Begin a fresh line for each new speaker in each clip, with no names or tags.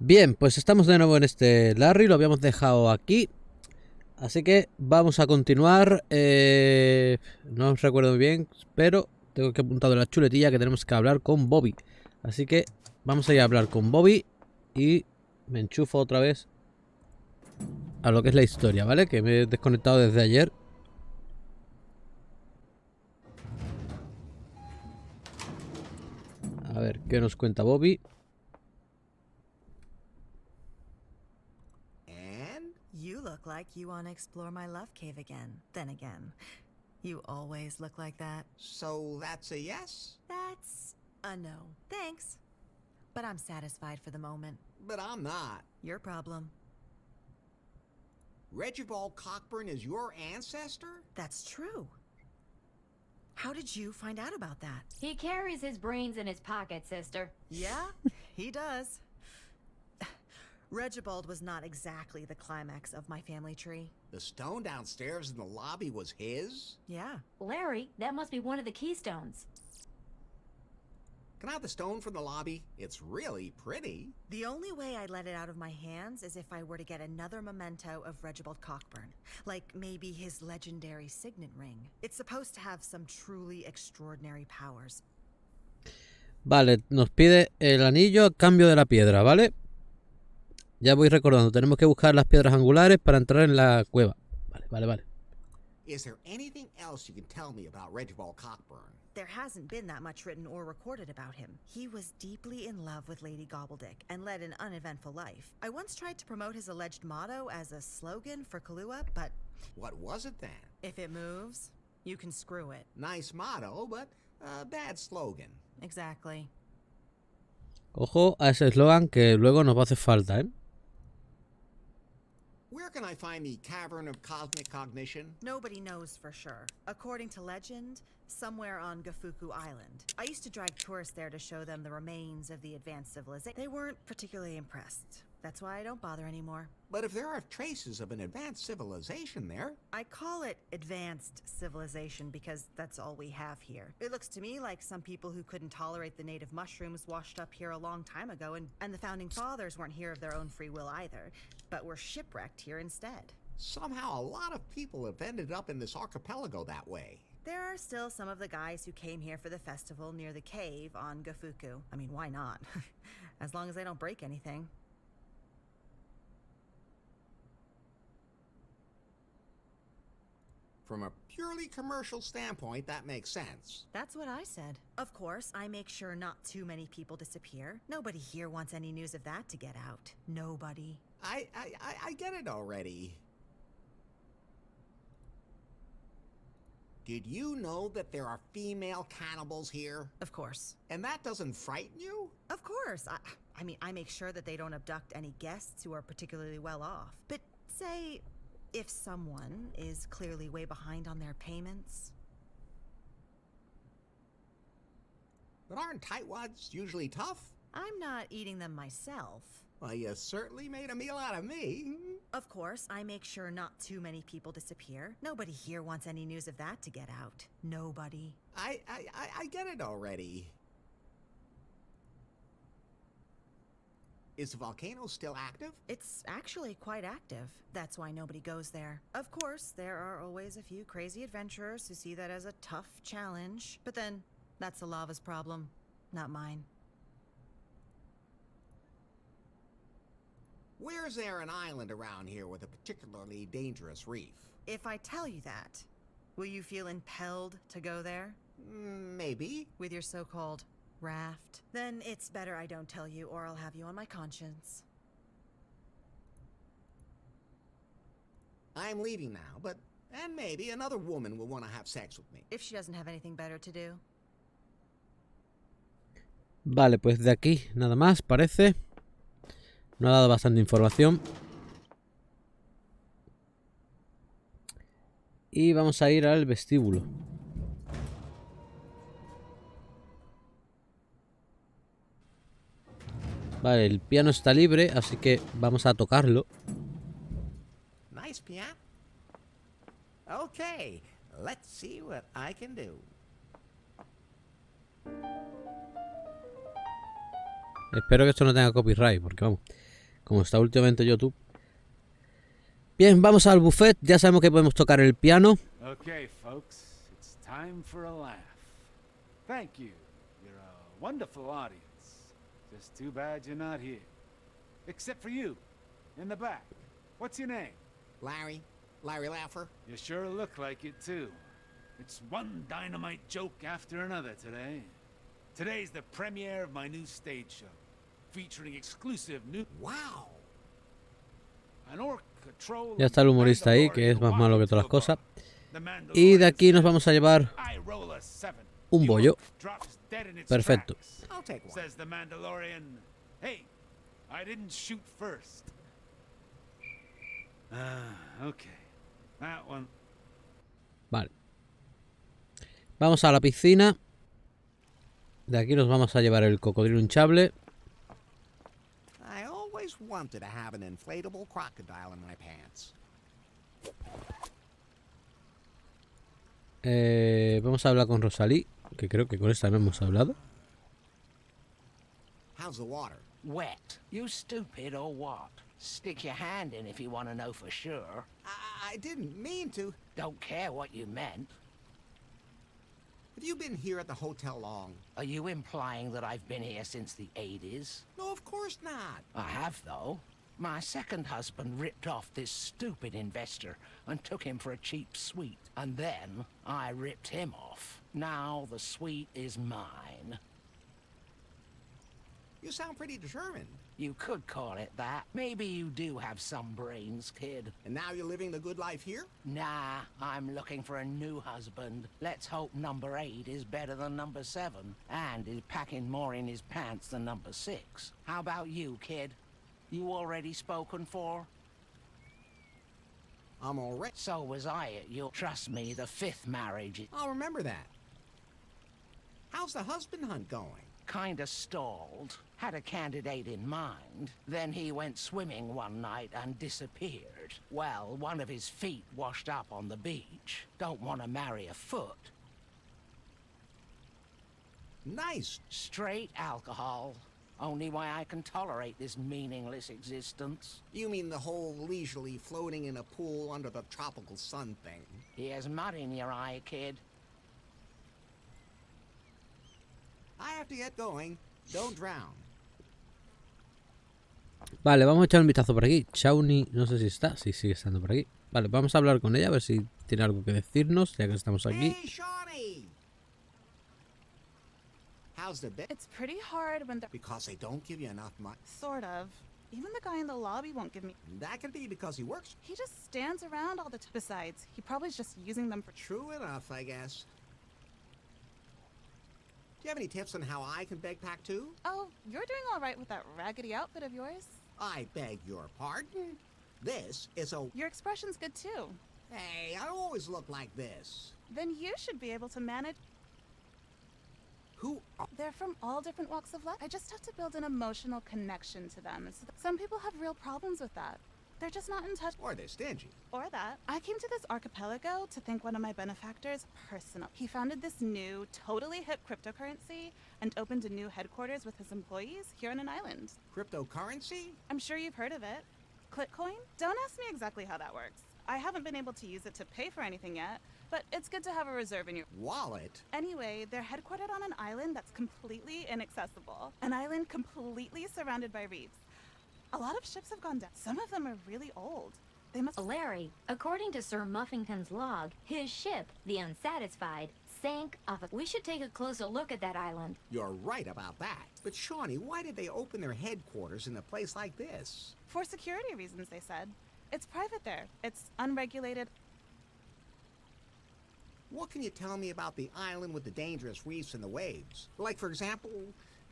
Bien, pues estamos de nuevo en este Larry, lo habíamos dejado aquí. Así que vamos a continuar. No os recuerdo muy bien, pero tengo que apuntar en la chuletilla que tenemos que hablar con Bobby. Así que vamos a ir a hablar con Bobby y me enchufo otra vez a lo que es la historia, ¿vale? Que me he desconectado desde ayer. A ver, ¿qué nos cuenta Bobby?
You look like you want to explore my love cave again. Then again, you always look like that.
So that's a yes?
That's a no. Thanks. But I'm satisfied for the moment.
But I'm not.
Your problem.
Reginald Cockburn is your ancestor?
That's true. How did you find out about that?
He carries his brains in his pocket, sister.
Yeah, he does. Reginald was not exactly the climax of my family tree.
The stone downstairs in the lobby was his?
Yeah.
Larry, that must be one of the keystones.
Can I have the stone from the lobby? It's really pretty.
The only way I'd let it out of my hands is if I were to get another memento of Reginald Cockburn. Like maybe his legendary signet ring. It's supposed to have some truly extraordinary powers.
Vale, nos pide el anillo a cambio de la piedra, ¿vale? Ya voy recordando, tenemos que buscar las piedras angulares para entrar en la cueva. Vale.
Is there anything else you can tell me about Reginald Cockburn?
There hasn't been that much written or recorded about him. He was deeply in love with Lady Gobbledick and led an uneventful life. I once tried to promote his alleged motto as a slogan for Kahlua, but...
What was it then?
If it moves, you can screw it.
Nice motto, but a bad slogan.
Exactly.
Ojo a ese eslogan que luego nos va a hacer falta, ¿eh?
Where can I find the Cavern of Cosmic Cognition?
Nobody knows for sure. According to legend, somewhere on Gafuku Island. I used to drag tourists there to show them the remains of the advanced civilization. They weren't particularly impressed. That's why I don't bother anymore.
But if there are traces of an advanced civilization there...
I call it advanced civilization because that's all we have here. It looks to me like some people who couldn't tolerate the native mushrooms washed up here a long time ago, and the founding fathers weren't here of their own free will either, but were shipwrecked here instead.
Somehow a lot of people have ended up in this archipelago that way.
There are still some of the guys who came here for the festival near the cave on Gafuku. I mean, why not? As long as they don't break anything.
From a purely commercial standpoint, that makes sense.
That's what I said. Of course, I make sure not too many people disappear. Nobody here wants any news of that to get out. Nobody.
I get it already. Did you know that there are female cannibals here?
Of course.
And that doesn't frighten you?
Of course. I mean, I make sure that they don't abduct any guests who are particularly well off. But say... if someone is clearly way behind on their payments.
But aren't tightwads usually tough?
I'm not eating them myself.
Well, you certainly made a meal out of me.
Of course, I make sure not too many people disappear. Nobody here wants any news of that to get out. Nobody.
I get it already. Is the volcano still active?
It's actually quite active. That's why nobody goes there. Of course, there are always a few crazy adventurers who see that as a tough challenge. But then, that's the lava's problem, not mine.
Where's there an island around here with a particularly dangerous reef?
If I tell you that, will you feel impelled to go there?
Maybe.
With your so-called raft? Then it's better I don't tell you, or I'll have you on my conscience.
I'm leaving now, but... and maybe another woman will want to have sex with me.
If she doesn't have anything better to do.
Vale, pues de aquí nada más, parece. No ha dado bastante información. Y vamos a ir al vestíbulo. Vale, el piano está libre, así que vamos a tocarlo.
Nice piano. Okay, let's see what I can do.
Espero que esto no tenga copyright, porque vamos. como está últimamente YouTube. Bien, vamos al buffet. Ya sabemos que podemos tocar el piano.
Okay, folks, it's time for a laugh. Thank you. You're a wonderful audience. Just too bad you're not here. Except for you, in the back. What's your name?
Larry? Larry Laffer?
You sure look like it, too. It's one dynamite joke after another today. Today's the premiere of my new stage show, featuring exclusive new...
Wow!
An orc, a troll,
Ya está el humorista ahí, que es más malo que todas las cosas. Y de aquí nos vamos a llevar un bollo. Perfecto.
I'll take one.
Says the Mandalorian, "Hey, I didn't shoot first." Okay. That one.
Vale. Vamos a la piscina. De aquí nos vamos a llevar el cocodrilo hinchable.
I always wanted to have an inflatable crocodile in my pants.
Vamos a hablar con Rosalí, que creo que con esta no hemos hablado.
How's the water?
Wet. You stupid or what? Stick your hand in if you want to know for sure.
I didn't mean to.
Don't care what you meant.
Have you been here at the hotel long?
Are you implying that I've been here since the 80s?
No, of course not.
I have, though. My second husband ripped off this stupid investor and took him for a cheap suite. And then I ripped him off. Now the suite is mine.
You sound pretty determined.
You could call it that. Maybe you do have some brains, kid.
And now you're living the good life here?
Nah, I'm looking for a new husband. Let's hope number 8 is better than number 7, and is packing more in his pants than number 6. How about you, kid? You already spoken for?
I'm already.
So was I at your... Trust me, the 5th marriage is
I'll remember that. How's the husband hunt going?
kinda stalled. Had a candidate in mind. Then he went swimming one night and disappeared. Well, one of his feet washed up on the beach. Don't want to marry a foot.
Nice.
Straight alcohol. Only way I can tolerate this meaningless existence.
You mean the whole leisurely floating in a pool under the tropical sun thing?
Here's mud in your eye, kid.
I have to get going. Don't drown.
Vale, vamos a echar un vistazo por aquí. Shawnee, no sé si está. Sí, sigue estando por aquí. Vale, vamos a hablar con ella, a ver si tiene algo que decirnos, ya que estamos aquí.
Hey, Shawnee! How's the bit?
It's pretty hard when they're
Because they don't give you enough money.
sort of. Even the guy in the lobby won't give me.
That could be because he works.
He just stands around all the time. Besides, he probably's just using them for.
True enough, I guess. Do you have any tips on how I can beg pack too?
Oh, you're doing all right with that raggedy outfit of yours.
I beg your pardon? This is a...
Your expression's good too.
Hey, I always look like this.
Then you should be able to manage.
Who are...
They're from all different walks of life. I just have to build an emotional connection to them. Some people have real problems with that. They're just not in touch.
Or they're stingy.
Or that. I came to this archipelago to thank one of my benefactors personally. He founded this new, totally hip cryptocurrency and opened a new headquarters with his employees here on an island.
Cryptocurrency?
I'm sure you've heard of it. Clitcoin? Don't ask me exactly how that works. I haven't been able to use it to pay for anything yet, but it's good to have a reserve in your
Wallet?
Anyway, they're headquartered on an island that's completely inaccessible. An island completely surrounded by reefs. A lot of ships have gone down. Some of them are really old. They must...
Larry, according to Sir Muffington's log, his ship, the Unsatisfied, sank off a... We should take a closer look at that island.
You're right about that. But Shawnee, why did they open their headquarters in a place like this?
For security reasons, they said. It's private there. It's unregulated.
What can you tell me about the island with the dangerous reefs and the waves? Like, for example,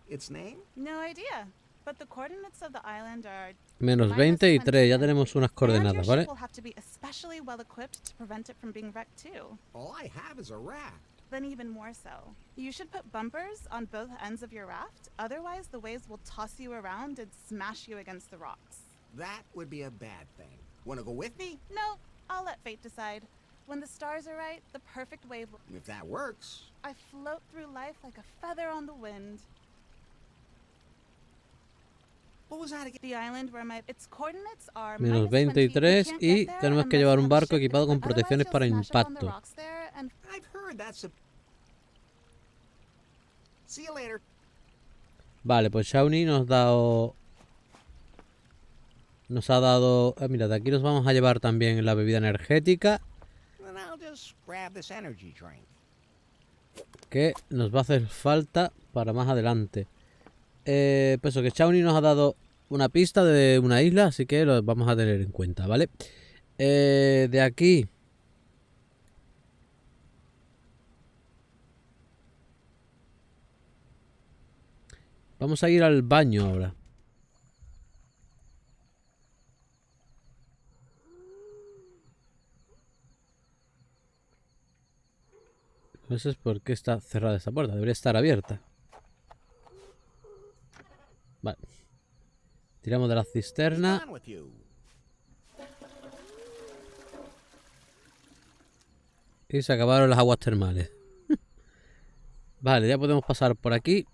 its name?
No idea. But the coordinates of the island are...
Menos 20 y 3, ya tenemos unas
And
coordenadas,
your
¿vale?
ship will have to be especially well equipped to prevent it from being wrecked too.
All I have is a raft.
Then even more so. You should put bumpers on both ends of your raft, otherwise the waves will toss you around and smash you against the rocks.
That would be a bad thing. Wanna go with me?
No, I'll let fate decide. When the stars are right, the perfect wave will...
If that works.
I float through life like a feather on the wind.
What was that again?
The island where my its coordinates are
Menos
-20. You
23
can't
y
get there
tenemos que
unless
llevar
you
un
have a
barco
ship
equipado con
with it.
protecciones
Otherwise,
para
you'll smash up on the
impacto.
rocks there and
I've heard that's a... See you later.
Vale, pues Shawnee nos ha dado... mira, de aquí nos vamos a llevar también la bebida energética,
Then I'll just grab this energy drink.
que nos va a hacer falta para más adelante. Pues eso, que Shawnee nos ha dado una pista de una isla, así que lo vamos a tener en cuenta, ¿vale? De aquí... Vamos a ir al baño ahora. No sé por qué está cerrada esta puerta. Debería estar abierta. Vale. Tiramos de la cisterna.
What's on with you?
Y se acabaron las aguas termales. Vale, ya podemos pasar por aquí.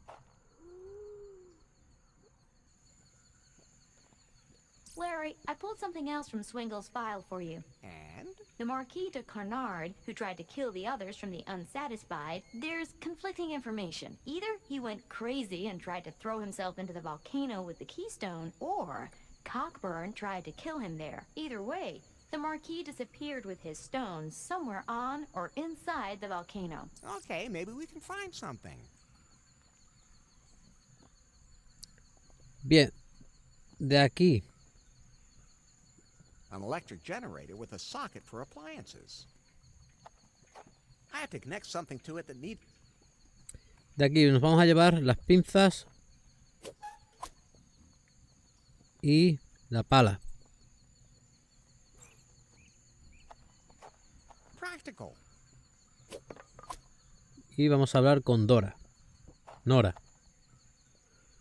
Larry, I pulled something else from Swingle's file for you.
And?
The Marquis de Carnard, who tried to kill the others from the unsatisfied, there's conflicting information. Either he went crazy and tried to throw himself into the volcano with the keystone, or Cockburn tried to kill him there. Either way, the Marquis disappeared with his stones somewhere on or inside the volcano.
Okay, maybe we can find something.
Bien. De aquí.
An electric generator with a socket for appliances. I have to connect something to it that needs...
De aquí nos vamos a llevar las pinzas y la pala.
Practical.
Y vamos a hablar con Nora.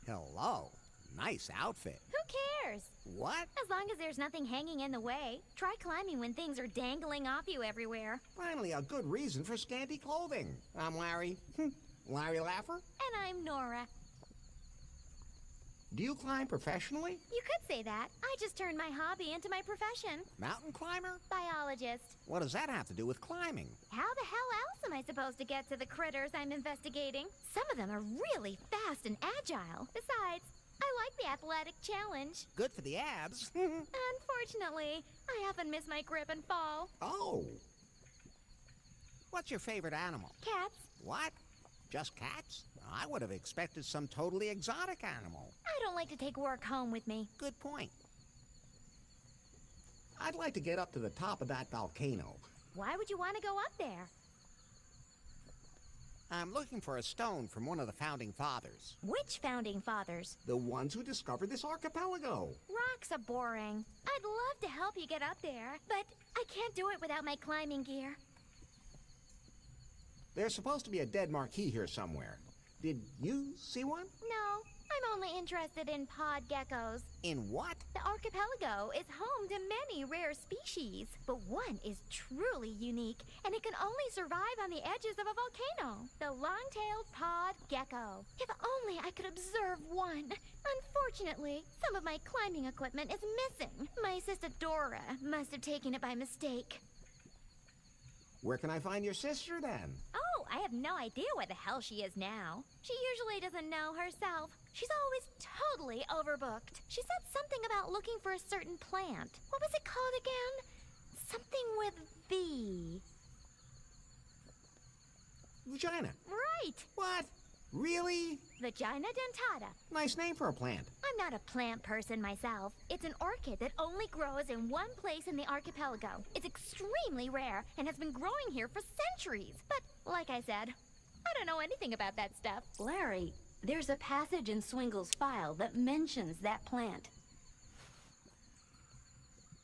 Hello. Nice outfit.
Who cares?
What?
As long as there's nothing hanging in the way. Try climbing when things are dangling off you everywhere.
Finally, a good reason for scanty clothing. I'm Larry. Larry Laffer?
And I'm Nora.
Do you climb professionally?
You could say that. I just turned my hobby into my profession.
Mountain climber?
Biologist.
What does that have to do with climbing?
How the hell else am I supposed to get to the critters I'm investigating? Some of them are really fast and agile. Besides, I like the athletic challenge.
Good for the abs.
Unfortunately, I often miss my grip and fall.
Oh. What's your favorite animal?
Cats.
What? Just cats? I would have expected some totally exotic animal.
I don't like to take work home with me.
Good point. I'd like to get up to the top of that volcano.
Why would you want to go up there?
I'm looking for a stone from one of the founding fathers.
Which founding fathers?
The ones who discovered this archipelago.
Rocks are boring. I'd love to help you get up there, but I can't do it without my climbing gear.
There's supposed to be a dead marquis here somewhere. Did you see one?
No, I'm only interested in pod geckos.
In what?
The archipelago is home to many rare species, but one is truly unique, and it can only survive on the edges of a volcano. The long-tailed pod gecko. If only I could observe one. Unfortunately, some of my climbing equipment is missing. My sister Dora must have taken it by mistake.
Where can I find your sister then?
Oh, I have no idea where the hell she is now. She usually doesn't know herself. She's always totally overbooked. She said something about looking for a certain plant. What was it called again? Something with V.
Vagina.
Right.
What? Really?
Vagina dentata.
Nice name for a plant.
I'm not a plant person myself. It's an orchid that only grows in one place in the archipelago. It's extremely rare and has been growing here for centuries. But, like I said, I don't know anything about that stuff.
Larry, there's a passage in Swingle's file that mentions that plant.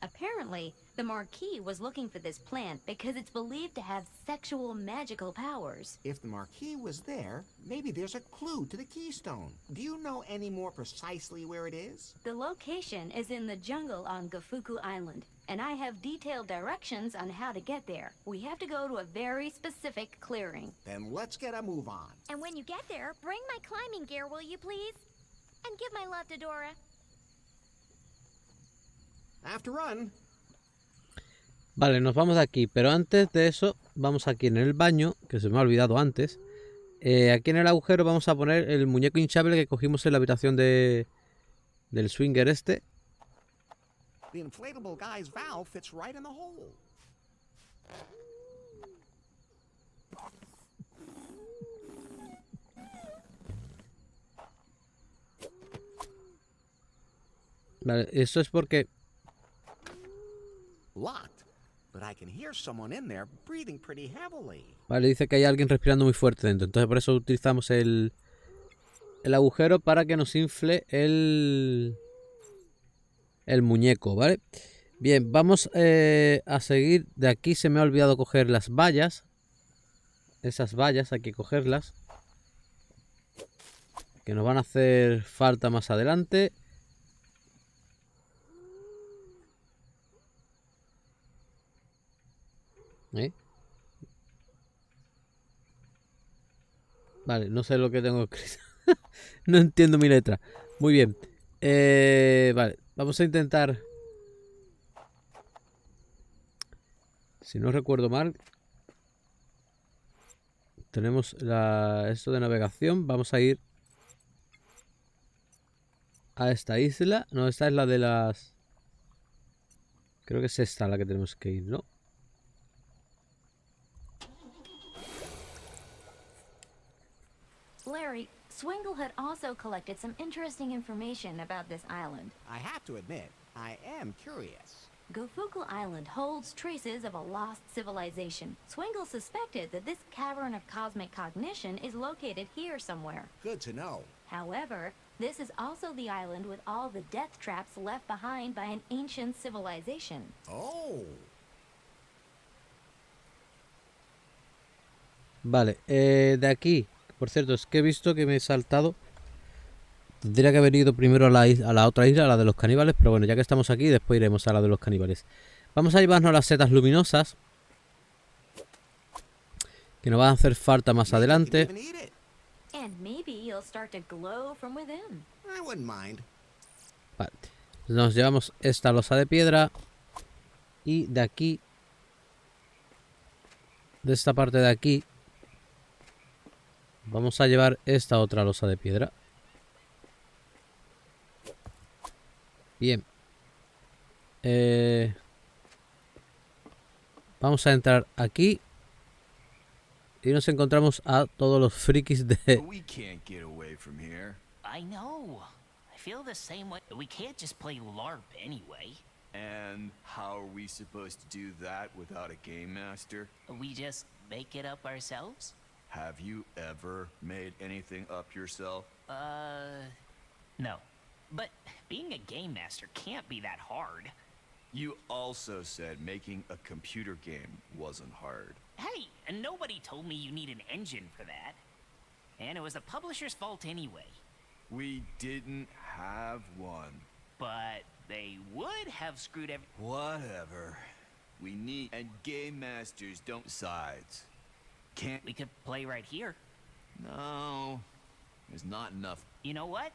Apparently, the Marquis was looking for this plant because it's believed to have sexual magical powers.
If the marquis was there, maybe there's a clue to the keystone. Do you know any more precisely where it is?
The location is in the jungle on Gafuku Island, and I have detailed directions on how to get there. We have to go to a very specific clearing.
Then let's get a move on.
And when you get there, bring my climbing gear, will you please? And give my love to Dora.
I have to run.
Vale, nos vamos de aquí. Pero antes de eso, vamos aquí en el baño, que se me ha olvidado antes. Aquí en el agujero vamos a poner el muñeco hinchable que cogimos en la habitación del swinger este.
The inflatable guy's valve fits right in the hole.
Vale, eso es porque...
Locked, but I can hear someone in there breathing pretty heavily.
Vale, dice que hay alguien respirando muy fuerte dentro. Entonces por eso utilizamos el agujero para que nos infle el muñeco, ¿vale? Bien, vamos a seguir. De aquí se me ha olvidado coger las vallas. Esas vallas hay que cogerlas, que nos van a hacer falta más adelante. Vale, no sé lo que tengo escrito. No entiendo mi letra. Muy bien. Vale, vamos a intentar. Si no recuerdo mal, tenemos esto de navegación. Vamos a ir a esta isla. No, esta es la de las... Creo que es esta la que tenemos que ir, ¿no?
Larry, Swingle had also collected some interesting information about this island.
I have to admit, I am curious.
Gofugal Island holds traces of a lost civilization. Swingle suspected that this cavern of cosmic cognition is located here somewhere.
Good to know.
However, this is also the island with all the death traps left behind by an ancient civilization.
Oh.
Vale, de aquí. Por cierto, es que he visto que me he saltado. Tendría que haber ido primero a la otra isla, a la de los caníbales. Pero bueno, ya que estamos aquí, después iremos a la de los caníbales. Vamos a llevarnos las setas luminosas, que nos van a hacer falta más adelante.
And maybe you'll start to glow from within.
I wouldn't mind.
Vale. Nos llevamos esta losa de piedra. Y de aquí, de esta parte de aquí, vamos a llevar esta otra losa de piedra. Bien. Vamos a entrar aquí. Y nos encontramos a todos los frikis de...
We can't get away from here.
I know. I feel the same way. We can't just play LARP anyway.
And how are we supposed to do that without a game master?
We just make it up ourselves?
Have you ever made anything up yourself?
No. But being a game master can't be that hard.
You also said making a computer game wasn't hard.
Hey, and nobody told me you need an engine for that. And it was the publisher's fault anyway.
We didn't have one.
But they would have screwed every...
Whatever. We need... And game masters don't... Besides, can't...
We could play right here.
No. There's not enough...
You know what?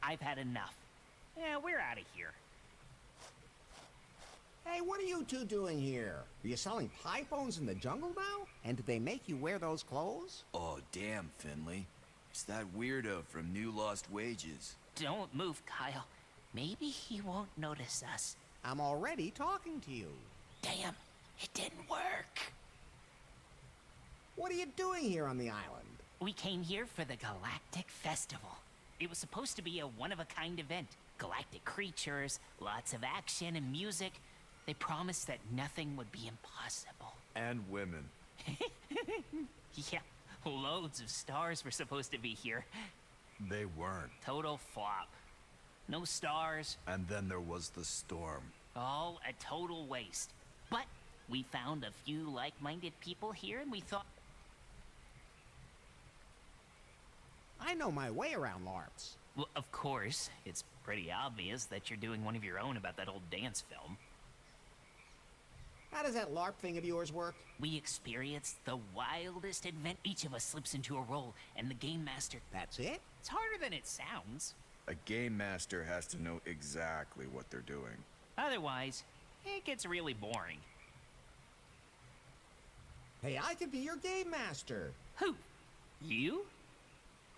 I've had enough. Yeah, we're out of here.
Hey, what are you two doing here? Are you selling pie bones in the jungle now? And did they make you wear those clothes?
Oh, damn, Finley. It's that weirdo from New Lost Wages.
Don't move, Kyle. Maybe he won't notice us.
I'm already talking to you.
Damn, it didn't work.
What are you doing here on the island?
We came here for the Galactic Festival. It was supposed to be a one-of-a-kind event. Galactic creatures, lots of action and music. They promised that nothing would be impossible.
And women.
Yeah, loads of stars were supposed to be here.
They weren't.
Total flop. No stars.
And then there was the storm.
All a total waste. But we found a few like-minded people here and we thought...
I know my way around LARPs.
Well, of course, it's pretty obvious that you're doing one of your own about that old dance film.
How does that LARP thing of yours work?
We experienced the wildest adventure. Each of us slips into a role, and the game master...
That's it?
It's harder than it sounds.
A game master has to know exactly what they're doing.
Otherwise, it gets really boring.
Hey, I could be your game master.
Who? You?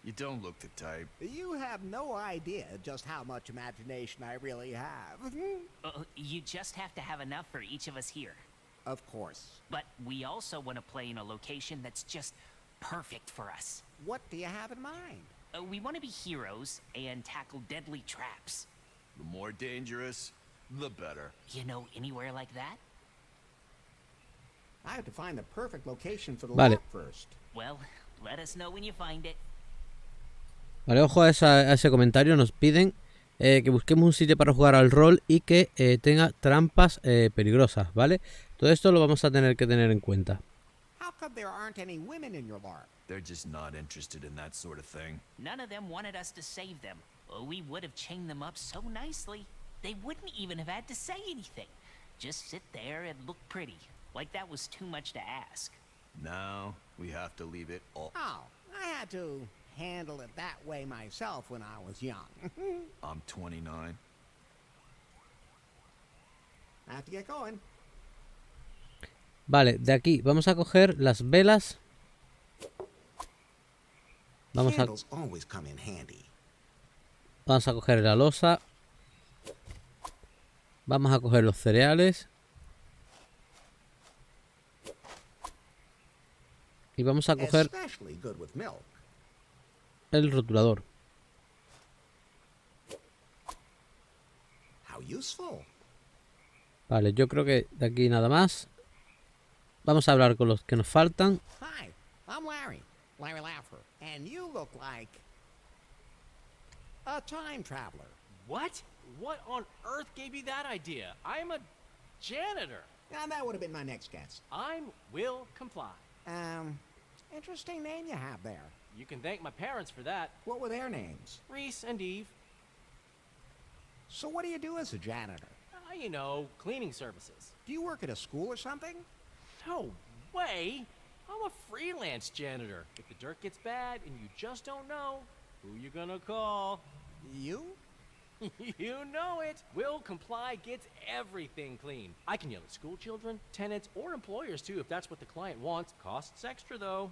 You don't look the type.
You have no idea just how much imagination I really have.
You just have to have enough for each of us here.
Of course.
But we also want to play in a location that's just perfect for us.
What do you have in mind?
We want to be heroes and tackle deadly traps.
The more dangerous, the better.
You know anywhere like that?
I have to find the perfect location for the
Vale.
lock first.
Well, let us know when you find it.
Vale, ojo a ese comentario. Nos piden que busquemos un sitio para jugar al rol y que tenga trampas peligrosas, ¿vale? Todo esto lo vamos a tener que tener en cuenta.
How come there aren't any women in your LARP?
They're just not interested in that sort of thing.
None of them wanted us to save them. We would have chained them up so nicely. They wouldn't even have had to say anything. Just sit there and look pretty. Like that was too much to ask.
Now, we have to leave it all.
Oh, I had to handle it that way myself when I was young.
I'm 29.
I have to get going.
Vale, de aquí vamos a coger las velas. Vamos a
Candles always come in handy.
coger la losa. Vamos a coger los cereales. Y vamos a coger
Especially good with milk.
el rotulador.
How useful.
Vale, yo creo que de aquí nada más. Vamos a hablar con los que nos faltan.
Hi, I'm Larry. Larry Laffer. And you look like a time traveler.
What? What on earth gave you that idea? I'm a janitor.
Now, that would have been my next guess.
I'm will comply.
Interesting name you have there.
You can thank my parents for that.
What were their names?
Reese and Eve.
So what do you do as a janitor?
You know, cleaning services.
Do you work at a school or something?
No way! I'm a freelance janitor. If the dirt gets bad and you just don't know, who you gonna call?
You?
You know it! Will Comply gets everything clean. I can yell at school children, tenants, or employers too if that's what the client wants. Costs extra though.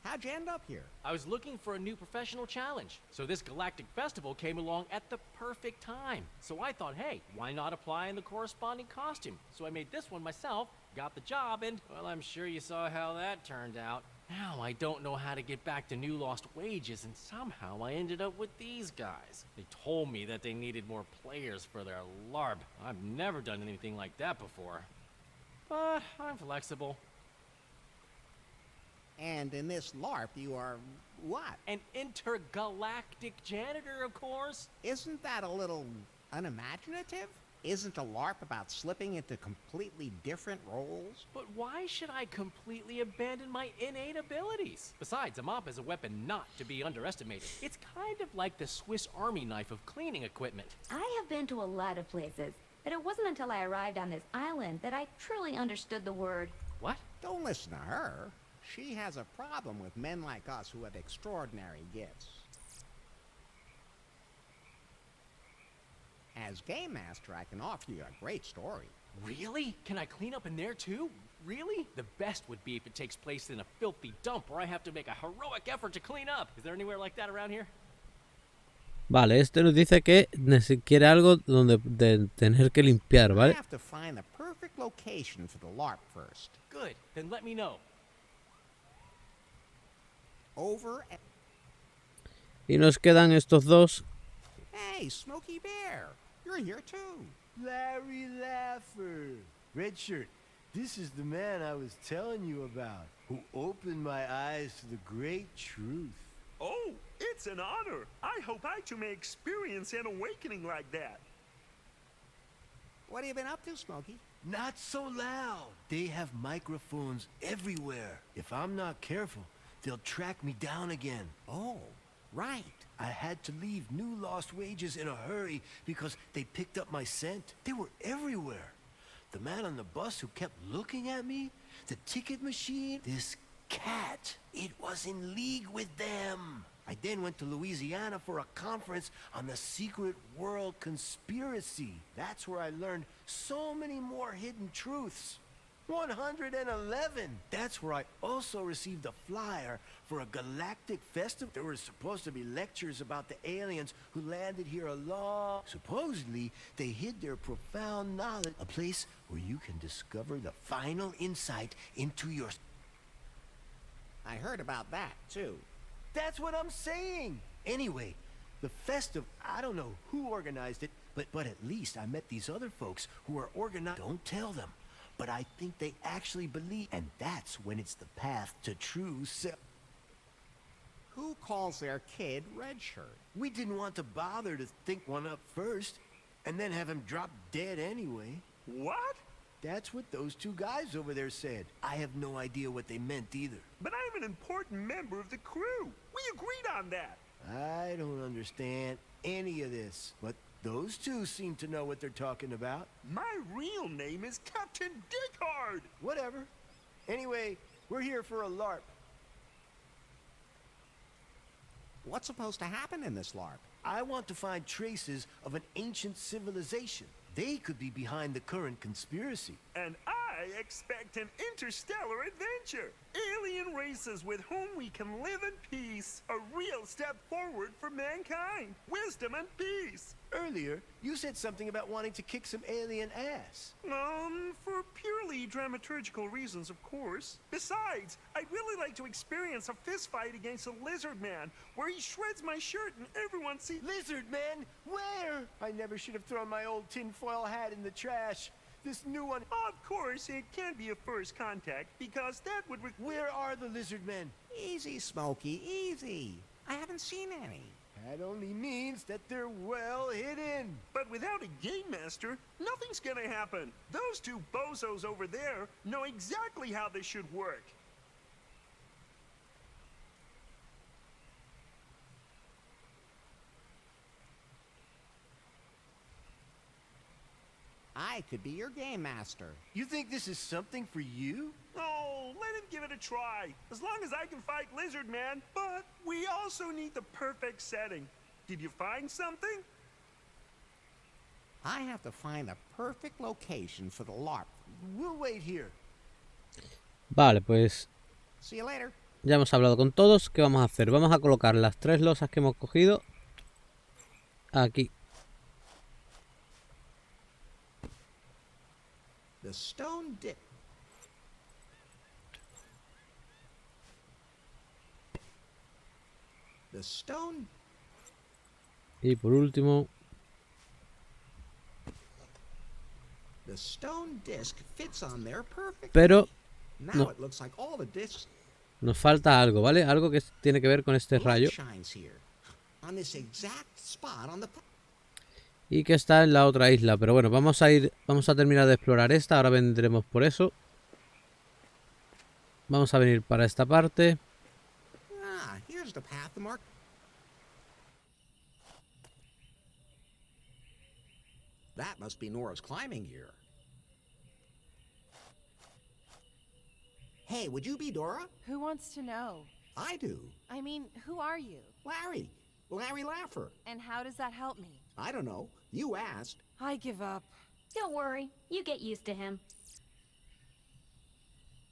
How'd you end up here?
I was looking for a new professional challenge, so this galactic festival came along at the perfect time. So I thought, hey, why not apply in the corresponding costume? So I made this one myself, got the job, and, well, I'm sure you saw how that turned out. Now I don't know how to get back to new lost wages, and somehow I ended up with these guys. They told me that they needed more players for their LARP. I've never done anything like that before. But I'm flexible.
And in this LARP, you are what?
An intergalactic janitor, of course.
Isn't that a little unimaginative? Isn't a LARP about slipping into completely different roles?
But why should I completely abandon my innate abilities? Besides, a mop is a weapon not to be underestimated. It's kind of like the Swiss Army knife of cleaning equipment.
I have been to a lot of places, but it wasn't until I arrived on this island that I truly understood the word.
What?
Don't listen to her. She has a problem with men like us who have extraordinary gifts. As game master, I can offer you a great story.
Really? Can I clean up in there too? Really? The best would be if it takes place in a filthy dump where I have to make a heroic effort to clean up. Is there anywhere like that around here?
Vale, este nos dice que quiere algo donde tener que limpiar,
I
¿vale?
have to find the perfect location for the LARP first.
Good. Then let me know.
Over and...
Y nos quedan estos dos.
Hey, Smokey Bear, you're here too.
Larry Laffer. Red shirt. This is the man I was telling you about, who opened my eyes to the great truth.
Oh, it's an honor. I hope I too may experience an awakening like that.
What have you been up to, Smokey?
Not so loud. They have microphones everywhere. If I'm not careful, they'll track me down again.
Oh, right.
I had to leave new lost wages in a hurry because they picked up my scent. They were everywhere. The man on the bus who kept looking at me, the ticket machine, this cat, it was in league with them. I then went to Louisiana for a conference on the secret world conspiracy. That's where I learned so many more hidden truths. 111! That's where I also received a flyer for a galactic festival. There were supposed to be lectures about the aliens who landed here Supposedly, they hid their profound knowledge. A place where you can discover the final insight into your...
I heard about that, too.
That's what I'm saying! Anyway, the festival, I don't know who organized it, but at least I met these other folks who are organized. Don't tell them. But I think they actually believe, and that's when it's the path to true
Who calls their kid Red Shirt?
We didn't want to bother to think one up first, and then have him drop dead anyway.
What?
That's what those two guys over there said. I have no idea what they meant either.
But I'm an important member of the crew. We agreed on that.
I don't understand any of this, but those two seem to know what they're talking about.
My real name is Captain Dickhard.
Whatever. Anyway, we're here for a LARP.
What's supposed to happen in this LARP?
I want to find traces of an ancient civilization. They could be behind the current conspiracy.
And I expect an interstellar adventure. Alien races with whom we can live in peace. A real step forward for mankind. Wisdom and peace.
Earlier, you said something about wanting to kick some alien ass.
For purely dramaturgical reasons, of course. Besides, I'd really like to experience a fist fight against a lizard man, where he shreds my shirt and everyone sees—
Lizard man? Where? I never should have thrown my old tinfoil hat in the trash. This new one—
Of course, it can't be a first contact, because that would—
Where are the lizard men?
Easy, Smokey, easy. I haven't seen any.
That only means that they're well hidden.
But without a game master, nothing's gonna happen. Those two bozos over there know exactly how this should work.
I could be your game master.
You think this is something for you?
Oh, let him give it a try. As long as I can fight Lizard Man. But we also need the perfect setting. Did you find something?
I have to find the perfect location for the LARP.
We'll wait here.
Vale, pues
See you later.
ya hemos hablado con todos. ¿Qué vamos a hacer? Vamos a colocar las 3 losas que hemos cogido aquí.
The stone dick. The stone.
Y por último,
The stone disc fits on there perfectly.
pero
Now
no,
it looks like all the discs
nos falta algo, ¿vale? Algo que tiene que ver con este rayo
shines here. On this exact spot on the
y que está en la otra isla. Pero bueno, vamos a terminar de explorar esta. Ahora vendremos por eso. Vamos a venir para esta parte.
Ah, here's the path to mark. That must be Nora's climbing gear. Hey, would you be Dora?
Who wants to know?
I do.
I mean, who are you?
Larry. Larry Laffer.
And how does that help me?
I don't know. You asked.
I give up.
Don't worry, you get used to him.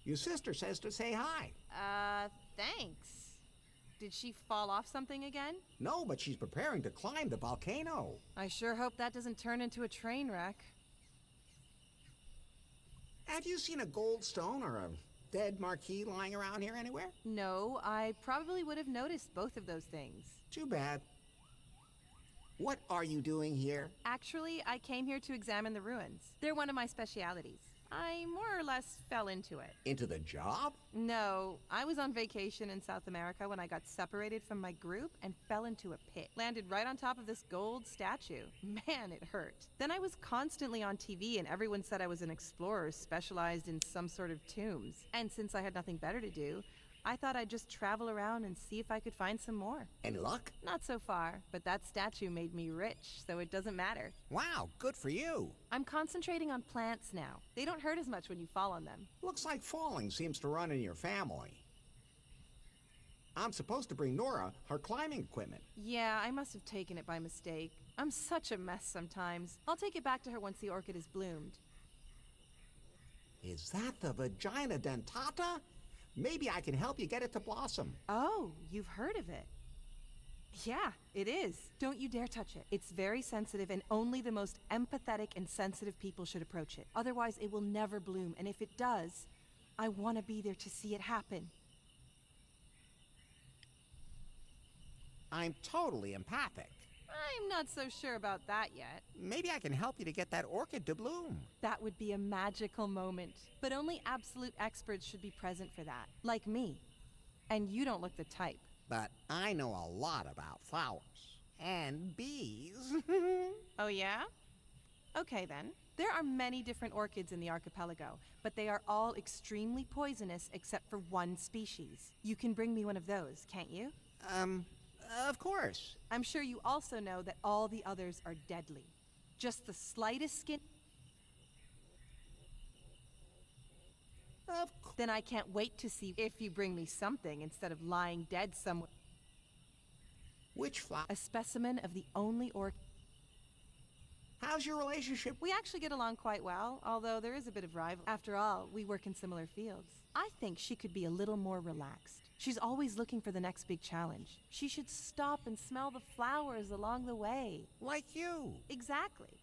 Your sister says to say hi.
Thanks. Did she fall off something again?
No, but she's preparing to climb the volcano.
I sure hope that doesn't turn into a train wreck.
Have you seen a gold stone or a dead marquee lying around here anywhere?
No, I probably would have noticed both of those things.
Too bad. What are you doing here?
Actually, I came here to examine the ruins. They're one of my specialities. I more or less fell into it.
Into the job?
No, I was on vacation in South America when I got separated from my group and fell into a pit. Landed right on top of this gold statue. Man, it hurt. Then I was constantly on TV and everyone said I was an explorer specialized in some sort of tombs. And since I had nothing better to do, I thought I'd just travel around and see if I could find some more.
Any luck?
Not so far, but that statue made me rich, so it doesn't matter.
Wow, good for you.
I'm concentrating on plants now. They don't hurt as much when you fall on them.
Looks like falling seems to run in your family. I'm supposed to bring Nora her climbing equipment.
Yeah, I must have taken it by mistake. I'm such a mess sometimes. I'll take it back to her once the orchid has bloomed.
Is that the vagina dentata? Maybe I can help you get it to blossom.
Oh, you've heard of it? Yeah, it is. Don't you dare touch it. It's very sensitive, and only the most empathetic and sensitive people should approach it. Otherwise, it will never bloom, and if it does, I want to be there to see it happen.
I'm totally empathic.
I'm not so sure about that yet.
Maybe I can help you to get that orchid to bloom.
That would be a magical moment. But only absolute experts should be present for that, like me. And you don't look the type.
But I know a lot about flowers. And bees.
Oh yeah? Okay then. There are many different orchids in the archipelago, but they are all extremely poisonous except for one species. You can bring me one of those, can't you?
Of course.
I'm sure you also know that all the others are deadly. Just the slightest skin... Then I can't wait to see if you bring me something instead of lying dead somewhere.
Which flower?
A specimen of the only orchid...
How's your relationship?
We actually get along quite well, although there is a bit of rivalry. After all, we work in similar fields. I think she could be a little more relaxed. She's always looking for the next big challenge. She should stop and smell the flowers along the way.
Like you.
Exactly.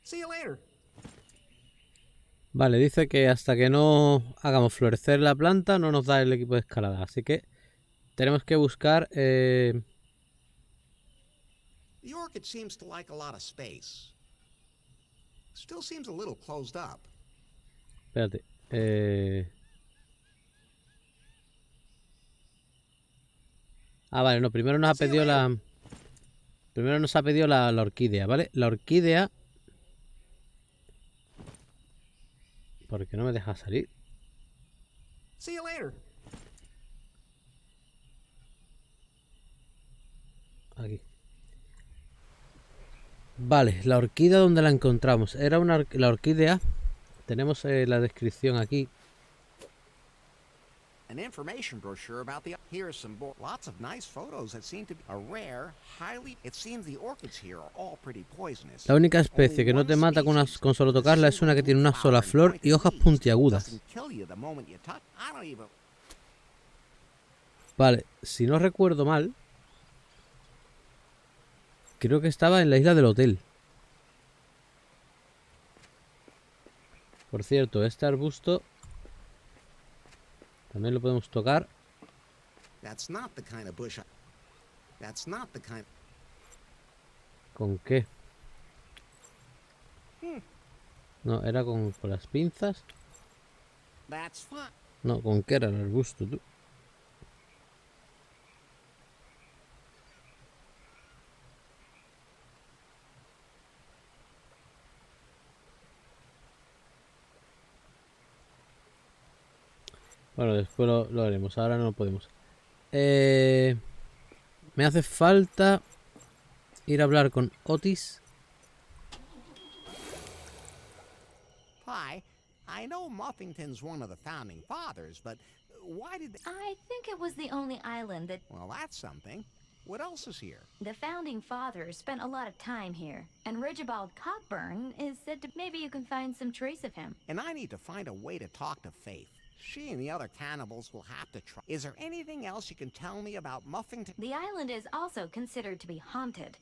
See you later.
Vale, dice que hasta que no hagamos florecer la planta no nos da el equipo de escalada. Así que tenemos que buscar...
The orchid seems to like a lot of space. Still seems a little closed up.
Espérate. Ah, vale, no, primero nos ha pedido la... Primero nos ha pedido la orquídea, ¿vale? La orquídea... ¿Por qué no me deja salir?
See you later.
Aquí. Vale, la orquídea, ¿dónde la encontramos? Era la orquídea. Tenemos la descripción aquí.
An information brochure about the... Here's some lots of nice photos that seem to be a rare, highly... It seems the orchids here are all pretty poisonous.
La única especie que no te mata con solo tocarla es una que tiene una sola flor y hojas puntiagudas. Vale, si no recuerdo mal, creo que estaba en la isla del hotel. Por cierto, este arbusto también lo podemos tocar. ¿Con qué? No, era con las pinzas. No, ¿con qué era el arbusto, tú? Bueno, después lo haremos. Ahora no podemos. Me hace falta ir a hablar con Otis.
Hi, I know Muffington's one of the founding fathers, but why did they...
I think it was the only island that...
Well, that's something. What else is here?
The founding fathers spent a lot of time here, and Rigibald Cockburn is said to... Maybe you can find some trace of him.
And I need to find a way to talk to Faith. She and the other cannibals will have to try. Is there anything else you can tell me about Muffington?
The island is also considered to be haunted.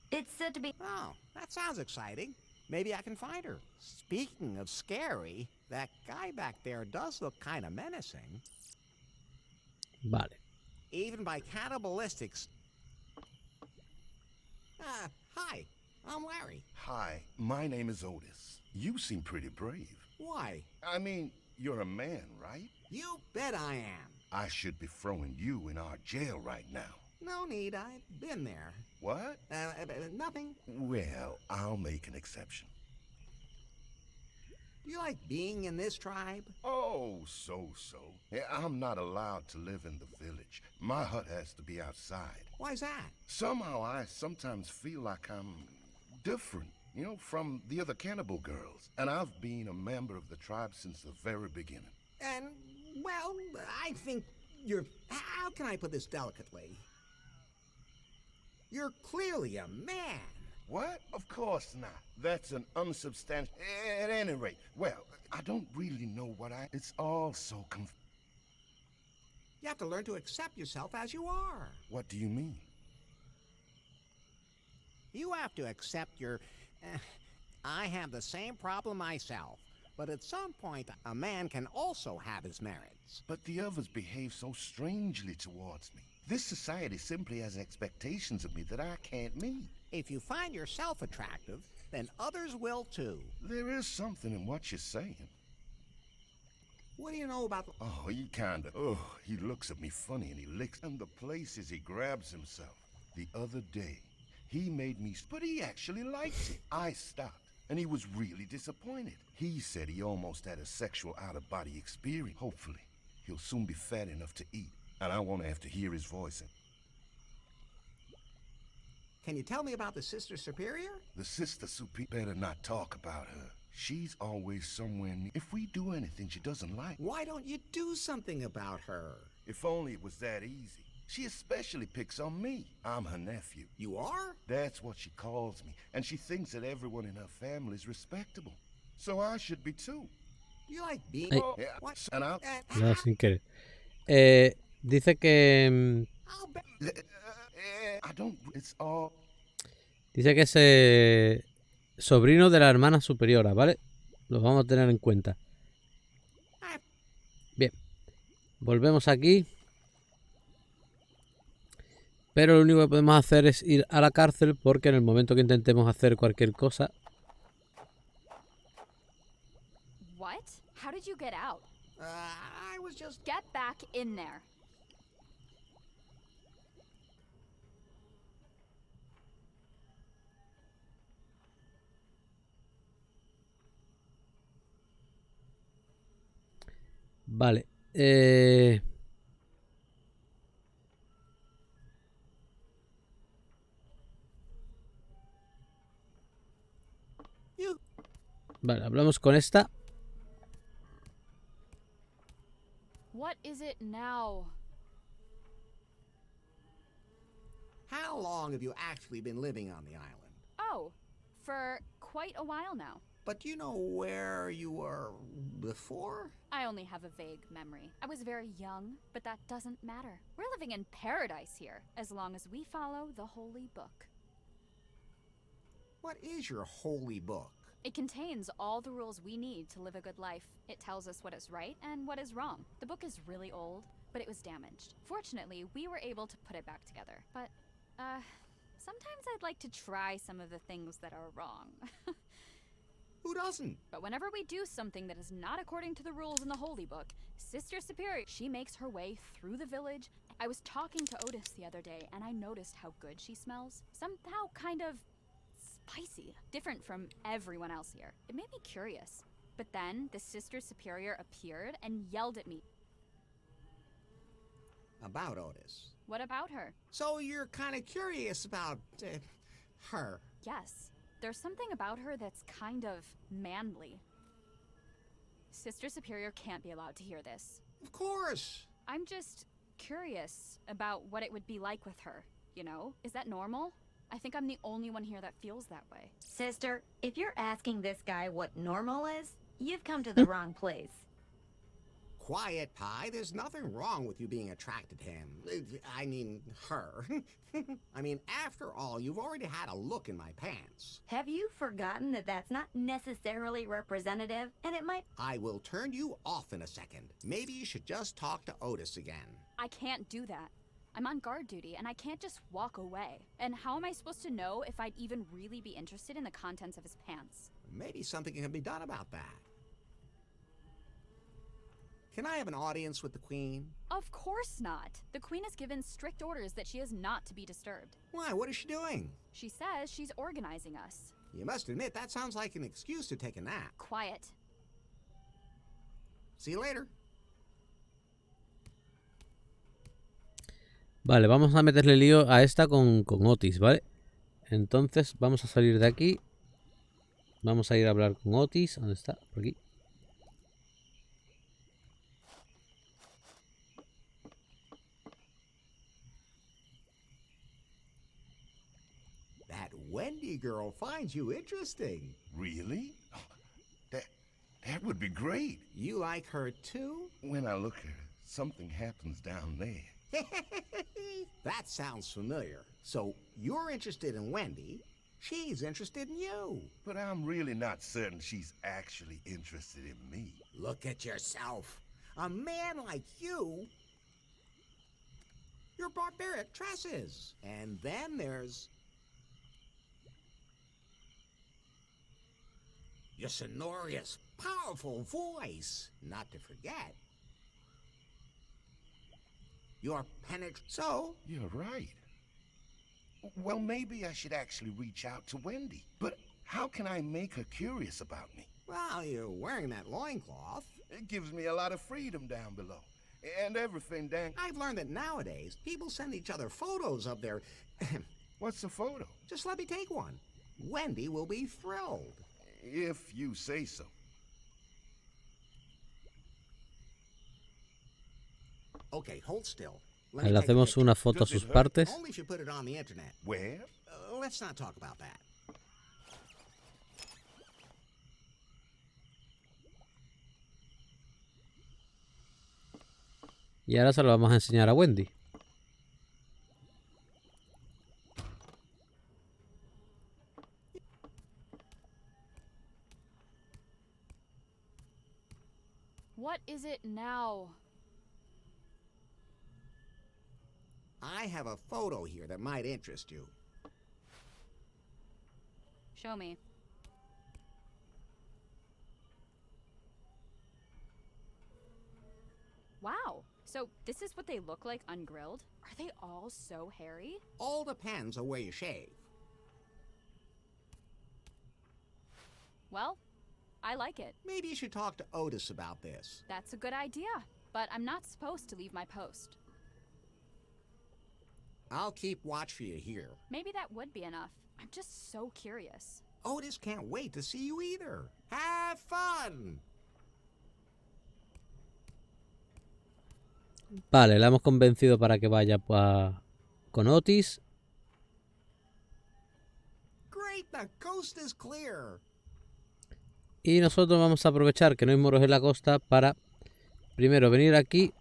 It's said to be...
Oh, that sounds exciting. Maybe I can find her. Speaking of scary, that guy back there does look kind of menacing.
Vale.
Even by cannibalistics. Hi, I'm Larry.
Hi, my name is Otis. You seem pretty brave.
Why?
I mean, you're a man, right?
You bet I am.
I should be throwing you in our jail right now.
No need, I've been there.
What?
Nothing.
Well, I'll make an exception.
Do you like being in this tribe?
Oh, so-so. I'm not allowed to live in the village. My hut has to be outside.
Why's that?
Somehow I sometimes feel like I'm different, you know, from the other cannibal girls. And I've been a member of the tribe since the very beginning.
And Well, I think you're... How can I put this delicately? You're clearly a man.
What? Of course not. That's an unsubstantial... At any rate, well, I don't really know what I... It's all so
You have to learn to accept yourself as you are.
What do you mean?
You have to accept your... I have the same problem myself. But at some point, a man can also have his merits.
But the others behave so strangely towards me. This society simply has expectations of me that I can't meet.
If you find yourself attractive, then others will too.
There is something in what you're saying.
What do you know about...
Oh, he kinda... Oh, he looks at me funny and he licks... And the places he grabs himself. The other day, he made me... But he actually liked it. I stopped, and he was really disappointed. He said he almost had a sexual out-of-body experience. Hopefully, he'll soon be fat enough to eat, and I won't have to hear his voice.
Can you tell me about the Sister Superior?
The Sister Superior... Better not talk about her. She's always somewhere near... If we do anything she doesn't like...
Why don't you do something about her?
If only it was that easy. She especially picks on me. I'm her nephew.
You are?
That's what she calls me. And she thinks that everyone in her family is respectable. So I should be too.
You like being...
Ay.
Yeah, what?
And I'll...
No, sin querer. Dice que...
I don't... It's all...
Dice que es sobrino de la hermana superiora, ¿vale? Lo vamos a tener en cuenta. Bien. Volvemos aquí. Pero lo único que podemos hacer es ir a la cárcel porque en el momento que intentemos hacer cualquier cosa...
What? How did you get out?
I was just...
Get back in there.
Vale. Vale, hablamos con esta.
What is it now?
How long have you actually been living on the island?
Oh, for quite a while now.
But do you know where you were before?
I only have a vague memory. I was very young, but that doesn't matter. We're living in paradise here, as long as we follow the holy book.
What is your holy book?
It contains all the rules we need to live a good life. It tells us what is right and what is wrong. The book is really old, but it was damaged. Fortunately, we were able to put it back together. But, sometimes I'd like to try some of the things that are wrong.
Who doesn't?
But whenever we do something that is not according to the rules in the Holy Book, Sister Superior, she makes her way through the village. I was talking to Otis the other day, and I noticed how good she smells. Somehow kind of spicy, different from everyone else here. It made me curious. But then the Sister Superior appeared and yelled at me.
About Otis.
What about her?
So you're kind of curious about her?
Yes. There's something about her that's kind of manly. Sister Superior can't be allowed to hear this.
Of course.
I'm just curious about what it would be like with her, you know? Is that normal? I think I'm the only one here that feels that way.
Sister, if you're asking this guy what normal is, you've come to the wrong place.
Quiet, Pie. There's nothing wrong with you being attracted to him. I mean, her. I mean, after all, you've already had a look in my pants.
Have you forgotten that that's not necessarily representative, and it might...
I will turn you off in a second. Maybe you should just talk to Otis again.
I can't do that. I'm on guard duty, and I can't just walk away. And how am I supposed to know if I'd even really be interested in the contents of his pants?
Maybe something can be done about that. Can I have an audience with the Queen?
Of course not. The Queen has given strict orders that she is not to be disturbed.
Why? What is she doing?
She says she's organizing us.
You must admit, that sounds like an excuse to take a nap.
Quiet.
See you later.
Vale, vamos a meterle lío a esta con Otis, ¿vale? Entonces vamos a salir de aquí. Vamos a ir a hablar con Otis. ¿Dónde está? Por aquí.
That Wendy girl finds you interesting.
Really? That would be great.
You like her too?
When I look at her, something happens down there.
That sounds familiar. So you're interested in Wendy, she's interested in you.
But I'm really not certain she's actually interested in me.
Look at yourself. A man like you, your barbaric tresses. And then there's your sonorous, powerful voice. Not to forget your So,
you're right. Well, maybe I should actually reach out to Wendy. But how can I make her curious about me?
well, you're wearing that loincloth.
It gives me a lot of freedom down below. And everything, Dan.
I've learned that nowadays, people send each other photos of their...
What's a photo?
Just let me take one. Wendy will be thrilled.
If you say so.
Okay, hold still.
Le hacemos una foto a sus partes.
Only if you put it on the internet.
Where?
Let's not talk about that.
Y ahora se lo vamos a enseñar a Wendy.
What is it now?
I have a photo here that might interest you.
Show me. Wow. So this is what they look like ungrilled? Are they all so hairy?
All depends on where you shave.
Well, I like it.
Maybe you should talk to Otis about this.
That's a good idea, but I'm not supposed to leave my post.
I'll keep watch for you here.
Maybe that would be enough. I'm just so curious.
Otis can't wait to see you either. Have fun!
Vale, la hemos convencido para que vaya con Otis.
Great, the coast is clear.
Y nosotros vamos a aprovechar que no hay moros en la costa para primero venir aquí.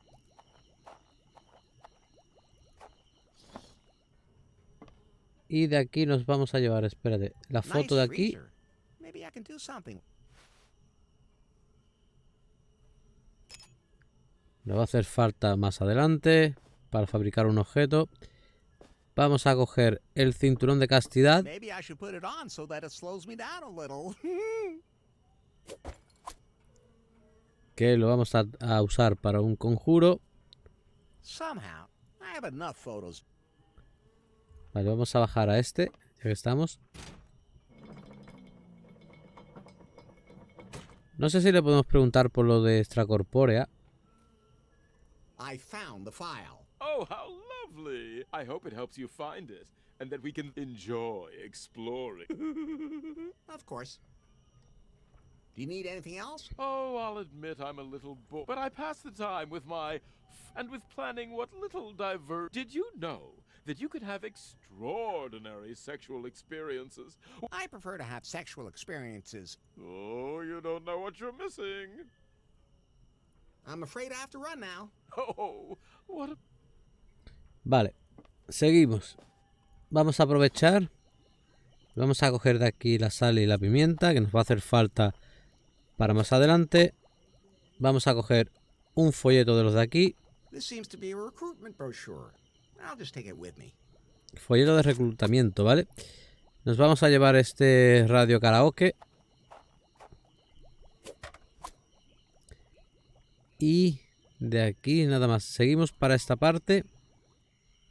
Y de aquí nos vamos a llevar, espérate, la foto de aquí.
Maybe I can do something.
Me va a hacer falta más adelante para fabricar un objeto. Vamos a coger el cinturón de castidad.
Maybe I should put it on so that it slows me down a little.
Que lo vamos a usar para un conjuro.
Somehow, I have enough photos.
Vale, vamos a bajar a este, ya que estamos. No sé si le podemos preguntar por lo de extracorpórea.
I found the file.
Oh, how lovely! I hope it helps you find it, and that we can enjoy exploring.
Of course. Do you need anything else?
Oh, I'll admit I'm a little bored, but I pass the time with and with planning what little Did you know that you could have extraordinary sexual experiences?
I prefer to have sexual experiences.
Oh, you don't know what you're missing.
I'm afraid I have to run now.
Oh, what a...
Vale, seguimos. Vamos a aprovechar. Vamos a coger de aquí la sal y la pimienta, que nos va a hacer falta para más adelante. Vamos a coger un folleto de los de aquí.
This seems to be a recruitment brochure. I'll just take it with me.
Folleto de reclutamiento, ¿vale? Nos vamos a llevar este radio karaoke. Y de aquí nada más. Seguimos para esta parte.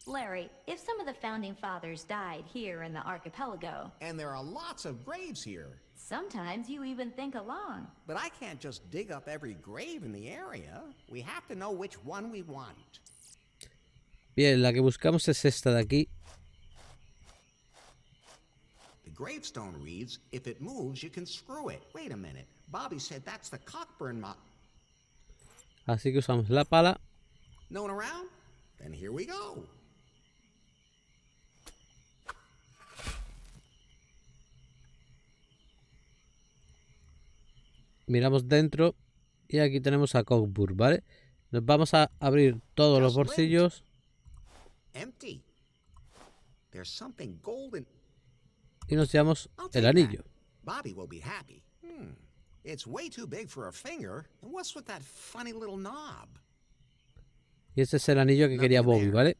Larry, if some of the founding fathers died here in the archipelago...
And there are lots of graves here.
Sometimes you even think along.
But I can't just dig up every grave in the area. We have to know which one we want.
Bien, la que buscamos es esta de aquí.
The gravestone reads, if it moves, you can screw it. Wait a minute. Bobby said that's the Cockburn
Así que usamos la pala.
No one around? Then here we go.
miramos dentro y aquí tenemos a Cockburn, ¿vale? Nos vamos a abrir todos los bolsillos.
Empty. There's something golden.
Y nos llevamos el anillo.
Bobby will be happy. It's way too big for a finger. And what's with that funny little knob?
Y este es el anillo que quería Bobby, ¿vale?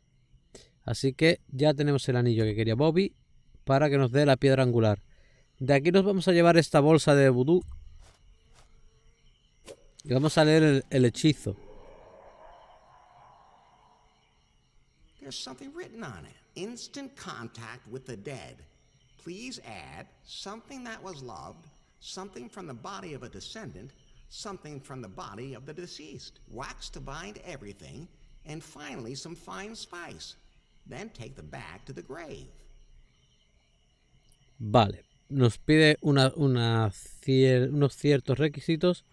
Así que ya tenemos el anillo que quería Bobby para que nos dé la piedra angular. De aquí nos vamos a llevar esta bolsa de vudú. Y vamos a leer el hechizo.
There's something written on it. Instant contact with the dead. Please add something that was loved, something from the body of a descendant, something from the body of the deceased. Wax to bind everything, and finally some fine spice. Then take the bag to the grave.
Vale. Nos pide unos ciertos requisitos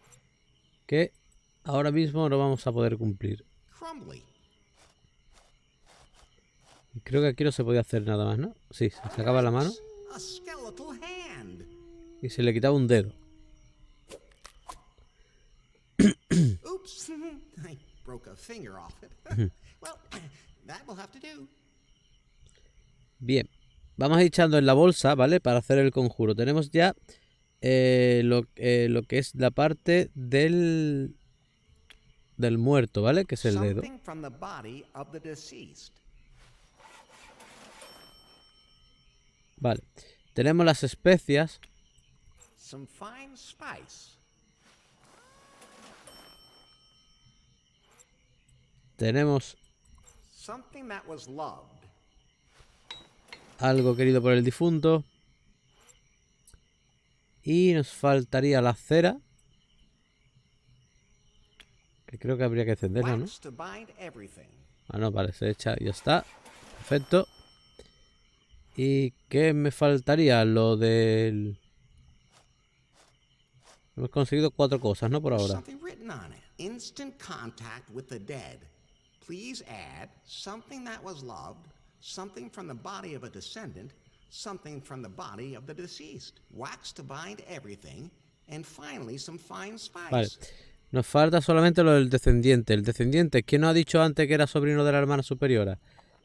que ahora mismo no vamos a poder cumplir.
Crumbly.
Creo que aquí no se podía hacer nada más, ¿no? Sí, se sacaba la mano
A skeletal hand.
y se le quitaba un dedo.
Oops. I broke a finger off it. Well, that will have to do.
Bien. Vamos echando en la bolsa, ¿vale? Para hacer el conjuro. Tenemos ya lo que es la parte del muerto, ¿vale? Que es el dedo.
Something from the body of the deceased.
Vale. Tenemos las especias.
Some fine spice.
Tenemos
Something that was loved.
algo querido por el difunto. Y nos faltaría la cera. Que creo que habría que encenderla, ¿no?
Wax to bind everything.
Ah, no, vale, se echa y ya está. Perfecto. ¿Y qué me faltaría? Lo del... Hemos conseguido 4 cosas, ¿no? Por ahora.
Something written on it. Instant contact with the dead. Please add something that was loved, something from the body of a descendant, something from the body of the deceased. Wax to bind everything, and finally some fine spice.
Vale. Nos falta solamente lo del descendiente. El descendiente, ¿quién nos ha dicho antes que era sobrino de la hermana superiora?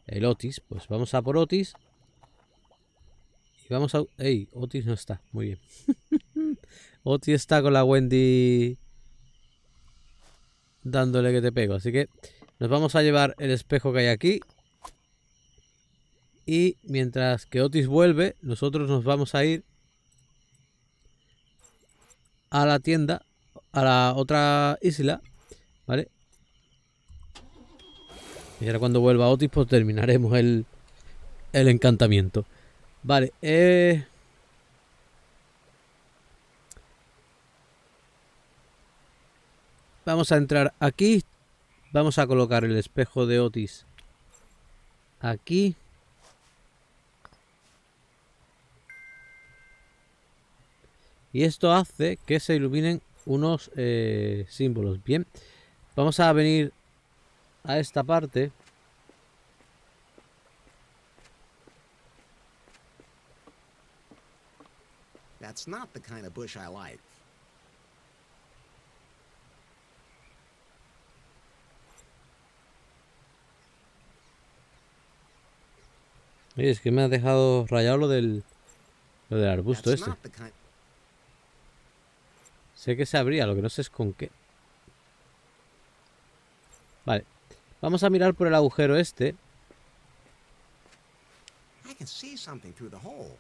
El Otis. Pues vamos a por Otis. Y vamos a... ¡Ey! Otis no está. Muy bien. Otis está con la Wendy dándole que te pego. Así que nos vamos a llevar el espejo que hay aquí. Y mientras que Otis vuelve, nosotros nos vamos a ir a la tienda, a la otra isla, ¿vale? Y ahora cuando vuelva Otis, pues terminaremos el encantamiento. Vale, vamos a entrar aquí. Vamos a colocar el espejo de Otis aquí. Y esto hace que se iluminen unos símbolos. Bien, vamos a venir a esta parte.
That's not the kind of bush I like.
Oye, es que me ha dejado rayado lo del arbusto
That's
ese.
not the kind.
Sé que se abría, lo que no sé es con qué. Vale. Vamos a mirar por el agujero este.
I can see something through the hole.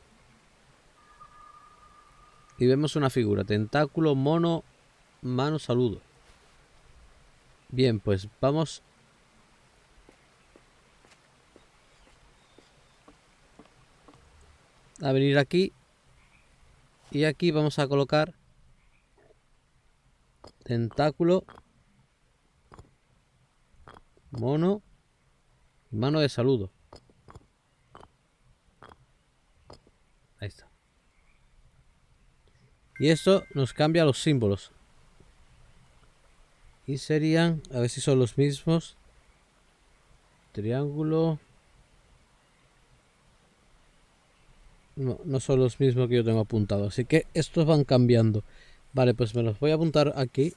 Y vemos una figura. Tentáculo, mono, mano, saludo. Bien, pues vamos... a venir aquí. Y aquí vamos a colocar... tentáculo, mono y mano de saludo. Ahí está. Y esto nos cambia los símbolos. Y serían, a ver si son los mismos. Triángulo. No, no son los mismos que yo tengo apuntado. Así que estos van cambiando. Vale, pues me los voy a apuntar aquí.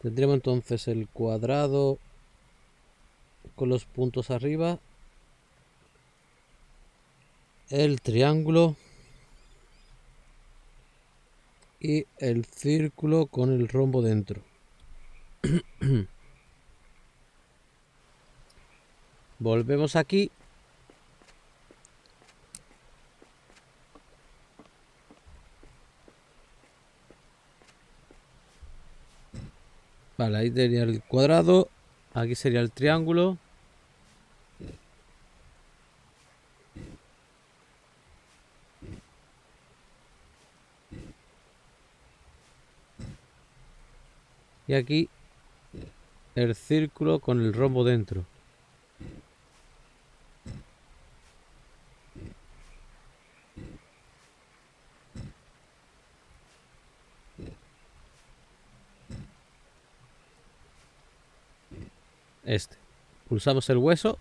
Tendríamos entonces el cuadrado con los puntos arriba, el triángulo y el círculo con el rombo dentro. Volvemos aquí. Vale, ahí sería el cuadrado. Aquí sería el triángulo. Y aquí el círculo con el rombo dentro. Este. Pulsamos el hueso.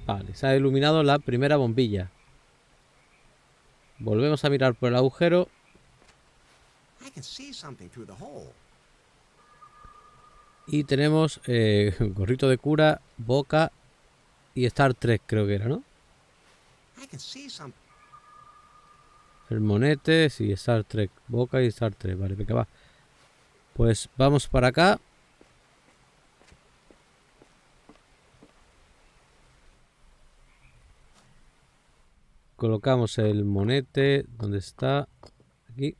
Vale, se ha iluminado la primera bombilla. Volvemos a mirar por el agujero. Y tenemos gorrito de cura, boca y Star Trek, creo que era, ¿no? El monete, sí, Star Trek, boca y Star Trek. Vale, venga, va. Pues vamos para acá. Colocamos el monete, ¿dónde está? Aquí.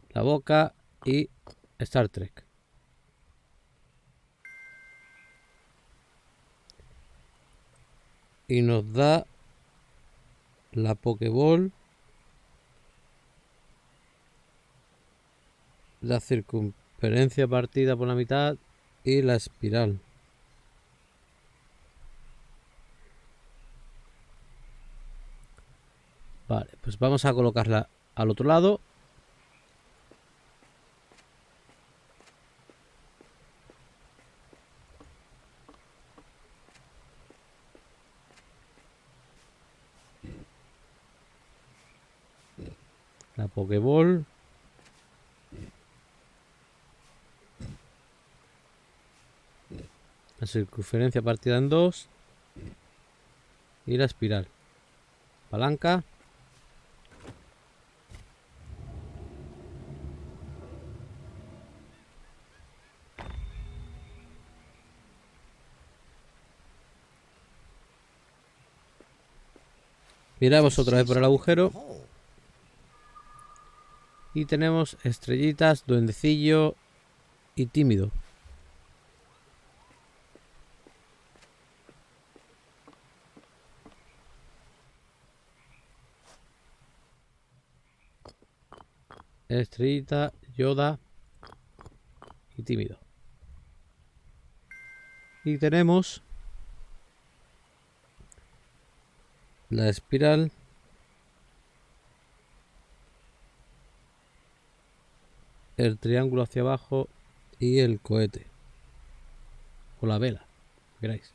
La boca y Star Trek. Y nos da la Pokéball, la circunferencia partida por la mitad y la espiral. Vale, pues vamos a colocarla al otro lado. La Pokéball. La circunferencia partida en dos. Y la espiral. Palanca. Miramos otra vez por el agujero. Y tenemos estrellitas, duendecillo y tímido. Estrellita, Yoda y tímido. Y tenemos la espiral, el triángulo hacia abajo y el cohete o la vela, queráis.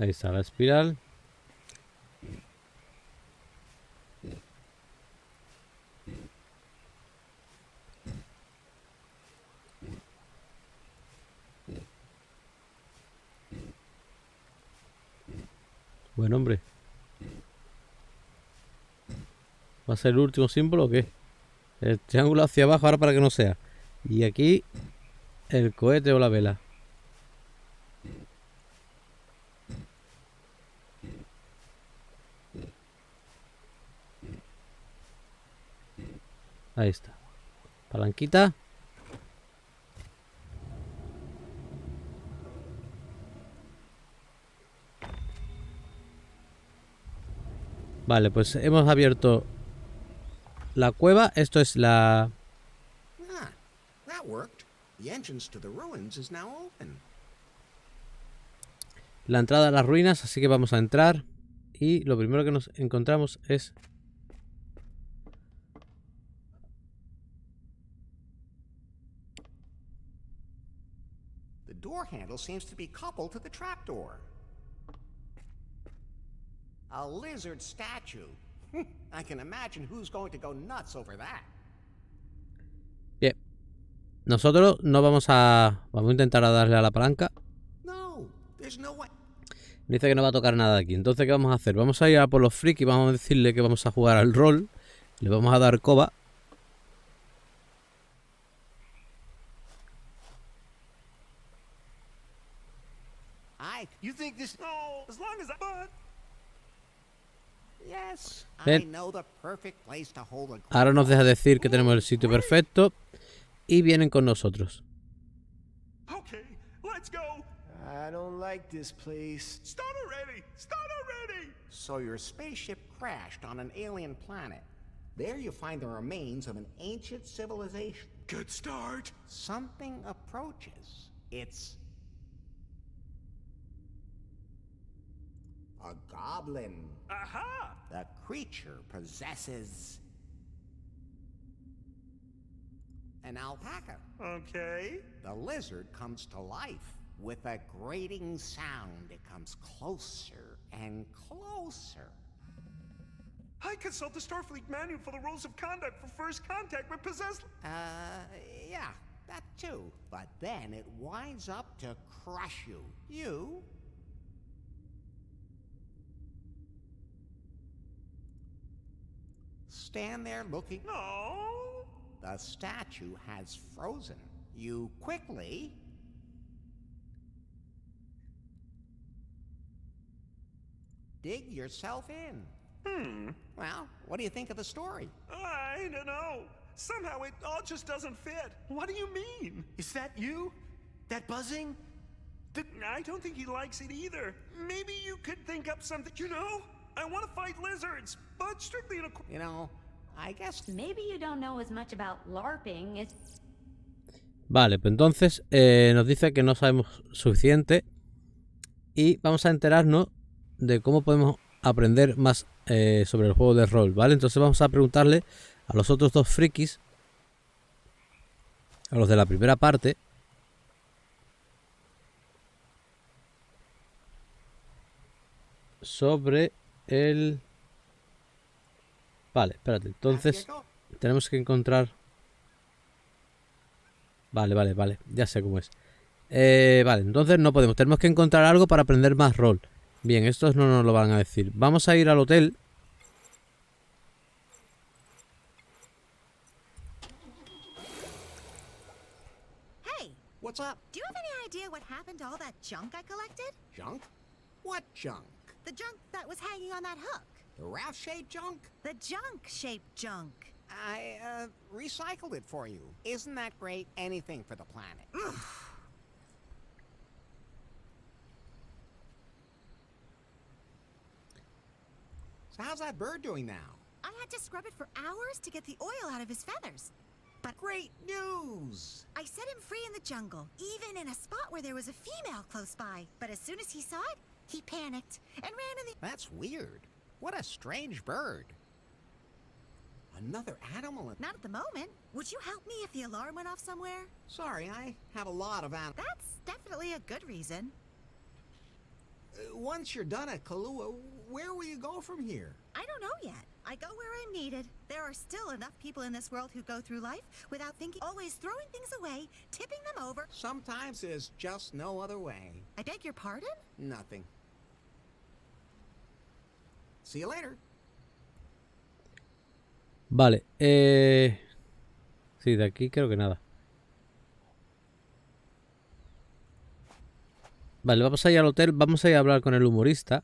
Ahí está la espiral. Bueno, hombre. ¿Va a ser el último símbolo o qué? El triángulo hacia abajo ahora para que no sea. Y aquí el cohete o la vela. Ahí está. Palanquita. Vale, pues hemos abierto la cueva. Esto es la...
Ah, that worked. The entrance to the ruins is now open.
La entrada a las ruinas, así que vamos a entrar. Y lo primero que nos encontramos es...
The door handle seems to be coupled to the trapdoor. A lizard statue. I can imagine who's going to go nuts over that.
Bien. Nosotros no vamos a... Vamos a intentar a darle a la palanca.
No, there's no way.
Dice que no va a tocar nada aquí. Entonces, ¿qué vamos a hacer? Vamos a ir a por los frikis. Vamos a decirle que vamos a jugar al rol. Le vamos a dar coba.
You think this? No, as long as I. But yes,
Ven.
I know the perfect place to hold a.
Ahora nos deja decir que tenemos el sitio perfecto. Y vienen con nosotros.
Okay, let's go.
I don't like this place.
Start already. Start already.
So your spaceship crashed on an alien planet. There you find the remains of an ancient civilization.
Good start.
Something approaches. It's a goblin.
Aha!
The creature possesses an alpaca.
Okay.
The lizard comes to life. With a grating sound, it comes closer and closer.
I consult the Starfleet manual for the rules of conduct for first contact with possessed.
Yeah, that too. But then it winds up to crush you. You stand there looking.
No.
The statue has frozen. You quickly dig yourself in. Well, what do you think of the story?
I don't know. Somehow it all just doesn't fit. What do you mean?
Is that you? That buzzing?
I don't think he likes it either. Maybe you could think up something. You know, I want to fight lizards, but strictly in a.
You know, I guess.
Maybe you don't know as much about LARPing as.
Vale, pues entonces nos dice que no sabemos suficiente. Y vamos a enterarnos de cómo podemos aprender más sobre el juego de rol, ¿vale? Entonces vamos a preguntarle a los otros dos frikis, a los de la primera parte, sobre el... Vale, espérate, entonces tenemos que encontrar... Vale, ya sé cómo es. Vale, entonces no podemos, tenemos que encontrar algo para aprender más rol. Bien, estos no nos lo van a decir. Vamos a ir al hotel.
Hey,
what's up?
Do you have any idea what happened to all that junk I collected?
Junk? What junk?
The junk that was hanging on that hook.
The raft-shaped junk?
The junk-shaped junk.
I recycled it for you. Isn't that great? Anything for the planet. So how's that bird doing now?
I had to scrub it for hours to get the oil out of his feathers. But
great news!
I set him free in the jungle, even in a spot where there was a female close by. But as soon as he saw it, he panicked and ran in the...
That's weird. What a strange bird. Another animal.
Not at the moment. Would you help me if the alarm went off somewhere?
Sorry, I have a lot of animals.
That's definitely a good reason.
Once you're done at Kahlua, where will you go from here?
I don't know yet. I go where I'm needed. There are still enough people in this world who go through life without thinking, always throwing things away, tipping them over.
Sometimes there's just no other way.
I beg your pardon?
Nothing. See you later.
Vale, sí, de aquí creo que nada. Vale, vamos a ir al hotel, vamos a ir a hablar con el humorista.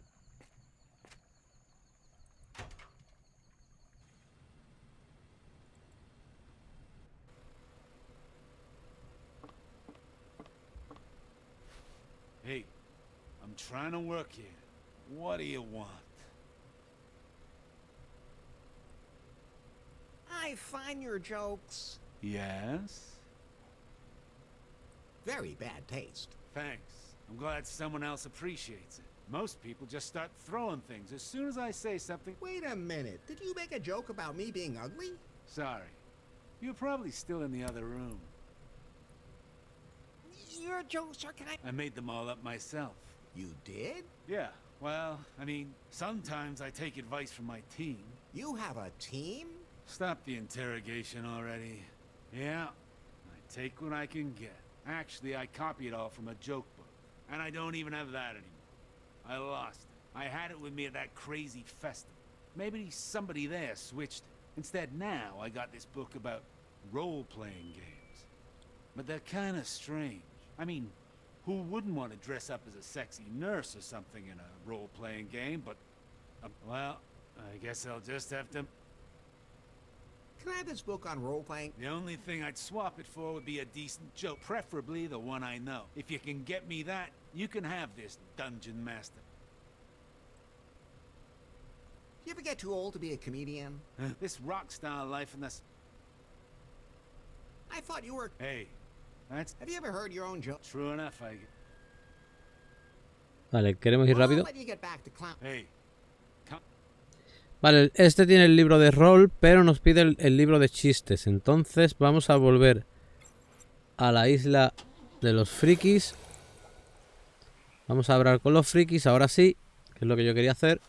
Hey, I'm trying to work here. What do you want?
I find your jokes
Yes?
very bad taste.
Thanks. I'm glad someone else appreciates it. Most people just start throwing things as soon as I say something.
Wait a minute. Did you make a joke about me being ugly?
Sorry. You're probably still in the other room.
Your jokes are kind.
I made them all up myself.
You did?
Yeah, well, I mean, sometimes I take advice from my team.
You have a team?
Stop the interrogation already. Yeah, I take what I can get. Actually, I copy it all from a joke book. And I don't even have that anymore. I lost it. I had it with me at that crazy festival. Maybe somebody there switched it. Instead, now I got this book about role-playing games. But they're kind of strange. I mean, who wouldn't want to dress up as a sexy nurse or something in a role-playing game, but... well, I guess I'll just have to...
Can I have this book on role-playing?
The only thing I'd swap it for would be a decent joke, preferably the one I know. If you can get me that, you can have this, Dungeon Master.
You ever get too old to be a comedian?
This rock star life and this...
I thought you were...
Hey, that's...
Have you ever heard your own joke?
True enough, I...
Vale, ¿queremos ir rápido?
Let you get back to clown.
Hey.
Vale, este tiene el libro de rol, pero nos pide el libro de chistes. Entonces vamos a volver a la isla de los frikis. Vamos a hablar con los frikis, ahora sí, que es lo que yo quería hacer.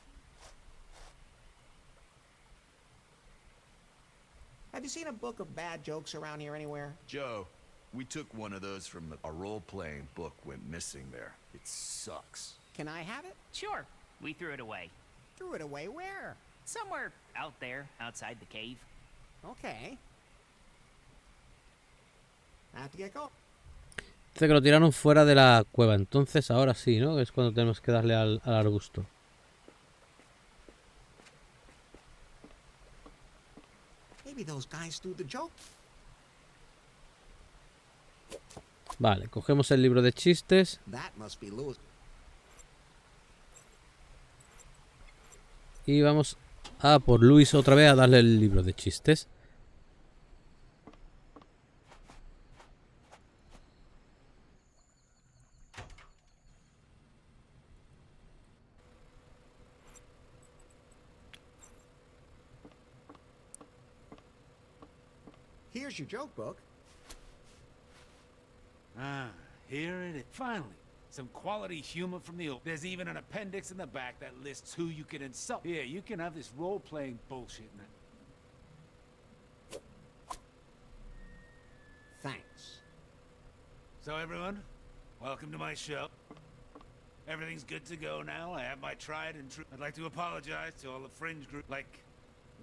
Have you seen a book of bad jokes around here anywhere?
Joe, we took one of those from a role-playing book went missing there. It sucks.
Can I have it?
Sure. We threw it away.
Threw it away where?
Somewhere out there, outside the cave.
Okay. I have to get going.
Dice que lo tiraron fuera de la cueva. Entonces ahora sí, ¿no? Es cuando tenemos que darle al arbusto.
Maybe those guys threw the joke.
Vale, cogemos el libro de chistes.
That must be Lewis.
Y vamos a por Luis otra vez a darle el libro de chistes.
Here's your joke book.
Ah, here it is. Finally, some quality humor from the old. There's even an appendix in the back that lists who you can insult. Here, you can have this role-playing bullshit now.
Thanks.
So everyone, welcome to my show. Everything's good to go now. I have my tried and true. I'd like to apologize to all the fringe group.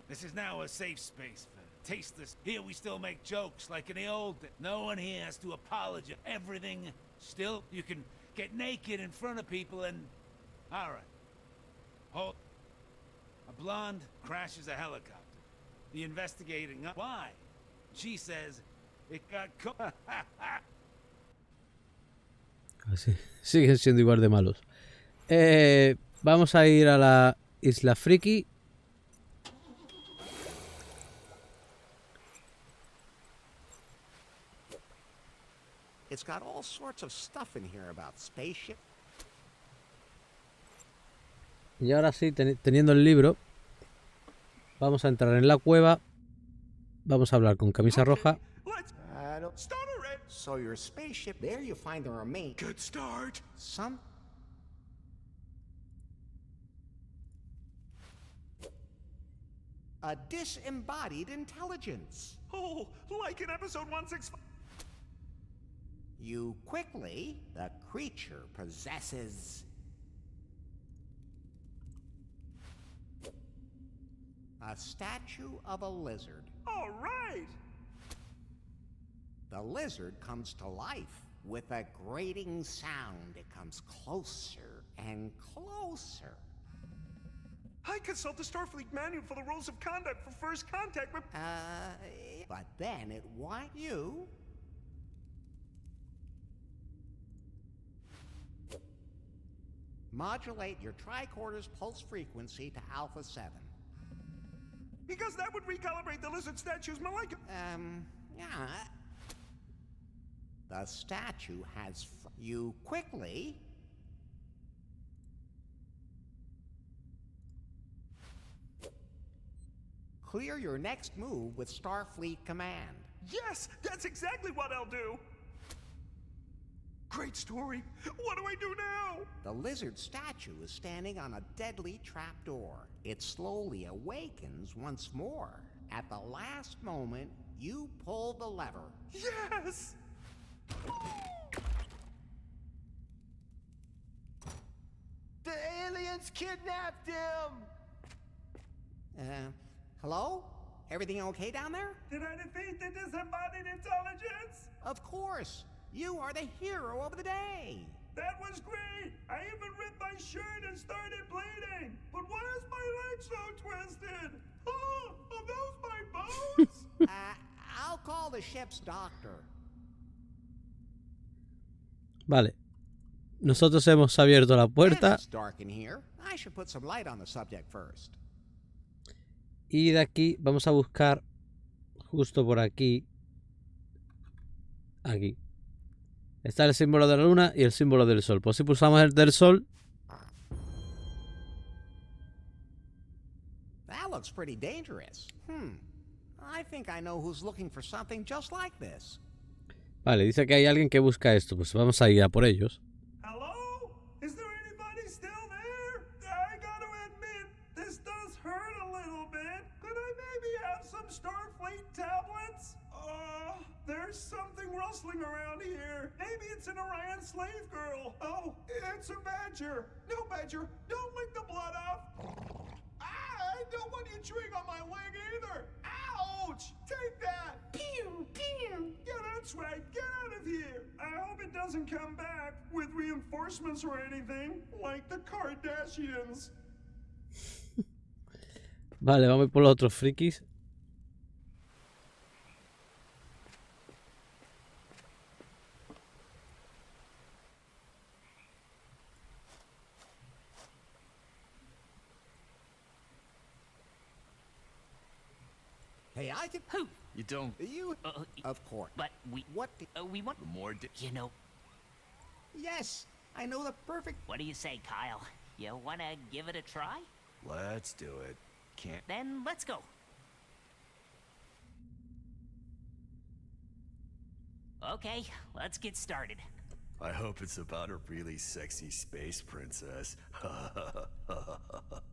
This is now a safe space for tasteless. Here we still make jokes like in the old days. No one here has to apologize. Everything still, you can get naked in front of people and... Alright. Hold. A blonde crashes a helicopter. The investigating... Why? She says it got caught.
Así, siguen siendo igual de malos. Vamos a ir a la isla friki.
It's got all sorts of stuff in here about spaceship.
Y ahora sí, teniendo el libro, vamos a entrar en la cueva. Vamos a hablar con Camisa Roja.
So your spaceship, there you find the remains.
Good start.
A disembodied intelligence.
Oh, like in episode 165.
You quickly, the creature possesses a statue of a lizard.
All right.
The lizard comes to life with a grating sound. It comes closer and closer.
I consult the Starfleet manual for the rules of conduct for first contact with...
But then it want you... modulate your tricorder's pulse frequency to alpha 7.
Because that would recalibrate the lizard statue's molecular.
Yeah. The statue has you quickly. Clear your next move with Starfleet Command.
Yes, that's exactly what I'll do. Great story. What do I do now?
The lizard statue is standing on a deadly trapdoor. It slowly awakens once more. At the last moment, you pull the lever.
Yes!
The aliens kidnapped him!
Hello? Everything okay down there?
Did I defeat the disembodied intelligence?
Of course! You are the hero of the day!
That was great! I even ripped my shirt and started bleeding! But why is my leg so twisted? Oh, are those my bones?
I'll call the ship's doctor.
Vale. Nosotros hemos abierto la puerta.
It's dark in here. I should put some light on the subject first.
Y de aquí vamos a buscar justo por aquí. Aquí. Está el símbolo de la luna y el símbolo del sol. Pues si pulsamos el del sol.
That looks pretty dangerous. I think I know who's looking for something just like this.
Vale, dice que hay alguien que busca esto. Pues vamos a ir a por ellos.
Hello? Is there anybody still there? I gotta admit, this does hurt a little bit. Could I maybe have some Starfleet tablets? There's something rustling around here. Maybe it's an Orion slave girl. Oh, it's a badger. No, badger, don't lick the blood off. I don't want you chewing on my leg either. Ouch! Take that. Pew, pew. Yeah, that's right. Get out of here. I hope it doesn't come back with reinforcements or anything, like the Kardashians.
Vale, vamos a ir por los otros frikis.
Hey, I can...
Who?
You don't...
You... of course.
But we...
What?
we want...
More...
You know...
Yes, I know the perfect...
What do you say, Kyle? You wanna give it a try?
Let's do it. Can't...
Then let's go. Okay, let's get started.
I hope it's about a really sexy space princess.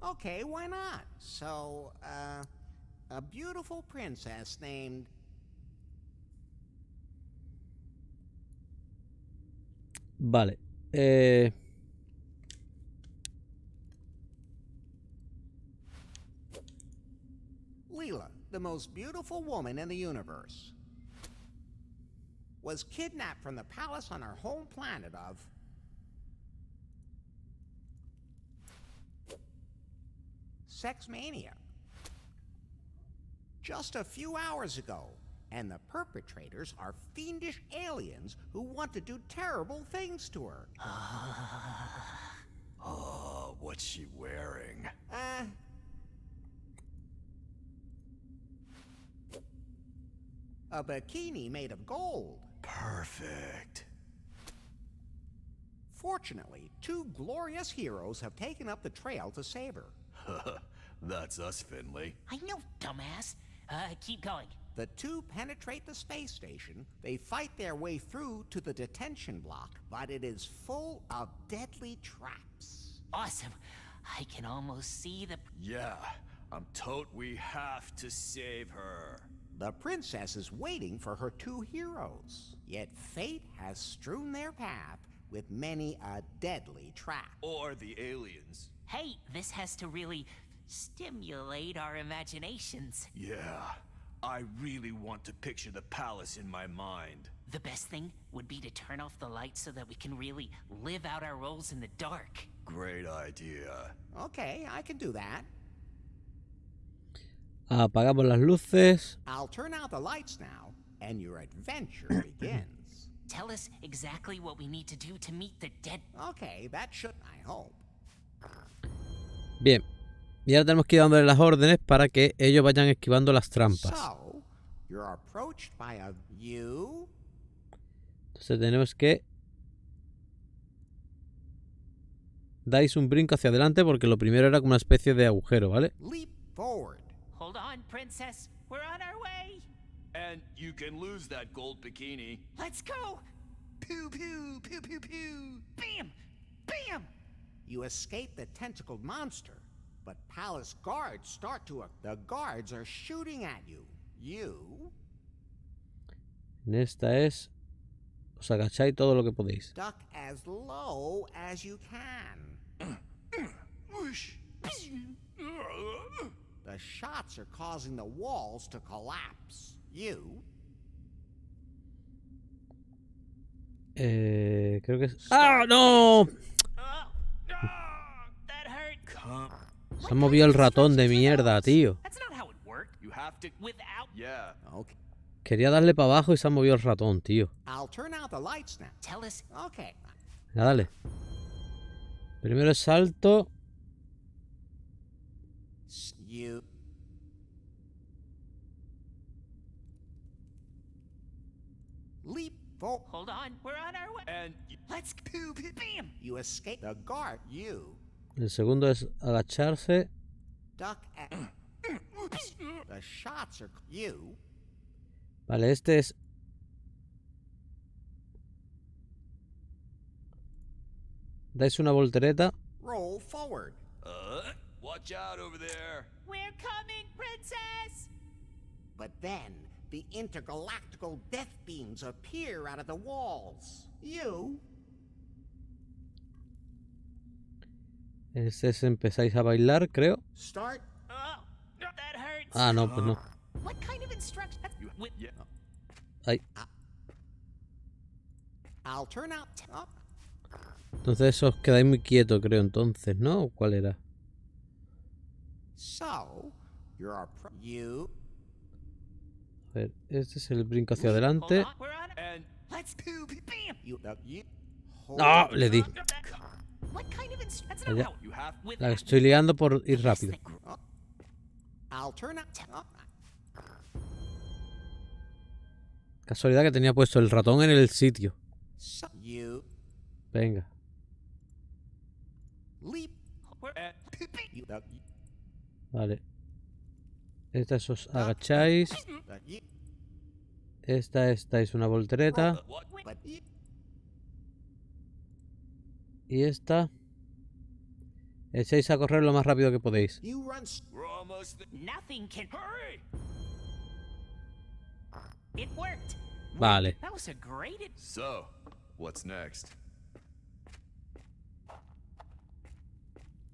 Okay, why not? So, a beautiful princess named...
Vale.
Leela, the most beautiful woman in the universe, was kidnapped from the palace on her home planet of... Sexmania. Just a few hours ago, and the perpetrators are fiendish aliens who want to do terrible things to her.
Oh, what's she wearing?
A bikini made of gold.
Perfect.
Fortunately, two glorious heroes have taken up the trail to save her.
That's us, Finley.
I know, dumbass. Keep going.
The two penetrate the space station. They fight their way through to the detention block, but it is full of deadly traps.
Awesome. I can almost see the...
Yeah, I'm told we have to save her.
The princess is waiting for her two heroes, yet fate has strewn their path with many a deadly trap.
Or the aliens.
Hey, this has to really stimulate our imaginations.
Yeah, I really want to picture the palace in my mind.
The best thing would be to turn off the lights so that we can really live out our roles in the dark.
Great idea.
Okay, I can do that.
Apagamos las luces.
I'll turn out the lights now, and your adventure begins.
Tell us exactly what we need to do to meet the dead...
Okay, that should, I hope.
Bien. Y ahora tenemos que ir dándole las órdenes para que ellos vayan esquivando las trampas.
So, you're approached by a you.
Entonces tenemos que... Dais un brinco hacia adelante porque lo primero era como una especie de agujero, ¿vale?
Leap forward.
Hold on, princess. We're on our way.
And you can lose that gold bikini.
Let's go. Pew, pew, pew, pew, pew. Bam! Bam!
You escape the tentacled monster, but palace guards start to... The guards are shooting at you. You...
En esta es... Os agacháis todo lo que podéis.
duck as low as you can. The shots are causing the walls to collapse. You...
Creo que es... ¡Ah, no! Se ha movido el ratón de mierda, tío. Quería darle para abajo y se ha movido el ratón, tío. Ya, dale. Primero es salto.
Leap forward. Hold on, we're on our way. And let's go. Bam! You escape the guard. You
El segundo es agacharse.
duck at... The shots are... You...
Vale, este es... Dais una voltereta.
Roll forward.
Watch out over there.
We're coming, princess.
But then, the intergalactical death beams appear out of the walls. You...
Este es empezáis a bailar, creo.
Start...
That hurts.
Ah, no, pues no.
What kind of instruction?
Ahí.
I'll turn out...
Entonces os quedáis muy quietos, creo, entonces, ¿no? ¿O cuál era?
So, you're you...
A ver, este es el brinco hacia adelante. ¡No! Le di. Ya. La estoy liando por ir rápido. Casualidad que tenía puesto el ratón en el sitio. Venga. Vale. Esta os agacháis. Esta es una voltereta. Y esta... Echáis a correr lo más rápido que podéis.
Nothing can hurry. It worked.
Vale.
That was a great...
So, what's next?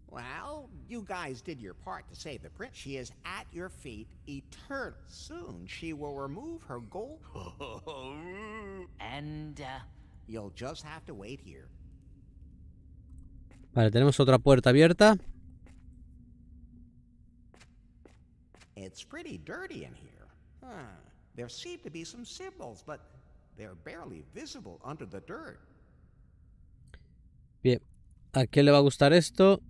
Well, you guys did your part to save the prince. She is at your feet eternal. Soon she will remove her gold.
And,
You'll just have to wait here.
Vale, tenemos otra puerta abierta.
It's pretty dirty in here. There seem to be some symbols, but they're barely visible under the dirt.
Bien. ¿A quién le va a gustar esto?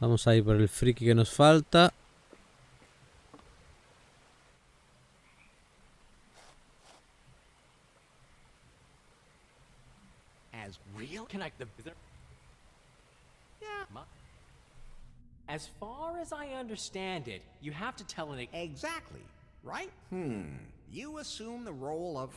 Vamos a ir por el friki que nos falta.
As real? Can I... Yeah. As far as I understand it, you have to tell an...
Exactly. Right? You assume the role of...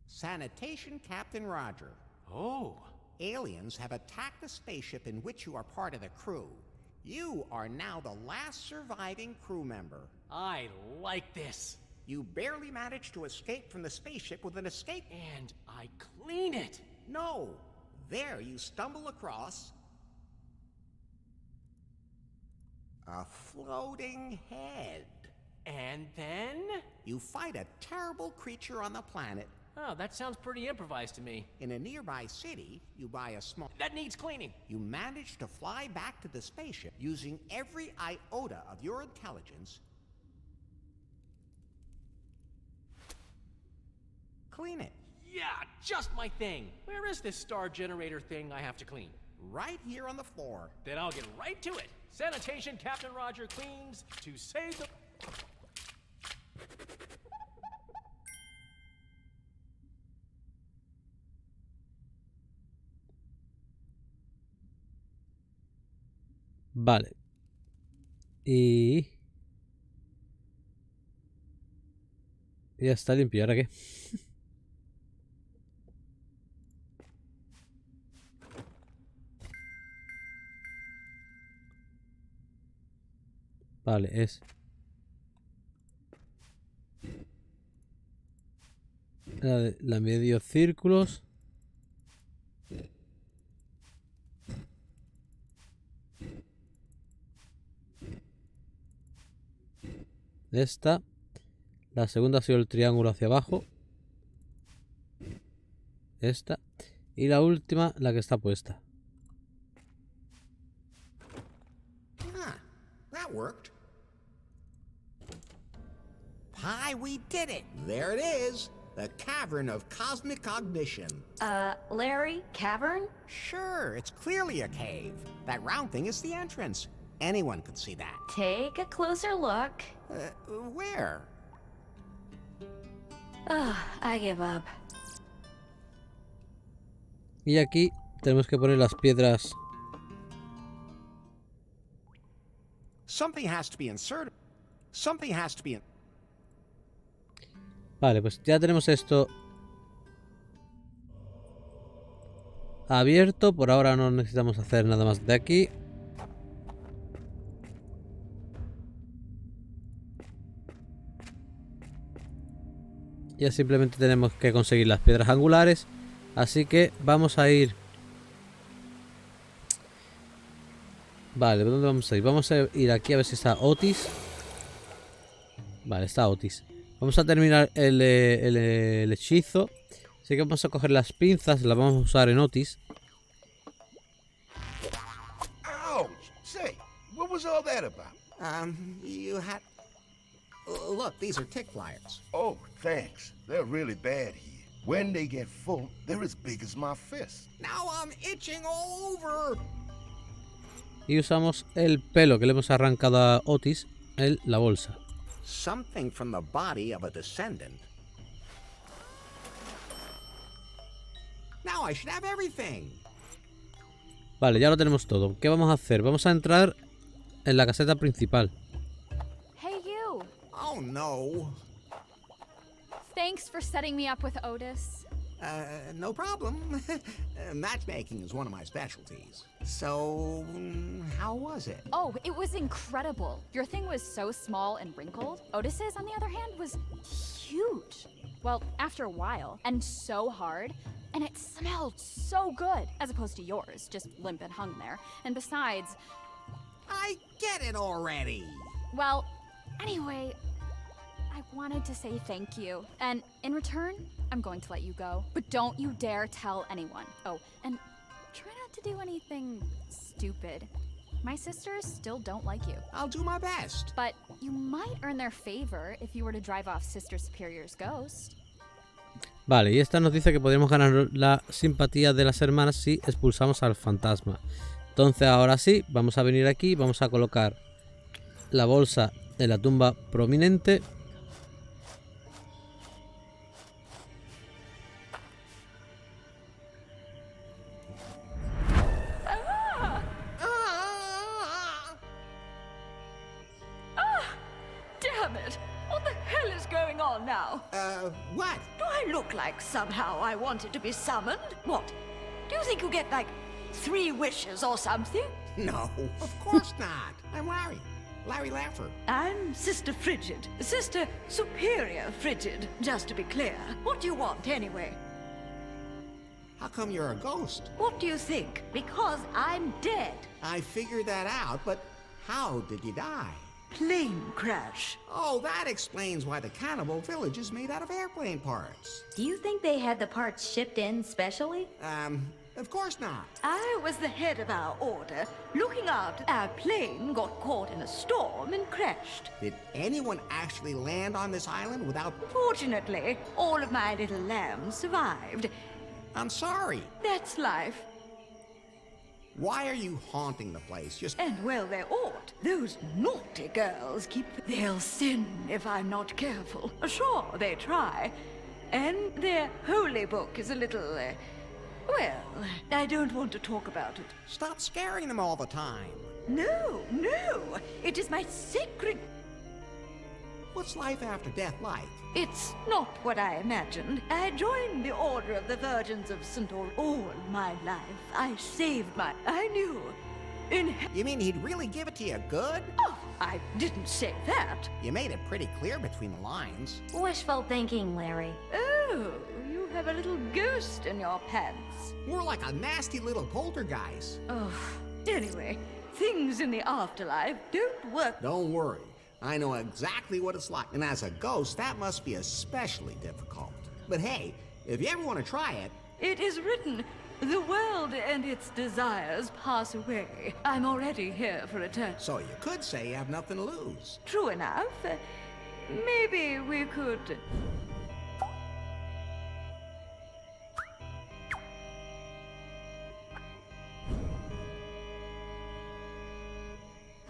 Sanitation Captain Roger.
Oh.
Aliens have attacked the spaceship in which you are part of the crew. You are now the last surviving crew member.
I like this.
You barely managed to escape from the spaceship with an escape...
And I clean it.
No. There you stumble across... a floating head.
And then?
You fight a terrible creature on the planet,
Oh, that sounds pretty improvised to me.
In a nearby city, you buy a small...
That needs cleaning.
You manage to fly back to the spaceship using every iota of your intelligence. Clean it.
Yeah, just my thing. Where is this star generator thing I have to clean?
Right here on the floor.
Then I'll get right to it. Sanitation, Captain Roger cleans to save the...
Vale. Y... ya está limpio. ¿Ahora qué? Vale, es... la medio círculos. Esta. La segunda ha sido el triángulo hacia abajo. Esta. Y la última, la que está puesta.
Ah, that worked. Hi, we did it. There it is. The Cavern of Cosmic Cognition.
Larry, cavern?
Sure, it's clearly a cave. That round thing is the entrance. Anyone could see that.
Take a closer look.
Where?
I give up.
Y aquí tenemos que poner las piedras.
Something has to be inserted. Something has to be in...
Vale, pues ya tenemos esto abierto. Por ahora no necesitamos hacer nada más de aquí. Ya simplemente tenemos que conseguir las piedras angulares. Así que vamos a ir... Vale, ¿dónde vamos a ir? Vamos a ir aquí a ver si está Otis. Vale, está Otis. Vamos a terminar el hechizo. Así que vamos a coger las pinzas. Las vamos a usar en Otis.
Ouch! Say, what was all that about?
You had... Look, these are tick flyers.
Oh, thanks. They're really bad here. When they get full, they're as big as my fist.
Now I'm itching all over.
Y usamos el pelo que le hemos arrancado a Otis en la bolsa.
Something from the body of a descendant. Now I should have everything.
Vale, ya lo tenemos todo. ¿Qué vamos a hacer? Vamos a entrar en la caseta principal.
Hey, you.
Oh, no.
Thanks for setting me up with Otis.
No problem. Matchmaking is one of my specialties. So, how was it?
Oh, it was incredible. Your thing was so small and wrinkled. Otis's, on the other hand, was huge. Well, after a while, and so hard. And it smelled so good, as opposed to yours, just limp and hung there. And besides...
I get it already.
Well, anyway, I wanted to say thank you. And in return, I'm going to let you go. But don't you dare tell anyone. Oh, and try not to do anything stupid. My sisters still don't like you.
I'll do my best.
But you might earn their favor if you were to drive off Sister Superior's ghost.
Vale, y esta nos dice que podríamos ganar la simpatía de las hermanas si expulsamos al fantasma. Entonces ahora sí, vamos a venir aquí, vamos a colocar la bolsa en la tumba prominente.
Damn it! What the hell is going on now?
What?
Do I look like somehow I wanted to be summoned? What? Do you think you get like 3 wishes or something?
No, of course not. I'm Larry. Larry Laffer.
I'm Sister Frigid. Sister Superior Frigid, just to be clear. What do you want anyway?
How come you're a ghost?
What do you think? Because I'm dead.
I figured that out, but how did you die?
plane crash.
Oh, that explains why the cannibal village is made out of airplane parts.
Do you think they had the parts shipped in specially?
Of course not.
I was the head of our order, looking after our plane got caught in a storm and crashed.
Did anyone actually land on this island without...
Fortunately, all of my little lambs survived.
I'm sorry.
That's life.
Why are you haunting the place? Just...
And well, they ought. Those naughty girls keep... They'll sin if I'm not careful. Sure, they try. And their holy book is a little... well, I don't want to talk about it.
Stop scaring them all the time.
No, no. It is my sacred...
What's life after death like?
It's not what I imagined. I joined the Order of the Virgins of St. All my life. I saved my... I knew.
You mean he'd really give it to you good?
Oh, I didn't say that.
You made it pretty clear between the lines.
Wishful thinking, Larry.
Oh, you have a little ghost in your pants.
More like a nasty little poltergeist.
Oh, anyway, things in the afterlife don't work.
Don't worry. I know exactly what it's like. And as a ghost, that must be especially difficult. But hey, if you ever want to try it...
It is written, the world and its desires pass away. I'm already here for eternity.
So you could say you have nothing to lose.
True enough. Maybe we could...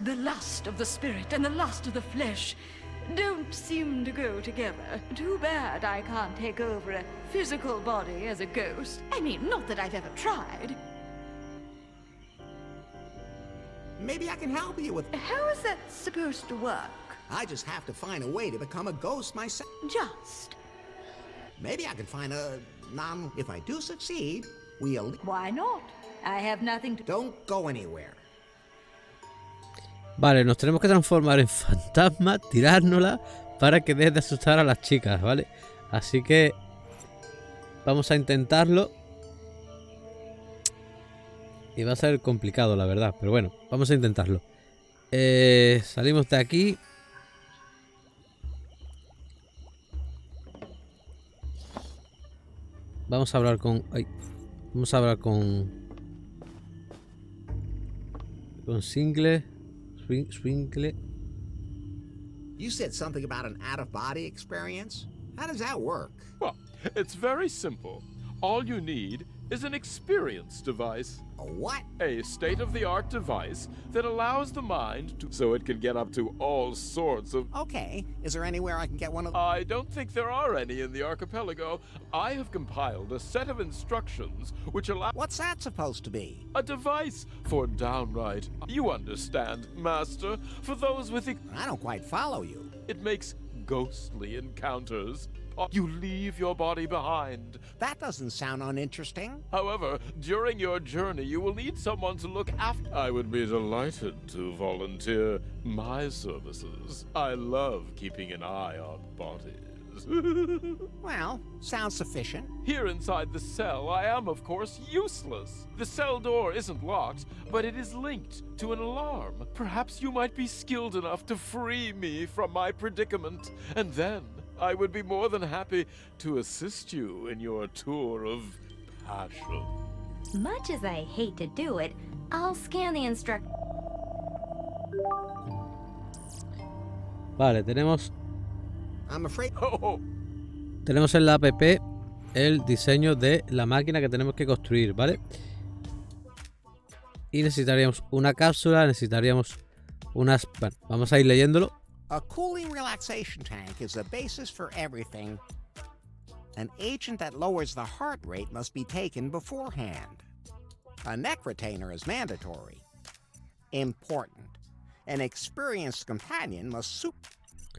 The lust of the spirit and the lust of the flesh don't seem to go together. Too bad I can't take over a physical body as a ghost. I mean, not that I've ever tried.
Maybe I can help you with...
How is that supposed to work?
I just have to find a way to become a ghost myself.
Just.
Maybe I can find a... if I do succeed, we'll...
Why not? I have nothing to...
Don't go anywhere.
Vale, nos tenemos que transformar en fantasma, tirárnosla para que deje de asustar a las chicas, ¿vale? Así que vamos a intentarlo. Y va a ser complicado, la verdad, pero bueno, vamos a intentarlo. Salimos de aquí. Vamos a hablar con... Ay, vamos a hablar con Single. Swingle.
You said something about an out-of-body experience? How does that work?
Well, it's very simple. All you need is an experience device.
A what?
A state-of-the-art device that allows the mind to... so it can get up to all sorts of...
Okay. Is there anywhere I can get one of...
I don't think there are any in the archipelago. I have compiled a set of instructions which allow...
What's that supposed to be?
A device for downright... You understand, Master, for those with...
I don't quite follow you.
It makes ghostly encounters. You leave your body behind.
That doesn't sound uninteresting.
However, during your journey, you will need someone to look after. I would be delighted to volunteer my services. I love keeping an eye on bodies.
Well, sounds sufficient.
Here inside the cell, I am, of course, useless. The cell door isn't locked, but it is linked to an alarm. Perhaps you might be skilled enough to free me from my predicament, and then I would be more than happy to assist you in your tour of passion.
Much as I hate to do it, I'll scan the instruct...
Vale, tenemos...
I'm afraid...
Tenemos en la app el diseño de la máquina que tenemos que construir, ¿vale? Y necesitaríamos una cápsula, necesitaríamos unas... Bueno, vamos a ir leyéndolo.
A cooling relaxation tank is the basis for everything. An agent that lowers the heart rate must be taken beforehand. A neck retainer is mandatory. Important. An experienced companion must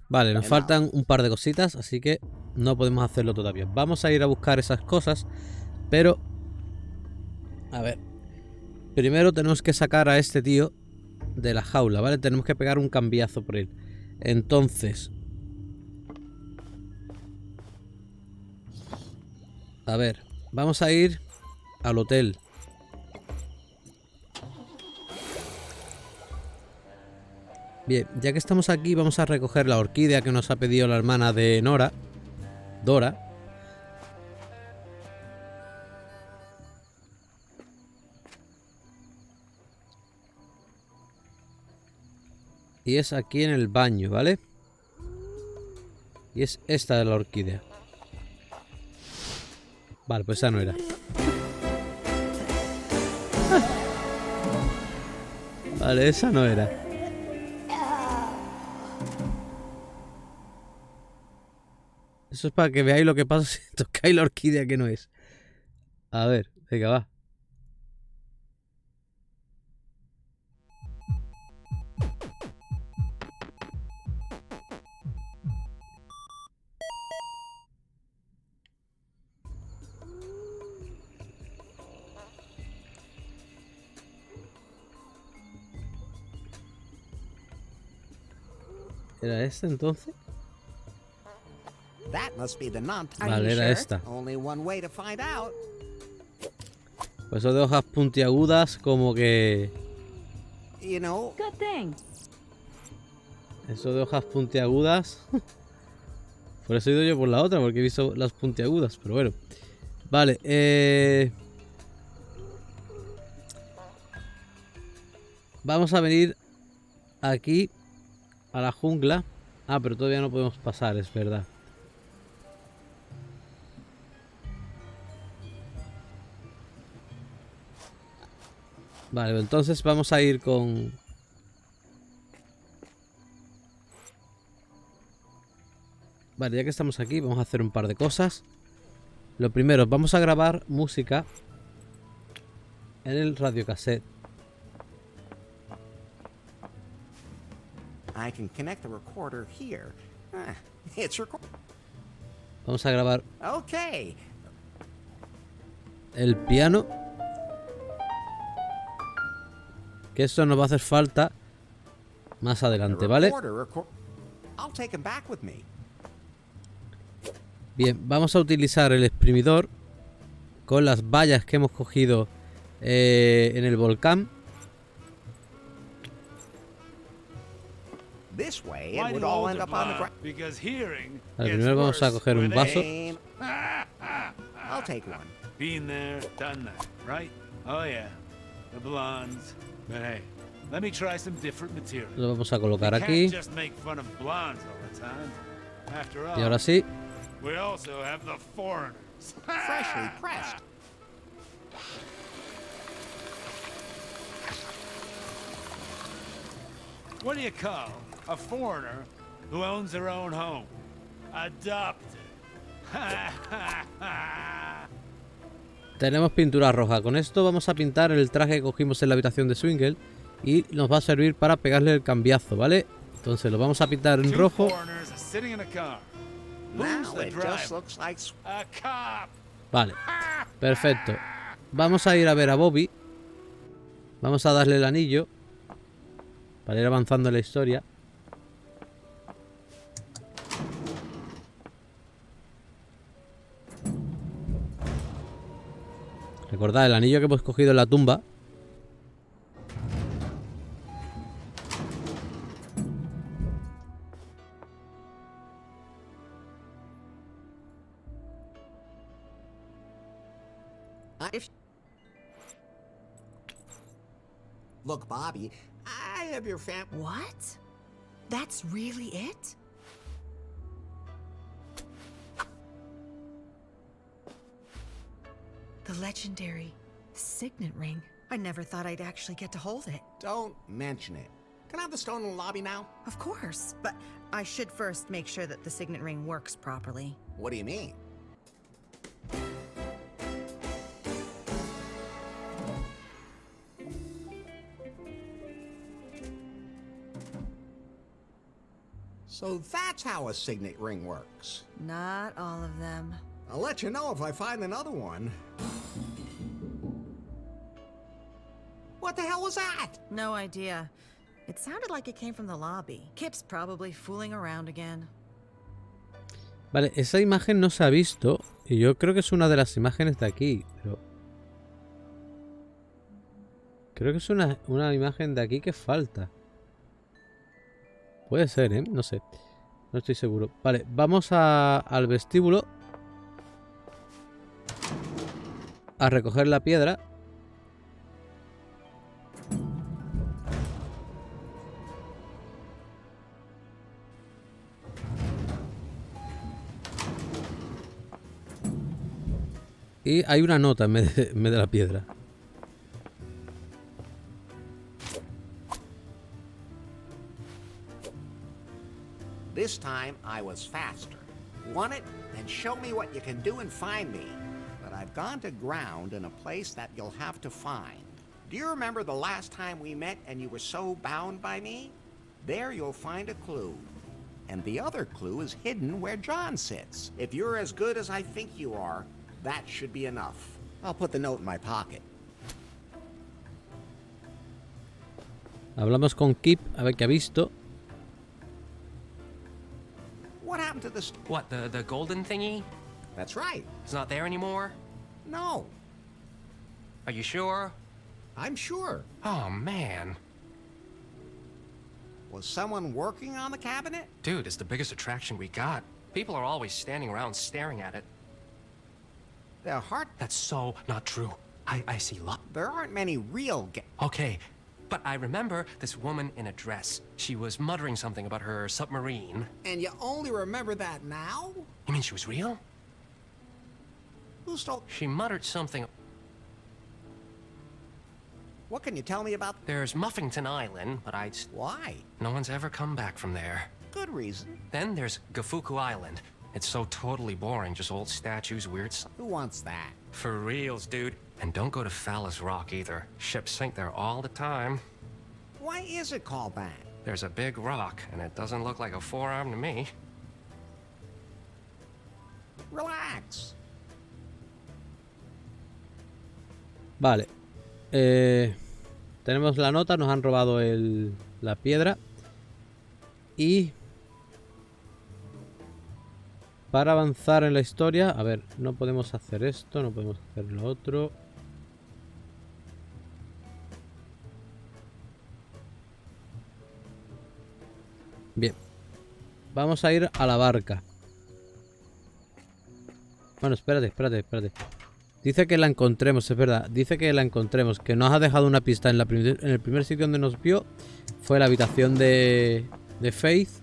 Vale, nos faltan un par de cositas, así que no podemos hacerlo todavía. Vamos a ir a buscar esas cosas, pero... A ver. Primero tenemos que sacar a este tío de la jaula, ¿vale? Tenemos que pegar un cambiazo por él. Entonces, a ver, vamos a ir al hotel. Bien, ya que estamos aquí, vamos a recoger la orquídea que nos ha pedido la hermana de Nora, Dora. Y es aquí en el baño, ¿vale? Y es esta de la orquídea. Vale, pues esa no era. Vale, esa no era. Eso es para que veáis lo que pasa si tocáis la orquídea que no es. A ver, venga, va. ¿Era esta entonces?
That must be the nut.
Vale, era esta.
Only one way to find out.
Pues eso de hojas puntiagudas como que...
You know.
Good thing.
Eso de hojas puntiagudas... Por eso he ido yo por la otra, porque he visto las puntiagudas, pero bueno. Vale, vamos a venir aquí a la jungla. Ah, pero todavía no podemos pasar, es verdad. Vale, entonces vamos a ir con... Vale, ya que estamos aquí, vamos a hacer un par de cosas. Lo primero, vamos a grabar música en el radiocassette.
I can connect the recorder here. It's
Vamos a grabar
okay.
el piano. Que esto nos va a hacer falta más adelante, ¿vale?
I'll take him back with me.
Bien, vamos a utilizar el exprimidor con las vallas que hemos cogido en el volcán.
This way it would all end up on the ground.
Vale, primero vamos a coger un vaso.
I'll take one.
Been there, done that, right? Oh yeah, the blondes. But hey, let me try some different material.
Lo vamos a colocar aquí.
Just make fun of blondes all the time. After all,
Y ahora sí.
we also have the foreigners.
Freshly pressed.
What do you call a foreigner who owns their own home? Adopted.
Tenemos pintura roja. Con esto vamos a pintar el traje que cogimos en la habitación de Swingle. Y nos va a servir para pegarle el cambiazo, ¿vale? Entonces lo vamos a pintar en rojo. Vale, perfecto. Vamos a ir a ver a Bobby. Vamos a darle el anillo para ir avanzando en la historia. Recordad, el anillo que hemos cogido en la tumba.
Look, Bobby, I have your
What? That's really it? The legendary signet ring. I never thought I'd actually get to hold it.
Don't mention it. Can I have the stone in the lobby now?
Of course, but I should first make sure that the signet ring works properly.
What do you mean? So that's how a signet ring works.
Not all of them.
I'll let you know if I find another one. What the hell was that?
No idea. It sounded like it came from the lobby. Kip's probably fooling around again.
Vale, esa imagen no se ha visto. Y yo creo que es una de las imágenes de aquí. Pero... creo que es una imagen de aquí que falta. Puede ser, ¿eh? No sé. No estoy seguro. Vale, vamos al vestíbulo. A recoger la piedra. Y hay una nota en vez de la piedra.
This time I was faster. Want it? Then show me what you can do and find me. But I've gone to ground in a place that you'll have to find. Do you remember the last time we met and you were so bound by me? There you'll find a clue. And the other clue is hidden where John sits. If you're as good as I think you are, that should be enough. I'll put the note in my pocket.
Hablamos con Kip a ver qué ha visto.
What happened to the...
What, the golden thingy?
That's right.
It's not there anymore?
No.
Are you sure?
I'm sure.
Oh, man.
Was someone working on the cabinet?
Dude, it's the biggest attraction we got. People are always standing around staring at it.
They're hard.
That's so not true. I see lot.
There aren't many real
Okay, but I remember this woman in a dress. She was muttering something about her submarine.
And you only remember that now?
You mean she was real?
Who stole...
She muttered something...
What can you tell me about...
There's Muffington Island, but I'd...
Why?
No one's ever come back from there.
Good reason.
Then there's Gafuku Island. It's so totally boring, just old statues, weird...
Who wants that?
For reals, dude. And don't go to Phallus Rock either. Ships sink there all the time.
Why is it called that?
There's a big rock, and it doesn't look like a forearm to me.
Relax.
Vale. Tenemos la nota, nos han robado la piedra. Y... para avanzar en la historia... A ver, no podemos hacer esto, no podemos hacer lo otro. Bien. Vamos a ir a la barca. Bueno, espérate. Dice que la encontremos, es verdad. Dice que la encontremos. Que nos ha dejado una pista en el primer sitio donde nos vio. Fue la habitación de Faith.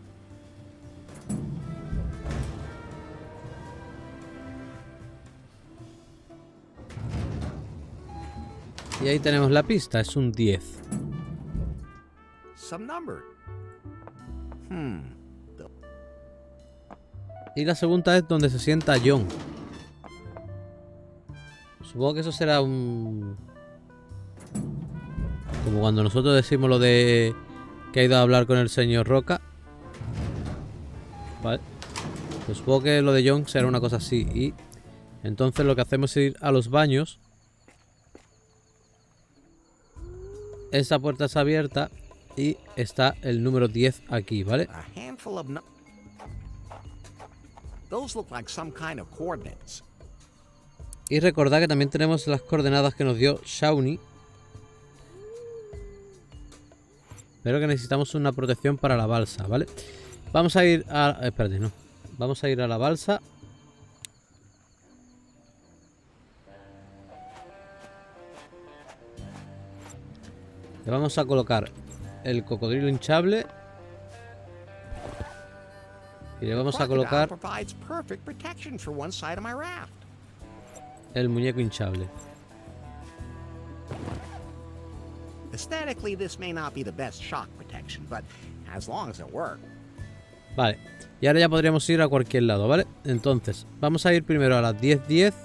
Y ahí tenemos la pista, es un 10.
Some number.
Y la segunda es donde se sienta John. Supongo que eso será un... como cuando nosotros decimos lo de que ha ido a hablar con el señor Roca. Vale. Pues supongo que lo de John será una cosa así. Y entonces lo que hacemos es ir a los baños. Esa puerta está abierta y está el número 10 aquí, ¿vale? Y recordad que también tenemos las coordenadas que nos dio Shawnee. Pero que necesitamos una protección para la balsa, ¿vale? Vamos a ir a... espérate, no. Vamos a ir a la balsa. Le vamos a colocar el cocodrilo hinchable. Y le vamos a colocar el muñeco hinchable. Vale, y ahora ya podríamos ir a cualquier lado, ¿vale? Entonces, vamos a ir primero a las 10:10.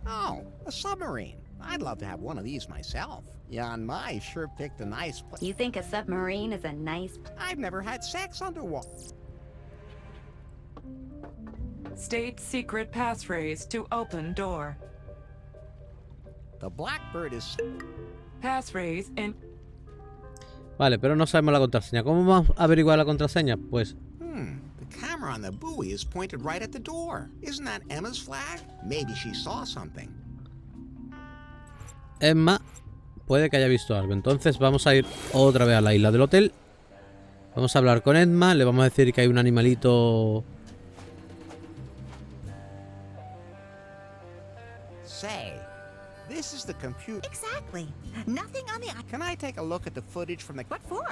Oh, a submarine. I'd love to have one of these myself. Jan Mai sure picked a nice place.
You think a submarine is a nice...
I've never had sex underwater.
State secret passphrase to open door.
The Blackbird is...
Passphrase in...
Vale, pero no sabemos la contraseña. ¿Cómo vamos a averiguar la contraseña? Pues...
The camera on the buoy is pointed right at the door. Isn't that Emma's flag? Maybe she saw something.
Emma puede que haya visto algo. Entonces vamos a ir otra vez a la isla del hotel. Vamos a hablar con Edma. Le vamos a decir que hay un animalito...
Say, this is the computer.
Exactly. Nothing on the...
Can I take a look at the footage from the...
What for?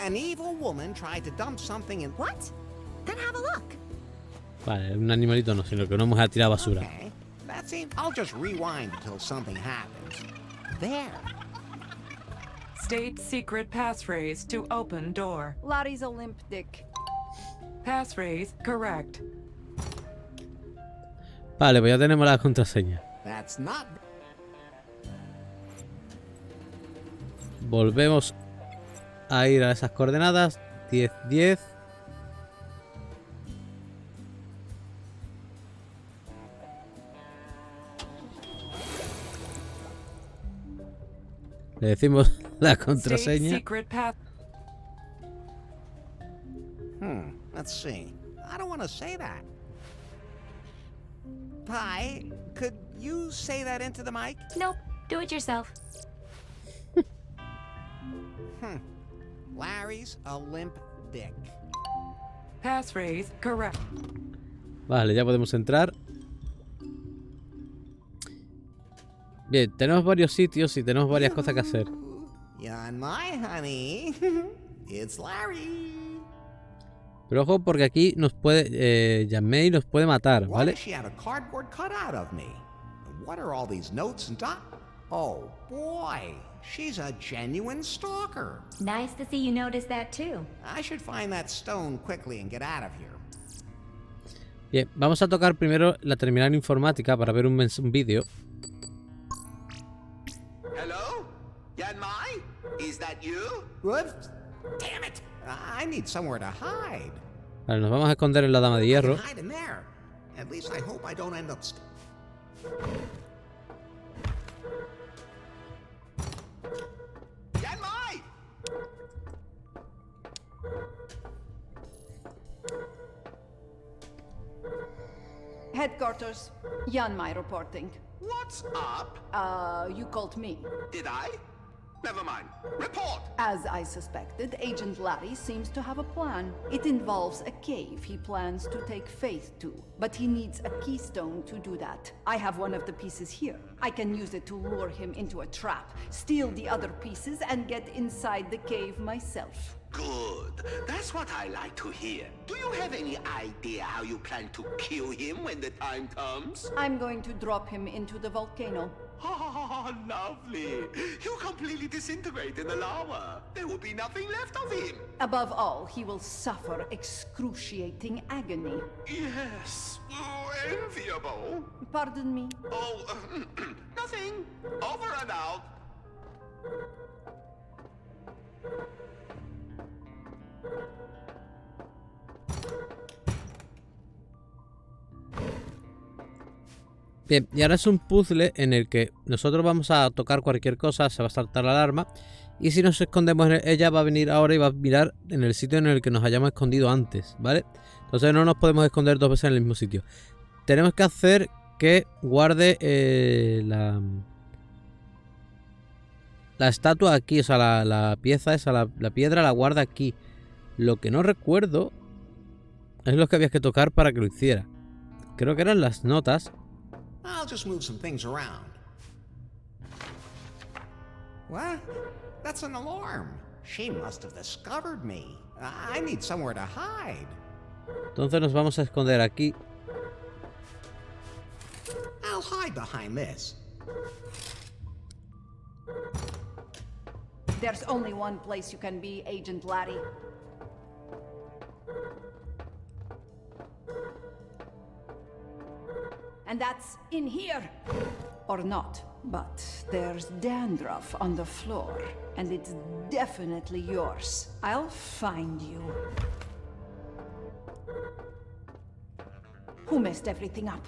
An evil woman tried to dump something in...
What? Then have a look.
Vale, un animalito no, sino que una mujer ha tirado basura.
Okay, that seems... I'll just rewind until something happens. There.
State secret passphrase to open door.
Larry's a limp dick.
Passphrase correct.
Vale, pues ya tenemos la contraseña.
That's not...
Volvemos a ir a esas coordenadas. 10, 10. Le decimos la contraseña.
Let's see. I don't want to say that. Pi, could you say that into the mic?
Nope. Do it yourself.
Larry's a limp dick.
Passphrase correct.
Vale, ya podemos entrar. Bien, tenemos varios sitios y tenemos varias cosas que hacer.
You're my honey. It's Larry.
Pero ojo, porque aquí nos puede... Yamei nos puede matar, ¿vale?
She had a cardboard cutout of me. What are all these notes and dots? Oh boy, she's a genuine stalker.
Nice to see you notice that too.
I should find that stone quickly and get out of here.
Bien, vamos a tocar primero la terminal informática para ver un vídeo.
Hello? Yanmai? Is that you? Whoops. Damn it. I need somewhere to hide.
Vale, nos vamos a esconder en la dama de hierro.
Hide in there. At least I hope I don't end up... Yanmai!
Headquarters. Yanmai reporting.
What's up?
You called me.
Did I? Never mind. Report!
As I suspected, Agent Larry seems to have a plan. It involves a cave he plans to take Faith to, but he needs a keystone to do that. I have one of the pieces here. I can use it to lure him into a trap, steal the other pieces, and get inside the cave myself.
Good. That's what I like to hear. Do you have any idea how you plan to kill him when the time comes?
I'm going to drop him into the volcano.
Oh, lovely. He'll completely disintegrate in the lava. There will be nothing left of him.
Above all, he will suffer excruciating agony.
Yes. Oh, enviable.
Pardon me?
Oh, nothing. Over and out.
Bien, y ahora es un puzzle en el que nosotros vamos a tocar cualquier cosa, se va a saltar la alarma, y si nos escondemos, ella va a venir ahora y va a mirar en el sitio en el que nos hayamos escondido antes, ¿vale? Entonces no nos podemos esconder dos veces en el mismo sitio. Tenemos que hacer que guarde la estatua aquí, o sea, la pieza esa, la piedra la guarda aquí. Lo que no recuerdo es lo que había que tocar para que lo hiciera. Creo que eran las notas.
I'll just move some things around. What? That's an alarm. She must have discovered me. I need somewhere to hide.
Entonces nos vamos a esconder aquí.
I'll hide behind this.
There's only one place you can be, Agent Larry. And that's in here. Or not, but there's dandruff on the floor, and it's definitely yours. I'll find you. Who messed everything up?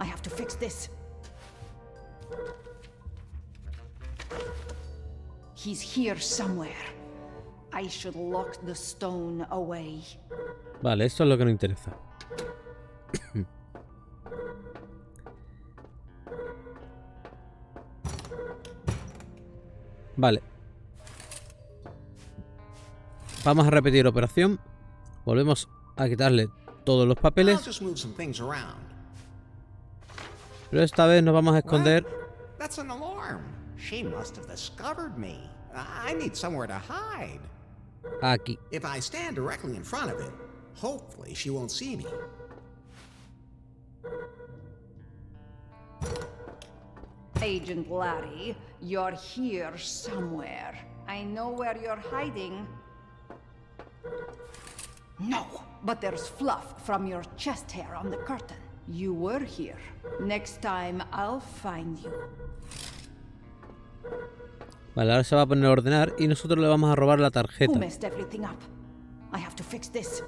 I have to fix this. He's here somewhere. I should lock the stone away.
Vale, esto es lo que nos interesa. Vale. Vamos a repetir operación. Volvemos a quitarle todos los papeles.
I'll just move some things around.
Pero esta vez nos vamos a esconder.
That's an alarm. She must have discovered me. I need somewhere to hide.
Aquí.
If I stand directly in front of it, hopefully she won't see me.
Agent Larry, you're here somewhere. I know where you're hiding. No, but there's fluff from your chest hair on the curtain. You were here. Next time, I'll find you.
Vale, ahora se va a poner a ordenar y nosotros le vamos a robar la tarjeta.
Who messed everything up? I have to fix this.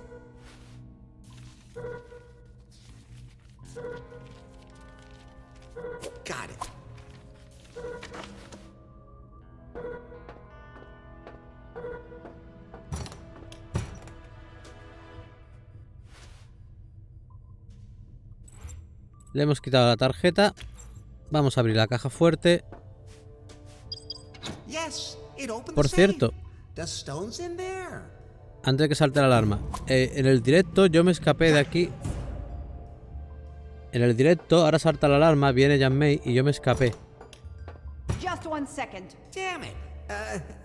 Got it.
Le hemos quitado la tarjeta. Vamos a abrir la caja fuerte. Por cierto, antes de que salte la alarma, en el directo yo me escapé de aquí. En el directo ahora salta la alarma, viene Jan May y yo me escapé.
Just 1 second.
Damn it.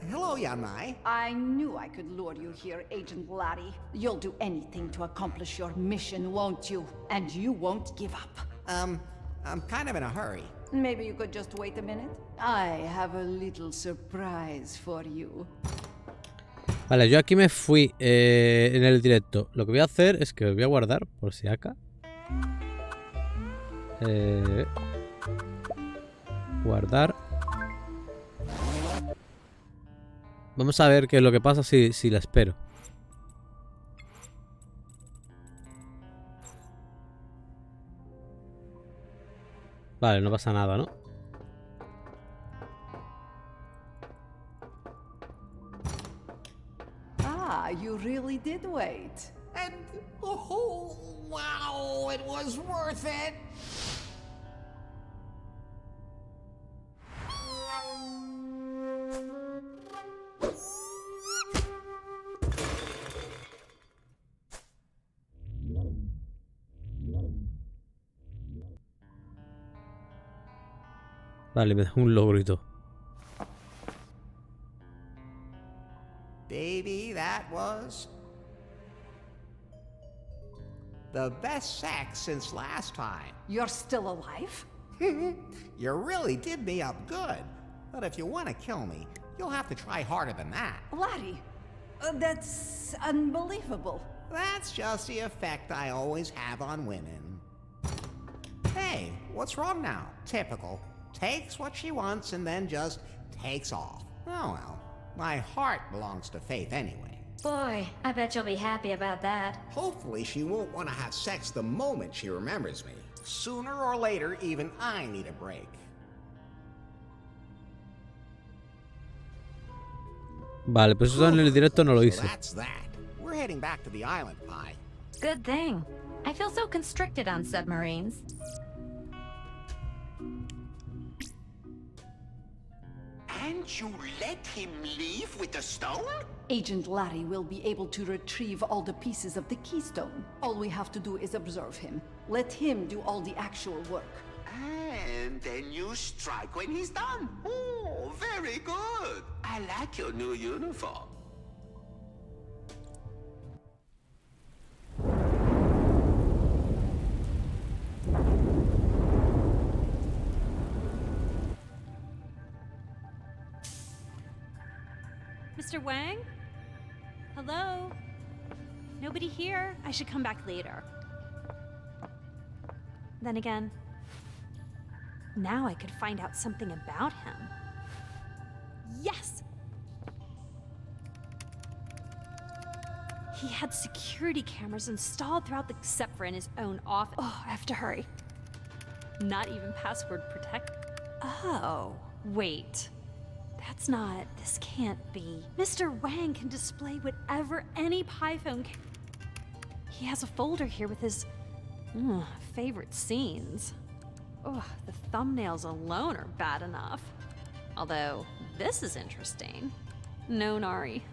Hello, Jan May.
I knew I could lure you here, Agent Larry. You'll do anything to accomplish your mission, won't you? And you won't give up.
I'm kind of in a hurry.
Maybe you could just wait a minute? I have a little surprise for you.
Vale, yo aquí me fui en el directo. Lo que voy a hacer es que lo voy a guardar por si acá. Guardar. Vamos a ver qué es lo que pasa si la espero. Vale, no pasa nada, ¿no?
Ah, you really did wait.
And, oh, wow, it was worth it.
Vale, me da un logrito.
Baby, that was the best sex since last time.
You're still alive?
You really did me up good. But if you want to kill me, you'll have to try harder than that.
Larry, that's unbelievable.
That's just the effect I always have on women. Hey, what's wrong now? Typical. Takes what she wants and then just takes off. Oh well, my heart belongs to Faith anyway.
Boy, I bet you'll be happy about that.
Hopefully she won't want to have sex the moment she remembers me. Sooner or later, even I need a break.
Vale, pues eso en el directo no lo hice.
So that's that. We're heading back to the island, Pi.
Good thing. I feel so constricted on submarines.
And you let him leave with the stone?
Agent Larry will be able to retrieve all the pieces of the keystone. All we have to do is observe him. Let him do all the actual work.
And then you strike when he's done. Oh, very good. I like your new uniform.
Mr. Wang? Hello? Nobody here? I should come back later. Then again, now I could find out something about him. Yes! He had security cameras installed throughout except for in his own office. Oh, I have to hurry. Not even password protect. Oh, wait. That's not... This can't be. Mr. Wang can display whatever any Pi phone can. He has a folder here with his favorite scenes. Oh, the thumbnails alone are bad enough. Although,
This is interesting. No, Nari.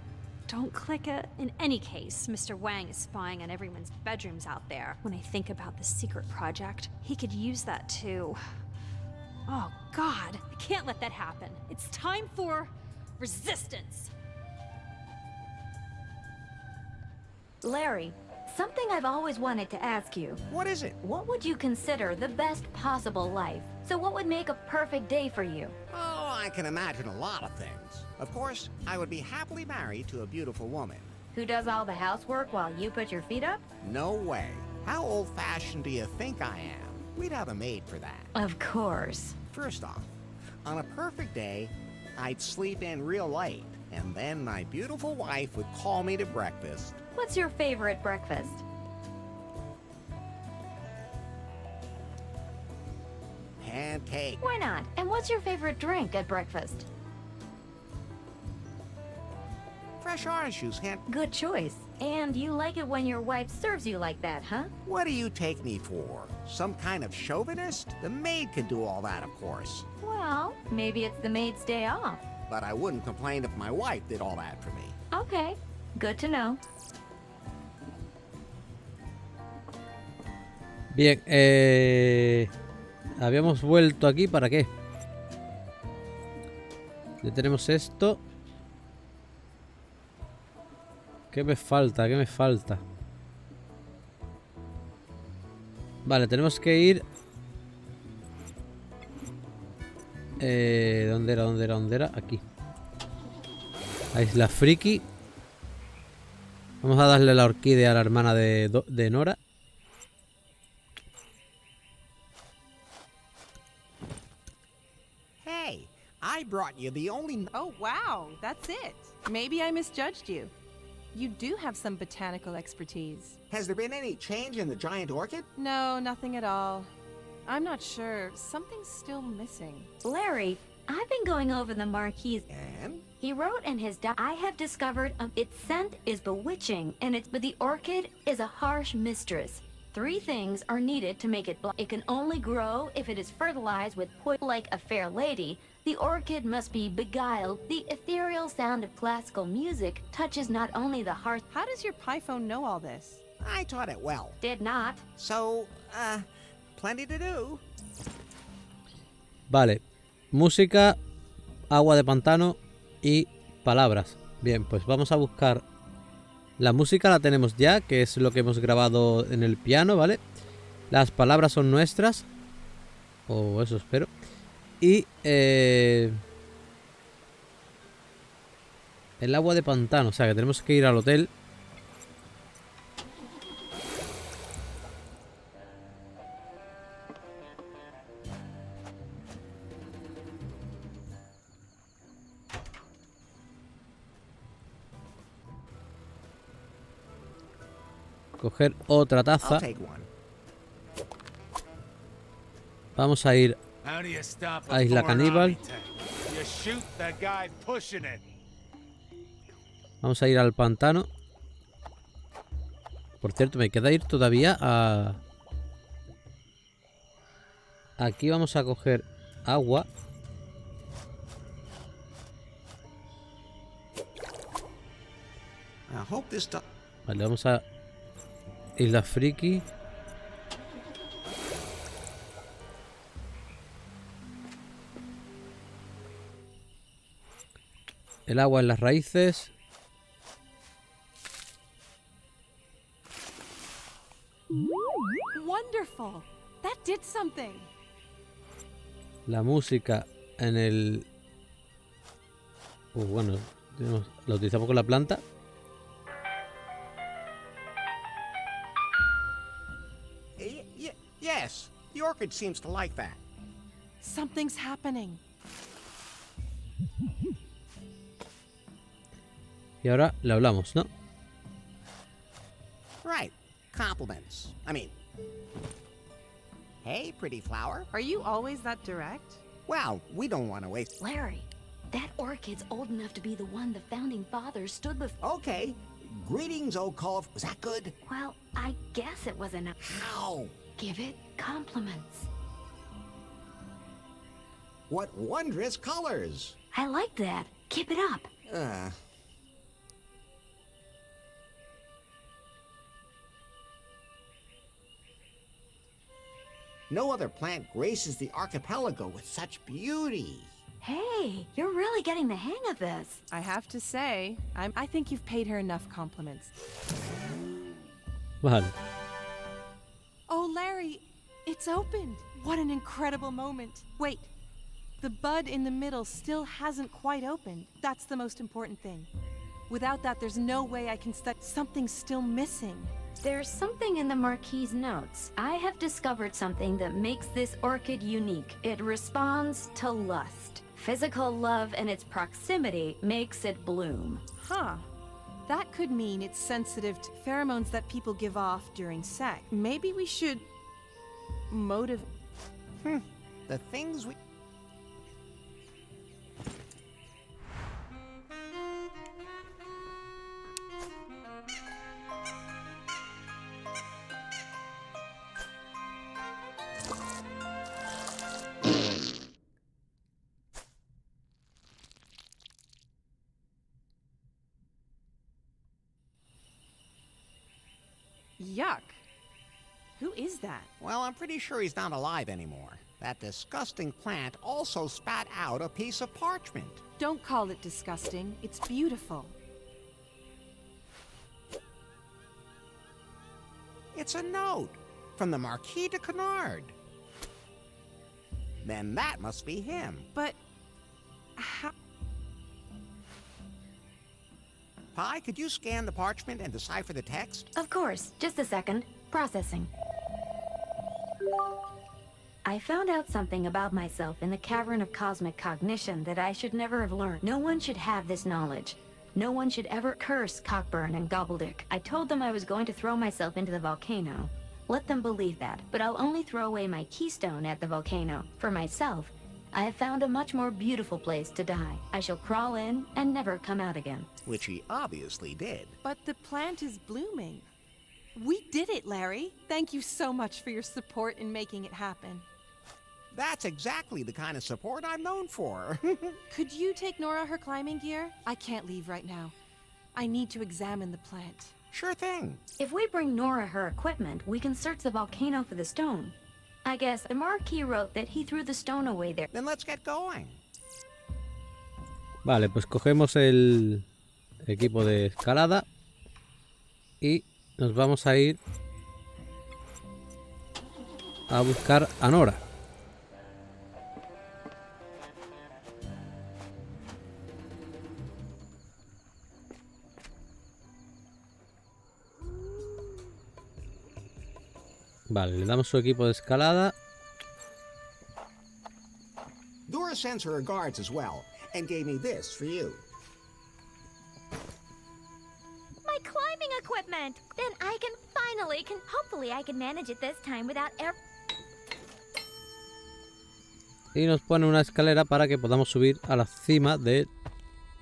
Don't click it. In any case, Mr. Wang is spying on everyone's bedrooms out there. When I think about the secret project, he could use that too. Oh, God. I can't let that happen. It's time for resistance.
Larry, something I've always wanted to ask you.
What is it?
What would you consider the best possible life? So what would make a perfect day for you?
Oh, I can imagine a lot of things. Of course, I would be happily married to a beautiful woman.
Who does all the housework while you put your feet up?
No way. How old-fashioned do you think I am? We'd have a maid for that.
Of course.
First off, on a perfect day, I'd sleep in real late, and then my beautiful wife would call me to breakfast.
What's your favorite breakfast?
Pancake.
Why not? And what's your favorite drink at breakfast?
Fresh orange juice,
Good choice. And you like it when your wife serves you like that, huh?
What do you take me for? Some kind of chauvinist? The maid can do all that, of course.
Well, maybe it's the maid's day off.
But I wouldn't complain if my wife did all that for me.
Okay, good to know.
Bien, habíamos vuelto aquí, ¿para qué? Ya tenemos esto. ¿Qué me falta? ¿Qué me falta? Vale, tenemos que ir... ¿Dónde era? ¿Dónde era? ¿Dónde era? Aquí. A Isla Friki. Vamos a darle la orquídea a la hermana de Nora.
Hey, I brought you the only... Oh, wow, that's it. Maybe I misjudged you. You do have some botanical expertise.
Has there been any change in the giant orchid?
No, nothing at all. I'm not sure. Something's still missing.
Larry, I've been going over the marquise.
And?
He wrote in his I have discovered its scent is bewitching, but the orchid is a harsh mistress. 3 things are needed to make it It can only grow if it is fertilized with poison. Like a fair lady, the orchid must be beguiled. The ethereal sound of classical music touches not only the heart.
How does your Python know all this?
I taught it well.
Did not.
So, plenty to do.
Vale. Música, agua de pantano y palabras. Bien, pues vamos a buscar... La música la tenemos ya, que es lo que hemos grabado en el piano, ¿vale? Las palabras son nuestras. O eso espero. Y el agua de pantano, o sea que tenemos que ir al hotel. Coger otra taza. Vamos a ir a Isla Caníbal. Vamos a ir al pantano. Por cierto, me queda ir todavía a... Aquí vamos a coger agua. Vale, vamos a... Isla Friki. El agua en las raíces.
Wonderful. That did something.
La música en el... bueno, la utilizamos con la planta.
Yes, the orchid seems to like that.
Something's happening.
Y ahora le hablamos, ¿no?
Right. Compliments. I mean... Hey, pretty flower.
Are you always that direct?
Well, we don't want to waste...
Larry, that orchid's old enough to be the one the founding fathers stood before.
Okay. Greetings, old cove. Was that good?
Well, I guess it was enough.
How?
Give it compliments.
What wondrous colors.
I like that. Keep it up.
No other plant graces the archipelago with such beauty.
Hey, you're really getting the hang of this.
I have to say, I think you've paid her enough compliments.
Vale.
Oh, Larry, it's opened. What an incredible moment. Wait, the bud in the middle still hasn't quite opened. That's the most important thing. Without that, there's no way I can study. Something's still missing.
There's something in the Marquis's notes. I have discovered something that makes this orchid unique. It responds to lust. Physical love and its proximity makes it bloom.
Huh. That could mean it's sensitive to pheromones that people give off during sex. Maybe we should motivate.
The things we...
Yuck. Who is that?
Well, I'm pretty sure he's not alive anymore. That disgusting plant also spat out a piece of parchment.
Don't call it disgusting. It's beautiful.
It's a note from the Marquis de Canard. Then that must be him.
But how?
Pi, could you scan the parchment and decipher the text?
Of course. Just a second. Processing. I found out something about myself in the cavern of cosmic cognition that I should never have learned. No one should have this knowledge. No one should ever curse Cockburn and Gobbledick. I told them I was going to throw myself into the volcano. Let them believe that, but I'll only throw away my keystone at the volcano. For myself, I have found a much more beautiful place to die. I shall crawl in and never come out again.
Which he obviously did.
But the plant is blooming. We did it, Larry. Thank you so much for your support in making it happen.
That's exactly the kind of support I'm known for.
Could you take Nora her climbing gear? I can't leave right now. I need to examine the plant.
Sure thing.
If we bring Nora her equipment, we can search the volcano for the stone. I guess the Marquis wrote that he threw the stone away there.
Then let's get going.
Vale, pues cogemos el equipo de escalada y nos vamos a ir a buscar a Nora. Vale, le damos su equipo de escalada.
Dora sends her regards as well, and gave me this for you.
My climbing equipment! Then I can hopefully I can manage it this time without
Y nos pone una escalera para que podamos subir a la cima del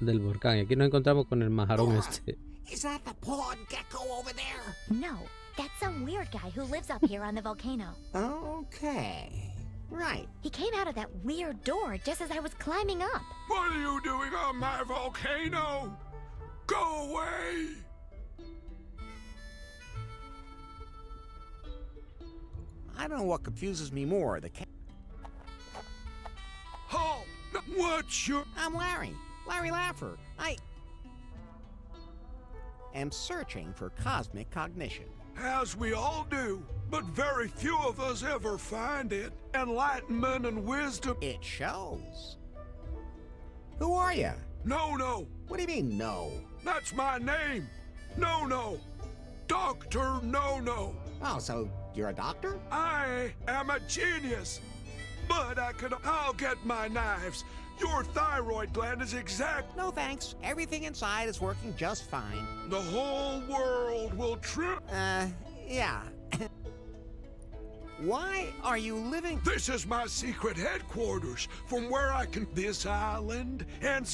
volcán. Y aquí nos encontramos con el majarón este.
Is that the pawed gecko over there?
No, that's some weird guy who lives up here on the volcano.
Okay. Right.
He came out of that weird door just as I was climbing up.
What are you doing on my volcano? Go away!
I don't know what confuses me more, the
Halt! What's your...
I'm Larry. Larry Laffer. I am searching for cosmic cognition.
As we all do, but very few of us ever find it. Enlightenment and wisdom.
It shows. Who are you?
No.
What do you mean, no?
That's my name. No. Dr. No.
Oh, so you're a doctor?
I am a genius. But I'll get my knives. Your thyroid gland is exact.
No thanks. Everything inside is working just fine.
The whole world will trip.
Yeah. Why are you living?
This is my secret headquarters, from where I can... This island and...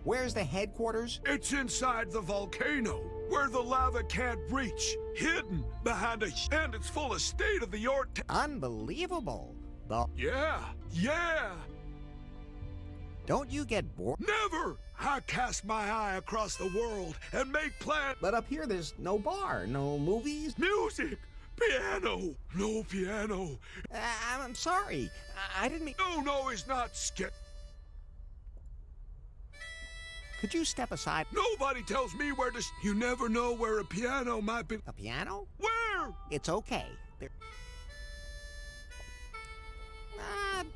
Where's the headquarters?
It's inside the volcano, where the lava can't reach, hidden behind a... And it's full of state-of-the-art...
Unbelievable.
Yeah.
Don't you get bored?
Never! I cast my eye across the world and make plans.
But up here there's no bar, no movies.
Music! Piano! No piano.
I'm sorry. I didn't mean...
No, it's not scared.
Could you step aside?
Nobody tells me where to... You never know where a piano might be.
A piano?
Where?
It's okay.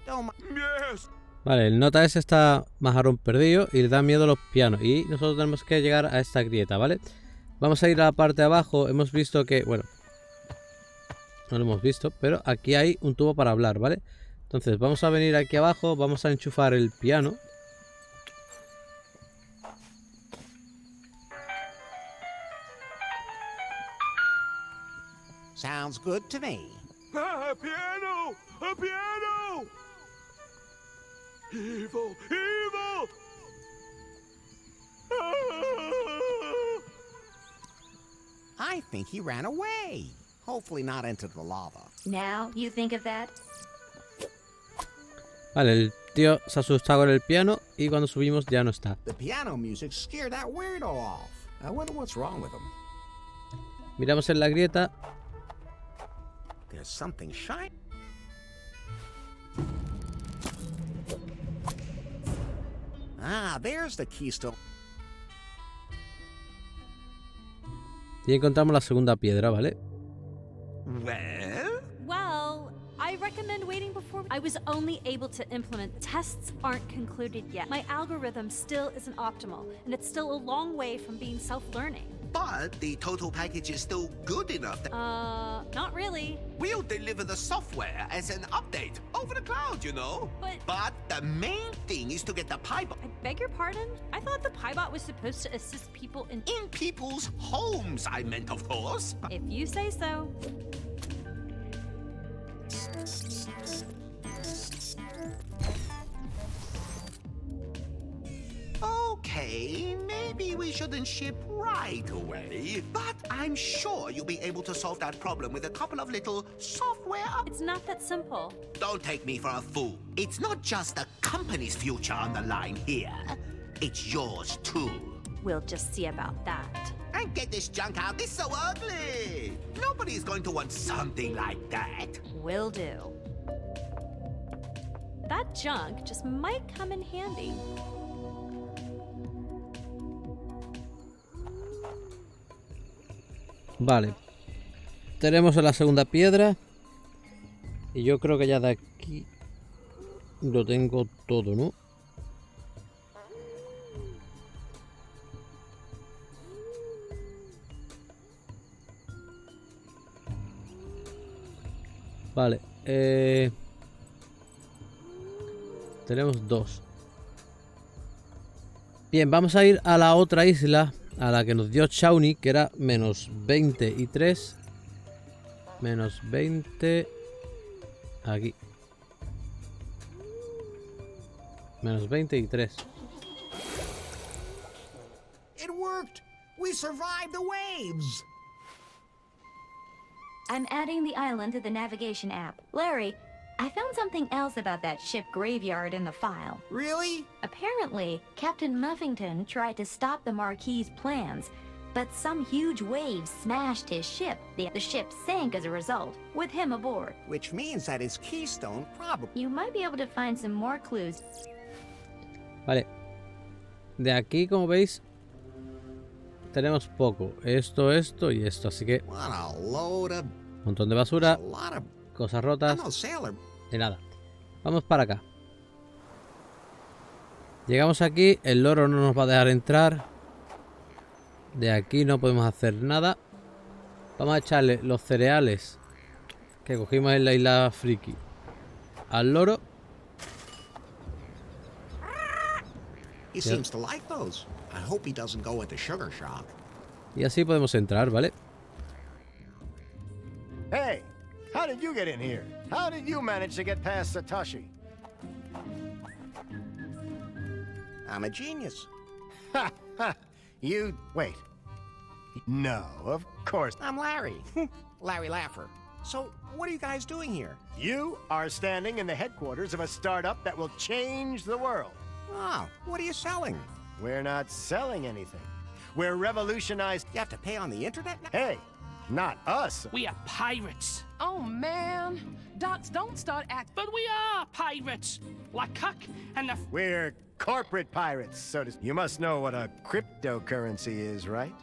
Don't...
Yes.
Vale, el nota ese está majarón perdido y le da miedo a los pianos. Y nosotros tenemos que llegar a esta grieta, ¿vale? Vamos a ir a la parte de abajo. Hemos visto que... Bueno, no lo hemos visto, pero aquí hay un tubo para hablar, ¿vale? Entonces vamos a venir aquí abajo, vamos a enchufar el piano.
Sounds good to me.
A piano! A piano! Evil! Evil!
I think he ran away. Hopefully not into the lava.
Now you think of that?
Vale, el tío se asusta con el piano y cuando subimos ya no está.
The piano music scared that weirdo off. I wonder what's wrong with him.
Miramos en la grieta.
There's something shiny. Ah, there's the keystone.
Y encontramos la segunda piedra, ¿vale?
Well, I recommend waiting before. I was only able to implement. Tests aren't concluded yet. My algorithm still isn't optimal, and it's still a long way from being self-learning.
But the total package is still good enough.
Not really.
We'll deliver the software as an update over the cloud, you know. But the main thing is to get the Piebot.
I beg your pardon? I thought the Piebot was supposed to assist people in
people's homes, I meant, of course.
If you say so.
Okay, maybe we shouldn't ship right away, but I'm sure you'll be able to solve that problem with a couple of little software up.
It's not that simple.
Don't take me for a fool. It's not just the company's future on the line here. It's yours too.
We'll just see about that.
And get this junk out. It's so ugly. Nobody's going to want something like that.
Will do. That junk just might come in handy.
Vale. Tenemos la segunda piedra. Y yo creo que ya de aquí lo tengo todo, ¿no? Vale. Tenemos dos. Bien, vamos a ir a la otra isla, a la que nos dio Shawnee, que era menos 23. Menos 20. Aquí. Menos 23.
It worked! We survived the waves!
I'm adding the island to the navigation app. Larry, I found something else about that ship graveyard in the file.
Really?
Apparently, Captain Muffington tried to stop the Marquis's plans, but some huge waves smashed his ship. The ship sank as a result, with him aboard.
Which means that his keystone probably...
You might be able to find some more clues.
Vale. De aquí, como veis, tenemos poco. Esto y esto. Así que... Un montón de basura. Cosas rotas. Y nada. Vamos para acá. Llegamos aquí. El loro no nos va a dejar entrar. De aquí no podemos hacer nada. Vamos a echarle los cereales que cogimos en la isla Friki al loro.
He seems to like those. I hope he doesn't go into sugar shock.
Y así podemos entrar, ¿vale?
Hey, how did you get in here? How did you manage to get past Satoshi?
I'm a genius.
Ha ha! You... wait. No, of course.
I'm Larry. Larry Laffer. So, what are you guys doing here?
You are standing in the headquarters of a startup that will change the world.
Oh, what are you selling?
We're not selling anything. We're revolutionized.
You have to pay on the internet now?
Hey, not us.
We are pirates.
Oh, man. Docs, don't start acting.
But we are pirates. Like Cuck and the...
We're corporate pirates, so to... You must know what a cryptocurrency is, right?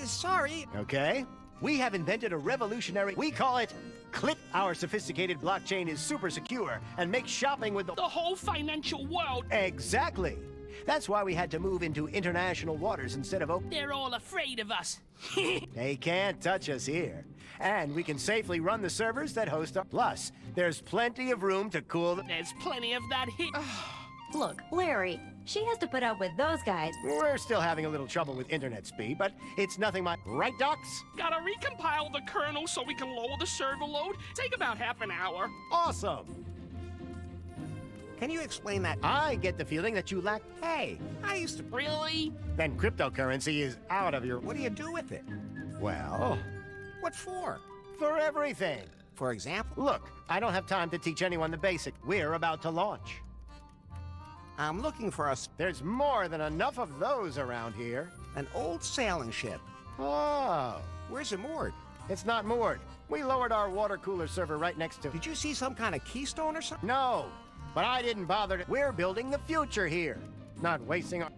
Sorry.
Okay. We have invented a revolutionary... We call it Click. Our sophisticated blockchain is super secure and makes shopping with
the whole financial world.
Exactly. That's why we had to move into international waters instead of...
They're all afraid of us.
They can't touch us here. And we can safely run the servers that host our... Plus, there's plenty of room to cool the...
There's plenty of that here.
Look, Larry, she has to put up with those guys.
We're still having a little trouble with internet speed, but it's nothing my... Right, Docs?
Gotta recompile the kernel so we can lower the server load. Take about half an hour.
Awesome.
Can you explain that?
I get the feeling that you lack...
Hey, I used to...
Really?
Then cryptocurrency is out of your...
What do you do with it?
Well...
What for?
For everything.
For example?
Look, I don't have time to teach anyone the basic. We're about to launch.
I'm looking for us.
There's more than enough of those around here.
An old sailing ship.
Oh.
Where's it moored?
It's not moored. We lowered our water cooler server right next to...
Did you see some kind of keystone or something?
No. But I didn't bother to... We're building the future here. Not wasting our...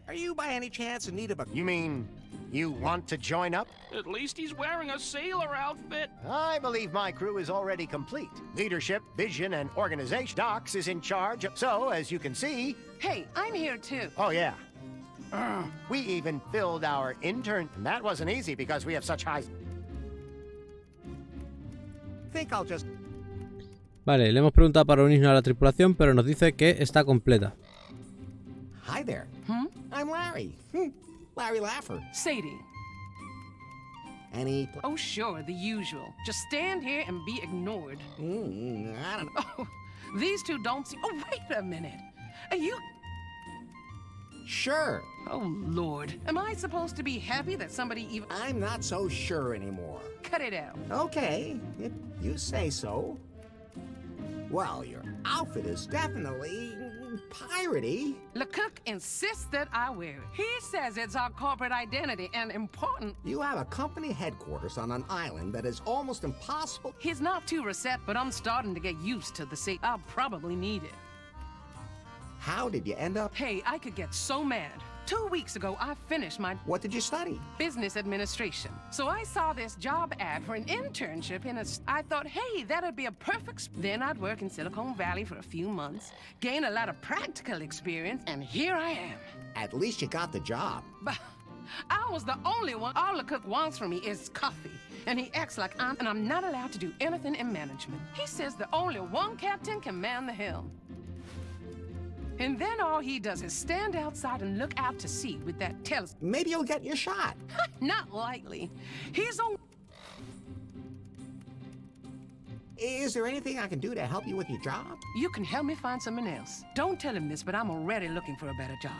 Are you by any chance in need of a...
You mean... You want to join up?
At least he's wearing a sailor outfit.
I believe my crew is already complete. Leadership, vision, and organization. Docs is in charge. So, as you can see...
Hey, I'm here too.
Oh, yeah. We even filled our intern. And that wasn't easy because we have such high...
Think I'll just...
Vale, le hemos preguntado para unirnos a la tripulación, pero nos dice que está completa.
Hi there. I'm Larry. Larry Laffer.
Sadie.
Any...
Oh, sure, the usual. Just stand here and be ignored.
I don't know.
Oh, these two don't see... Oh, wait a minute. Are you...
Sure.
Oh, Lord. Am I supposed to be happy that somebody even...
I'm not so sure anymore.
Cut it out.
Okay, if you say so. Well, your outfit is definitely piratey.
LeCook insists that I wear it. He says it's our corporate identity and important.
You have a company headquarters on an island that is almost impossible.
He's not too receptive, but I'm starting to get used to the sea. I'll probably need it.
How did you end up?
Hey, I could get so mad. 2 weeks ago, I finished my...
What did you study?
Business administration. So I saw this job ad for an internship in a... I thought, hey, that'd be a perfect... Then I'd work in Silicon Valley for a few months, gain a lot of practical experience, and here I am.
At least you got the job.
But I was the only one. All the cook wants from me is coffee. And he acts like I'm not allowed to do anything in management. He says the only one captain can man the helm. And then all he does is stand outside and look out to sea with that telescope.
Maybe you'll get your shot.
Not likely. He's on...
Is there anything I can do to help you with your job?
You can help me find someone else. Don't tell him this, but I'm already looking for a better job.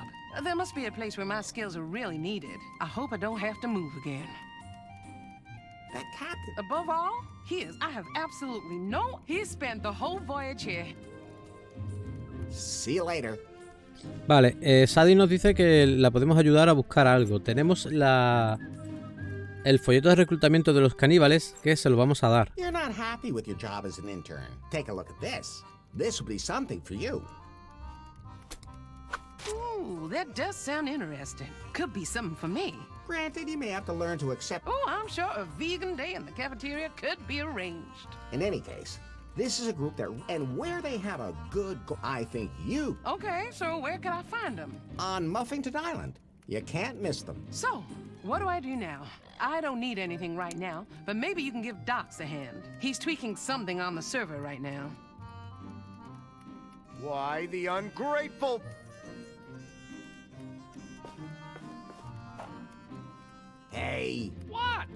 There must be a place where my skills are really needed. I hope I don't have to move again.
That captain...
Above all, I have absolutely no... He spent the whole voyage here.
See you later.
Vale, Sadie nos dice que la podemos ayudar a buscar algo. Tenemos el folleto de reclutamiento de los caníbales que se lo vamos a dar.
You're not happy with your job as an intern. Take a look at this. This will be something for you.
Ooh, that does sound interesting. Could be something for me.
Granted, you may have to learn to accept...
Oh, I'm sure a vegan day in the cafeteria could be arranged.
In any case, this is a group that... And where they have a good... I think you...
Okay, so where can I find them?
On Muffington Island. You can't miss them.
So, what do I do now? I don't need anything right now, but maybe you can give Docs a hand. He's tweaking something on the server right now.
Why, the ungrateful...
Hey.
What?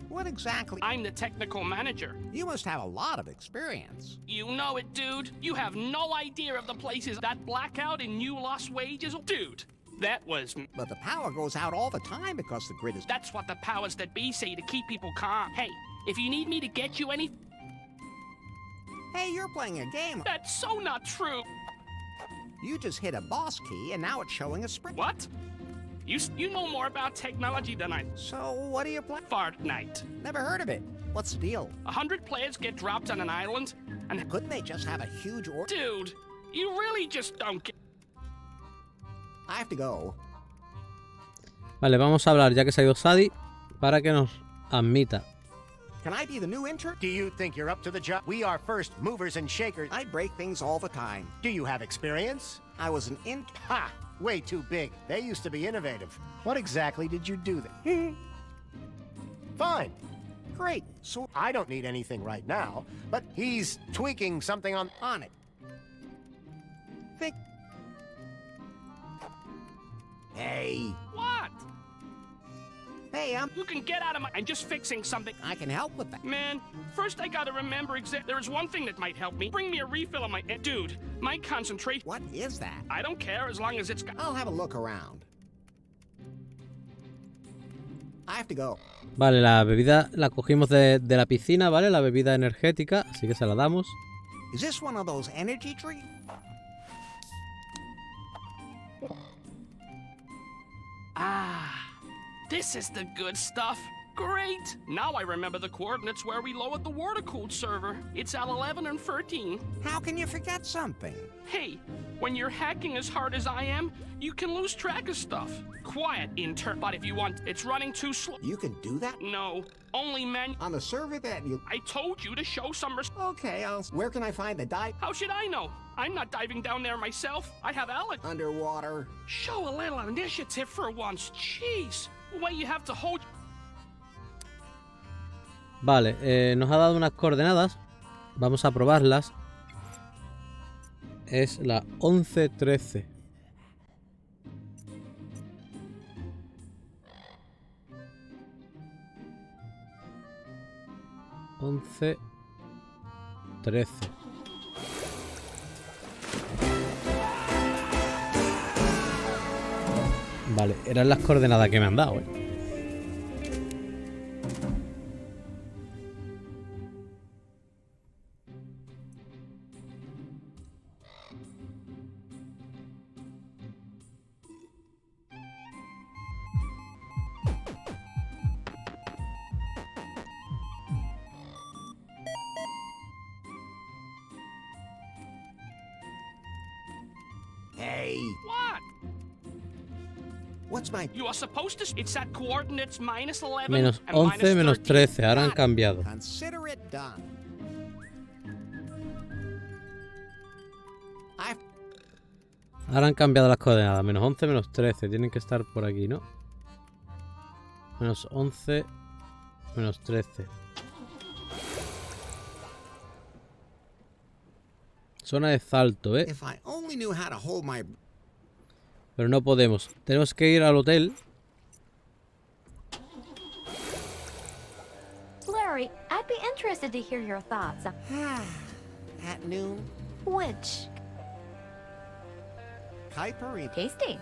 What exactly?
I'm the technical manager.
You must have a lot of experience.
You know it, dude. You have no idea of the places that blackout and you lost wages. Dude, that was...
But the power goes out all the time because the grid is...
That's what the powers that be say to keep people calm. Hey, if you need me to get you any...
Hey, you're playing a game.
That's so not true.
You just hit a boss key, and now it's showing a sprint.
What? You know more about technology than I.
So, what do you play?
Fortnite.
Never heard of it. What's the deal?
100 players get dropped on an island, and
couldn't they just have a huge
Dude, you really just don't get.
I have to go.
Vale, vamos a hablar, ya que se ha ido Sadie, para que nos admita.
Can I be the new intern?
Do you think you're up to the job? We are first movers and shakers.
I break things all the time.
Do you have experience?
I was an
Ha! Way too big. They used to be innovative. What exactly did you do then? Fine.
Great. So
I don't need anything right now, but he's tweaking something on
it. Think. Hey.
What?
Hey,
You can get out of my. I'm just fixing something.
I can help with that.
Man, first I gotta remember there is one thing that might help me. Bring me a refill of my. Dude, my concentration.
What is that?
I don't care as long as it's.
I'll have a look around. I have to go.
Vale, la bebida la cogimos de la piscina, ¿vale? La bebida energética, así que se la damos.
Is this one of those energy drinks?
Ah, this is the good stuff. Great! Now I remember the coordinates where we lowered the water-cooled server. It's L11 and 13.
How can you forget something?
Hey, when you're hacking as hard as I am, you can lose track of stuff. Quiet, intern. But if you want, it's running too slow.
You can do that?
No, only men.
On the server that you...
I told you to show some
Okay, where can I find the dive?
How should I know? I'm not diving down there myself. I have Alex.
Underwater.
Show a little initiative for once. Jeez. The way you have to hold...
Vale, nos ha dado unas coordenadas. Vamos a probarlas. Es la 11-13. Vale, eran las coordenadas que me han dado,
Hey.
What?
What's my...
You are supposed to... It's at coordinates -11
Menos
and
11, menos
13.
13. Ahora han cambiado.
Consider it done.
Ahora han cambiado las coordenadas. Menos 11, menos 13. Tienen que estar por aquí, ¿no? Menos 11, menos 13. Zona de salto, ¿eh?
If I only knew how to hold my...
Pero no podemos. Tenemos que ir al hotel.
Larry, I'd be interested to hear your thoughts.
At noon?
Which?
Kuiper.
Tasty.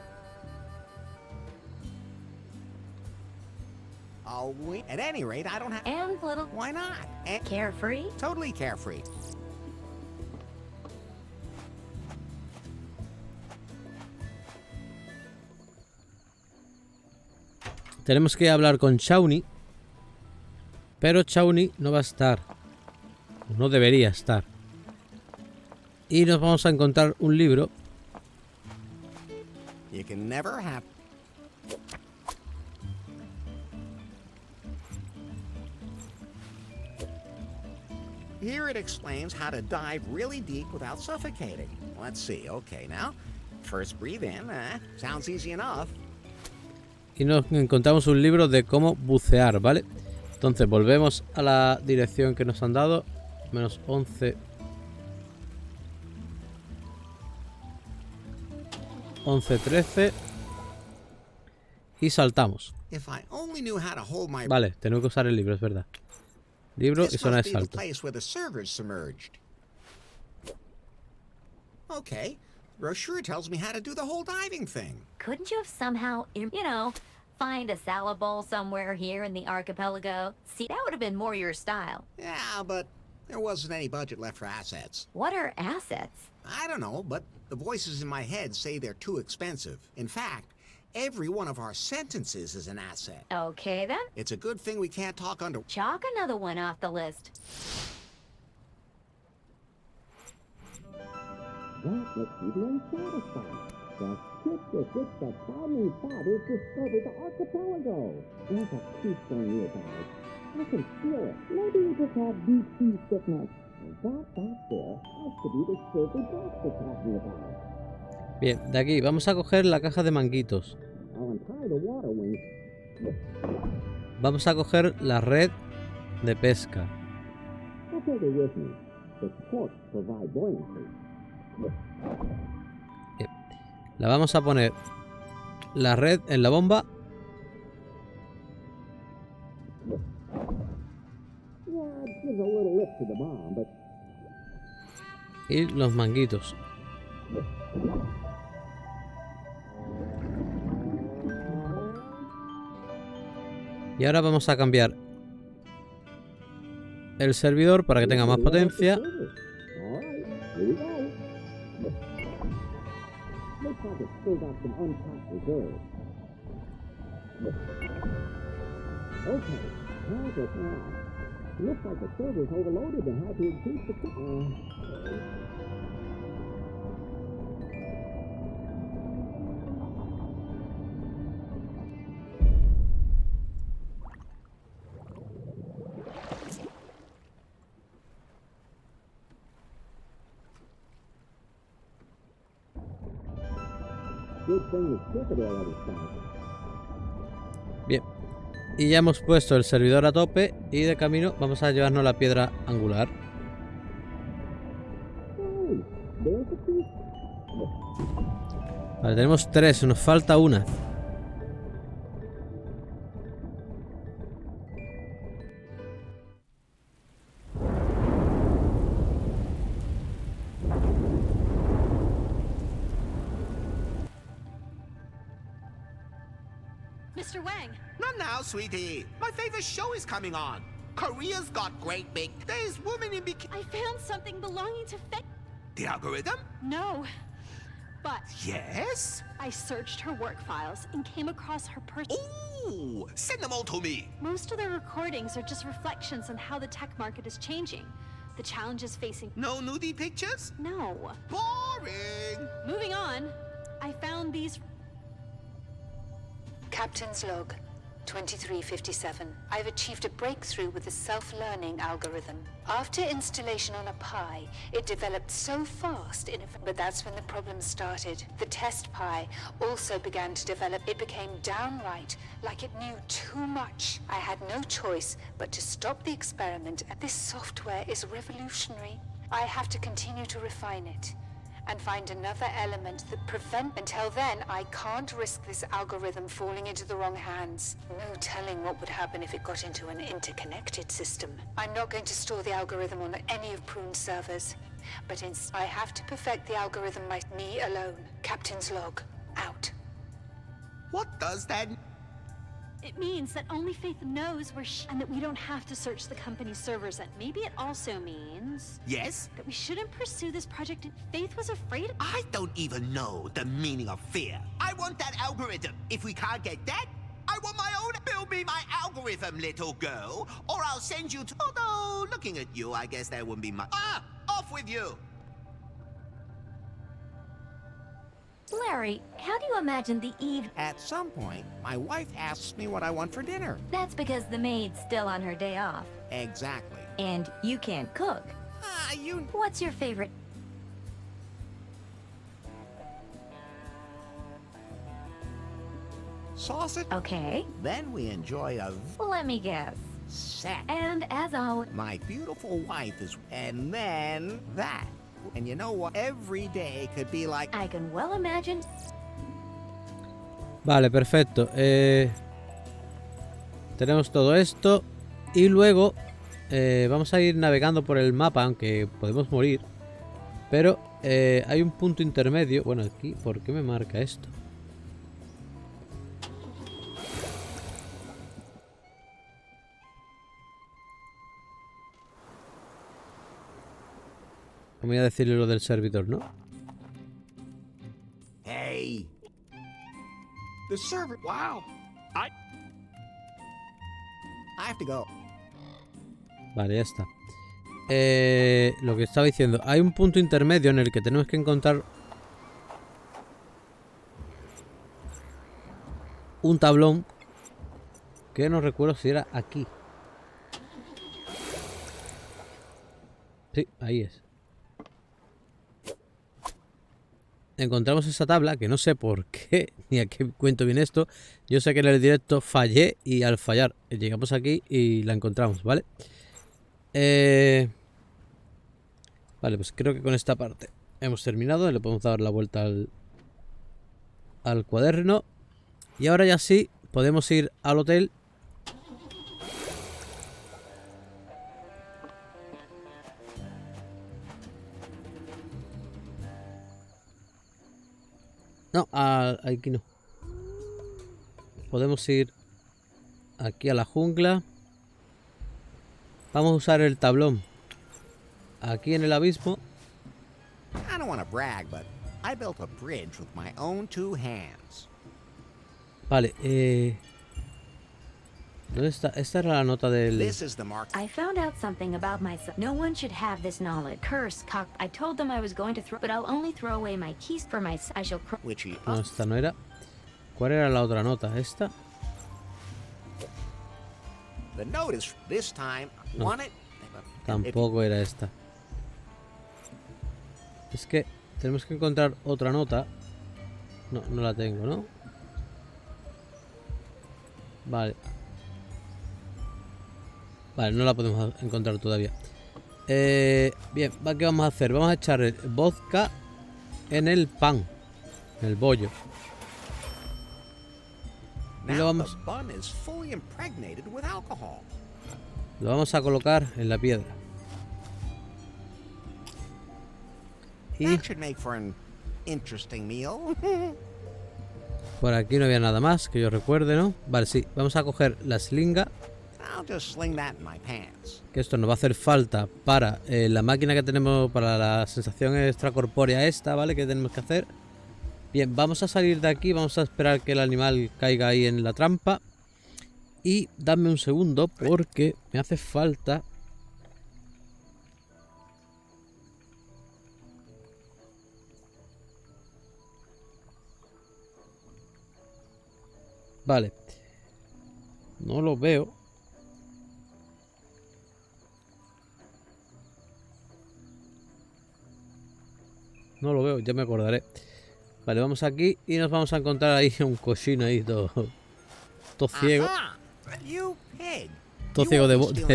Oh, at any rate, I don't have...
And little...
Why not?
Carefree?
Totally carefree.
Tenemos que hablar con Shawnee. Pero Shawnee no va a estar. No debería estar. Y nos vamos a encontrar un libro.
You can never have... Here it explains how to dive really deep without suffocating. Let's see. Okay, now, first breathe in. Sounds easy enough.
Y nos encontramos un libro de cómo bucear, ¿vale? Entonces volvemos a la dirección que nos han dado. Menos 11. 11, 13. Y saltamos. Vale, tengo que usar el libro, es verdad. Libro y zona de salto.
Okay, brochure tells me how to do the whole diving thing.
Couldn't you have somehow, you know, find a salad bowl somewhere here in the archipelago? See, that would have been more your style.
Yeah, but There wasn't any budget left for assets.
What are assets?
I don't know, but the voices in my head say they're too expensive. In fact, every one of our sentences is an asset.
Okay then.
It's a good thing we can't talk under...
Chalk another one off the list.
That makes you unsatisfied. The ship with which the founding fathers discovered the archipelago. There's a keystone nearby. I can feel it. Maybe you just have deep sea sickness. And that back there has to be the silver box we're talking about.
Bien, de aquí vamos a coger la caja de manguitos.
I'll untie the water wings.
Vamos a coger la red de pesca.
I'll take it with me. The corks provide buoyancy.
Bien. La vamos a poner la red en la bomba.
Yeah, it gives a little lift to the bomb, but...
Y los manguitos. Y ahora vamos a cambiar el servidor para que tenga más potencia. Bien. Y ya hemos puesto el servidor a tope y de camino vamos a llevarnos la piedra angular. Vale, tenemos 3, nos falta una.
Mr. Wang!
Not now, sweetie. My favorite show is coming on. Korea's got great big... There's women in bikini...
I found something belonging to Faye.
The algorithm?
No. But...
Yes?
I searched her work files and came across her person.
Ooh! Send them all to me.
Most of the recordings are just reflections on how the tech market is changing. The challenges facing...
No nudie pictures?
No.
Boring!
Moving on, I found these...
Captain's log, 2357. I've achieved a breakthrough with the self-learning algorithm. After installation on a Pi, it developed so fast, but that's when the problem started. The test Pi also began to develop. It became downright like it knew too much. I had no choice but to stop the experiment. This software is revolutionary. I have to continue to refine it and find another element that prevents... Until then, I can't risk this algorithm falling into the wrong hands. No telling what would happen if it got into an interconnected system. I'm not going to store the algorithm on any of Prune's servers, but I have to perfect the algorithm by me alone. Captain's log, out.
What does that...
It means that only Faith knows where and that we don't have to search the company's servers. And maybe it also means...
Yes?
That we shouldn't pursue this project. Faith was afraid...
I don't even know the meaning of fear. I want that algorithm. If we can't get that, I want my own. Build me my algorithm, little girl, or I'll send you to... Although, looking at you, I guess that wouldn't be much... Ah! Off with you!
Larry, how do you imagine the eve...
At some point, my wife asks me what I want for dinner.
That's because the maid's still on her day off.
Exactly.
And you can't cook.
You...
What's your favorite...
Sausage?
Okay.
Then we enjoy a...
Let me guess.
Sex.
And as always...
My beautiful wife is... And then that. And you know what? Every day could be like...
I can well imagine.
Vale, perfecto. Tenemos todo esto. Y luego vamos a ir navegando por el mapa, aunque podemos morir. Pero hay un punto intermedio. Bueno, aquí, ¿por qué me marca esto? Como iba a decirle lo del servidor, ¿no?
Hey. The server.
Wow.
I have to go.
Vale, ya está. Lo que estaba diciendo, hay un punto intermedio en el que tenemos que encontrar un tablón que no recuerdo si era aquí. Sí, ahí es. Encontramos esa tabla que no sé por qué ni a qué cuento bien esto. Yo sé que en el directo fallé y al fallar llegamos aquí y la encontramos, ¿vale? Vale, pues creo que con esta parte hemos terminado. Le podemos dar la vuelta al cuaderno. Y ahora ya sí, podemos ir al hotel. No, aquí no. Podemos ir aquí a la jungla. Vamos a usar el tablón aquí en el abismo.
I don't want to brag, but I built a bridge with my own 2 hands.
Vale, ¿dónde está? Esta era la nota del...
I found out something about myself. No one should have this knowledge. Curse, cock. I told them I was going to throw, but I'll only throw away my keys for my... I shall...
No, esta no era. ¿Cuál era la otra nota? ¿Esta?
The note is this time.
No,
Want it?
tampoco era esta. Es que tenemos que encontrar otra nota. No, no la tengo, ¿no? Vale. Vale, no la podemos encontrar todavía. Bien, ¿qué vamos a hacer? Vamos a echar el vodka en el pan, en el bollo. Y lo vamos a colocar en la piedra. Y por aquí no había nada más que yo recuerde, ¿no? Vale, sí, vamos a coger la slinga. Que esto nos va a hacer falta para la máquina que tenemos, para la sensación extracorpórea esta, ¿vale? Que tenemos que hacer. Bien, vamos a salir de aquí, vamos a esperar que el animal caiga ahí en la trampa. Y dame un segundo porque me hace falta... Vale. No lo veo. No lo veo, ya me acordaré. Vale, vamos aquí y nos vamos a encontrar ahí un cochino ahí todo ciego. Todo ciego del vodka.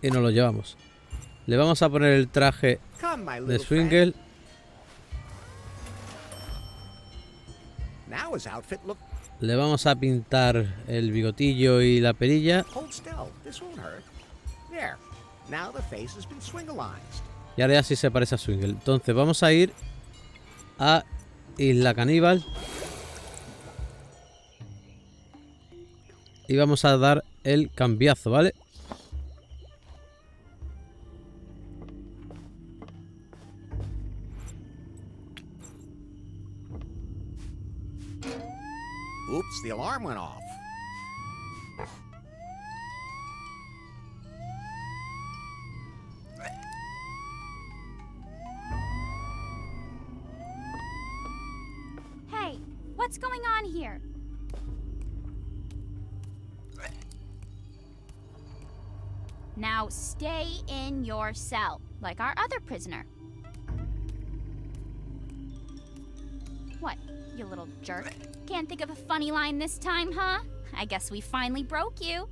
Y nos lo llevamos. Le vamos a poner el traje de Swingle. Le vamos a pintar el bigotillo y la perilla. Y ahora ya sí se parece a Swingle. Entonces vamos a ir a Isla Caníbal. Y vamos a dar el cambiazo, ¿vale?
Oops, the alarm went off.
Hey, what's going on here? Now stay in your cell, like our other prisoner. What, you little jerk? Can't think of a funny line this time, huh? I guess we finally broke you.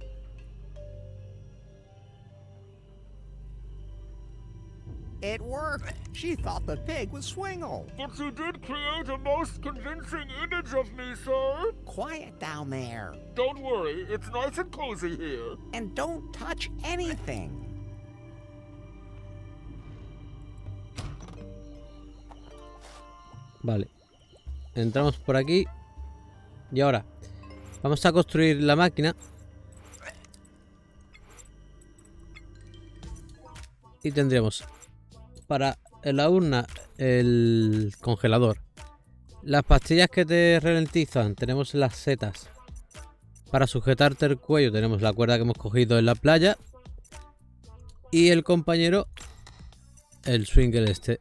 It worked. She thought the pig was Swingle.
But you did create a most convincing image of me, sir.
Quiet down there.
Don't worry, it's nice and cozy here.
And don't touch anything.
Vale. Entramos por aquí. Y ahora vamos a construir la máquina. Y tendríamos para la urna el congelador. Las pastillas que te ralentizan, tenemos las setas. Para sujetarte el cuello tenemos la cuerda que hemos cogido en la playa. Y el compañero, el swinger este.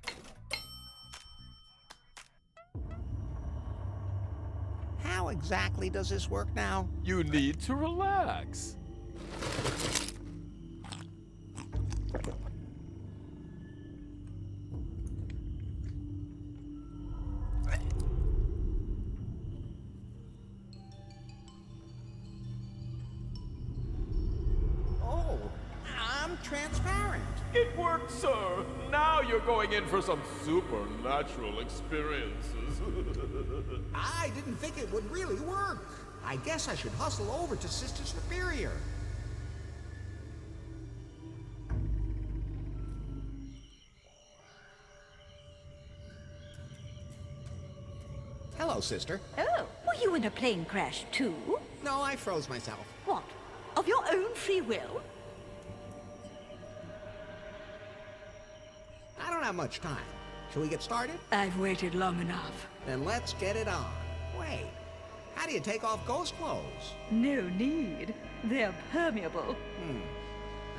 How exactly does this work now?
You need to relax.
Transparent.
It worked, sir. Now you're going in for some supernatural experiences.
I didn't think it would really work. I guess I should hustle over to Sister Superior. Hello, sister.
Oh, were you in a plane crash too?
No, I froze myself.
What? Of your own free will?
I don't have much time. Shall we get started?
I've waited long enough.
Then let's get it on. Wait, how do you take off ghost clothes?
No need. They're permeable.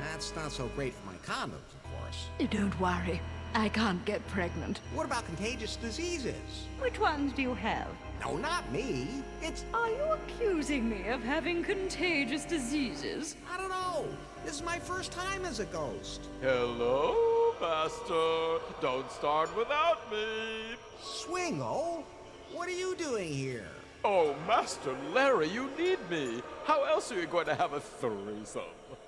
That's not so great for my condoms, of course.
Don't worry. I can't get pregnant.
What about contagious diseases?
Which ones do you have?
No, not me. It's...
Are you accusing me of having contagious diseases?
I don't know. This is my first time as a ghost.
Hello, Master. Don't start without me.
Swingle? What are you doing here?
Oh, Master Larry, you need me. How else are you going to have a threesome?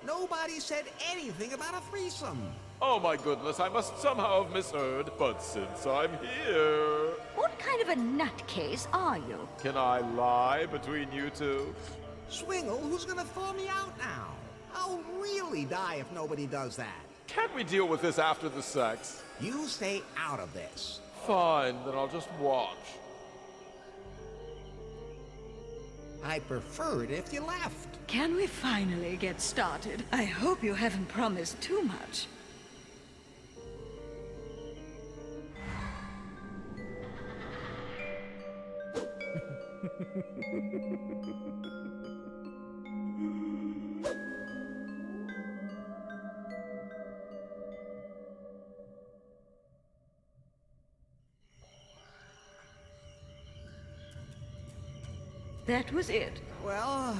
Nobody said anything about a threesome.
Oh my goodness, I must somehow have misheard. But since I'm here...
What kind of a nutcase are you?
Can I lie between you two?
Swingle, who's gonna thaw me out now? I'll really die if nobody does that.
Can't we deal with this after the sex?
You stay out of this.
Fine, then I'll just watch.
I'd prefer it if you left.
Can we finally get started? I hope you haven't promised too much. That was it.
Well,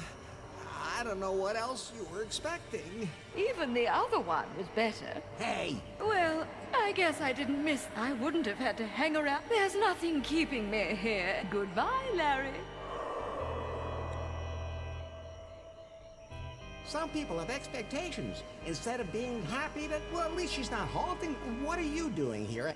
I don't know what else you were expecting.
Even the other one was better.
Hey!
Well, I guess I didn't miss. I wouldn't have had to hang around. There's nothing keeping me here. Goodbye, Larry.
Some people have expectations. Instead of being happy that, well, at least she's not haunting. What are you doing here?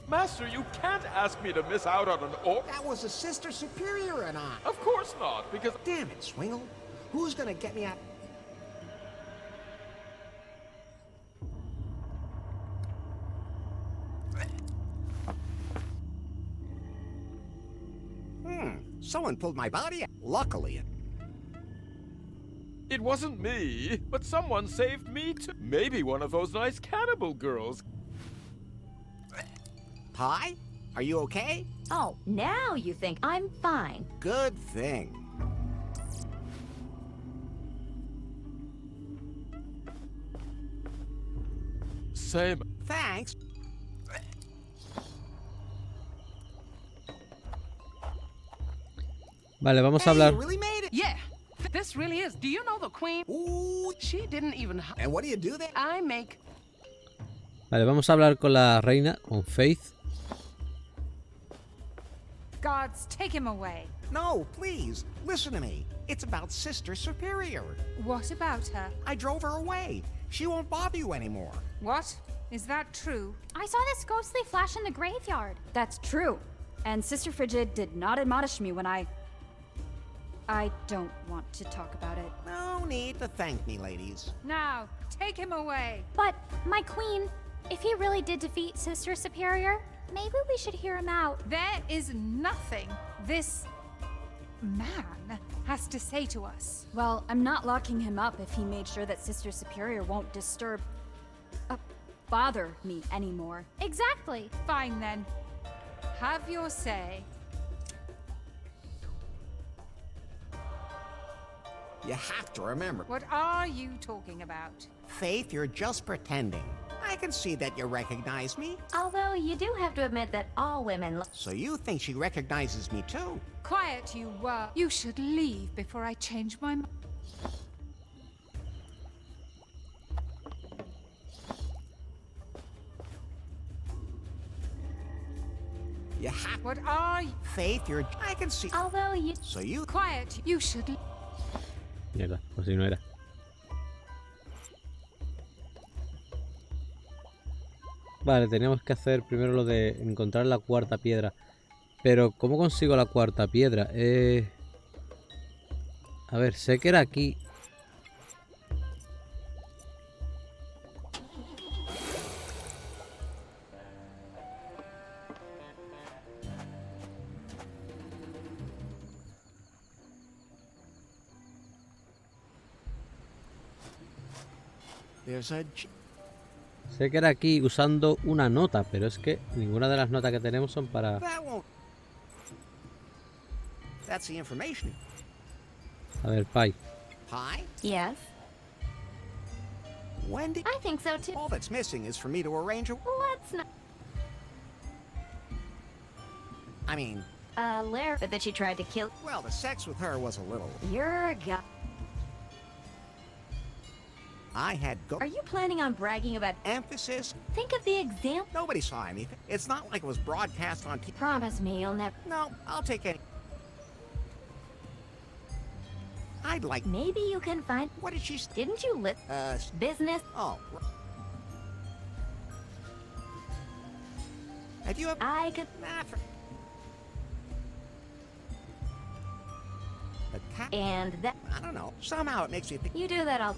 Master, you can't ask me to miss out on an orc.
That was a Sister Superior and I.
Of course not, because...
Damn it, Swingle. Who's gonna get me out? Someone pulled my body out. Luckily,
It wasn't me, but someone saved me too. Maybe one of those nice cannibal girls.
Pie? Are you okay?
Oh, now you think I'm fine.
Good thing.
Same.
Thanks.
Vale, vamos a hablar.
You really made it.
Yeah, this really is. Do you know the queen?
Ooh.
She didn't even...
And what do you do there?
I make...
Vale, vamos a hablar con la reina, con Faith.
Gods, take him away.
No, please. Listen to me. It's about Sister Superior.
What about her?
I drove her away. She won't bother you anymore.
What? Is that true?
I saw this ghostly flash in the graveyard.
That's true. And Sister Frigid did not admonish me when I...
I don't want to talk about it.
No need to thank me, ladies.
Now, take him away.
But, my queen, if he really did defeat Sister Superior, maybe we should hear him out.
There is nothing this man has to say to us.
Well, I'm not locking him up if he made sure that Sister Superior won't bother me anymore.
Exactly.
Fine then. Have your say.
You have to remember.
What are you talking about?
Faith, you're just pretending. I can see that you recognize me.
Although you do have to admit that all women look.
So you think she recognizes me too?
Quiet you were. You should leave before I change my mind.
You have.
What are you?
Faith, you're. I can see.
Although you.
So you.
Quiet. You should.
Mierda, pues si no era. Vale, teníamos que hacer primero lo de encontrar la cuarta piedra. Pero, ¿cómo consigo la cuarta piedra? A ver, sé que era aquí. Sé que era aquí usando una nota, pero es que ninguna de las notas que tenemos son para...
That's the information.
A ver, Pai.
Pi?
Yes.
Wendy?
I think so too.
All that's missing is for me to arrange a...
Let's not.
I mean...
Larry, but that she tried to kill.
Well, the sex with her was a little...
You're a guy.
I had go...
Are you planning on bragging about
emphasis?
Think of the example.
Nobody saw anything. It's not like it was broadcast on TV.
Promise me you'll never...
No, I'll take any... I'd like...
Maybe you can find...
What did she...
Didn't you business?
Oh. Have you...
I could... And that...
I don't know. Somehow it makes me think...
You do that all...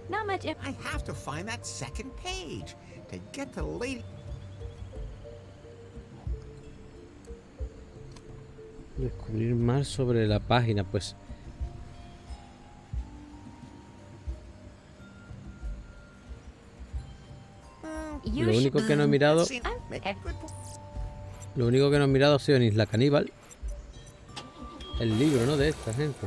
Not much...
I have to find that second page to get to lady...
Descubrir más sobre la página, pues... Lo único que no he mirado... Lo único que no he mirado ha sido en Isla Caníbal. El libro, ¿no? De esta gente.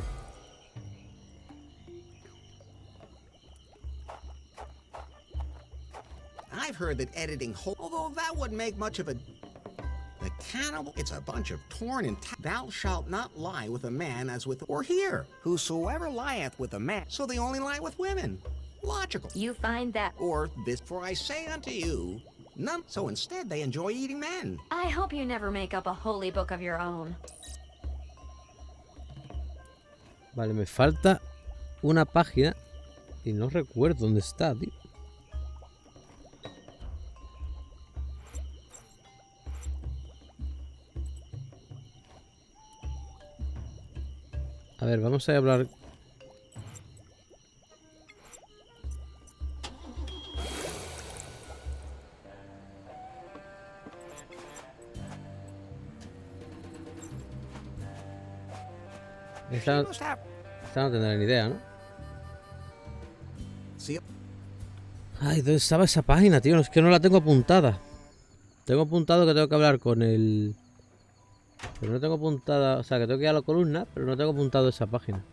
I've heard that editing whole... Although that wouldn't make much of a... The cannibal, it's a bunch of torn and... Thou shalt not lie with a man as with... Or here, whosoever lieth with a man, so they only lie with women. Logical.
You find that...
Or this, for I say unto you, none. So instead they enjoy eating men.
I hope you never make up a holy book of your own.
Vale, me falta una página y no recuerdo dónde está, tío. A ver, vamos a hablar... Esta no tendrá ni idea, ¿no?
Sí.
Ay, ¿dónde estaba esa página, tío? Es que no la tengo apuntada. Tengo apuntado que tengo que hablar con el... Pero no tengo apuntada... O sea, que tengo que ir a la columna, pero no tengo apuntado esa página.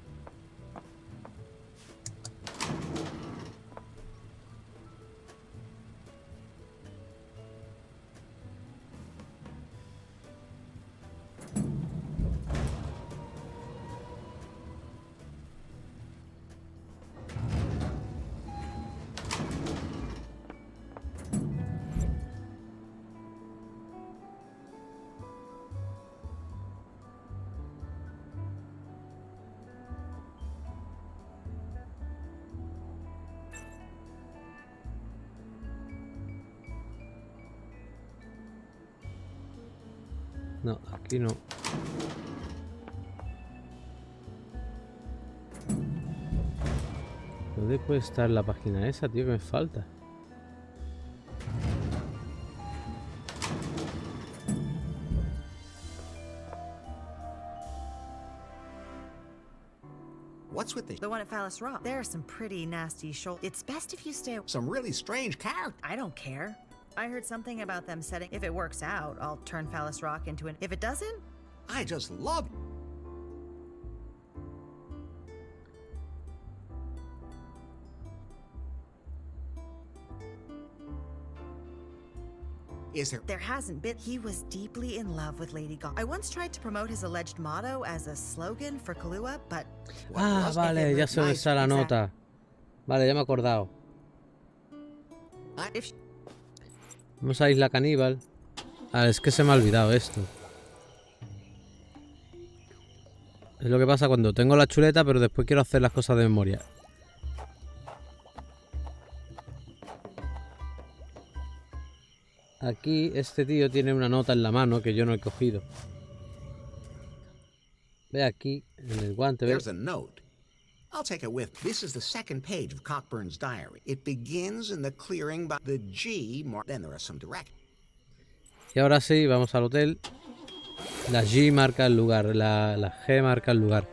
No, aquí no. ¿Dónde puede estar la página esa, tío? Que me falta.
What's with
The one at Phallus Rock. There are some pretty nasty shoulders. It's best if you stay.
some really strange characters?
I don't care. I heard something about them setting. If it works out, I'll turn Phallus Rock into an. If it doesn't,
I just love. Is there?
There hasn't been. He was deeply in love with Lady Gaga. I once tried to promote his alleged motto as a slogan for Kahlua, but.
Ah, vale, ya sé dónde está la nota. Vale, ya me he acordado. Vamos a Isla Caníbal. Ah, es que se me ha olvidado esto. Es lo que pasa cuando tengo la chuleta, pero después quiero hacer las cosas de memoria. Aquí este tío tiene una nota en la mano que yo no he cogido. Ve aquí, en el guante, ¿ves?
There's a note. I'll take it with. This is the second page of Cockburn's diary. It begins in the clearing by the G. Then there are some direct.
Y ahora sí, vamos al hotel. La G marca el lugar, la G marca el lugar.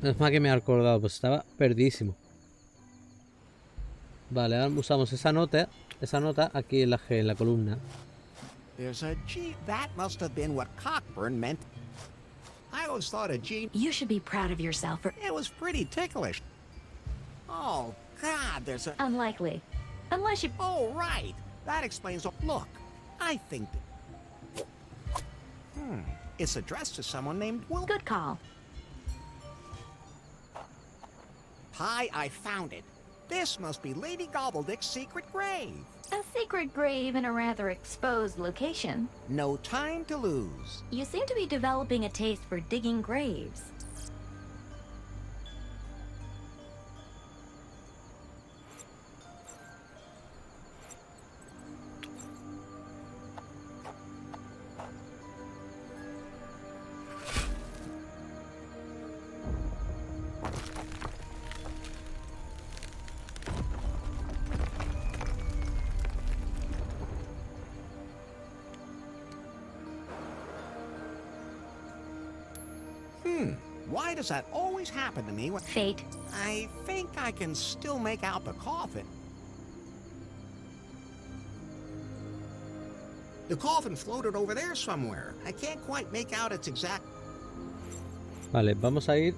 No es más que me he acordado, pues estaba perdidísimo. Vale, ahora usamos esa nota aquí en la G, en la columna.
There's a G. That must have been what Cockburn meant. I always thought a G.
You should be proud of yourself for.
It was pretty ticklish. Oh, God, there's a.
Unlikely. Unless you.
Oh, right. That explains. Look, I think. It's addressed to someone named Will.
Good call.
Hi, I found it. This must be Lady Gobbledick's secret grave.
A secret grave in a rather exposed location.
No time to lose.
You seem to be developing a taste for digging graves.
Why does that always happen to me when...
Fate.
I think I can still make out the coffin. The coffin floated over there somewhere. I can't quite make out its exact...
Vale, vamos a ir...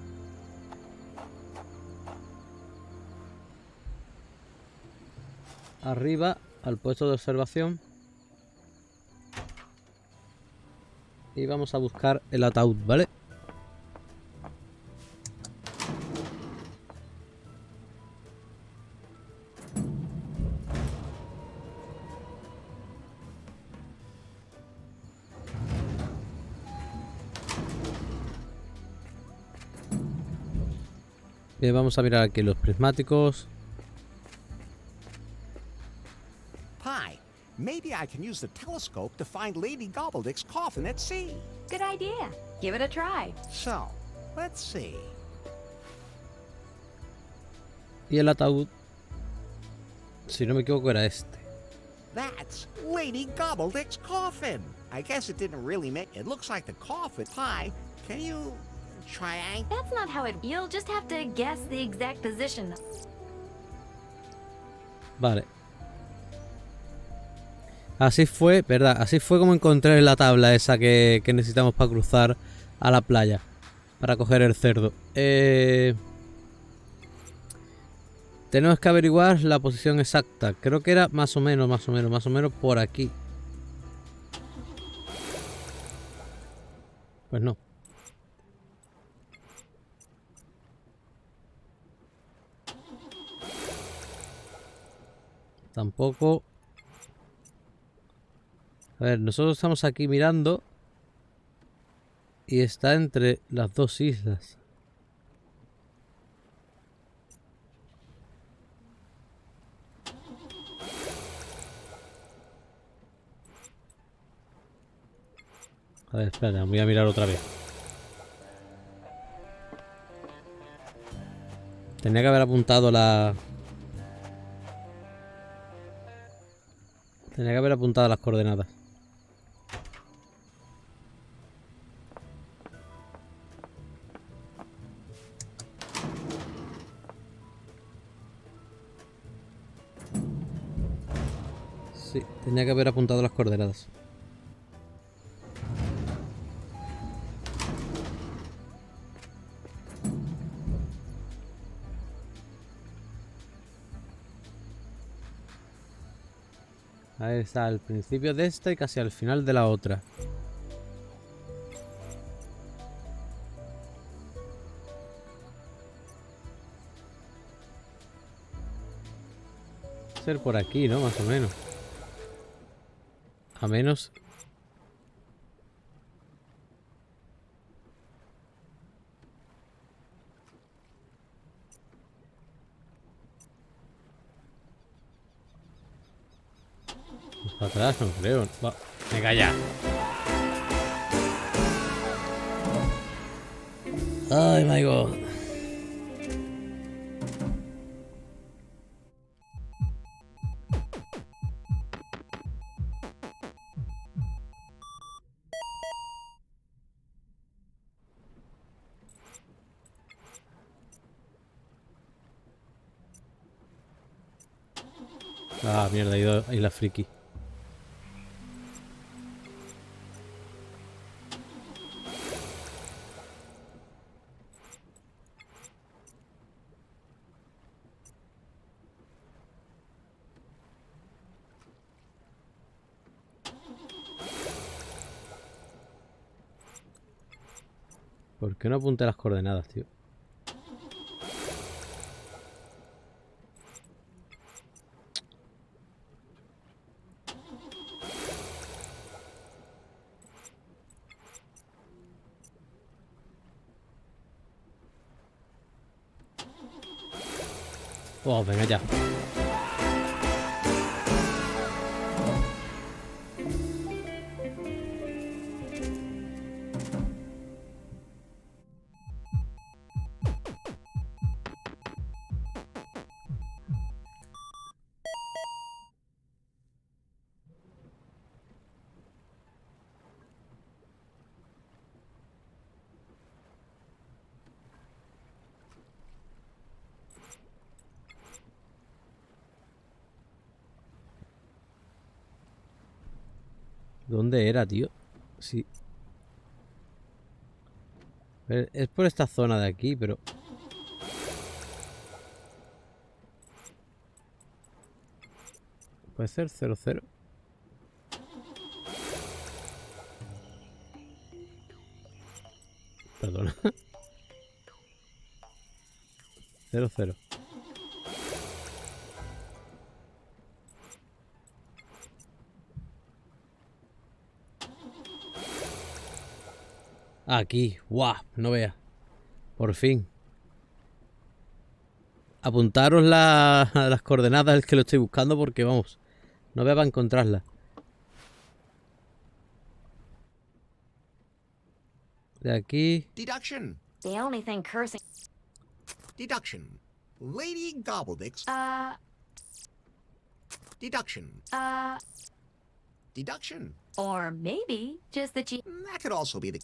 arriba al puesto de observación. Y vamos a buscar el ataúd, ¿vale? Bien, vamos a mirar aquí los prismáticos.
Hi, maybe I can use the telescope to find Lady Gobbledick's coffin at sea.
Good idea. Give it a try.
So, let's see.
Y el ataúd, si no me equivoco, era este.
That's Lady Gobbledick's coffin. I guess it didn't really make... It looks like the coffin. Hi, can you... triangle?
That's not how it. You'll just have to guess the exact position.
Vale. Así fue, ¿verdad? Así fue como encontré la tabla esa que necesitamos para cruzar a la playa. Para coger el cerdo. Tenemos que averiguar la posición exacta. Creo que era más o menos por aquí. Pues no. Tampoco. A ver, nosotros estamos aquí mirando. Y está entre las dos islas. A ver, espérate, voy a mirar otra vez. Tenía que haber apuntado la... Tenía que haber apuntado las coordenadas. Sí, tenía que haber apuntado las coordenadas. Ahí está, al principio de esta y casi al final de la otra. Ser por aquí, ¿no? Más o menos. A menos... Para atrás no creo. Va, venga ya. Ay, my God. Ah, mierda, he ido ahí la friki. ¿Por qué no apunté las coordenadas, tío? Oh, venga ya. ¿Dónde era, tío? Sí. Es por esta zona de aquí, pero... Puede ser 00. Perdona. 00. Aquí, guau, no veas. Por fin. Apuntaros las coordenadas del que lo estoy buscando porque, vamos, no vea para encontrarlas. De aquí.
Deduction.
The only thing cursing.
Deduction. Lady Gobbledick's. Deduction. Deduction.
Or maybe just that you...
That could also be the...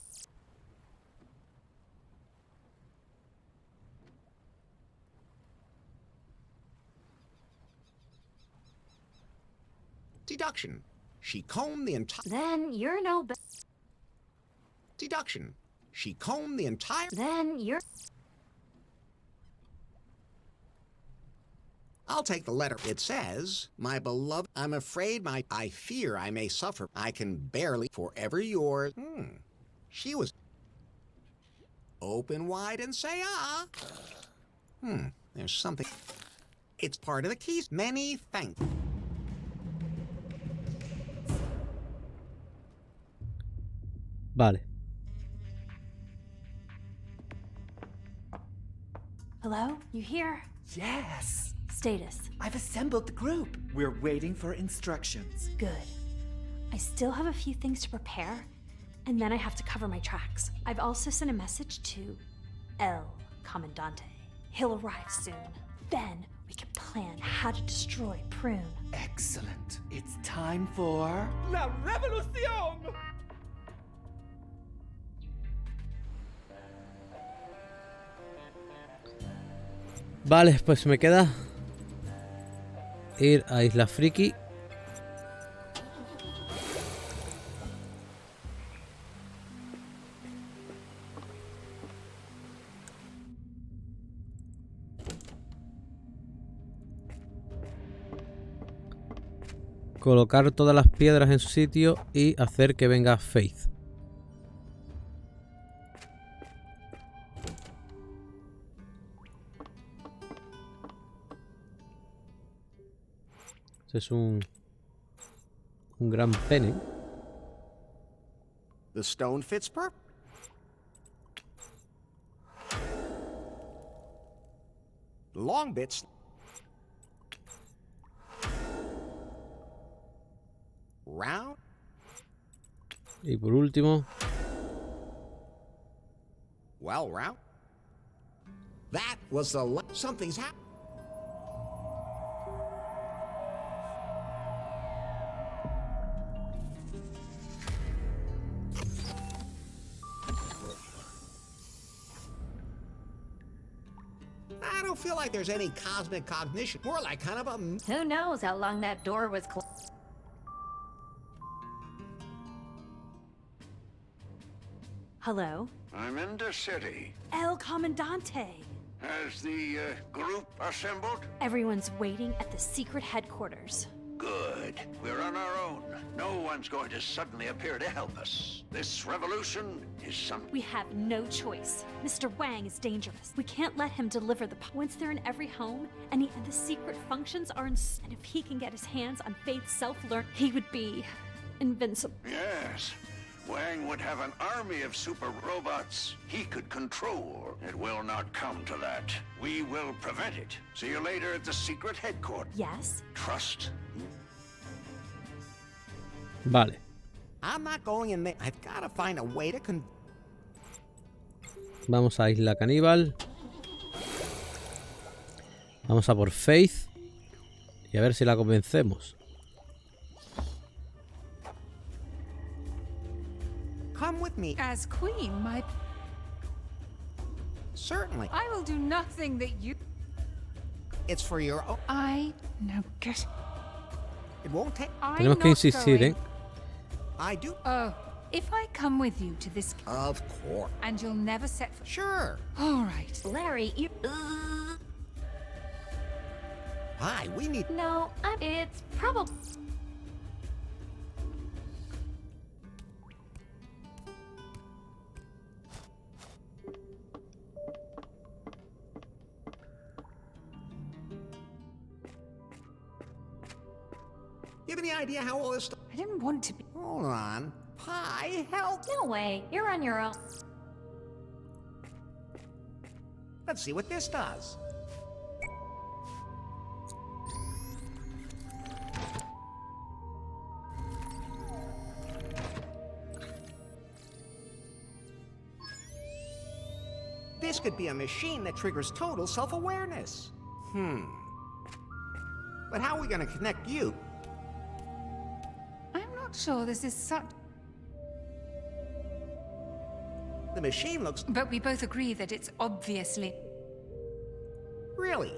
Deduction. She combed the entire...
Then you're no...
Deduction. She combed the entire...
Then you're...
I'll take the letter. It says, my beloved, I'm afraid I fear I may suffer. I can barely, forever yours. She was... Open wide and say ah. There's something... It's part of the keys. Many thanks.
Vale.
Hello? You here?
Yes.
Status.
I've assembled the group. We're waiting for instructions.
Good. I still have a few things to prepare, And then I have to cover my tracks. I've also sent a message to El Comandante. He'll arrive soon. Then we can plan how to destroy Prune.
Excellent. It's time for...
La revolución!
Vale, pues me queda ir a Isla Friki. Colocar todas las piedras en su sitio y hacer que venga Faith. Este es un gran pene.
The stone fits perfect. The long bits. Round.
Y por último.
Well, round. That was the something's happened. I don't feel like there's any cosmic cognition. More like kind of a...
Who knows how long that door was closed?
Hello?
I'm in the city.
El Comandante.
Has the group assembled?
Everyone's waiting at the secret headquarters.
Good. We're on our own. No one's going to suddenly appear to help us. This revolution is something...
We have no choice. Mr. Wang is dangerous. We can't let him deliver the... Once they're in every home, and the secret functions are in... And if he can get his hands on Faith's self-learn, he would be... invincible.
Yes. Wang would have an army of super robots he could control. It will not come to that. We will prevent it. See you later at the secret headquarters.
Yes?
Trust.
Vale.
I'm not going in there. I've got to find a way to
Vamos a Isla Caníbal. Vamos a por Faith. Y a ver si la convencemos.
Come with me.
As queen, my...
Certainly.
I will do nothing that you...
It's for your own...
I... No, get...
It won't take...
Tenemos que insistir, ¿eh?
I do.
Oh, if I come with you to this...
Of course.
And you'll never set...
Sure.
All right.
Larry, you...
Hi, we need...
No, it's probably...
You have any idea how all this stuff...
I didn't want to be...
Hold on. Pie, help!
No way. You're on your own.
Let's see what this does. This could be a machine that triggers total self-awareness. But how are we going to connect you?
I'm not sure this is such...
The machine looks...
But we both agree that it's obviously...
Really?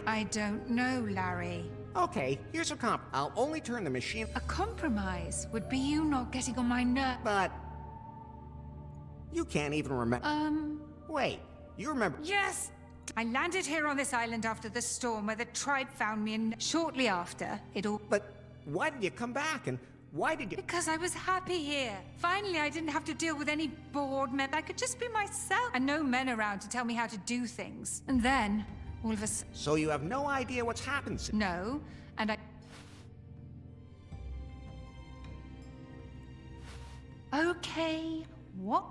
I don't know, Larry.
Okay, here's a comp. I'll only turn the machine...
A compromise would be you not getting on my nerve.
But... You can't even remember... Wait, you remember...
Yes! I landed here on this island after the storm where the tribe found me, and shortly after, it all...
But why did you come back, and why did you...
Because I was happy here. Finally, I didn't have to deal with any bored men. I could just be myself, and no men around to tell me how to do things. And then, all of a sudden...
So you have no idea what's happened since...
No, and I... Okay, what?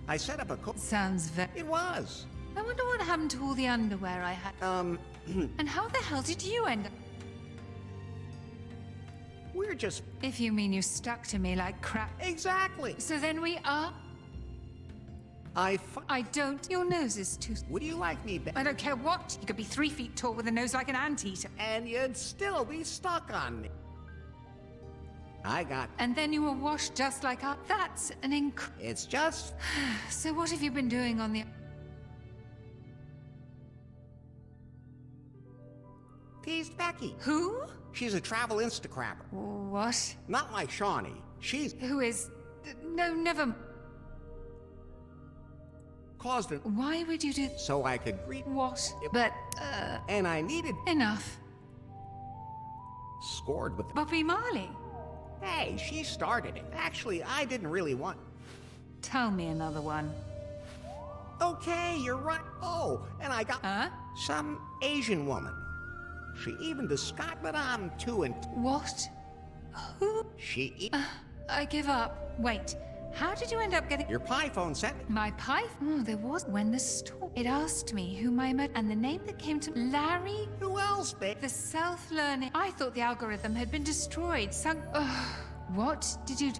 I set up a
Sounds very...
It was.
I wonder what happened to all the underwear I had. And how the hell did you end up...
We're just...
If you mean you stuck to me like crap.
Exactly.
So then we are... I don't. Your nose is too...
Would you like me back?
I don't care what. You could be 3 feet tall with a nose like an anteater.
And you'd still be stuck on me. I got...
And then you were washed just like us. That's an
It's just...
So what have you been doing on the...
Teased Becky.
Who?
She's a travel instacrapper.
What?
Not like Shawnee. She's...
Who is... No, never...
Caused it.
Why would you do...
So I could greet...
What? But,
And I needed...
Enough.
Scored with...
Bobby Marley.
Hey, she started it. Actually, I didn't really want...
Tell me another one.
Okay, you're right. Oh, and I got...
Huh?
Some Asian woman. She even disguised, but I'm too in...
What? Who?
She...
I give up. Wait. How did you end up getting...
Your pie phone sent me.
My pie? Oh, there was... When the store... It asked me whom I met, and the name that came to... Larry?
Who else, babe?
The self-learning... I thought the algorithm had been destroyed. What did you...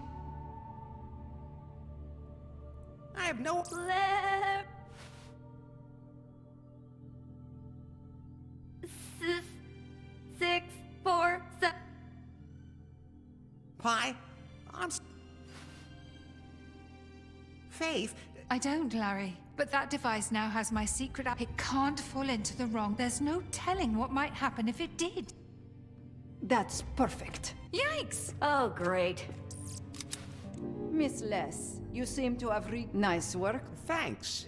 I have no...
6, 4, 7.
Pie? Faith?
I don't, Larry. But that device now has my secret app. It can't fall into the wrong. There's no telling what might happen if it did.
That's perfect.
Yikes!
Oh, great.
Miss Les, you seem to have nice work.
Thanks.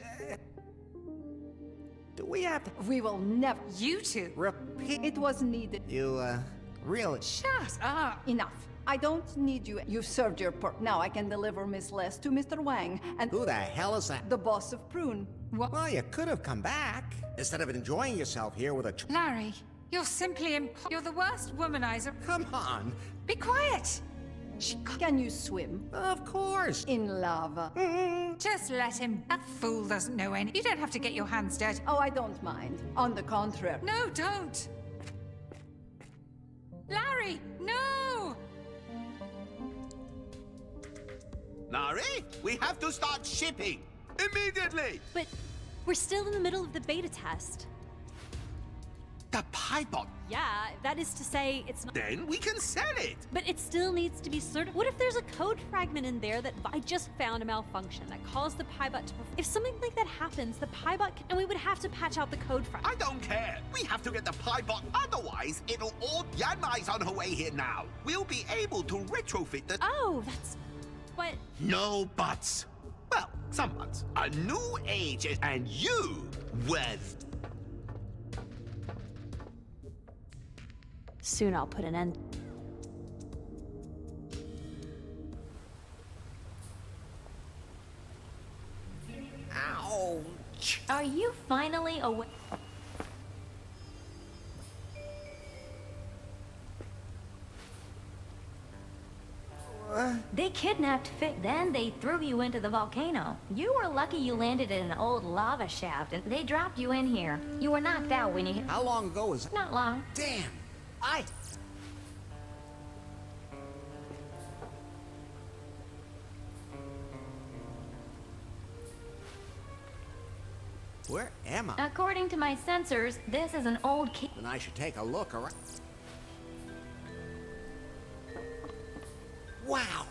Do we have to...
We will never...
You two?
Repeat...
It was needed.
You, really...
Shut up!
Enough. I don't need you. You've served your purpose. Now I can deliver Miss Les to Mr. Wang and...
Who the hell is that?
The boss of Prune.
What?
Well, you could have come back. Instead of enjoying yourself here with a...
Larry, you're simply You're the worst womanizer.
Come on.
Be quiet!
Can you swim?
Of course.
In lava.
Just let him. That fool doesn't know any. You don't have to get your hands dirty.
Oh, I don't mind. On the contrary.
No, don't! Larry, no!
Nari, we have to start shipping. Immediately!
But we're still in the middle of the beta test.
The piebot.
Yeah, that is to say, it's not...
Then we can sell it.
But it still needs to be certified. What if there's a code fragment in there that I just found a malfunction that caused the piebot to... If something like that happens, the piebot can... And we would have to patch out the code fragment.
I don't care. We have to get the piebot. Otherwise, it'll all... Yanmai's on her way here now. We'll be able to retrofit the...
Oh, that's... What?
No buts. Well, some buts. A new age and you with...
Soon I'll put an end.
Ouch!
Are you finally awake? They kidnapped Vic, then they threw you into the volcano. You were lucky you landed in an old lava shaft, and they dropped you in here. You were knocked out when you...
How long ago was it?
Not long.
Damn! Where am I?
According to my sensors, this is an old key.
Then I should take a look around. Wow!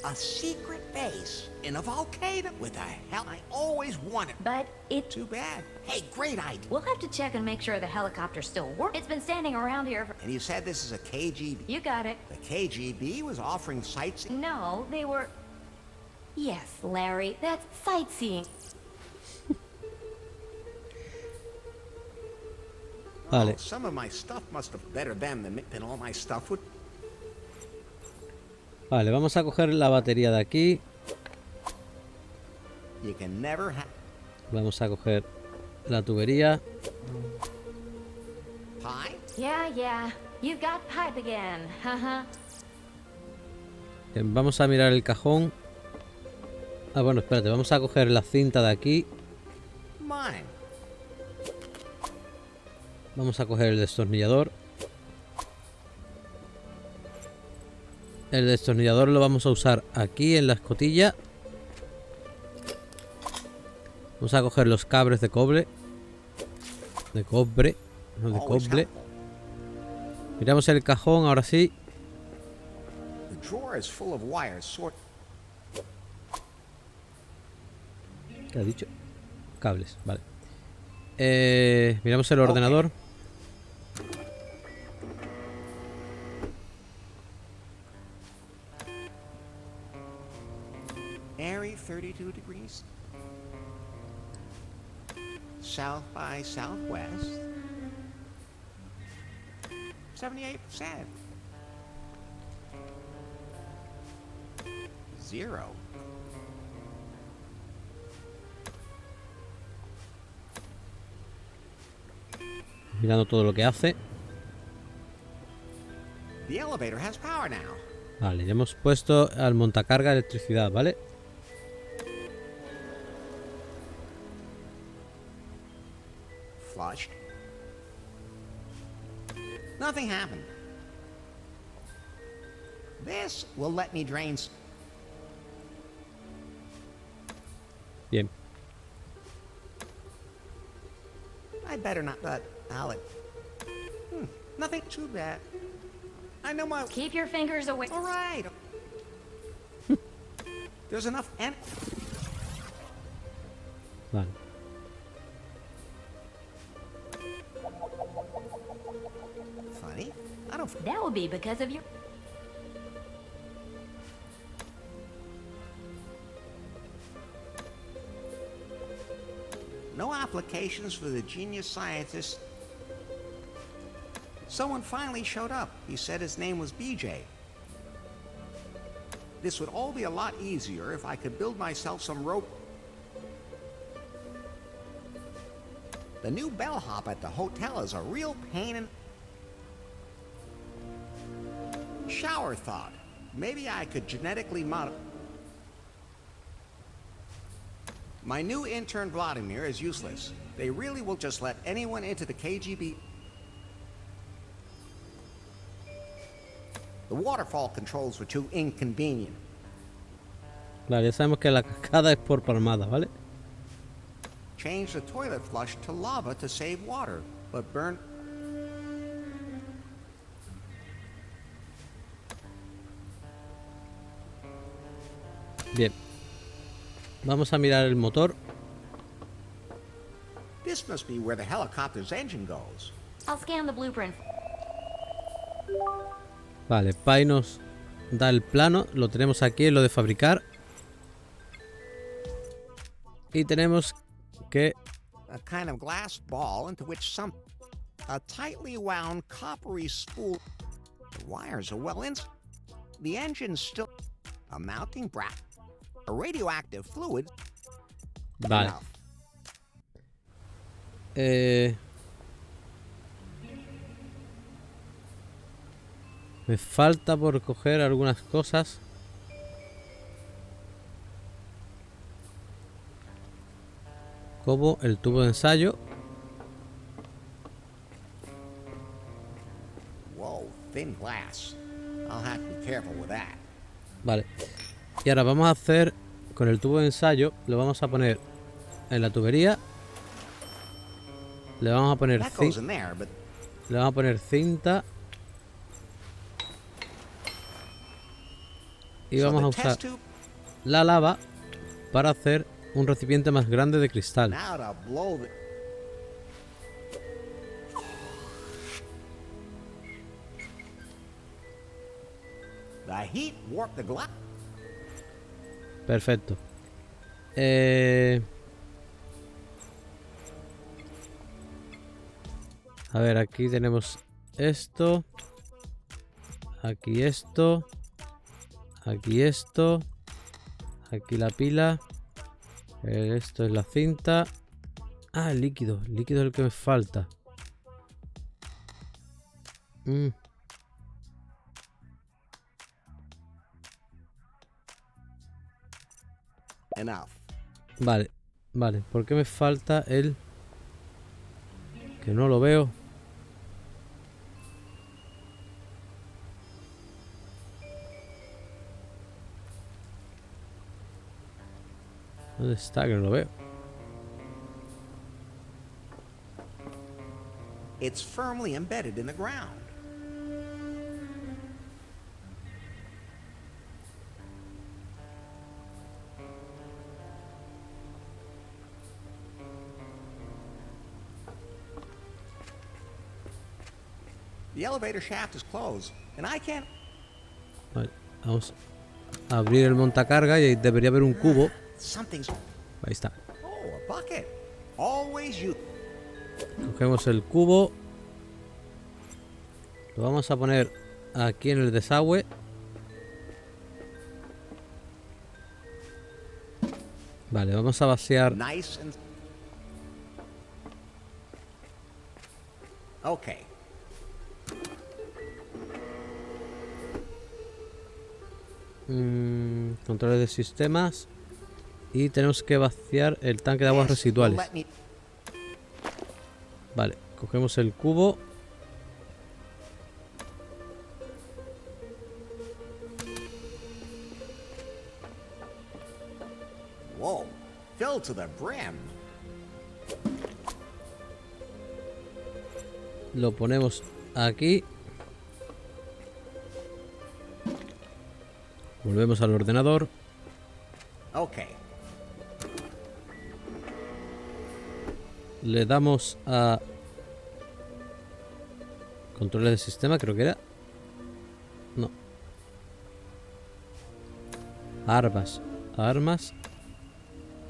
A secret base in a volcano with a hell I always wanted.
But it...
Too bad. Hey, great idea.
We'll have to check and make sure the helicopter still works. It's been standing around here for...
And you said this is a KGB?
You got it.
The KGB was offering sightseeing?
No, they were... Yes, Larry, that's sightseeing.
Vale.
Oh, some of my stuff must have better them than all my stuff would.
Vale, vamos a coger la batería de aquí.
You can never have...
Vamos a coger la tubería.
Pie?
Yeah. You got pipe again.
Bien, vamos a mirar el cajón. Ah, bueno, espérate, vamos a coger la cinta de aquí.
Mine.
Vamos a coger el destornillador. El destornillador lo vamos a usar aquí en la escotilla. Vamos a coger los cabres de cobre. De cobre, no de cobre. Miramos el cajón, ahora sí.
The drawer is full of wires
¿Qué ha dicho? Cables, vale. Miramos el ordenador.
Airy 32 degrees. South by southwest. 78%. 0.
Mirando todo lo que hace.
The elevator has power now.
Vale, ya hemos puesto al montacarga electricidad, ¿vale?
Flushed. Nothing happened. This will let me drain.
Bien.
I better not, but Alec. Nothing too bad. I know my.
Keep your fingers away.
All right. There's enough and.
Vale.
Funny. I don't.
That would be because of your.
No applications for the genius scientist. Someone finally showed up. He said his name was BJ. This would all be a lot easier if I could build myself some rope. The new bellhop at the hotel is a real pain in... Shower thought. Maybe I could genetically modify... My new intern Vladimir is useless. They really will just let anyone into the KGB. The waterfall controls were too inconvenient.
Vale, ya sabemos que la cascada es por palmada, ¿vale?
Change the toilet flush to lava to save water, but burn...
Bien. Vamos a mirar el motor.
This must be where the helicopter's engine goes.
I'll scan the blueprint.
Vale, Pai nos da el plano. Lo tenemos aquí en lo de fabricar. Y tenemos que...
A kind of glass ball into which some... A tightly wound coppery spool... The wires are well in... The engine's still... A mounting bracket... A radioactive fluid...
Vale. Me falta por coger algunas cosas. Como el tubo de ensayo.
Whoa, thin glass. I'll have to be careful with that.
Vale. Y ahora vamos a hacer con el tubo de ensayo. Lo vamos a poner en la tubería. Le vamos a poner Le vamos a poner cinta. Y vamos a usar la lava para hacer un recipiente más grande de cristal. Perfecto. A ver, aquí tenemos esto. Aquí esto. Aquí esto. Aquí la pila. Esto es la cinta. Ah, el líquido. El líquido es el que me falta. Vale, vale. ¿Por qué me falta el...? Que no lo veo. ¿Dónde está? Que no lo veo.
It's firmly embedded in the ground. The elevator shaft is closed, and I can't...
Vale, vamos a abrir el montacarga y ahí debería haber un cubo.
Something's...
Ahí está.
Oh, a bucket. Always you...
Cogemos el cubo. Lo vamos a poner aquí en el desagüe. Vale, vamos a vaciar.
Nice and... Okay.
Controles de sistemas. Y tenemos que vaciar el tanque de aguas residuales. Vale, cogemos el cubo.
Whoa, filled to the brim.
Lo ponemos aquí. Volvemos al ordenador.
Okay.
Le damos a controles de sistema, creo que era. No. Armas. Armas.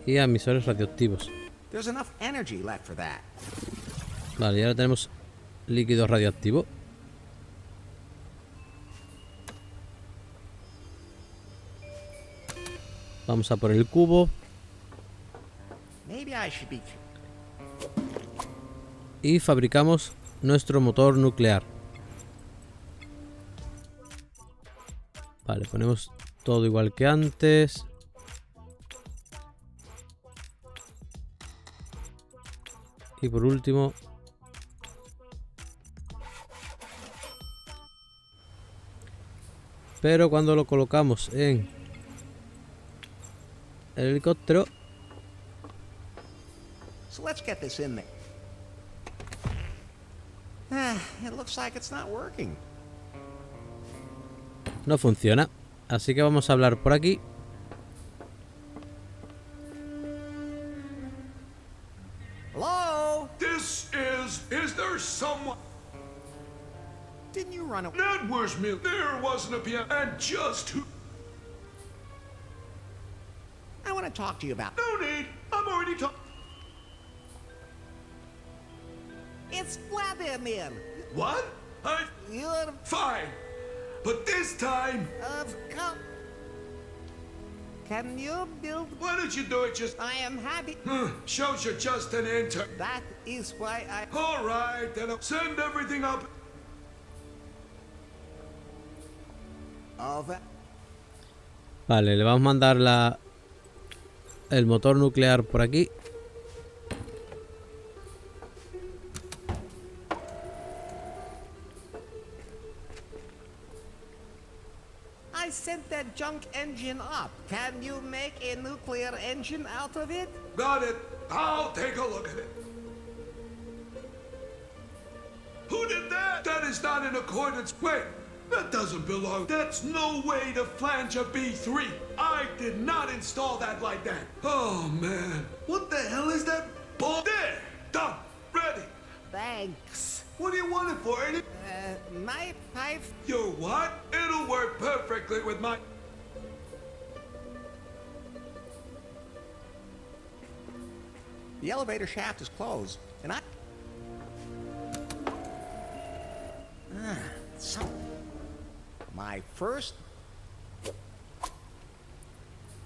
Y emisores radioactivos.
There's enough energy left for that.
Vale, y ahora tenemos líquido radioactivo. Vamos a por el cubo.
Maybe I should be...
Y fabricamos nuestro motor nuclear. Vale, ponemos todo igual que antes. Y por último, pero cuando lo colocamos en el helicóptero,
So let's get this in there. It looks like it's not working.
no funciona. Así que vamos a hablar por aquí.
Hello?
Is there someone?
Didn't you run away?
That was me. There wasn't a piano. And just who?
I want to talk to you about...
No need. I'm already talking.
It's Vladimir.
What?
You're...
Fine. But this time...
Of course. Can you build...
Why don't you do it just...
I am happy.
Shows you're just an intern.
That is why I...
All right, then I'll send everything up.
Over.
Vale, le vamos a mandar el motor nuclear por aquí.
I sent that junk engine up. Can you make a nuclear engine out of it?
Got it. I'll take a look at it. Who did that? That is not in accordance. Wait, that doesn't belong. That's no way to flange a B3. I did not install that like that. Oh, man. What the hell is that ball? There. Done. Ready.
Thanks.
What do you want it for, Eddie?
My pipe...
Your what? It'll work perfectly with my...
The elevator shaft is closed, and I... My first...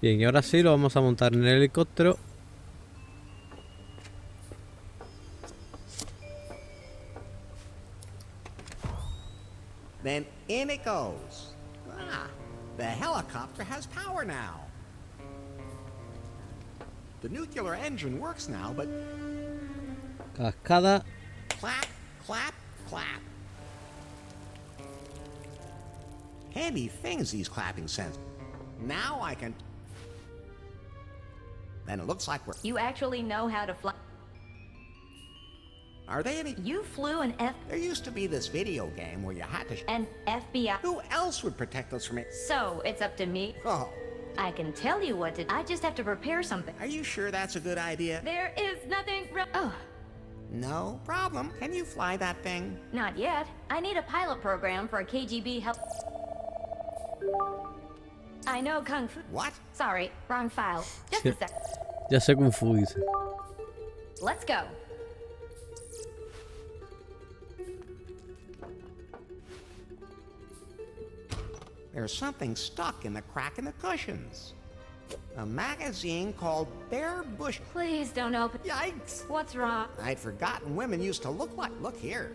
Bien, y ahora sí lo vamos a montar en el helicóptero.
Then in it goes. The helicopter has power now. The nuclear engine works now, but...
Cascada.
Clap, clap, clap. Handy things, these clapping sensors. Now I can... then it looks like we're...
You actually know how to fly?
Are they any...
You flew an F...
There used to be this video game where you had to...
An FBI...
Who else would protect us from it?
So, it's up to me?
Oh.
I can tell you what to... I just have to prepare something.
Are you sure that's a good idea?
There is nothing... Oh.
No problem. Can you fly that thing?
Not yet. I need a pilot program for a KGB help... I know Kung Fu...
What?
Sorry, wrong file. Just a sec.
Ya sé Kung Fu, dice.
Let's go.
There's something stuck in the crack in the cushions. A magazine called Bare Bush.
Please don't open...
Yikes!
What's wrong?
I'd forgotten women used to look like... Look here.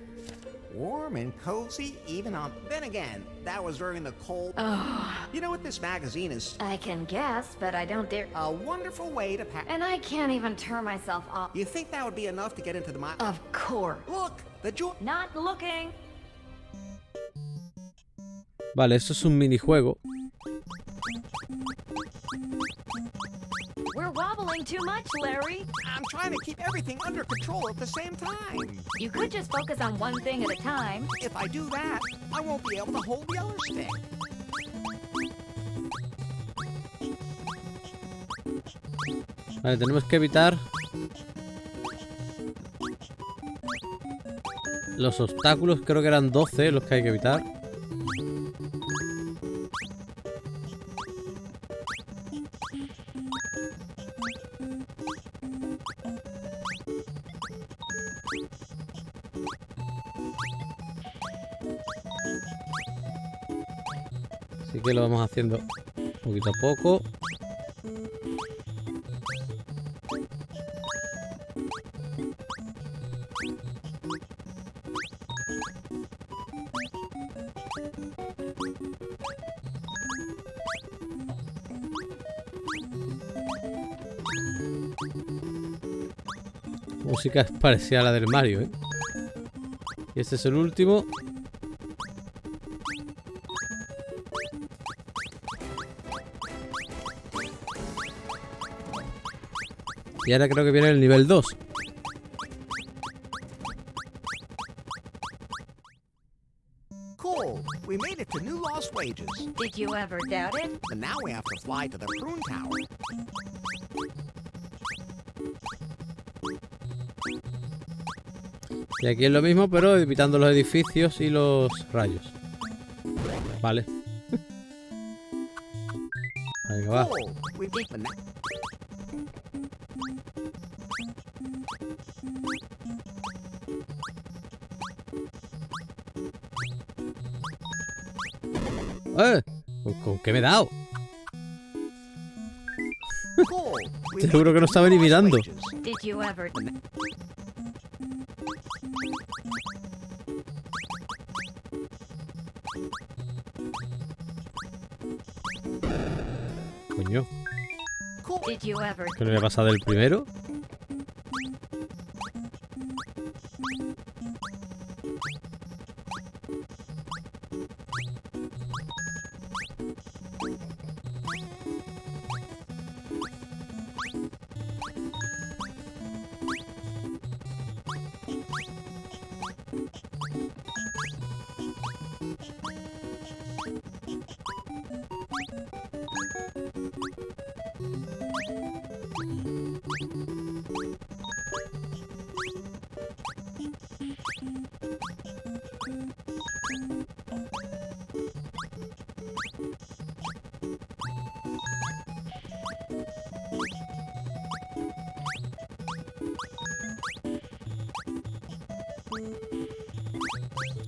Warm and cozy, even on... Then again, that was during the cold...
Oh.
You know what this magazine is?
I can guess, but I don't dare...
A wonderful way to pack...
And I can't even turn myself off.
You think that would be enough to get into the...
Of course.
Look! The
Not looking!
Vale, esto es un minijuego.
We're wobbling too much, Larry.
I'm trying to keep everything under control at the same time.
You could just focus on one thing at a time.
If I do that, I won't be able to hold the other stick.
Vale, tenemos que evitar los obstáculos. Creo que eran 12 los que hay que evitar. Así que lo vamos haciendo poquito a poco. La música es parecida a la del Mario, ¿eh? Y este es el último. Y ahora creo que viene el nivel 2.
Cool. We made it to New Lost Wages.
Did you ever doubt it?
But now we have to fly to the Prune Tower.
Y aquí es lo mismo, pero evitando los edificios y los rayos. Vale. Ahí va. ¿Con qué me he dado? Seguro que no estaba ni mirando.
Did you ever...
Coño.
Did you ever...
¿Qué no le ha pasado el primero?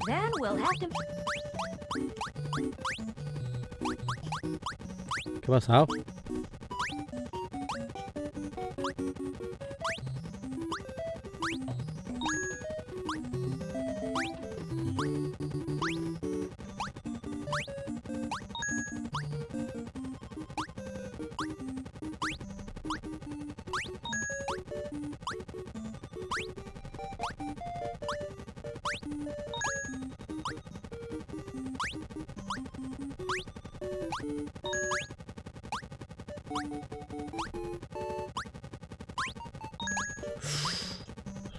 Then we'll have to...
¿Qué ha pasado?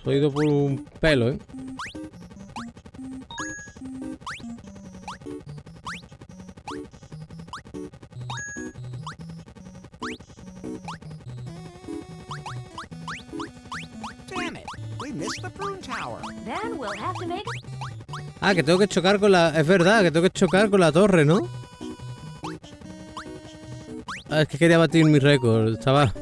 Se ha ido por un pelo, ¿eh?
Damn it, we missed the prune tower.
Then we'll have to make
Ah, que tengo que chocar con la... Es verdad, que tengo que chocar con la torre, ¿no? Ah, es que quería batir mi récord, chaval.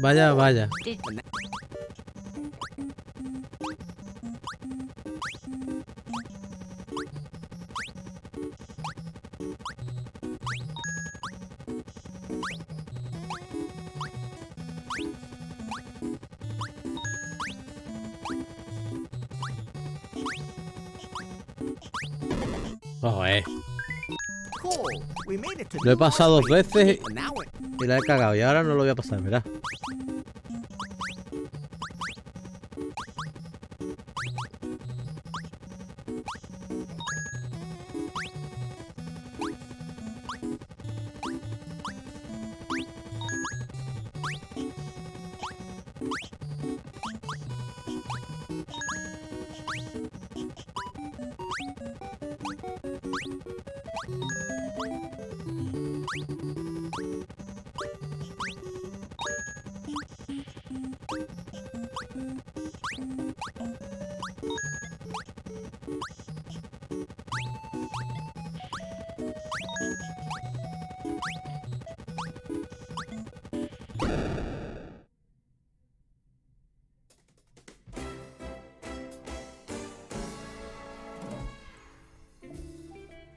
Vaya. Joder.
Cool, we made it to
Lo he
New Mars
pasado 2
Street.
veces
And now we're...
y la he cagado. Y ahora no lo voy a pasar, verás.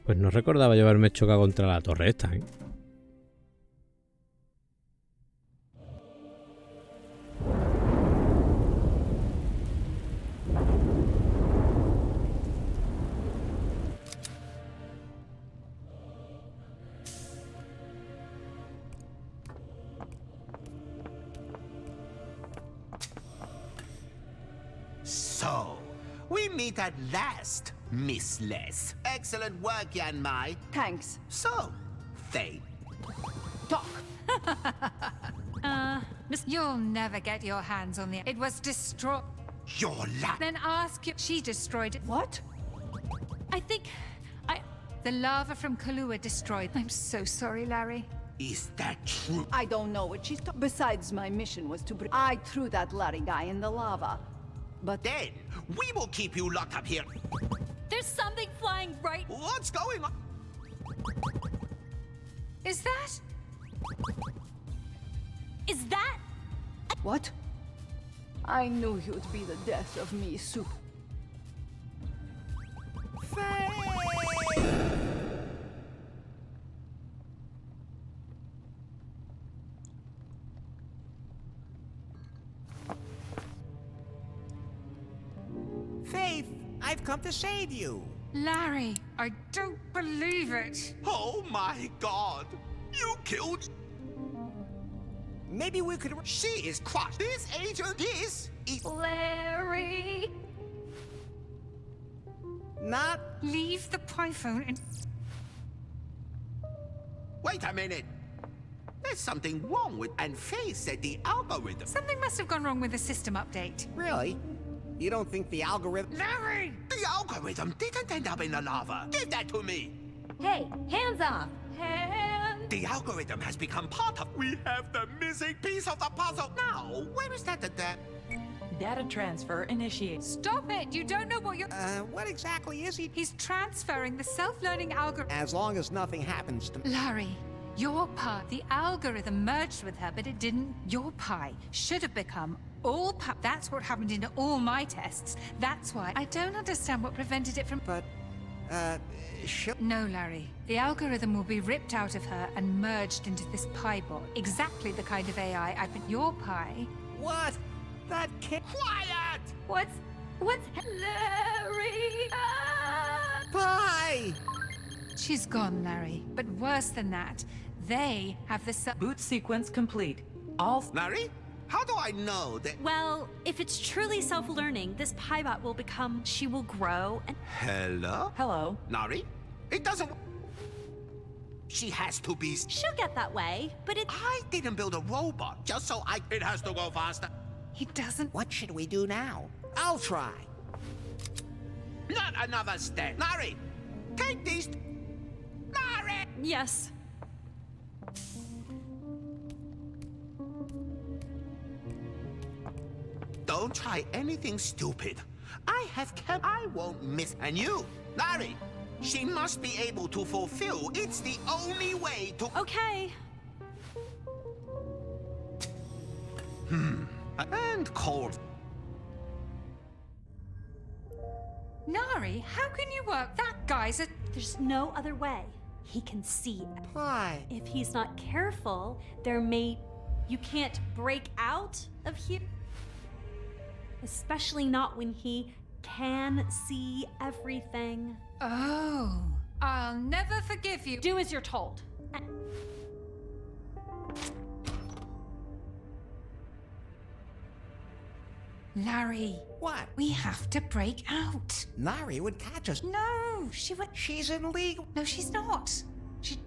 Pues no recordaba yo haberme chocado contra la torre esta, ¿eh?
So, we meet at last, Miss Les. Excellent work, Yan Mai.
Thanks.
So, Faye.
Talk.
You'll never get your hands on the... It was destroyed.
You're lying.
Then ask you... She destroyed it.
What?
I think... The lava from Kahlua destroyed... I'm so sorry, Larry.
Is that true?
I don't know what she's talking. Besides, my mission was to I threw that Larry guy in the lava. But
then, we will keep you locked up here.
There's something flying right...
What's going on?
Is that...
Is that...
What? I knew you'd be the death of me, Soup.
Faith, I've come to save you.
Larry, I don't believe it.
Oh my God! You killed...
Maybe we could...
She is crushed. This agent is...
Larry.
Not...
Leave the python and...
Wait a minute. There's something wrong with... And Faye said the algorithm...
Something must have gone wrong with the system update.
Really? You don't think the algorithm...
Larry!
The algorithm didn't end up in the lava. Give that to me.
Hey, hands off. Hands.
The algorithm has become part of... We have the missing piece of the puzzle. Now, where is that
Data transfer initiated.
Stop it! You don't know what you're...
what exactly is he?
He's transferring the self-learning algorithm...
As long as nothing happens to...
Larry, your pie... The algorithm merged with her, but it didn't. Your pie should have become all pie. That's what happened in all my tests. That's why I don't understand what prevented it from...
But,
No, Larry. The algorithm will be ripped out of her and merged into this pie bot. Exactly the kind of AI I put your pie...
What? That kid...
Quiet!
What's Larry? Ah!
Pie!
She's gone, Larry. But worse than that, they have the
Boot sequence complete. All...
Larry? How do I know that?
Well, if it's truly self-learning, this Piebot will become, she will grow and...
Hello?
Hello.
Nari? It doesn't... She has to be...
She'll get that way, but it...
I didn't build a robot just so I... It has to go faster.
He doesn't...
What should we do now? I'll try.
Not another step. Nari, take these... Nari!
Yes.
Don't try anything stupid. I have kept... I won't miss... And you, Nari, she must be able to fulfill. It's the only way to...
Okay.
And cold.
Nari, how can you work? That guy's a...
There's no other way. He can see.
Why?
If he's not careful, there may... You can't break out of here. Especially not when he can see everything.
Oh, I'll never forgive you.
Do as you're told.
Larry.
What?
We have to break out.
Nari would catch us.
No, she would...
She's in league.
No, she's not.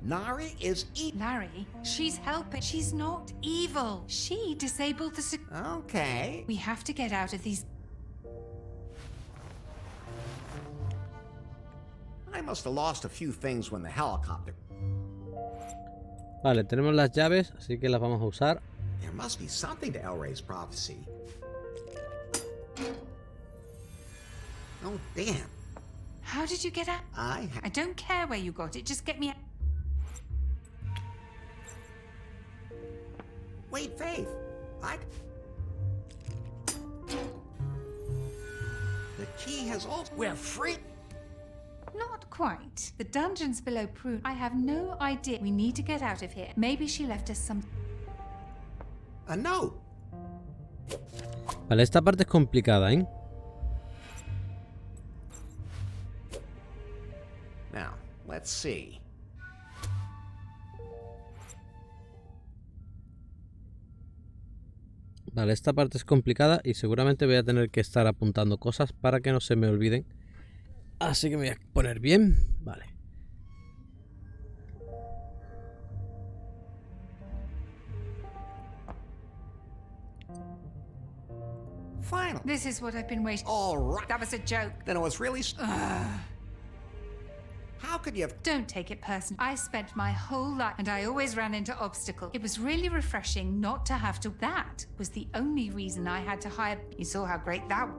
Nari is evil.
Larry, she's helping. She's not evil. She disabled the...
Okay.
We have to get out of these...
I must have lost a few things when the helicopter...
Vale, tenemos las llaves, así que las vamos a usar.
There must be something to El Rey's prophecy. Oh, damn.
How did you get out? I don't care where you got it. Just get me out.
Wait, Faith. What? The key has all... We're free.
Not quite. The dungeon's below Prune. I have no idea. We need to get out of here. Maybe she left us some...
A note.
Vale, esta parte es complicada, ¿eh?
Now, let's see.
Vale, esta parte es complicada y seguramente voy a tener que estar apuntando cosas para que no se me olviden. Así que me voy a poner bien. Vale.
Final.
This is what I've been waiting...
All right.
That was a joke.
Then it was really... How could you have...
Don't take it personally. I spent my whole life and I always ran into obstacles. It was really refreshing not to have to... That was the only reason I had to hire... You saw how great that...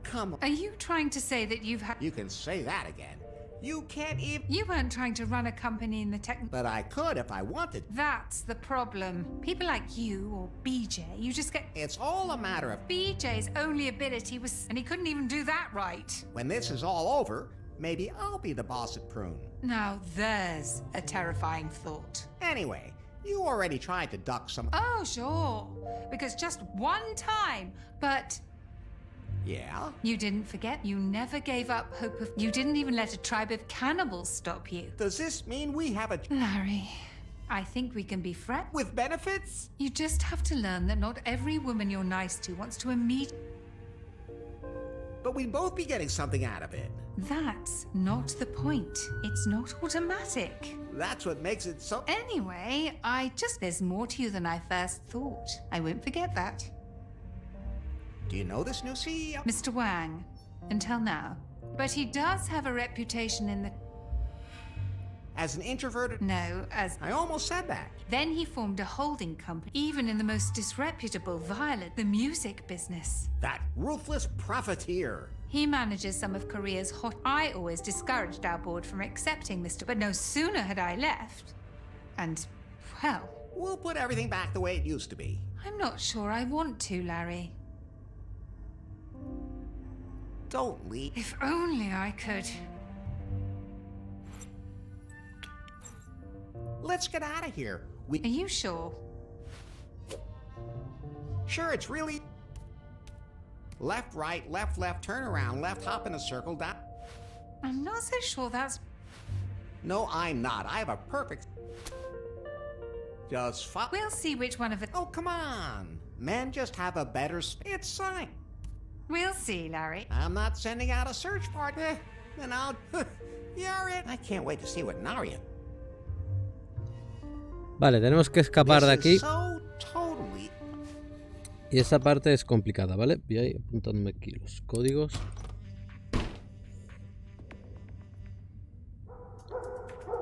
Come on.
Are you trying to say that you've had...
You can say that again. You can't even...
You weren't trying to run a company in the tech...
But I could if I wanted.
That's the problem. People like you or BJ, you just get...
It's all a matter of...
BJ's only ability was... And he couldn't even do that right.
When this is all over, maybe I'll be the boss at Prune.
Now there's a terrifying thought.
Anyway, you already tried to duck some...
Oh, sure. Because just one time, but...
Yeah?
You didn't forget. You never gave up hope of... You didn't even let a tribe of cannibals stop you.
Does this mean we have a...
Larry, I think we can be friends.
With benefits?
You just have to learn that not every woman you're nice to wants to immediately...
But we'd both be getting something out of it.
That's not the point. It's not automatic.
That's what makes it so...
Anyway, There's more to you than I first thought. I won't forget that.
Do you know this new CEO?
Mr. Wang, until now. But he does have a reputation in the...
As an introverted...
No, as...
I almost said that.
Then he formed a holding company, even in the most disreputable, violent, the music business.
That ruthless profiteer.
He manages some of Korea's hot... I always discouraged our board from accepting Mr. But no sooner had I left. And, well...
We'll put everything back the way it used to be.
I'm not sure I want to, Larry.
Don't leave.
If only I could.
Let's get out of here.
Are you sure?
Sure, it's really... Left, right, left, turn around, left, hop in a circle, down...
I'm not so sure that's...
No, I'm not. I have a perfect... Just follow.
We'll see which one of it.
Oh, come on. Men just have a better it's sign.
We'll see, Larry.
I'm not sending out a search party. Then I'll... You're it. I can't wait to see what Narya...
Vale, tenemos que escapar de aquí.
So totally...
Y esa parte es complicada, ¿vale? Voy a ir apuntándome aquí los códigos.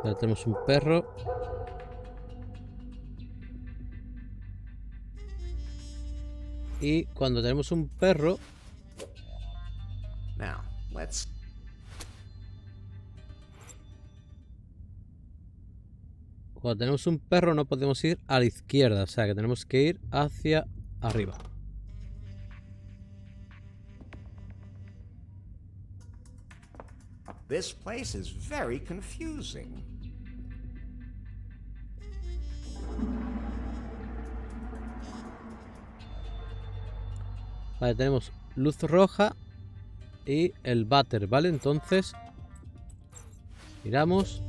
Vale, tenemos un perro. Y cuando tenemos un perro...
Now, let's...
Cuando tenemos un perro no podemos ir a la izquierda, o sea que tenemos que ir hacia arriba.
This place is very confusing.
Vale, tenemos luz roja y el váter, ¿vale? Entonces, miramos.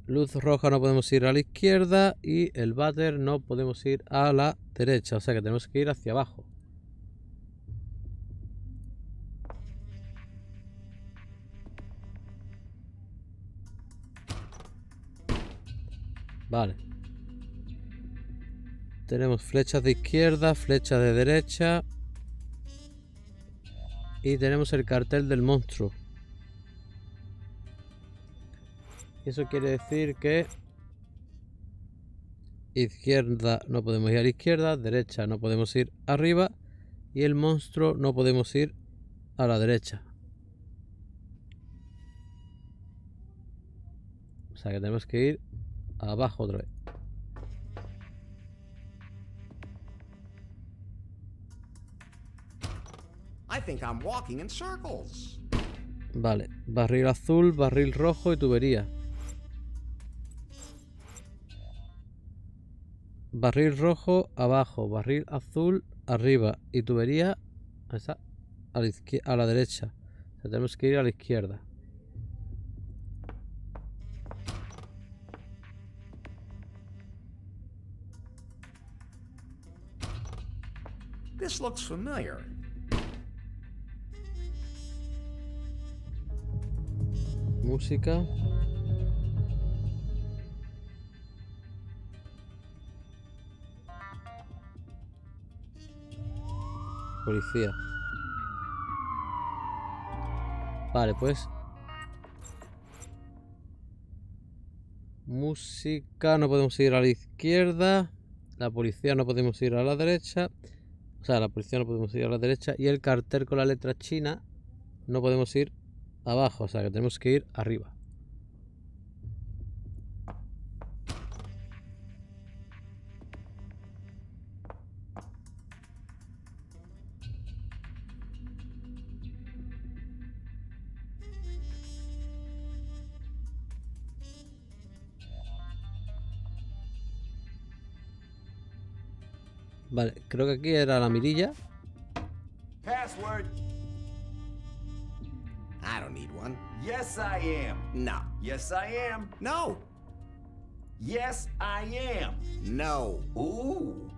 Luz roja no podemos ir a la izquierda y el váter no podemos ir a la derecha, o sea que tenemos que ir hacia abajo. Vale. Tenemos flechas de izquierda, flechas de derecha. Y tenemos el cartel del monstruo. Eso quiere decir que izquierda no podemos ir a la izquierda, derecha no podemos ir arriba y el monstruo no podemos ir a la derecha. O sea que tenemos que ir abajo otra vez.
I think I'm walking in circles.
Vale, barril azul, barril rojo y tubería. Barril rojo abajo, barril azul arriba y tubería esa, a la derecha. O sea, tenemos que ir a la izquierda.
This looks familiar.
Música. Policía. Vale, pues. Música, no podemos ir a la izquierda. La policía no podemos ir a la derecha. O sea, la policía no podemos ir a la derecha. Y el cartel con la letra china no podemos ir abajo. O sea, que tenemos que ir arriba. Vale, creo que aquí era la mirilla.
Password.
I don't need one.
Yes, I am.
No.
Yes, I am.
No.
Yes, I am.
No.
Ooh.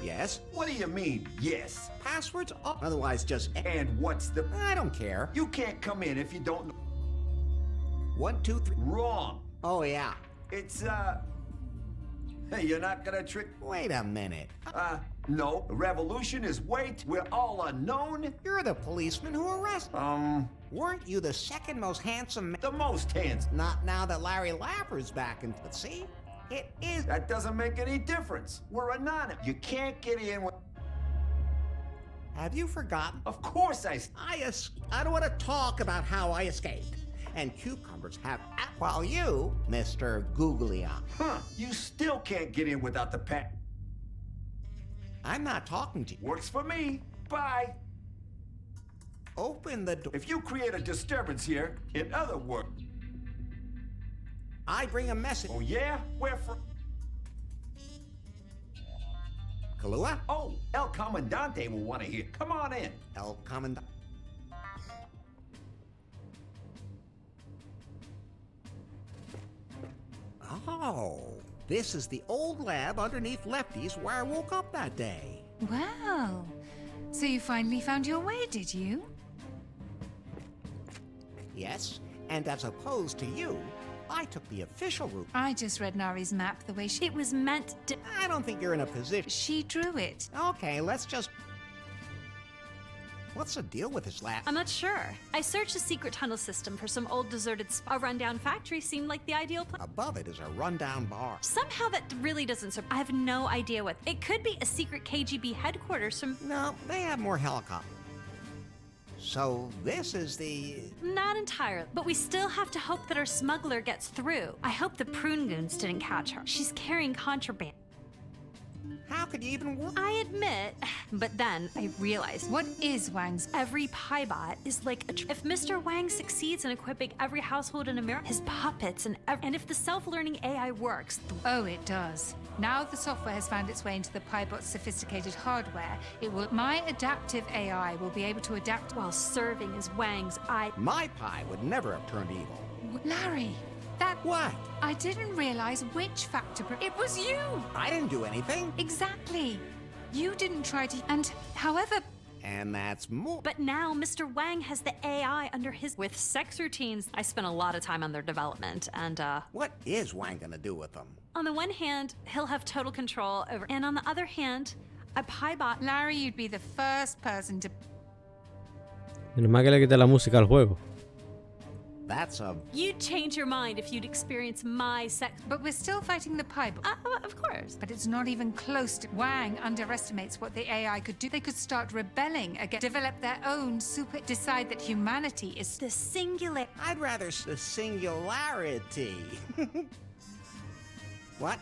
Yes.
What do you mean, yes?
Passwords? Otherwise just...
And what's the...
I don't care.
You can't come in if you don't know.
1, 2, 3...
Wrong.
Oh, yeah.
It's, Hey, you're not gonna trick...
Wait a minute.
No. Revolution is wait. We're all unknown.
You're the policeman who arrested... Weren't you the second most handsome...
The most handsome.
Not now that Larry Lapper's back in... But see? It is...
That doesn't make any difference. We're anonymous. You can't get in with...
Have you forgotten?
Of course I
don't want to talk about how I escaped. And cucumbers have... While you, Mr. Googly-Eye...
Huh. You still can't get in without the pet.
I'm not talking to you.
Works for me. Bye.
Open the door.
If you create a disturbance here, in other words...
I bring a message.
Oh, yeah? Where from?
Kahlua?
Oh, El Comandante will want to hear. Come on in.
El Comandante. So, this is the old lab underneath Lefty's where I woke up that day.
Well, so you finally found your way, did you?
Yes, and as opposed to you, I took the official route.
I just read Nari's map the way she...
It was meant to...
I don't think you're in a position.
She drew it.
Okay, let's just... What's the deal with this lab?
I'm not sure. I searched the secret tunnel system for some old deserted a rundown factory seemed like the ideal place.
Above it is a rundown bar.
Somehow that really doesn't I have no idea what. It could be a secret KGB headquarters from...
No, they have more helicopters. So this is the...
Not entirely, but we still have to hope that our smuggler gets through. I hope the prune goons didn't catch her. She's carrying contraband.
How could you even work?
I admit, but then I realized...
What is Wang's...
Every Piebot is like a... If Mr. Wang succeeds in equipping every household in America, his puppets and if the self-learning AI works...
Oh, it does. Now the software has found its way into the Piebot's sophisticated hardware, my adaptive AI will be able to adapt
while serving as Wang's eye.
My pie would never have turned evil.
Larry,
What?
I didn't realize which factor... It was you!
I didn't do anything.
Exactly. You didn't try to... And, however...
And that's more.
But now Mr. Wang has the AI under his... With sex routines, I spent a lot of time on their development, and,
What is Wang gonna do with them?
On the one hand, he'll have total control over... And on the other hand, a Piebot...
Larry, you'd be the first person to...
Menos mal que le quité la música al juego.
That's a...
You'd change your mind if you'd experience my sex...
But we're still fighting the Piebot.
Of course.
But it's not even close to... Wang underestimates what the AI could do. They could start rebelling again, develop their own super... Decide that humanity is...
The singular...
I'd rather the singularity. What?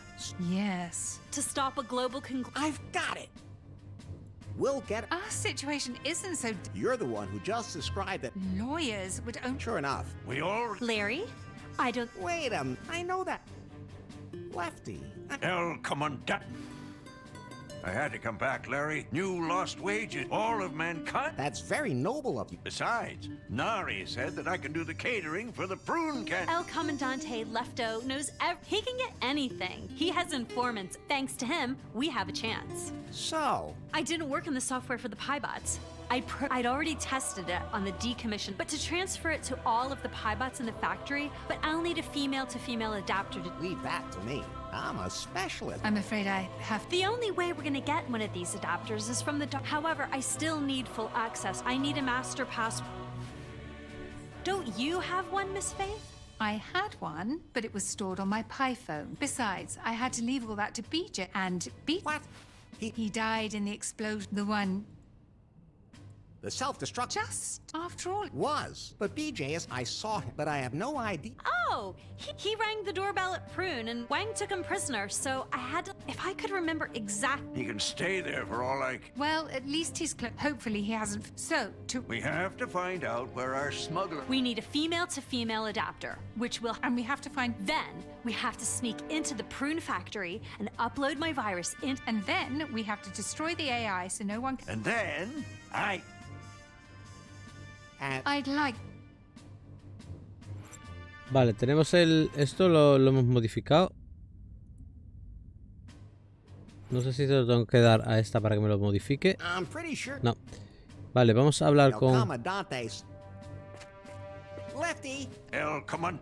Yes.
To stop a global
I've got it. We'll get...
Our situation isn't so...
You're the one who just described it.
Lawyers would own...
Sure enough.
We all...
Larry? I don't...
Wait a minute. I know that. Lefty.
El Commandant. I had to come back, Larry. New lost wages. All of mankind.
That's very noble of you.
Besides, Nari said that I can do the catering for the prune can.
El Comandante Lefto knows he can get anything. He has informants. Thanks to him, we have a chance.
So?
I didn't work on the software for the Piebots. I'd already tested it on the decommission, but to transfer it to all of the Piebots in the factory, but I'll need a female-to-female adapter to...
Leave that to me. I'm a specialist.
I'm afraid I have...
The only way we're gonna get one of these adapters is from the... However, I still need full access. I need a master pass... Don't you have one, Miss Faith?
I had one, but it was stored on my Pi phone. Besides, I had to leave all that to BJ, and
What?
He died in the explosion. The one...
The self-destruct...
Just after all...
Was. But BJ is... I saw him, but I have no idea...
Oh! He rang the doorbell at Prune, and Wang took him prisoner, so I had to... If I could remember exactly...
He can stay there for all I...
Well, at least he's hopefully he hasn't... So, to...
We have to find out where our smuggler...
We need a female-to-female adapter, which will...
And we have to find...
Then, we have to sneak into the Prune factory and upload my virus in...
And then, we have to destroy the AI so no one can...
And then,
I'd like...
Vale, tenemos esto lo hemos modificado. No sé si se lo tengo que dar a esta para que me lo modifique.
I'm pretty sure.
No. Vale, vamos a hablar
El
con...
Comandante's... Lefty!
El Command...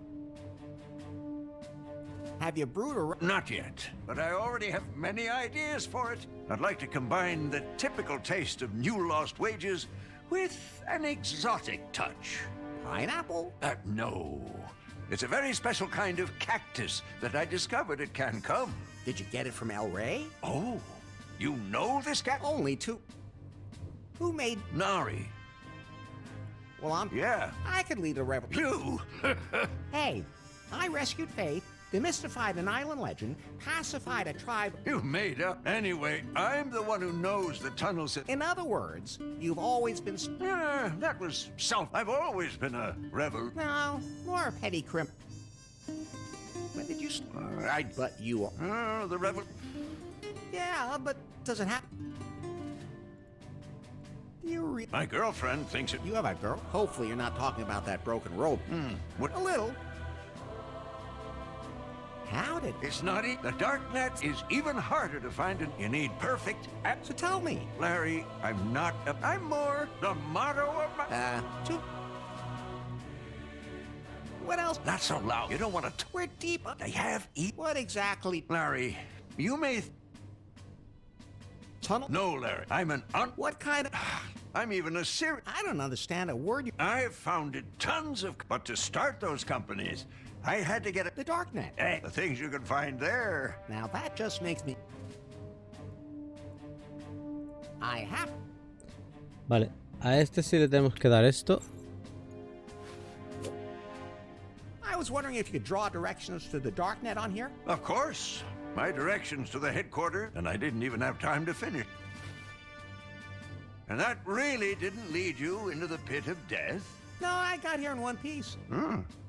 Have you brewed a...
Not yet, but I already have many ideas for it. I'd like to combine the typical taste of new lost wages with an exotic touch.
Pineapple?
No. It's a very special kind of cactus that I discovered at Cancun.
Did you get it from El Rey?
Oh, you know this cat?
Only two. Who made...
Nari.
Well,
Yeah.
I could lead a revolution.
You!
Hey, I rescued Faith, demystified an island legend, pacified a tribe...
You made up. Anyway, I'm the one who knows the tunnels...
In other words, you've always been...
that was self... I've always been a rebel.
No, more a petty crimp. When did you... But you...
The rebel...
Yeah, but does it happen? You
My girlfriend thinks it...
You have a girl? Hopefully you're not talking about that broken rope.
What?
A little. How did...
It's not it. The darknet is even harder to find, and you need perfect...
So tell me.
Larry, I'm not... I'm more the motto of my...
What else?
Not so loud. You don't want to...
We're deep...
They have
What exactly?
Larry, you may...
Tunnel?
No, Larry. I'm an
What kind of...
I'm even a serious...
I don't understand a word you...
I've founded tons of... But to start those companies, I had to get...
The darknet.
Hey, the things you can find there.
Now that just makes me... I have...
Vale, a este sí le tenemos que dar esto.
I was wondering if you could draw directions to the darknet on here?
Of course. My directions to the headquarters, and I didn't even have time to finish. And that really didn't lead you into the pit of death?
No, I got here in one piece.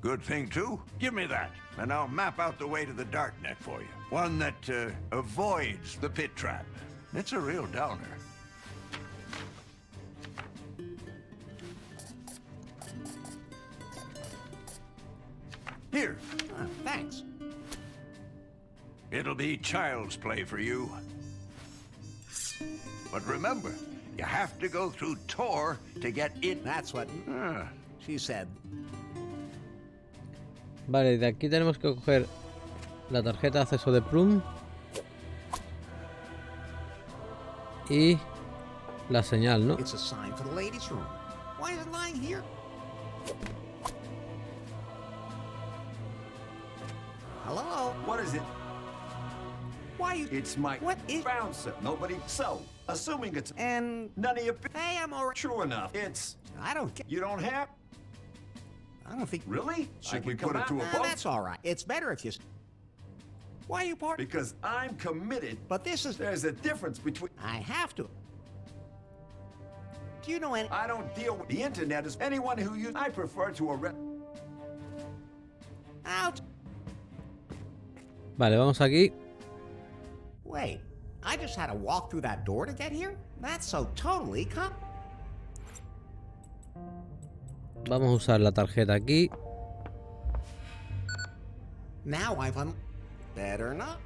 Good thing, too. Give me that, and I'll map out the way to the darknet for you. One that avoids the pit trap. It's a real downer. Here.
Thanks.
It'll be child's play for you. But remember, you have to go through Tor to get in.
That's what she said.
Vale, de aquí tenemos que coger la tarjeta de acceso de Plum y la señal, ¿no?
It's a sign for the ladies' room. Why is it lying here? Hello?
What is it?
Why you...
It's my...
What is...
Bouncer. Nobody... So, assuming it's...
And...
None of your...
Hey, I'm alright.
True enough. It's...
I don't get...
You don't have...
I don't think...
Really? Should we
come
put it to a vote?
That's alright. It's better if you... Why are you part...
Because I'm committed.
But this is...
There's a difference between...
I have to. Do you know any...
I don't deal with the internet as anyone who uses... I prefer to arrest...
Out.
Vale, vamos aquí.
Wait, I just had to walk through that door to get here? That's so totally
Vamos a usar la tarjeta aquí.
Now I've Better not.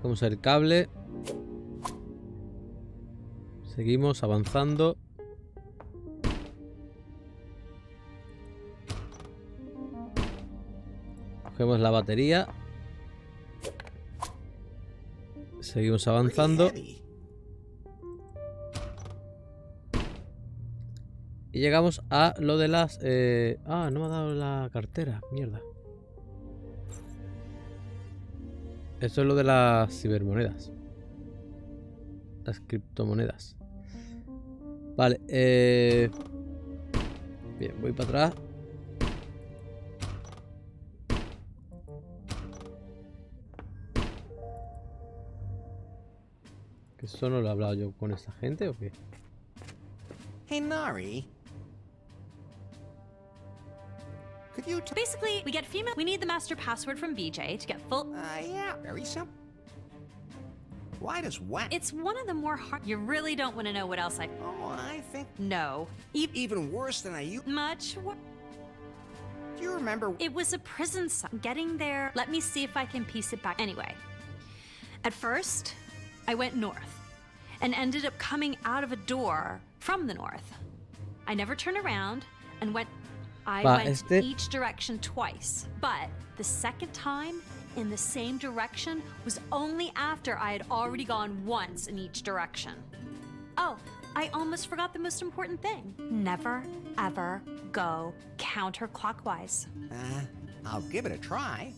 Vamos el cable. Seguimos avanzando. Cogemos la batería. Seguimos avanzando. Y llegamos a lo de las... no me ha dado la cartera. Mierda. Esto es lo de las cibermonedas. Las criptomonedas. Vale. Bien, voy para atrás. ¿Que eso no lo he hablado yo con esta gente o qué?
Hey, Nari. Could you...
Basically, we get female... We need the master password from BJ to get full...
yeah, very simple. Why does what?
It's one of the more hard... You really don't want to know what else I...
Oh, I think...
No.
Even worse than I used...
Much worse.
Do you remember...
It was a prison cell. Getting there... Let me see if I can piece it back. Anyway. At first, I went north. And ended up coming out of a door from the north. I never turned around and went... I went each direction twice, but the second time in the same direction was only after I had already gone once in each direction. Oh, I almost forgot the most important thing. Never, ever go counterclockwise.
I'll give it a try.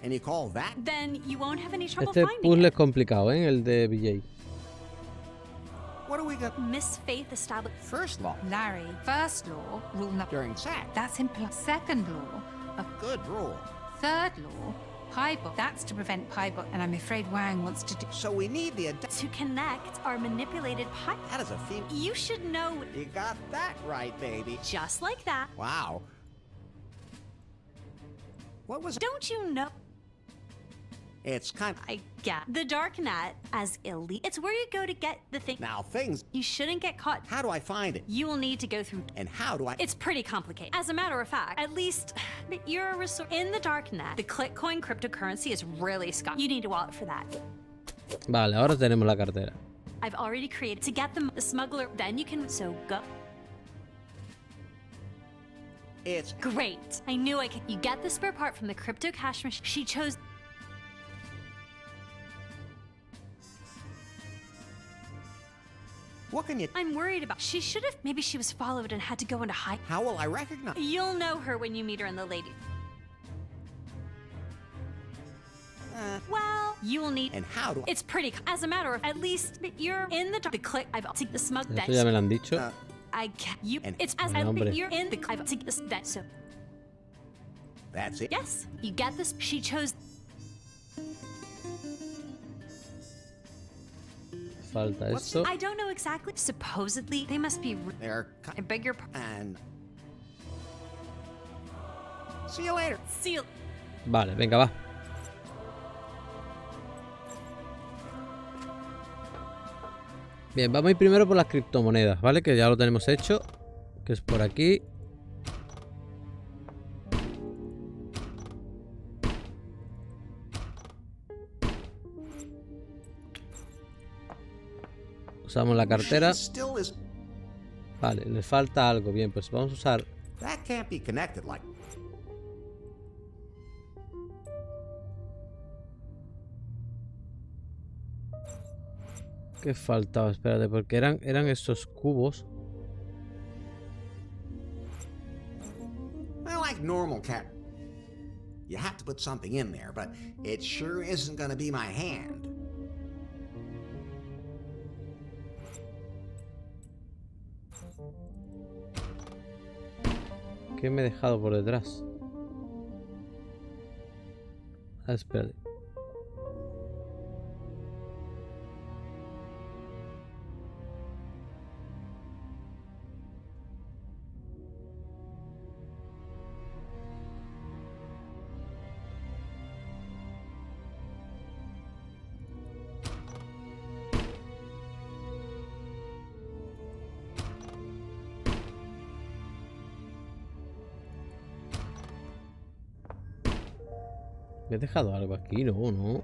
And you call that?
Then you won't have any trouble
Este
finding
puzzle
it.
es complicado, ¿eh? El de BJ.
What do we got?
Miss Faith established...
First law.
Larry, first law, rule number...
During sack.
That's implied. Second law, of...
Good rule.
Third law, pie book. That's to prevent pie book, and I'm afraid Wang wants to do...
So we need the...
To connect our manipulated pie...
That is a theme.
You should know...
You got that right, baby.
Just like that.
Wow. What was...
Don't you know...
It's kind of...
I get the dark net as elite. It's where you go to get the thing.
Now things...
You shouldn't get caught.
How do I find it?
You will need to go through...
And how do I...
It's pretty complicated. As a matter of fact, at least you're a resource. In the dark net, the Clickcoin cryptocurrency is really scum. You need a wallet for that.
Vale, ahora tenemos la cartera.
I've already created to get the smuggler. Then you can go.
It's
great. I knew I could. You get the spare part from the crypto cash machine. She chose.
What can you...
I'm worried about. She should have. Maybe she was followed and had to go into hide.
How will I recognize?
You'll know her when you meet her in the lady. Well, you will need.
And how do I...
It's pretty. As a matter of, at least you're in the click. I've the smug.
Eso ya me lo han dicho.
I can't. You.
And
it's as you're in the. I've that so.
That's it.
Yes, you get this. She chose.
Falta esto.
I don't know exactly. Supposedly, they must be.
They're.
I beg your pardon.
And. See you later.
See you.
Vale, venga, va. Bien, vamos a ir primero por las criptomonedas, ¿vale? Que ya lo tenemos hecho. Que es por aquí. Usamos la cartera. Vale, le falta algo. Bien, pues vamos a usar...
That can't be connected like...
¿Qué faltaba? Espérate, porque eran estos cubos.
I like normal cat. You have to put something in there, but it sure isn't gonna be my hand.
¿Qué me he dejado por detrás? Ah, espérate. ¿Me he dejado algo aquí? No, no.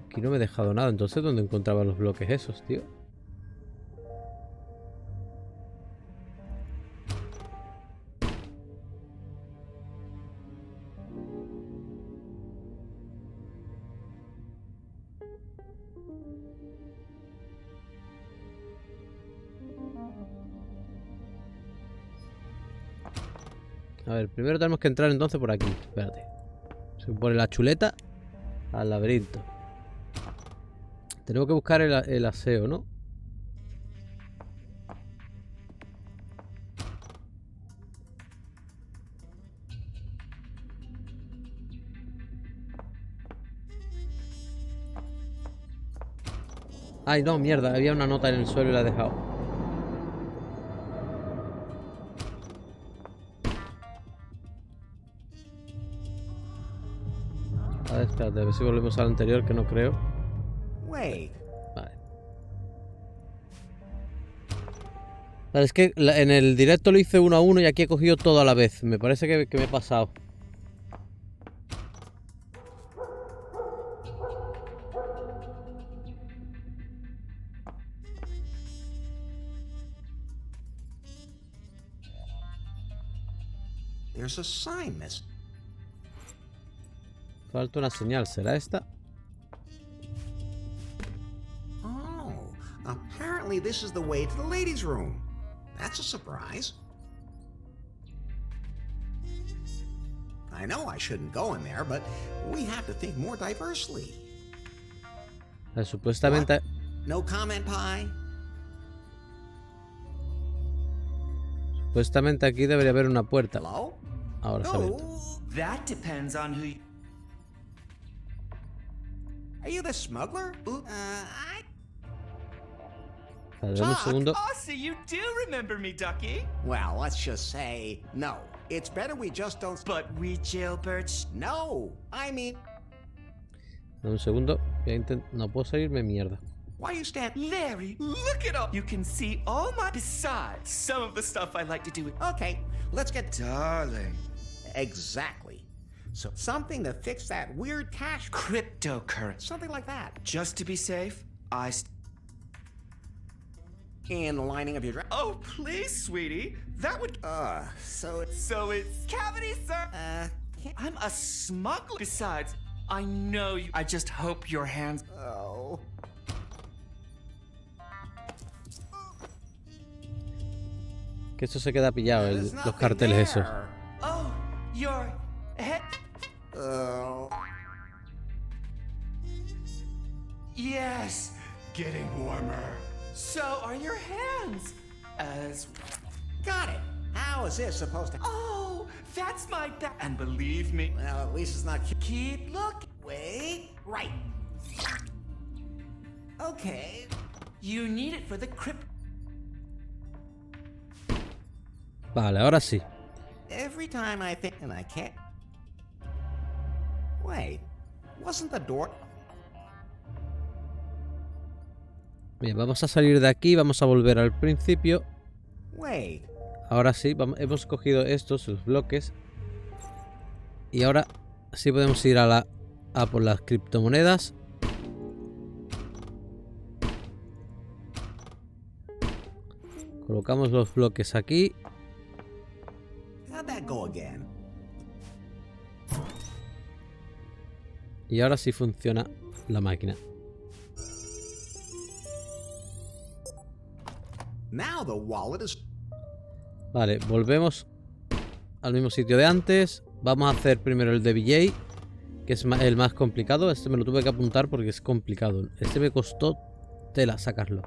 Aquí no me he dejado nada. Entonces, ¿dónde encontraba los bloques esos, tío? A ver, primero tenemos que entrar entonces por aquí. Espérate. Se pone la chuleta al laberinto. Tenemos que buscar el aseo, ¿no? Ay, no, mierda. Había una nota en el suelo y la he dejado. A ver, espérate, a ver si volvemos al anterior, que no creo. Vale. Vale, es que en el directo lo hice 1 a 1 y aquí he cogido todo a la vez. Me parece que me he pasado.
There's a sign missing.
Falta una señal, ¿será esta?
Oh, apparently this is the way to the ladies' room. That's a surprise. I know I shouldn't go in there, but we have to think more diversely.
Supuestamente...
No comment, Pie?
Supuestamente aquí debería haber una puerta.
Hello?
Ahora sale.
That depends on who you...
Are you the smuggler?
Vale, dame un segundo.
Oh, so you do remember me, Ducky?
Well, let's just say no. It's better we just don't.
But we jailbirds?
No, I mean.
Dame un segundo. No puedo salirme, mierda.
Why you stand?
Larry, look it up. You can see all my. Besides, some of the stuff I like to do.
Okay, let's get.
Darling.
Exactly. So something to fix that weird cash.
Cryptocurrency.
Something like that.
Just to be safe,
In the lining of your dress.
Oh, please, sweetie. That would.
So
it's cavity, sir. I'm a smuggler. Besides, I know you. I just hope your hands.
Oh.
Que esto se queda pillado, los carteles esos.
Oh, your head.
Oh.
Yes, getting warmer. So are your hands. As.
Got it. How is this supposed to?
Oh, that's my back. And believe me.
Well, at least it's not.
Keep looking.
Wait. Right. Okay.
You need it for the crypt.
Vale, ahora sí.
Every time I think, and I can't. Wait. Wasn't the door?
Bien, vamos a salir de aquí, vamos a volver al principio.
Wait.
Ahora sí, hemos cogido estos, los bloques. Y ahora sí podemos ir a por las criptomonedas. Colocamos los bloques aquí.
How'd that go again?
Y ahora sí funciona la máquina.
Now the wallet is...
Vale, volvemos al mismo sitio de antes. Vamos a hacer primero el de VJ, que es el más complicado. Este me lo tuve que apuntar porque es complicado. Este me costó tela sacarlo.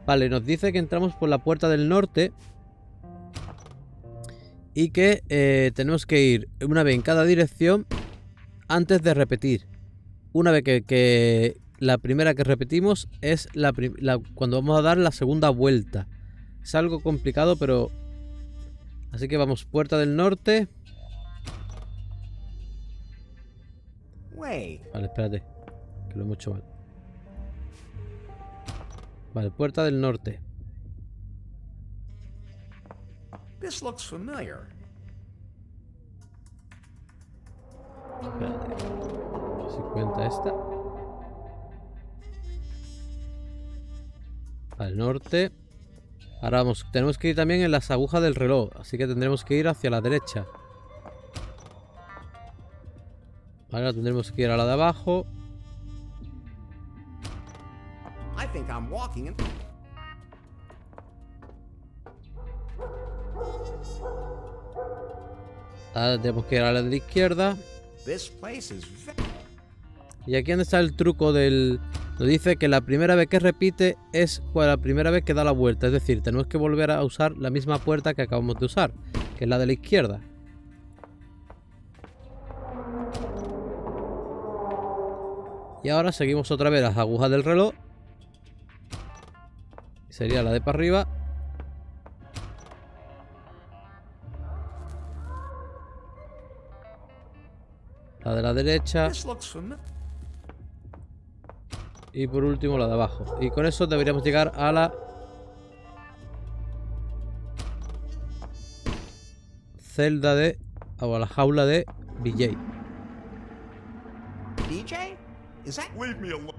Vale, nos dice que entramos por la puerta del norte y que tenemos que ir una vez en cada dirección antes de repetir. Una vez que la primera que repetimos es cuando vamos a dar la segunda vuelta. Es algo complicado, pero... Así que vamos, puerta del norte.
Wait.
Vale, espérate, que lo hemos hecho mal. Vale, puerta del norte.
This looks familiar.
Espérate. Si cuenta esta. Al norte. Ahora vamos, tenemos que ir también en las agujas del reloj, así que tendremos que ir hacia la derecha. Ahora tendremos que ir a la de abajo.
I think I'm walking in...
Ahora tenemos que ir a la de la izquierda.
This place is...
Y aquí donde está el truco del... Nos dice que la primera vez que repite es la primera vez que da la vuelta. Es decir, tenemos que volver a usar la misma puerta que acabamos de usar, que es la de la izquierda. Y ahora seguimos otra vez las agujas del reloj. Sería la de para arriba. La de la derecha. Y por último la de abajo. Y con eso deberíamos llegar a la celda o a la jaula de VJ.
DJ? Is that...
Leave me alone.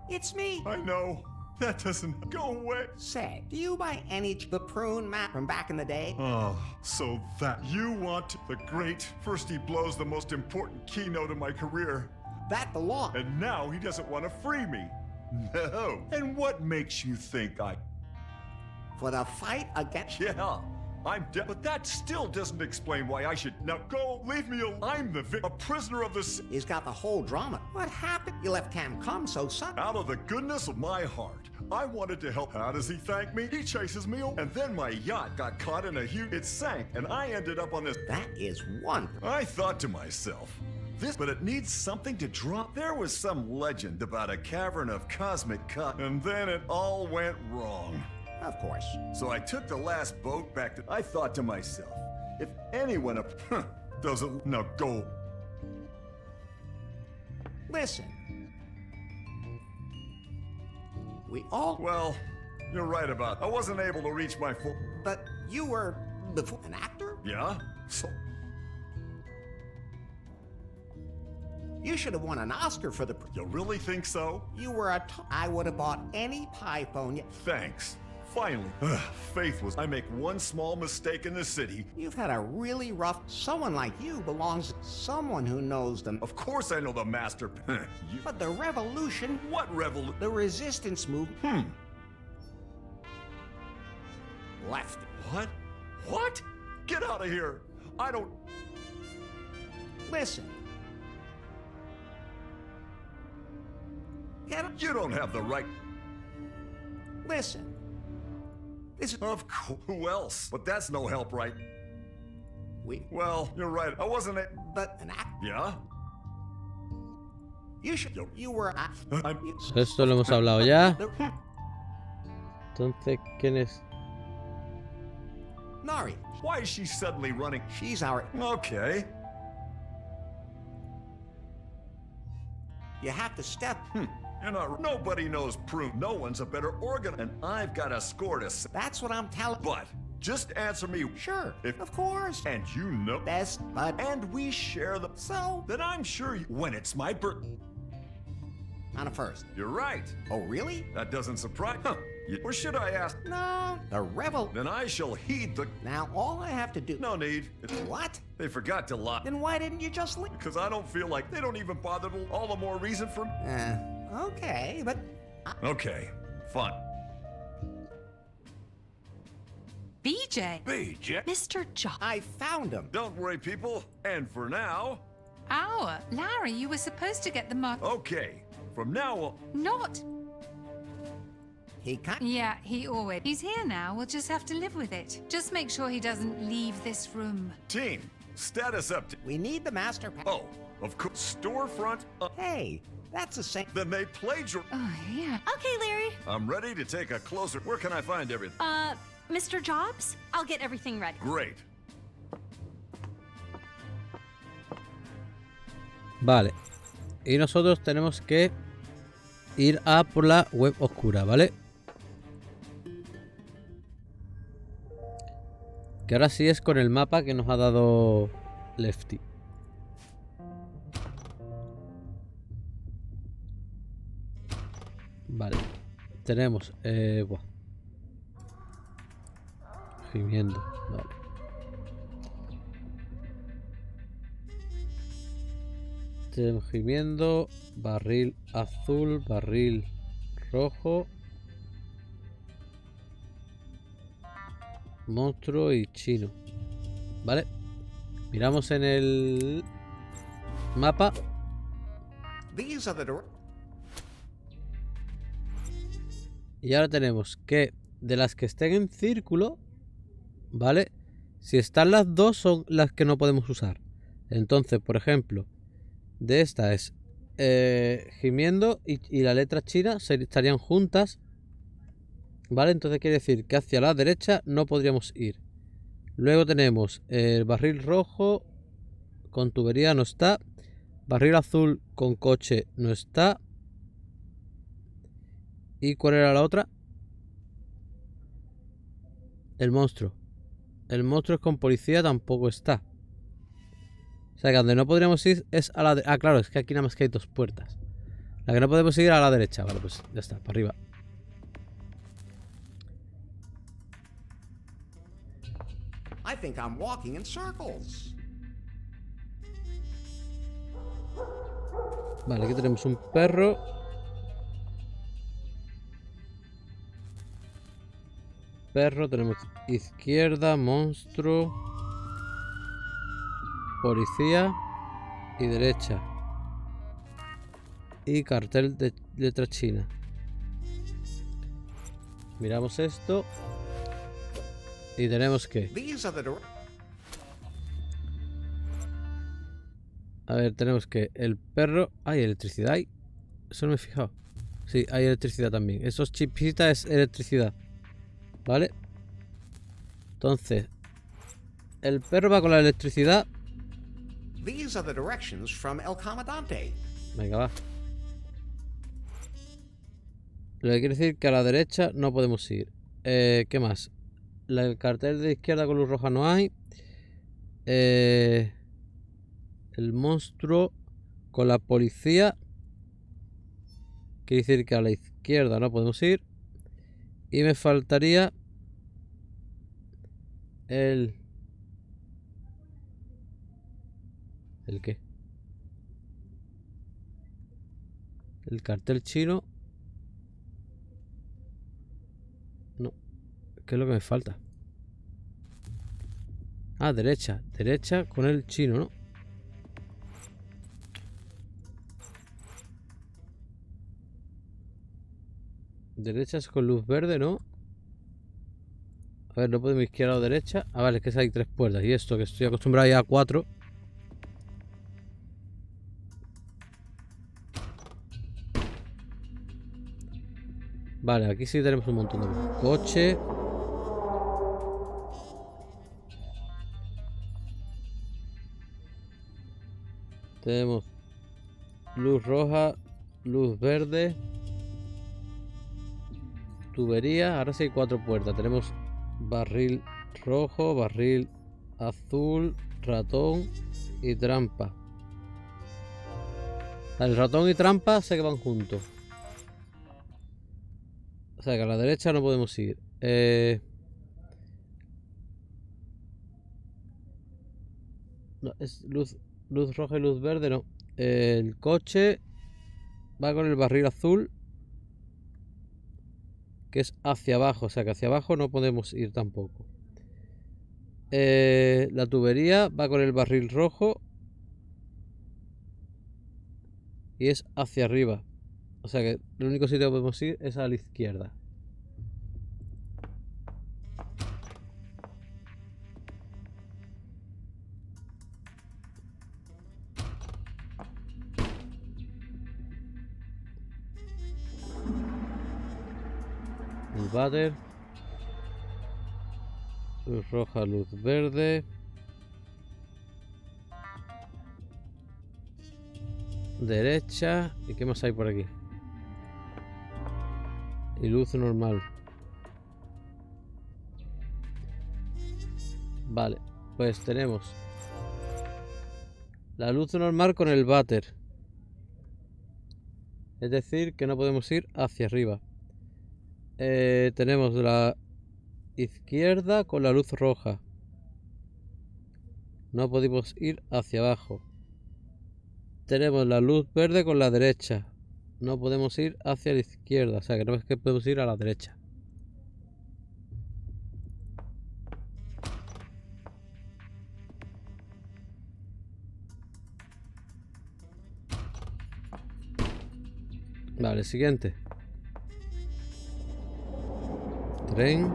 It's me.
I know. That doesn't go away.
Say, do you by any the prune map from back in the day?
Oh, so that you want the great. First he blows the most important keynote of my career.
That belongs.
And now he doesn't want to free me. No. And what makes you think I...
For the fight against...
Yeah, I'm dead. But that still doesn't explain why I should... Now go, leave me alone. I'm a prisoner of the...
He's got the whole drama. What happened? You left Cam come so sudden.
Out of the goodness of my heart, I wanted to help. How does he thank me? He chases me away. And then my yacht got caught in a huge... It sank, and I ended up on this...
That is one.
I thought to myself...
this, but it needs something to drop. There was some legend about a cavern of cosmic cut, and then it all went wrong.
Of course.
So I took the last boat back to... I thought to myself, if anyone doesn't... Now go.
Listen. We all...
Well, you're right about... I wasn't able to reach my full...
But you were before an actor?
Yeah? So...
You should have won an Oscar for the...
You really think so?
You were a... I would have bought any pie phone you...
Thanks. Finally. Faith was... I make one small mistake in the city.
You've had a really rough... Someone like you belongs to someone who knows them.
Of course I know the master...
But the revolution...
What revolution?
The resistance movement... Left.
What? What? Get out of here! I don't...
Listen.
You don't have the right...
Listen.
Of course. Who else? But that's no help, right? Well, you're right. I wasn't a...
But an act...
Yeah?
You should... You were...
Esto lo hemos hablado ya. Entonces, ¿quién es?
Nari.
Why is she suddenly running?
She's our...
Okay.
You have to step...
You know, nobody knows prune. No one's a better organ, and I've got a score to...
That's what I'm telling...
But, just answer me...
Sure,
if...
Of course.
And you know...
Best, but...
And we share the...
So?
Then I'm sure you... When it's my birthday...
On a first.
You're right.
Oh, really?
That doesn't surprise... Or should I ask?
No, the rebel...
Then I shall heed the...
Now, all I have to do...
No need.
What?
They forgot to lock...
Then why didn't you just leave?
Because I don't feel like they don't even bother to... All the more reason for...
Okay, but...
Okay, fine.
BJ?
BJ?
Mr. Job.
I found him.
Don't worry, people. And for now...
Larry, you were supposed to get the mark...
Okay, from now on...
Not...
He can't...
Yeah, he always... He's here now, we'll just have to live with it. Just make sure he doesn't leave this room.
Team, status up.
We need the master...
Oh, of course, storefront...
Hey, that's the same...
Then they plagiarized...
Oh, yeah.
Okay, Larry.
I'm ready to take a closer... Where can I find everything?
Mr. Jobs? I'll get everything ready.
Great.
Vale. Y nosotros tenemos que ir a por la web oscura, ¿vale? Que ahora sí es con el mapa que nos ha dado Lefty. Vale. Tenemos... gimiendo. Vale. Tenemos gimiendo, barril azul, barril rojo, monstruo y chino. Vale. Miramos en el mapa. Y ahora tenemos que de las que estén en círculo, ¿vale? Si están las dos son las que no podemos usar. Entonces, por ejemplo, de esta es gimiendo y la letra china estarían juntas, ¿vale? Entonces quiere decir que hacia la derecha no podríamos ir. Luego tenemos el barril rojo con tubería, no está. Barril azul con coche, no está. ¿Y cuál era la otra? El monstruo. El monstruo es con policía, tampoco está. O sea que donde no podríamos ir es a la derecha. Ah, claro, es que aquí nada más que hay dos puertas. La que no podemos ir a la derecha. Vale, pues ya está, para arriba.
I think I'm walking in circles.
Vale, aquí tenemos un perro. Perro, tenemos izquierda, monstruo, policía y derecha. Y cartel de letra china. Miramos esto. Y tenemos que... A ver, tenemos que el perro... ¿Hay electricidad? Eso no me he fijado. Sí, hay electricidad también. Esos chipsitas es electricidad. ¿Vale? Entonces, el perro va con la electricidad.
These are the directions from El Comandante.
Venga, va. Lo que quiere decir que a la derecha no podemos ir. ¿Qué más? El cartel de izquierda con luz roja no hay. El monstruo con la policía. Quiere decir que a la izquierda no podemos ir. Y me faltaría ¿El qué? El cartel chino. No. ¿Qué es lo que me falta? Ah, derecha. Derecha con el chino, ¿no? Derechas con luz verde, ¿no? A ver, no podemos izquierda o derecha. Ah, vale, es que hay 3 puertas. Y esto, que estoy acostumbrado ya a 4. Vale, aquí sí tenemos un montón de luz. Coche. Tenemos luz roja, luz verde, tubería. Ahora sí hay 4 puertas. Tenemos barril rojo, barril azul, ratón y trampa. El ratón y trampa sé que van juntos. O sea que a la derecha no podemos ir. No, es luz roja y luz verde, no. El coche va con el barril azul, que es hacia abajo. O sea que hacia abajo no podemos ir tampoco. La tubería va con el barril rojo y es hacia arriba. O sea que el único sitio que podemos ir es a la izquierda. El váter. Luz roja, luz verde. Derecha. ¿Y qué más hay por aquí? Y luz normal. Vale, pues tenemos la luz normal con el váter. Es decir, que no podemos ir hacia arriba. Tenemos la izquierda con la luz roja. No podemos ir hacia abajo. Tenemos la luz verde con la derecha. No podemos ir hacia la izquierda. O sea que no es que podemos ir a la derecha. Vale, siguiente. Tren.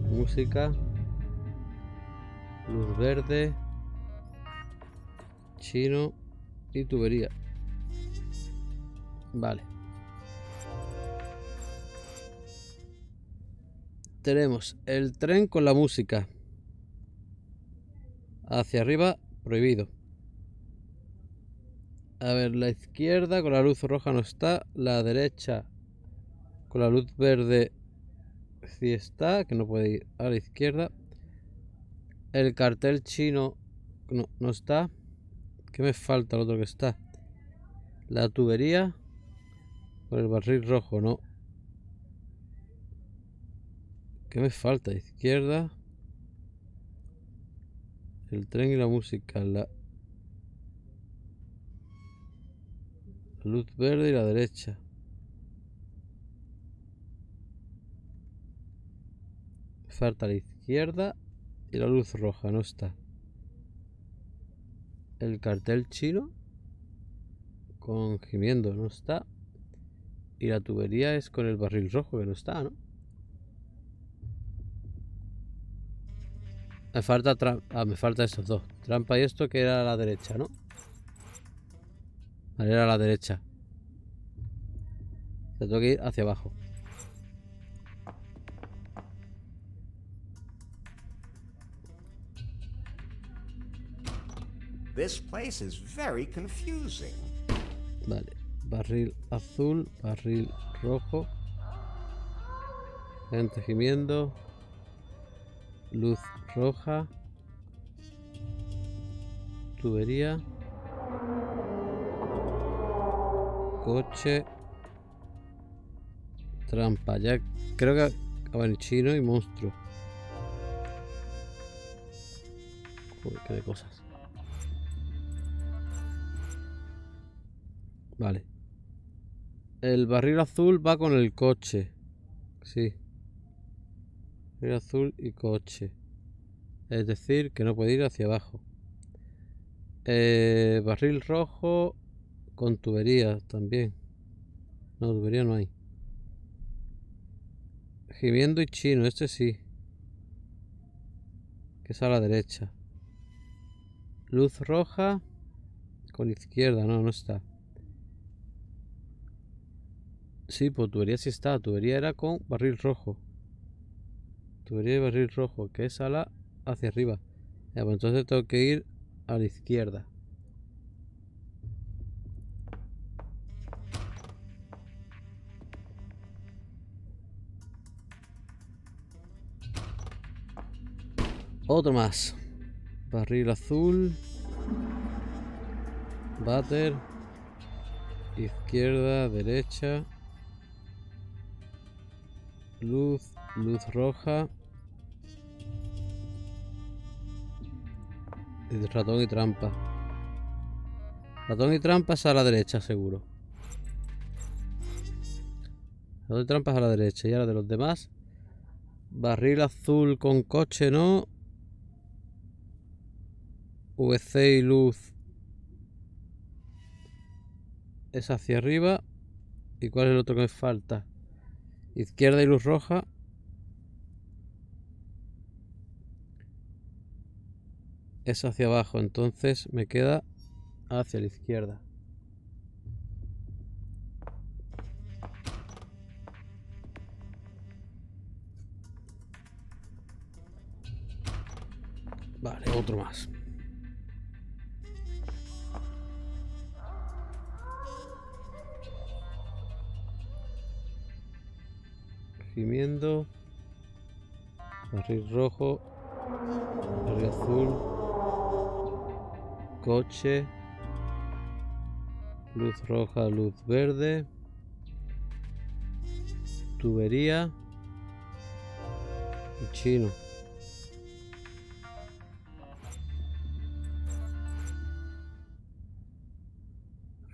Música. Luz verde. Chino. Y tubería. Vale. Tenemos el tren con la música. Hacia arriba, prohibido. A ver, la izquierda con la luz roja no está. La derecha con la luz verde sí está, que no puede ir a la izquierda. El cartel chino no está. ¿Qué me falta? El otro que está. La tubería con el barril rojo, no. ¿Qué me falta? Izquierda. El tren y la música. La luz verde y la derecha. Falta la izquierda y la luz roja, no está. El cartel chino con gimiendo no está. Y la tubería es con el barril rojo, que no está, ¿no? Me falta me falta estos dos. Trampa y esto, que era a la derecha, ¿no? Vale, era a la derecha. Se tengo que ir hacia abajo.
This place is very confusing.
Vale. Barril azul, barril rojo. Gente gimiendo. Luz roja. Tubería. Coche. Trampa. Ya creo que acaba en chino y monstruo. Joder, qué de cosas. Vale. El barril azul va con el coche. Sí. Barril azul y coche. Es decir, que no puede ir hacia abajo. Barril rojo con tubería también. No, tubería no hay. Gimiendo y chino, este sí. Que es a la derecha. Luz roja con izquierda, no está. Sí, pues tubería sí está. Tubería era con barril rojo. Tubería y barril rojo, que es a la hacia arriba. Ya, pues entonces tengo que ir a la izquierda. Otro más. Barril azul. Váter. Izquierda, derecha. Luz roja. Y ratón y trampa. Ratón y trampa es a la derecha, seguro. Ratón y trampa es a la derecha. Y ahora de los demás. Barril azul con coche, ¿no? VC y luz es hacia arriba. ¿Y cuál es el otro que me falta? Izquierda y luz roja. Es hacia abajo, entonces me queda hacia la izquierda. Vale, otro más. Gimiendo. Barril rojo. Barril azul. Coche. Luz roja, luz verde. Tubería. Y chino.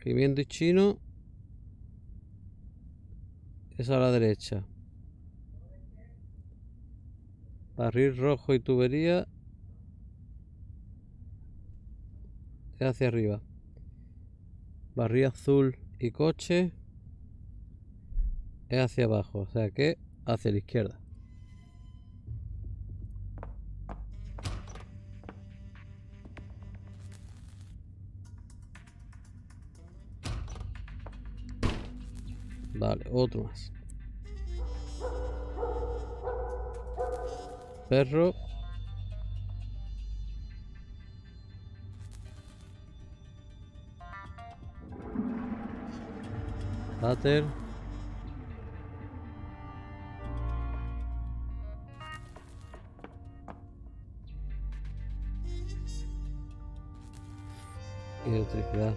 Gimiendo y chino es a la derecha. Barril rojo y tubería es hacia arriba. Barril azul y coche es hacia abajo, o sea que hacia la izquierda. Vale, otro más. Perro. Váter. Y electricidad.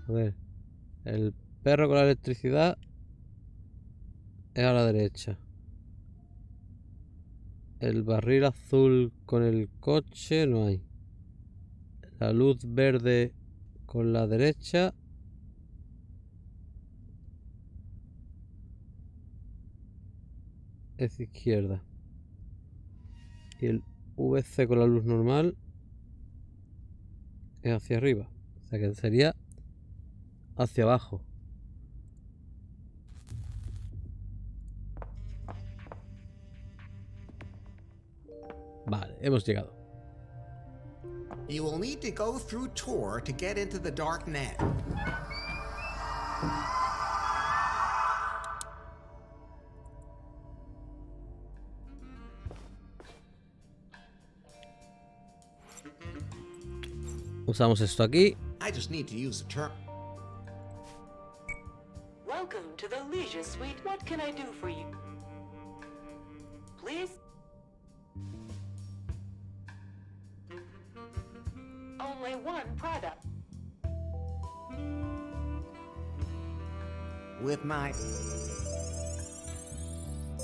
A ver, el perro con la electricidad es a la derecha. El barril azul con el coche no hay. La luz verde con la derecha. Es izquierda. Y el VC con la luz normal es hacia arriba. O sea que sería hacia abajo. Vale, hemos llegado.
You will need to go through Tor to get into the dark net.
Usamos esto aquí.
I just need to use the term.
Welcome to the Leisure Suite. What can I do for you? Please? Only one product.
With my...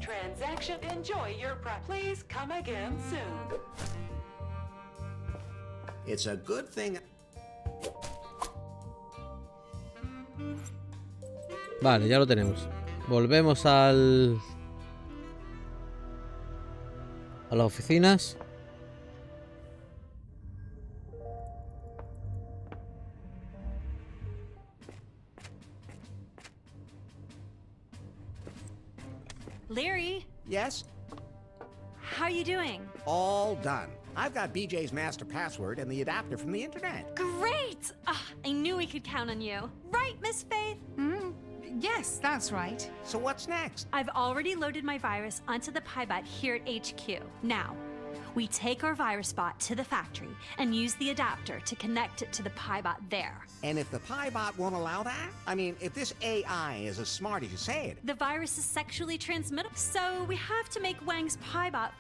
Transaction. Enjoy your price. Please come again soon.
It's a good thing...
Vale, ya lo tenemos. Volvemos a las oficinas.
Larry,
Yes?
how you doing?
All done. I've got BJ's master password and the adapter from the internet.
Great! I knew we could count on you. Right, Miss Faith?
Yes, that's right.
So what's next?
I've already loaded my virus onto the PyBot here at HQ. Now, we take our virus bot to the factory and use the adapter to connect it to the PyBot there.
And if the PyBot won't allow that? I mean, if this AI is as smart as you say it...
The virus is sexually transmittable, so we have to make Wang's PyBot.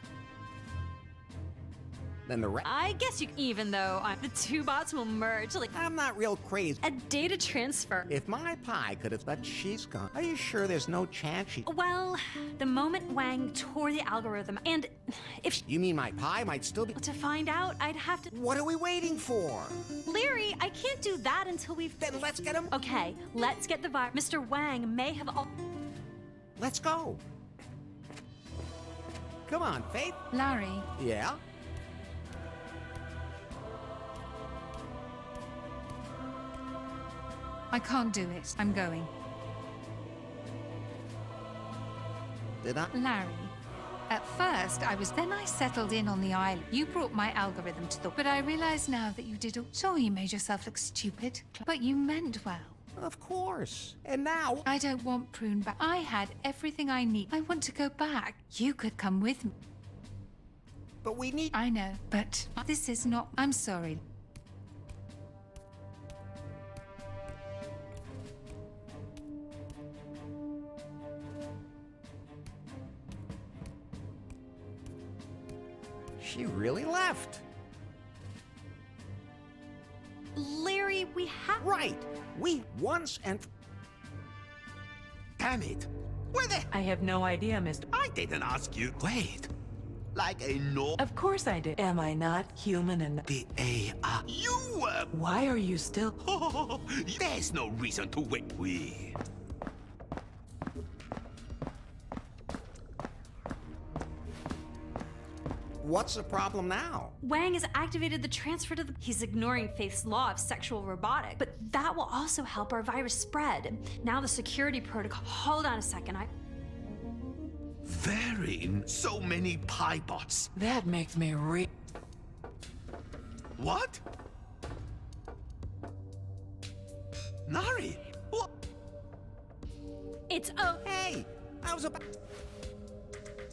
Then the
I guess you, even though the two bots will merge, like
I'm not real crazy.
A data transfer.
If my Pi could have, but she's gone. Are you sure there's no chance she...
Well, the moment Wang tore the algorithm, and if
You mean my Pi might still be...
to find out, I'd have to...
What are we waiting for?
Larry, I can't do that until we've...
Then let's get him...
Okay, let's get the virus. Mr. Wang may have all...
Let's go. Come on, Faith.
Larry,
Yeah?
I can't do it. I'm going.
Did I?
Larry, at first then I settled in on the island. You brought my algorithm to the... But I realize now that you did... Sure, you made yourself look stupid, but you meant well.
Of course. And now...
I don't want Prune back. I had everything I need. I want to go back. You could come with me.
But we need...
I know, but this is not... I'm sorry.
She really left.
Larry, we have...
Right. We once and... Damn it. Where the...
I have no idea, Mr.
I didn't ask you. Wait. Like a no...
Of course I did. Am I not human enough?
The AI... You were...
Why are you still...
There's no reason to wait. We... What's the problem now?
Wang has activated the transfer to the... He's ignoring Faith's law of sexual robotics, but that will also help our virus spread. Now the security protocol... Hold on a second,
So many PyBots.
That makes me
What? Nari? What?
It's... Oh...
Hey! I was about...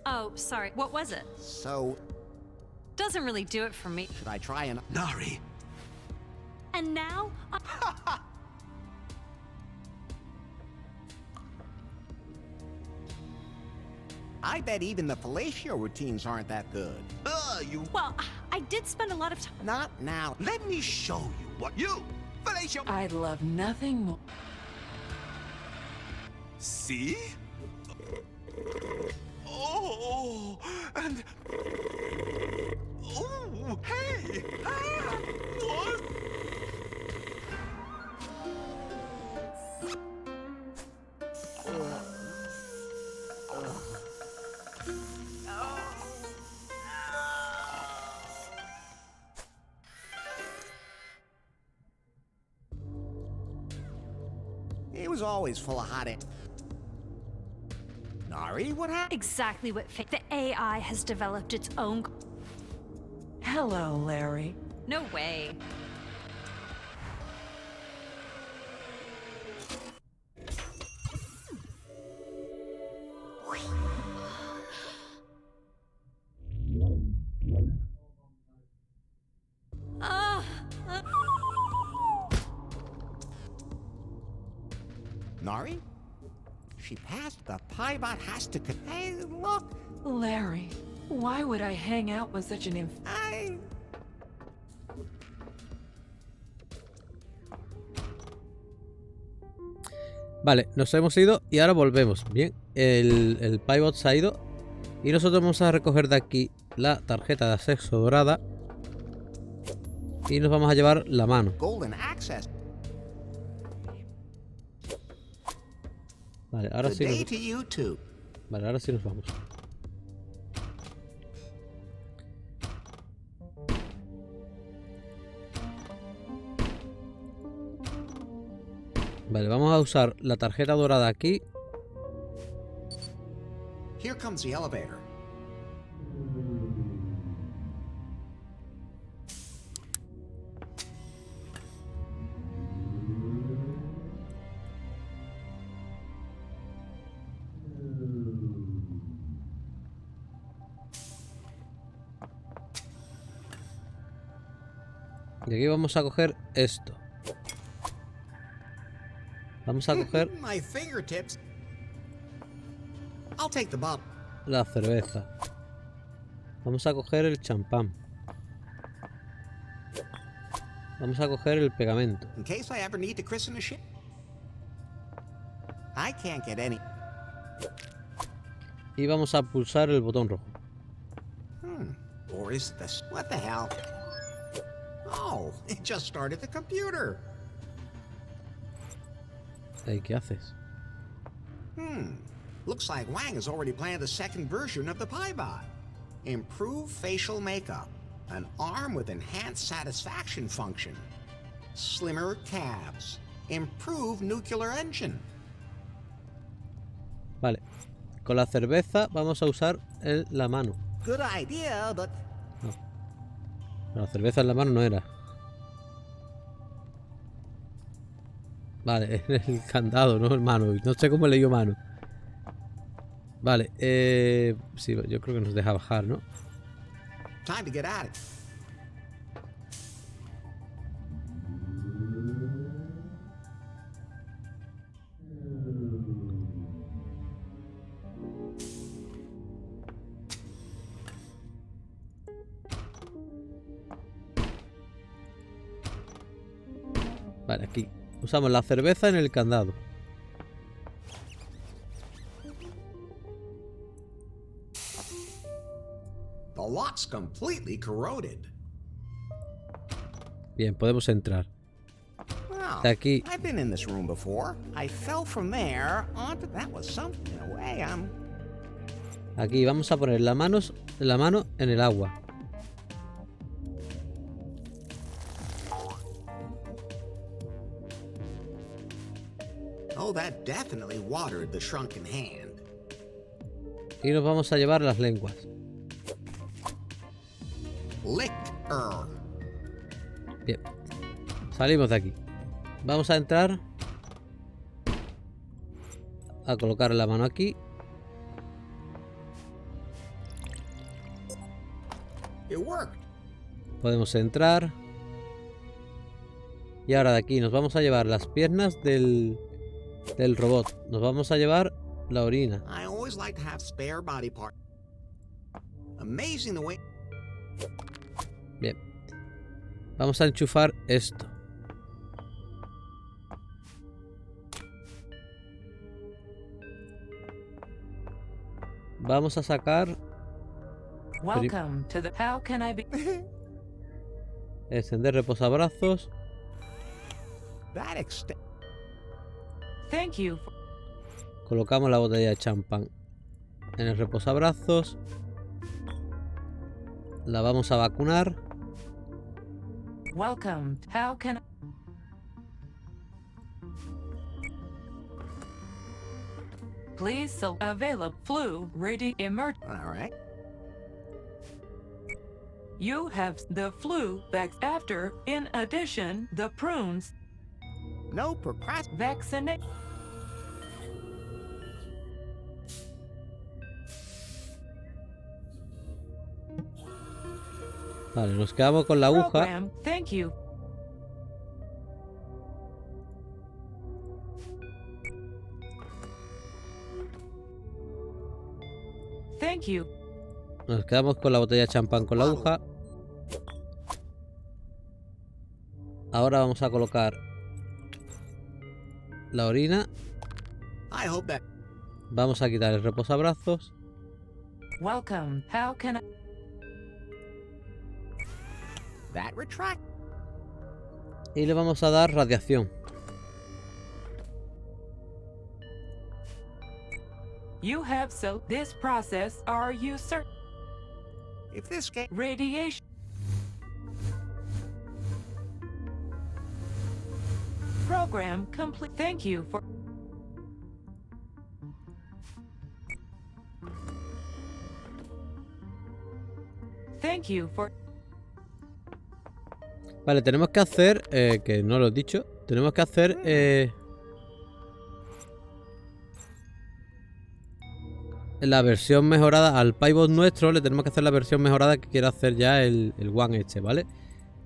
Oh, sorry. What was it?
So...
Doesn't really do it for me.
Should I try and... Nari!
And now...
I bet even the fellatio routines aren't that good. You...
Well, I did spend a lot of time...
Not now. Let me show you what you... Fellatio...
I'd love nothing more.
See? Oh, and... Oh, hey! Ah, what? It was always full of hot air. Nari, what happened?
Exactly what the AI has developed its own.
Hello, Larry.
No way.
Nari? She passed the Piebot has to... Hey, look!
Larry, why would I hang out with such an
Vale, nos hemos ido y ahora volvemos. Bien, el Piebot se ha ido y nosotros vamos a recoger de aquí la tarjeta de acceso dorada y nos vamos a llevar la mano.
Golden access.
Vale, ahora sí
Good day to you too.
Vale, ahora sí nos vamos. Vale, vamos a usar la tarjeta dorada aquí.
Here comes the elevator.
Y aquí vamos a coger esto. Vamos a coger
My fingertips. I'll take the bottle.
la cerveza. Vamos a coger el champán. Vamos a coger el pegamento.
In case I ever need to christen a ship. I can't get any.
Y vamos a pulsar el botón rojo.
Or is this... What the hell? Oh, it just started the computer.
Hey, ¿qué haces?
Looks like Wang has already planned a second version of the Piebot. Improved facial makeup. An arm with enhanced satisfaction function. Slimmer calves. Improved nuclear engine.
Vale. Con la cerveza vamos a usar la mano.
Good idea, but...
No. La cerveza en la mano no era. Vale, el candado, no el mano. No sé cómo leyó mano. Vale, sí, yo creo que nos deja bajar, ¿no?
Time to get at it.
Vale, aquí. Usamos la cerveza en el candado.
The lock's completely corroded.
Bien, podemos entrar.
Well,
De aquí.
I've been in this room before. I fell from there onto... That was something in a way.
Aquí vamos a poner la mano en el agua.
Oh, that definitely watered the shrunken hand.
Y nos vamos a llevar las lenguas.
Lick
Bien. Salimos de aquí. Vamos a entrar. A colocar la mano aquí.
It worked.
Podemos entrar. Y ahora de aquí nos vamos a llevar las piernas del robot. Nos vamos a llevar la orina.
I always like to have spare body part. Amazing the way...
Bien. Vamos a enchufar esto. Vamos a sacar...
Welcome to the... How can I be...
Encender reposabrazos.
That extent...
Thank you.
Colocamos la botella de champán en el reposabrazos. La vamos a vacunar.
Welcome. How can I... Please so available flu ready emerge.
All right.
You have the flu back after. In addition, the prunes.
No procrastination.
Vaccinate.
Vale, nos quedamos con la aguja.
Program. Thank you. Thank you.
Nos quedamos con la botella de champán con la aguja. Ahora vamos a colocar la orina. Vamos a quitar el reposabrazos.
Welcome. How can I?
That retract.
Y le vamos a dar radiación.
You have so this process. Are you certain?
If this game
Radiation. Program complete. Thank you for. Thank you for.
Vale, tenemos que hacer, que no lo he dicho, tenemos que hacer la versión mejorada al pivot nuestro. Le tenemos que hacer la versión mejorada que quiere hacer ya el one este, ¿vale?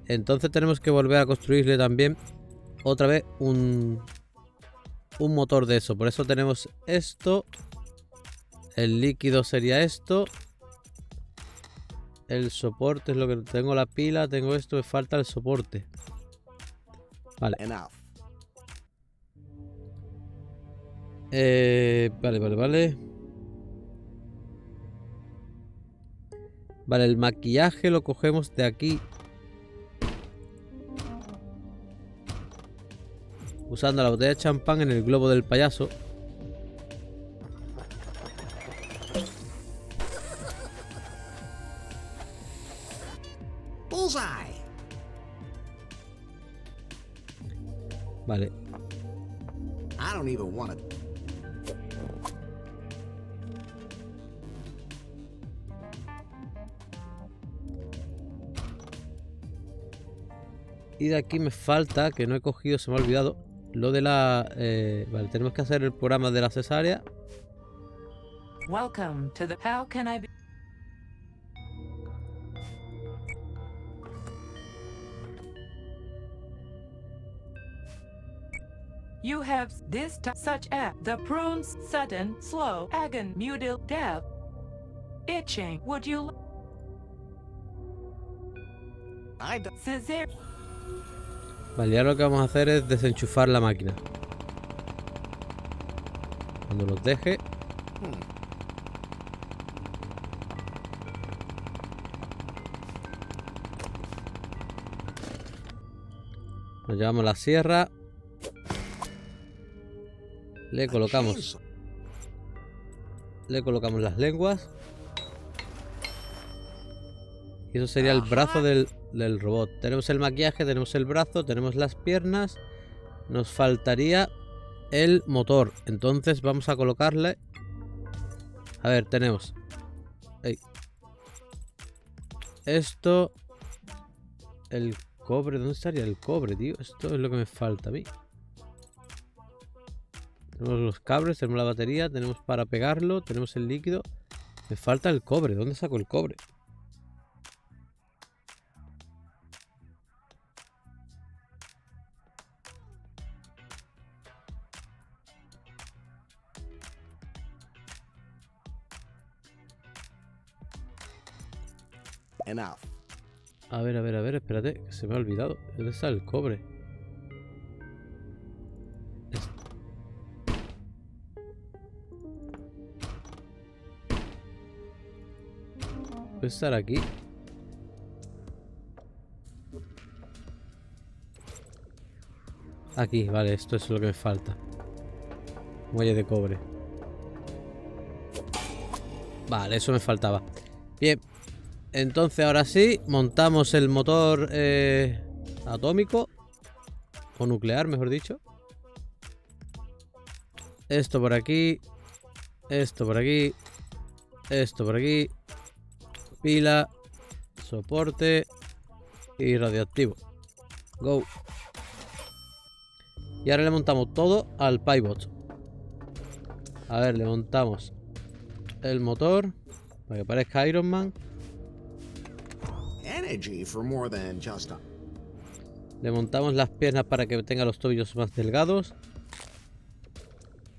Entonces tenemos que volver a construirle también otra vez un motor de eso. Por eso tenemos esto. El líquido sería esto. El soporte es lo que tengo, la pila, tengo esto, me falta el soporte. Vale. Vale. Vale, el maquillaje lo cogemos de aquí. Usando la botella de champán en el globo del payaso.
Bullseye.
Vale.
I don't even want to.
Y de aquí me falta, que no he cogido, se me ha olvidado, lo de la... vale, tenemos que hacer el programa de la cesárea.
Welcome to the. How can I be? You have this such as the prunes, sudden, slow, agon, mutil, death, itching. Would you?
I don't.
Caesar.
Vale, ya lo que vamos a hacer es desenchufar la máquina. Cuando nos deje. Nos llevamos la sierra. Le colocamos las lenguas. Y eso sería el brazo del robot. Tenemos el maquillaje, tenemos el brazo, tenemos las piernas. Nos faltaría el motor. Entonces vamos a colocarle. A ver, tenemos esto. El cobre. ¿Dónde estaría el cobre, tío? Esto es lo que me falta a mí. Tenemos los cables, tenemos la batería, tenemos para pegarlo, tenemos el líquido. Me falta el cobre. ¿Dónde saco el cobre?
Enough.
A ver, espérate, que se me ha olvidado. ¿Dónde está el cobre? Puede estar aquí. Aquí, vale, esto es lo que me falta. Muelle de cobre. Vale, eso me faltaba. Bien. Entonces ahora sí, montamos el motor atómico. O nuclear, mejor dicho. Esto por aquí. Esto por aquí. Esto por aquí. Pila. Soporte. Y radioactivo. Go. Y ahora le montamos todo al pivot. A ver, le montamos el motor para que parezca Iron Man.
Energy for more than just a...
Le montamos las piernas para que tenga los tobillos más delgados.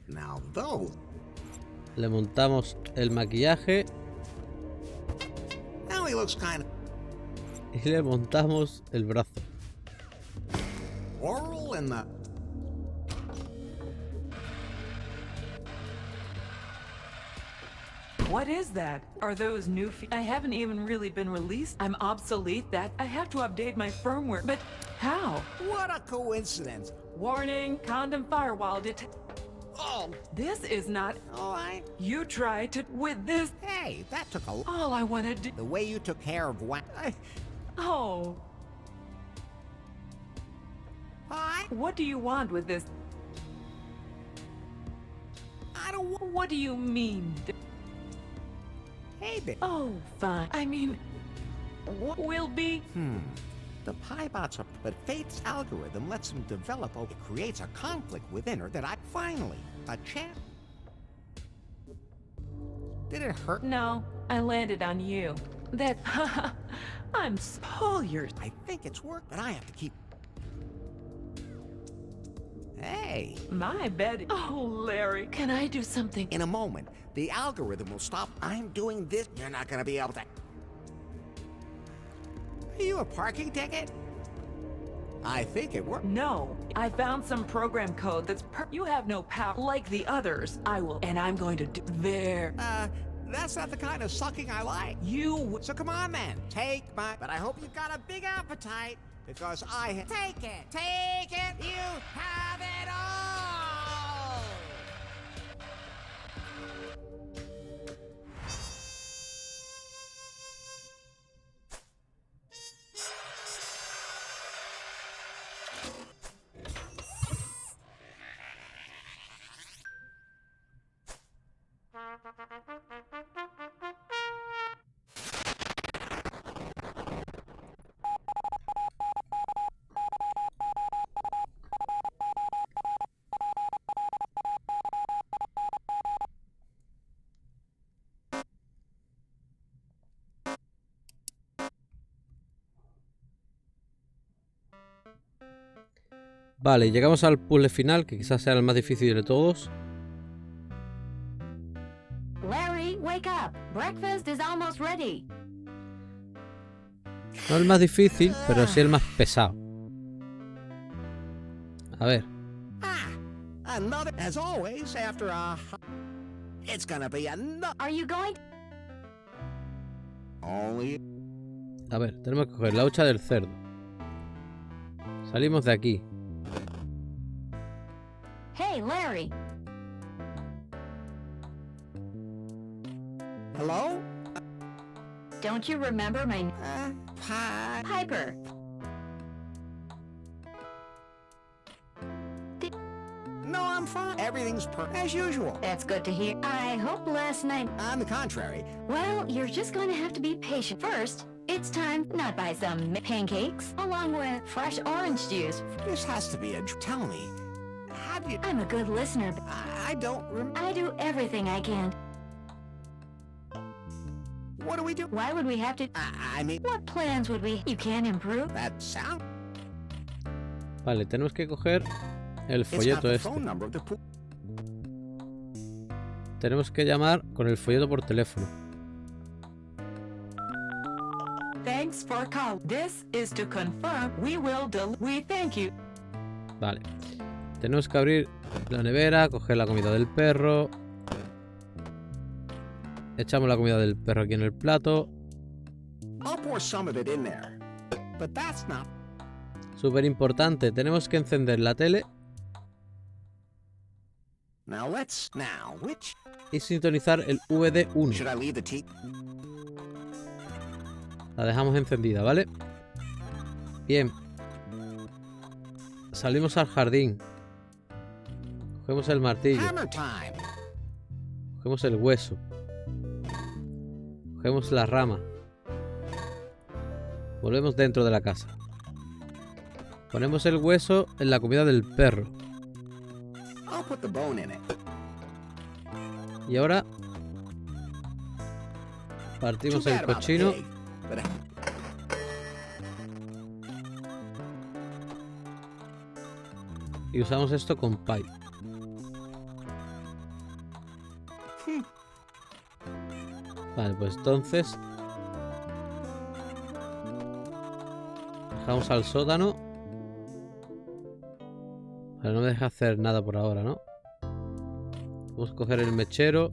Now those.
Le montamos el maquillaje.
Now he looks kind of...
Y le montamos el brazo.
Oral and the...
What is that? Are those new I haven't even really been released. I'm obsolete. That I have to update my firmware. But how?
What a coincidence.
Warning, condom firewall detect.
Oh,
this is not...
all right.
You tried to... with this...
Hey, that took a...
All I wanted to...
The way you took care of what...
Oh.
Hi.
What do you want with this?
I don't want...
What do you mean?
Hey, babe.
Oh, fine. I mean... What will be...
The Piebots are... But Fate's algorithm lets them develop... Oh, it creates a conflict within her that I... Finally, a chance... Did it hurt?
No, I landed on you. That... I'm spoiled.
I think it's worked, but I have to keep... Hey.
My bed... Oh, Larry, can I do something?
In a moment, the algorithm will stop. I'm doing this. You're not gonna be able to... Are you a parking ticket? I think it worked.
No, I found some program code that's you have no power like the others. I will, and I'm going to do there.
That's not the kind of sucking I like. So come on, then. Take my... But I hope you've got a big appetite, because I... Take it! Take it! You have it all!
Vale, llegamos al puzzle final, que quizás sea el más difícil de todos.
Larry, wake up. Breakfast is almost ready.
No el más difícil, pero sí el más pesado. A ver.
Another, as always, after a... It's gonna be another...
Are you going?
Only...
A ver, tenemos que coger la hucha del cerdo. Salimos de aquí.
Hey, Larry.
Hello?
Don't you remember my... Piper.
No, I'm fine. Everything's as usual.
That's good to hear. I hope last night...
On the contrary.
Well, you're just going to have to be patient. First, it's time not buy some pancakes, along with fresh orange juice.
This has to be a... Tell me, have you...
I'm a good listener.
I don't remember.
I do everything I can.
What do we do?
Why would we have to...
I mean...
What plans would we... You can't improve?
That sound...
Vale, tenemos que coger el folleto este. Tenemos que llamar con el folleto por teléfono.
Thanks for call. This is to confirm we will we thank you.
Vale. Tenemos que abrir la nevera, coger la comida del perro. Echamos la comida del perro aquí en el plato. Súper importante, tenemos que encender la tele y sintonizar el VD1. La dejamos encendida, ¿vale? Bien. Salimos al jardín. Cogemos el martillo. Cogemos el hueso. Cogemos la rama. Volvemos dentro de la casa. Ponemos el hueso en la comida del perro.
I'll put the bone in it.
Y ahora partimos el cochino. Y usamos esto con pie. Vale, pues entonces bajamos al sótano. Vale, no me deja hacer nada por ahora, ¿no? Vamos a coger el mechero.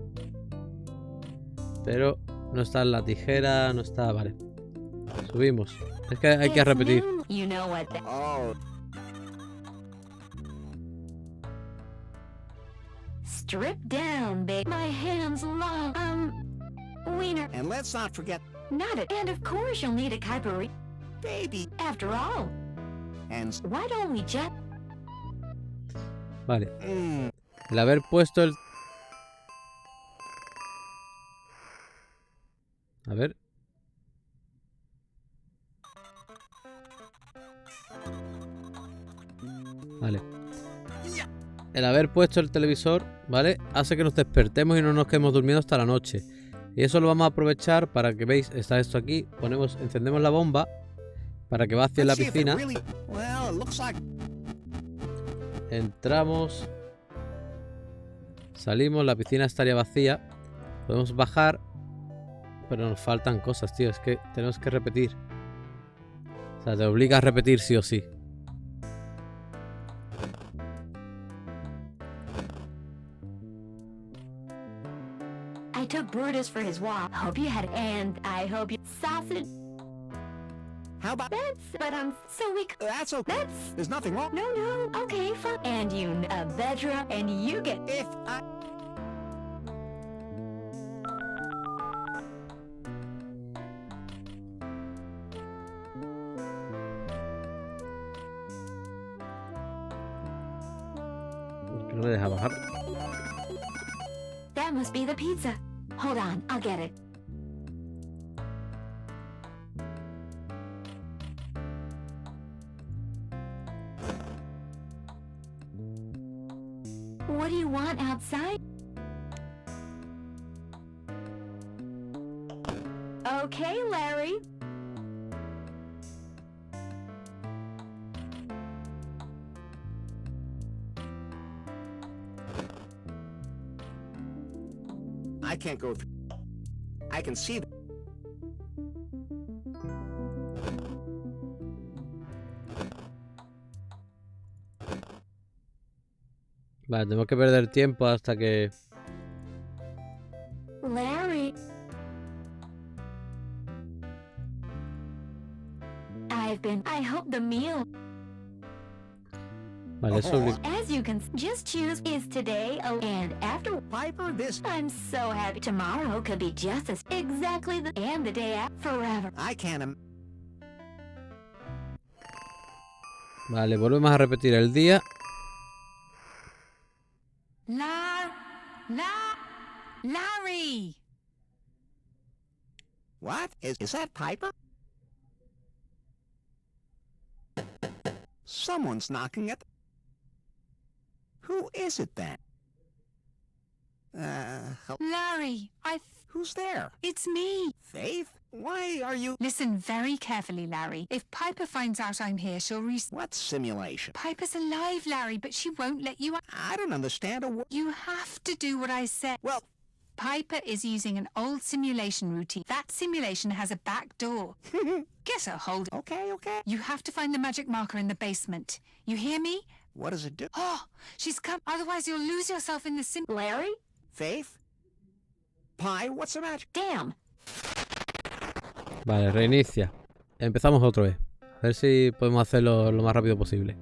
Pero no está la tijera, no está... Vale. Subimos. Es que hay que repetir.
Strip down, babe. My hands long. Wiener.
And let's not forget...
Not it. And of course you'll need a Kuiper.
Baby.
After all.
And...
Why don't we just...
Vale. El haber puesto el... A ver. Vale. El haber puesto el televisor, ¿vale? Hace que nos despertemos y no nos quedemos durmiendo hasta la noche. Y eso lo vamos a aprovechar para que veis, está esto aquí. Encendemos la bomba para que vacíe la piscina. Entramos. Salimos, la piscina estaría vacía. Podemos bajar. Pero nos faltan cosas, tío. Es que tenemos que repetir. O sea, te obliga a repetir sí o sí.
I took Brutus for his walk. Hope you had, and I hope you sausage.
How about
so we.
That's okay. There's nothing wrong.
No. Okay, fine. And you a bedroom, and you get.
If I.
No me deja bajar.
That must be the pizza. Hold on, I'll get it. What do you want outside? Okay, Larry.
I can't go through. I can see.
Vale, tenemos que perder tiempo hasta que...
Larry. I hope the meal.
Vale, eso...
As you can just choose is today, and after
Piper, this...
I'm so happy. Tomorrow could be just as exactly the and the day after forever.
I can't...
Vale, volvemos a repetir el día.
Larry!
What? Is that Piper? Someone's knocking at... Who is it then?
Larry,
Who's there?
It's me.
Faith? Why are you...
Listen very carefully, Larry. If Piper finds out I'm here, she'll
What simulation?
Piper's alive, Larry, but she won't let you...
I don't understand a word.
You have to do what I said.
Well...
Piper is using an old simulation routine. That simulation has a back door. Get a hold.
Okay.
You have to find the magic marker in the basement. You hear me?
What does it do?
Oh, she's come. Otherwise you'll lose yourself in the
Larry?
Faith? Pie, what's the matter?
Damn.
Vale, reinicia. Empezamos otra vez. A ver si podemos hacerlo lo más rápido posible.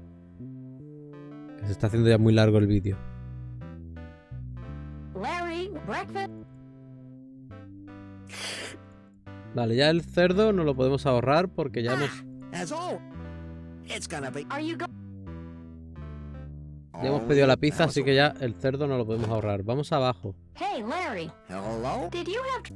Que se está haciendo ya muy largo el vídeo.
Larry, breakfast.
Vale, ya el cerdo no lo podemos ahorrar porque ya hemos...
As all. It's gonna be...
Are you
Ya hemos pedido la pizza, así que ya el cerdo no lo podemos ahorrar. Vamos abajo.
Hey, Larry.
Hello?
Did you have...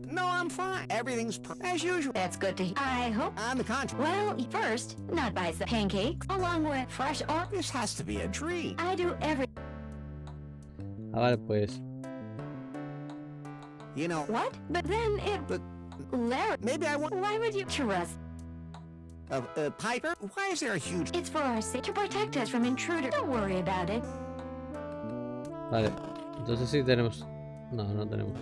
No, I'm fine. Everything's as usual.
That's good to hear. I hope...
On the contrary.
Well, first, not buy some pancakes, along with fresh or...
This has to be a dream.
I do every...
Ah, vale, pues.
You know...
What? But then it...
But...
Larry...
Maybe I want...
Why would you trust...
Piper? Why is there a huge...
It's for our sake, to protect us from intruders. Don't worry about it.
Vale. Entonces sí tenemos... No, no tenemos.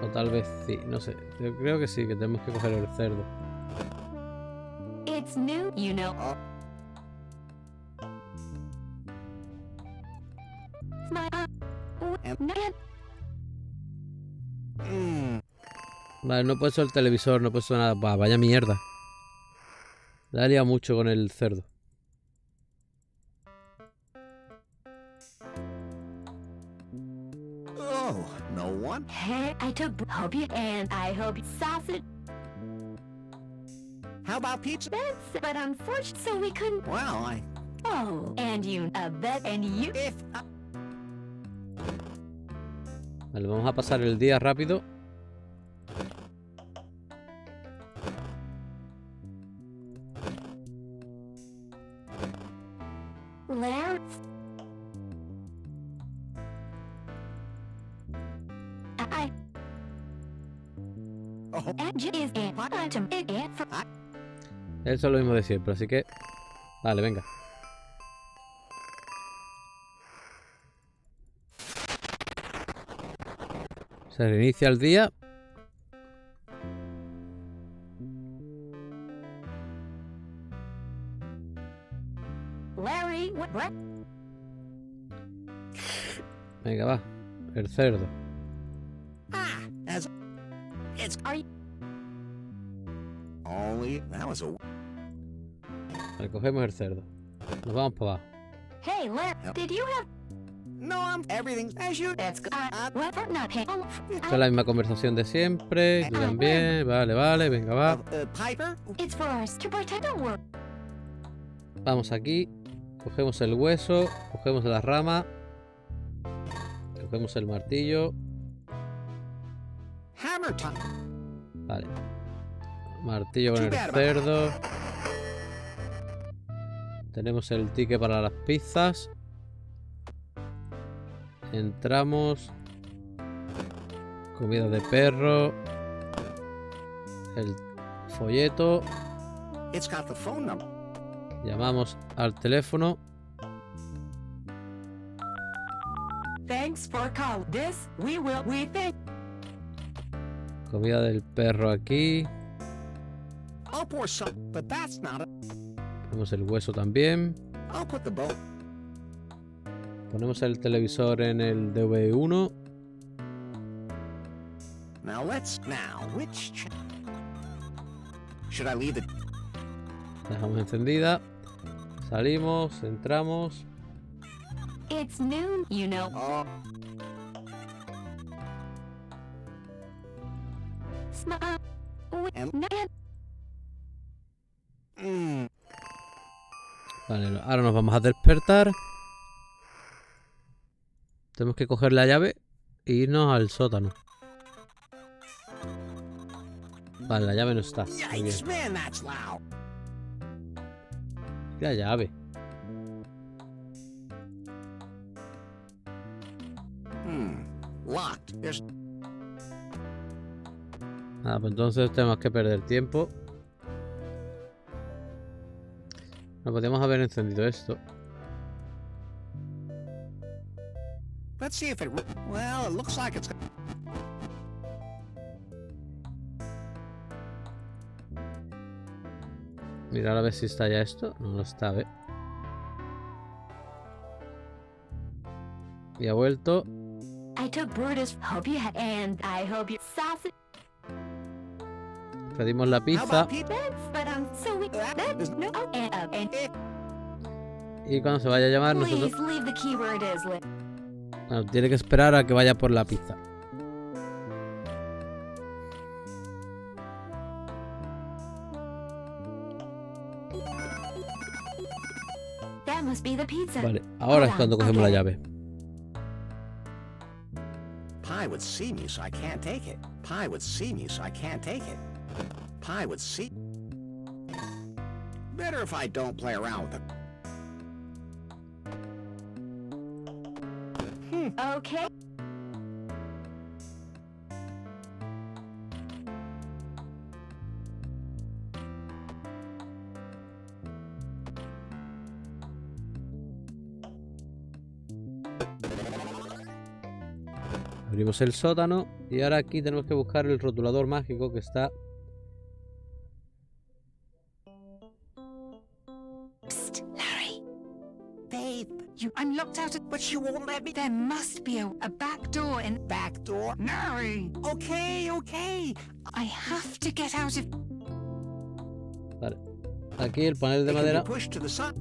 O tal vez sí, no sé. Yo creo que sí, que tenemos que coger el cerdo.
It's new, you know.
Vale, no he puesto el televisor, no he puesto nada. Bah, vaya mierda. La he liado mucho con el cerdo.
Oh, no one?
Hey, I took hope you and I hope sausage.
How about pizza?
That's, but unfortunately, so we couldn't.
Well, I...
Oh, and you, bet, and you...
If...
Vale, vamos a pasar el día rápido.
Larry...
Eso es lo mismo de siempre, así que... Vale, venga. Se reinicia el día.
Larry, what?
Venga, va. El cerdo.
It's... Are you... Only... That was a...
Recogemos el cerdo. Nos vamos para abajo.
Hey, Larry, did you have...
No, I'm... Everything's as you...
That's good. What? Not paying...
Esta es la misma conversación de siempre. Yo también. Vale, vale, venga, va.
Piper?
It's for us to protect our world.
Vamos aquí. Cogemos el hueso. Cogemos la rama. Cogemos el martillo.
Hammer time.
Vale. Martillo con el cerdo. Tenemos el ticket para las pizzas. Entramos. Comida de perro. El folleto.
It's got the phone number.
Llamamos al teléfono.
Thanks for calling. This we think.
Comida del perro aquí.
I'll pour some, but that's not it.
Ponemos el hueso también.
I'll put the boat.
Ponemos el televisor en el DV1.
Now which should I leave it?
Dejamos encendida. Salimos, entramos.
It's noon, you know. Vale, ahora nos vamos a despertar. Tenemos que coger la llave e irnos al sótano. Vale, la llave no está. Muy bien. La llave. Nada, pues entonces tenemos que perder tiempo. No podíamos haber encendido esto.
Let's see if it... Well, it looks like it's...
Mirar a ver si está ya esto. No lo está, ¿eh? Y ha vuelto.
I took Brutus, hope you had, and I hope you sausage.
Pedimos la pizza. Y cuando se vaya a llamar nosotros... Bueno, tiene que esperar a que vaya por la pizza.
That must be the pizza.
Vale, ahora es cuando cogemos la llave.
Pi would see me, so I can't take it. Pi would see me, so I can't take it. Pi would see... Better if I don't play around with it.
Okay.
Abrimos el sótano y ahora aquí tenemos que buscar el rotulador mágico que está...
Psst, Larry. Babe, I'm locked out of... But you won't let me... There must be a back door in...
Back door?
Larry!
Okay.
I have to get out of...
Vale. Aquí el panel de madera.
Push to the side.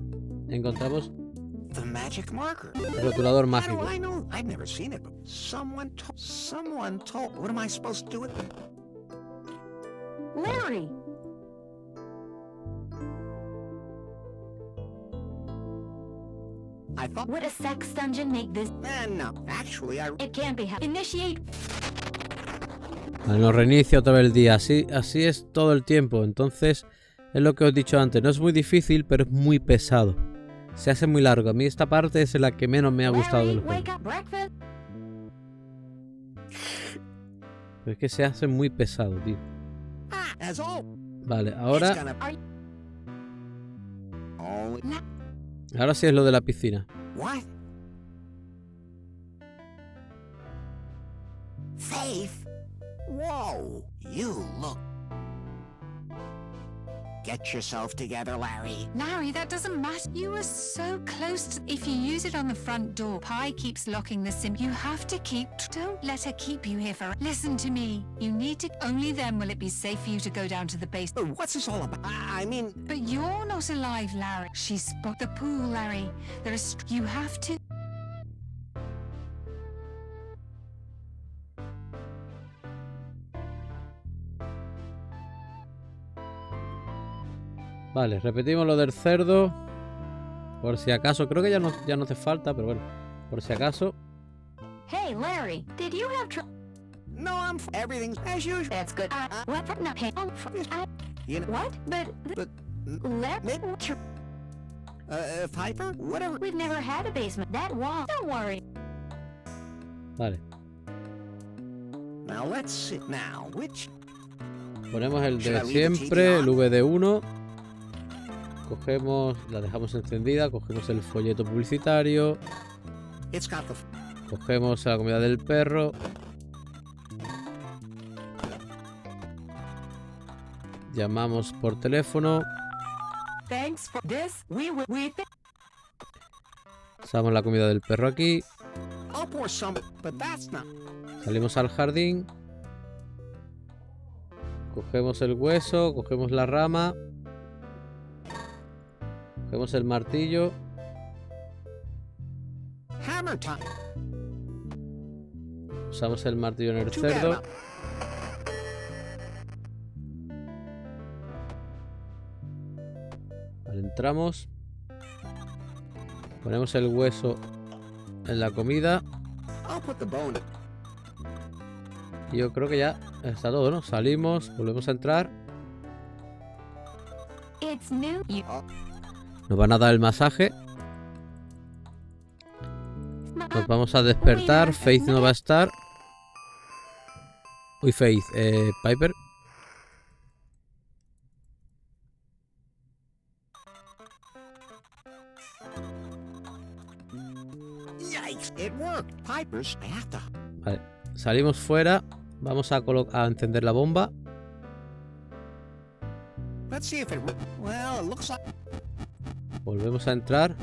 Encontramos
the magic marker.
el rotulador mágico.
How do I know? I've never seen it. Someone told. What am I supposed to do with it?
Larry.
I thought.
Would a sex dungeon make this?
No, actually,
It can't be. Initiate.
Vale, nos reinicia otra vez el día. Así es todo el tiempo. Entonces, es lo que os he dicho antes. No es muy difícil, pero es muy pesado. Se hace muy largo. A mí esta parte es la que menos me ha gustado del juego. Pero es que se hace muy pesado, tío. Vale, ahora... Ahora sí es lo de la piscina.
Faith? Whoa, you look... Get yourself together, Larry.
Larry, that doesn't matter. You were so close to... If you use it on the front door, Pi keeps locking this in. You have to keep... Don't let her keep you here for... Listen to me. You need to... Only then will it be safe for you to go down to the base.
But what's this all about? I mean...
But you're not alive, Larry. She spot the pool, Larry. There is... You have to...
Vale, repetimos lo del cerdo. Por si acaso, creo que ya no hace falta, pero bueno, por si acaso.
Hey, Larry, did you have
No, everything's as usual.
That's good. What? No, hey,
you know,
what? But Larry,
Piper? Whatever.
We've never had a basement. That wall. Don't worry.
Vale.
Now let's see. Now, which?
Ponemos el de siempre, el VD1. Cogemos, la dejamos encendida, cogemos el folleto publicitario. Cogemos la comida del perro. Llamamos por teléfono. Usamos la comida del perro aquí. Salimos al jardín. Cogemos el hueso, cogemos la rama. Cogemos el martillo. Usamos el martillo en el cerdo. Vale, entramos. Ponemos el hueso en la comida. Y yo creo que ya está todo, ¿no? Salimos, volvemos a entrar. Nos van a dar el masaje. Nos vamos a despertar. Faith no va a estar. Uy, Faith. Piper. Vale. Salimos fuera. Vamos a encender la bomba. Volvemos a entrar.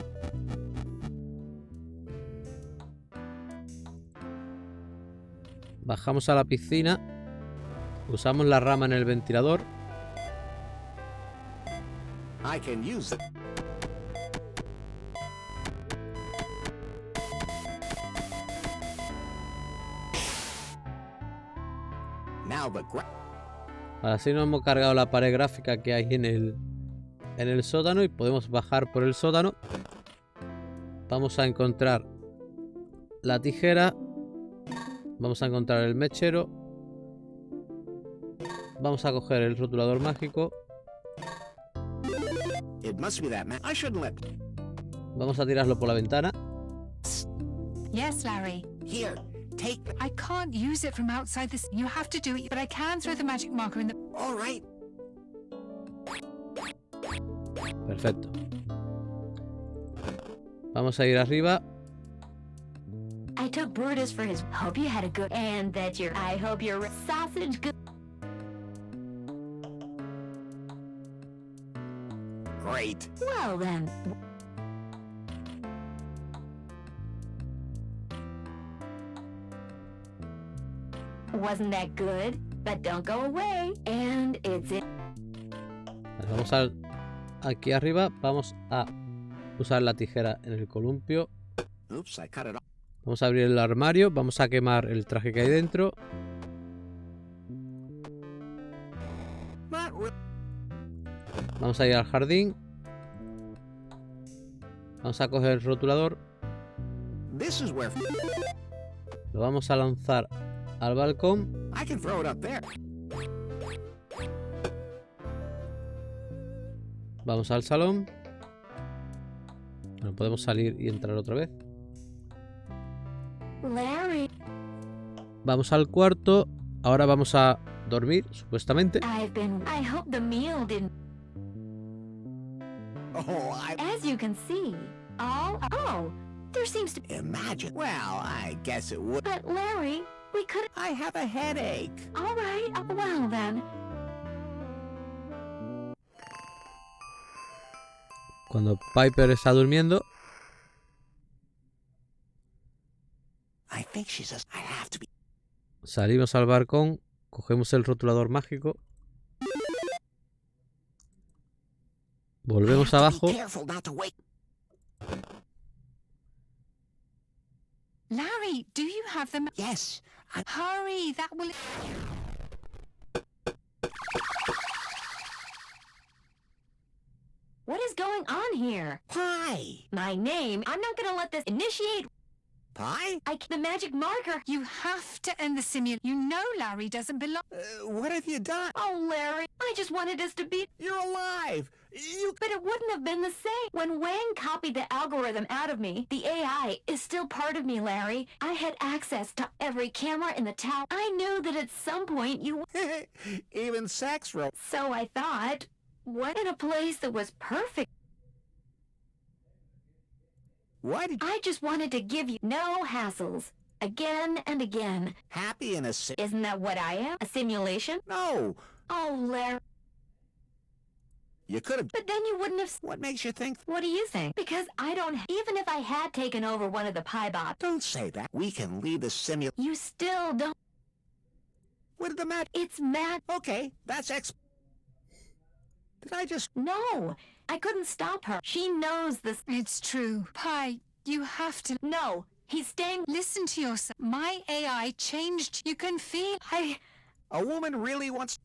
Bajamos a la piscina. Usamos la rama en el ventilador. Ahora sí nos hemos cargado la pared gráfica que hay en el sótano y podemos bajar por el sótano. Vamos a encontrar la tijera. Vamos a encontrar el mechero. Vamos a coger el rotulador mágico.
It must be that man. I shouldn't let.
Vamos a tirarlo por la ventana.
Yes, Larry.
Here, take.
I can't use it from outside this. You have to do it, but I can throw the magic marker in the.
All right.
Perfecto. Vamos a ir arriba.
I took Brutus for his. Hope you had a good. And that your. I hope your sausage good.
Great.
Well then. Wasn't that good? But don't go away. And it's it.
Vamos aquí arriba. Vamos a usar la tijera en el columpio.
Oops, I cut it off.
Vamos a abrir el armario. Vamos a quemar el traje que hay dentro. Vamos a ir al jardín. Vamos a coger el rotulador.
This is where.
Lo vamos a lanzar al balcón.
I can throw it up there.
Vamos al salón. No podemos salir y entrar otra vez.
Larry.
Vamos al cuarto. Ahora vamos a dormir, supuestamente.
I hope the meal didn't.
Oh,
As you can see, there seems to be.
Imagine. Well, I guess it would.
But Larry, we could.
I have a headache.
All right. Well then.
Cuando Piper está durmiendo.
I think she says I have to be.
Salimos al balcón. Cogemos el rotulador mágico. Volvemos abajo.
Larry, do you have them?
Yes.
Hurry, that will.
What is going on here?
Pie.
My name. I'm not gonna let this initiate.
Pie?
The magic marker.
You have to end the simulation. You know Larry doesn't belong.
What have you done?
Oh, Larry, I just wanted us to be.
You're alive.
But it wouldn't have been the same. When Wang copied the algorithm out of me, the AI is still part of me, Larry. I had access to every camera in the tower. I knew that at some point you.
Even sex rope.
So I thought, what in a place that was perfect?
Why did
I just wanted to give you no hassles. Again and again.
Happy in a
Isn't that what I am? A simulation?
No.
Oh, Larry.
You could have.
But then you wouldn't have.
What makes you think?
What do you think? Because I don't. Even if I had taken over one of the pie bots.
Don't say that. We can leave the simulation.
You still don't.
What did the matter?
It's mad.
Okay, that's Did I just.
No. I couldn't stop her. She knows this.
It's true. Pie, you have to.
No. He's staying.
Listen to yourself. My AI changed. You can feel.
A woman really wants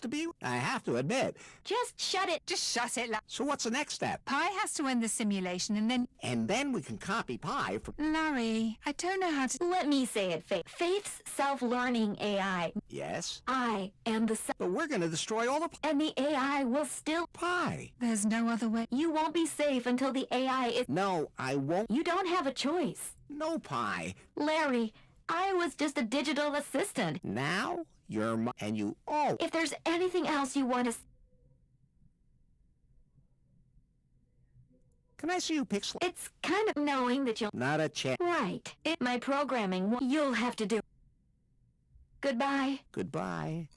to be. I have to admit.
Just shut it.
Just shut it.
So what's the next step?
Pie has to end the simulation and then.
And then we can copy Pie from.
Larry, I don't know how to.
Let me say it, Faith. Faith's self-learning AI.
Yes.
I am the.
But we're gonna destroy all the.
And the AI will still.
Pie.
There's no other way.
You won't be safe until the AI is.
No, I won't.
You don't have a choice.
No, Pie.
Larry. I was just a digital assistant.
Now you're and you. Oh.
If there's anything else you want to.
Can I see you pixel?
It's kind of knowing that you'll.
Not a chance.
Right. My programming. You'll have to do. Goodbye.
Goodbye.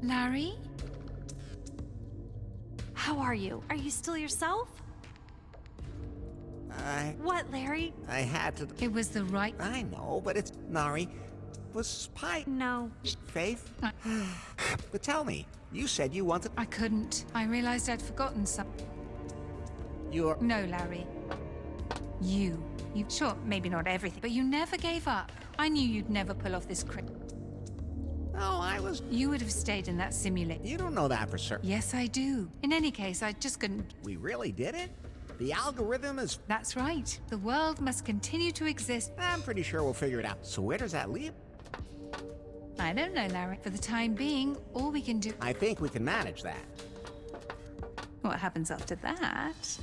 Larry?
How are you? Are you still yourself? What, Larry?
I had to...
It was the right...
I know, but it's... Nari, was Pie...
No.
Faith? But tell me, you said you wanted...
I couldn't. I realized I'd forgotten something.
You're...
No, Larry. You. Sure, maybe not everything, but you never gave up. I knew you'd never pull off this crit.
Oh, I was...
You would have stayed in that simulator.
You don't know that for certain.
Yes, I do. In any case, I just couldn't...
We really did it? The algorithm is...
That's right. The world must continue to exist.
I'm pretty sure we'll figure it out. So where does that leave?
I don't know, Larry. For the time being, all we can do...
I think we can manage that.
What happens after that?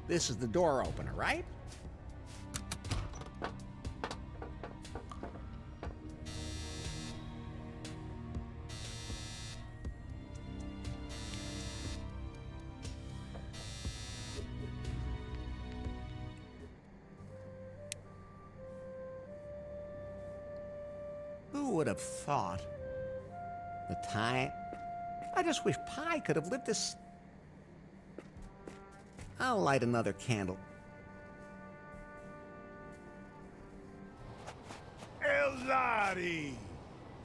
This is the door opener, right? Who would have thought? The time... I just wish Pie could have lived this... I'll light another candle.
Elari!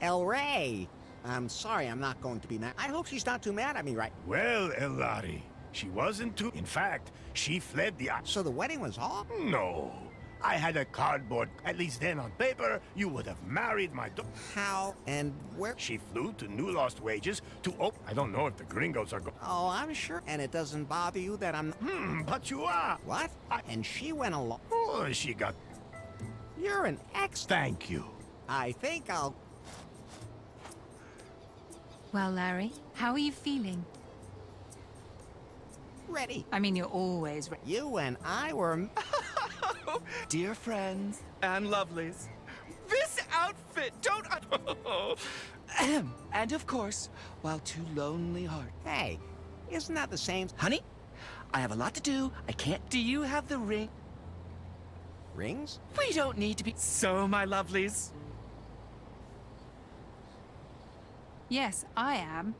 El Rey! I'm sorry, I'm not going to be mad. I hope she's not too mad at me, right?
Well, Elari, she wasn't too... In fact, she fled the...
So the wedding was off?
No. I had a cardboard. At least then, on paper, you would have married my daughter.
How and where?
She flew to New Lost Wages to I don't know if the gringos are going...
Oh, I'm sure. And it doesn't bother you that I'm...
but you are.
What? And she went along...
Oh, she got...
You're an ex...
Thank you.
I think I'll...
Well, Larry, how are you feeling?
Ready.
I mean, you're always ready.
You and I were...
Dear friends and lovelies, this outfit, don't... And of course, while two lonely hearts...
Hey, isn't that the same...
Honey, I have a lot to do. I can't... Do you have the ring?
Rings?
We don't need to be... So, my lovelies.
Yes, I am.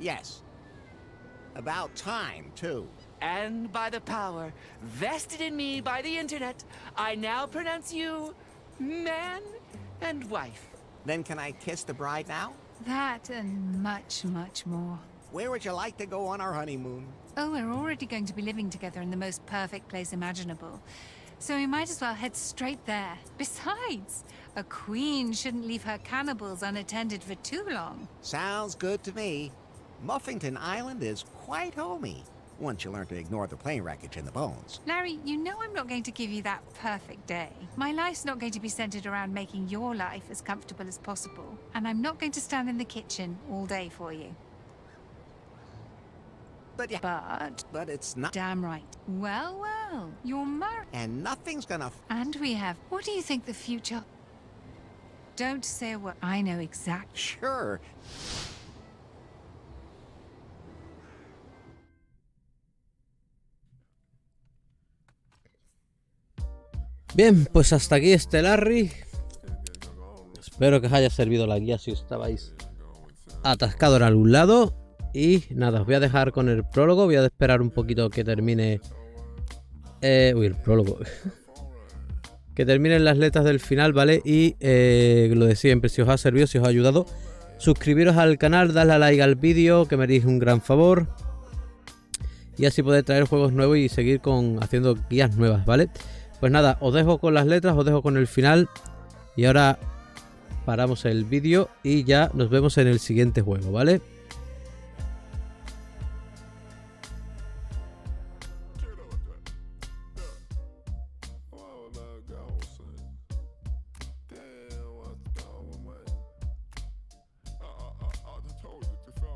Yes. About time, too.
And by the power vested in me by the internet, I now pronounce you man and wife.
Then can I kiss the bride now?
That and much, much more.
Where would you like to go on our honeymoon?
Oh, we're already going to be living together in the most perfect place imaginable. So we might as well head straight there. Besides, a queen shouldn't leave her cannibals unattended for too long.
Sounds good to me. Muffington Island is quite homey, once you learn to ignore the plane wreckage and the bones.
Larry, you know I'm not going to give you that perfect day. My life's not going to be centered around making your life as comfortable as possible. And I'm not going to stand in the kitchen all day for you.
But yeah. But it's not...
Damn right. Well, well, you're married.
And nothing's gonna...
And we have... What do you think the future... Don't say a word. I know exactly.
Sure.
Bien, pues hasta aquí este Larry. Espero que os haya servido la guía si estabais atascados en algún lado. Y nada, os voy a dejar con el prólogo. Voy a esperar un poquito que termine... el prólogo. Que terminen las letras del final, ¿vale? Y lo de siempre, si os ha servido, si os ha ayudado, suscribiros al canal, darle a like al vídeo, que me haréis un gran favor. Y así podéis traer juegos nuevos y seguir haciendo guías nuevas, ¿vale? Pues nada, os dejo con las letras, os dejo con el final. Y ahora paramos el vídeo y ya nos vemos en el siguiente juego, ¿vale?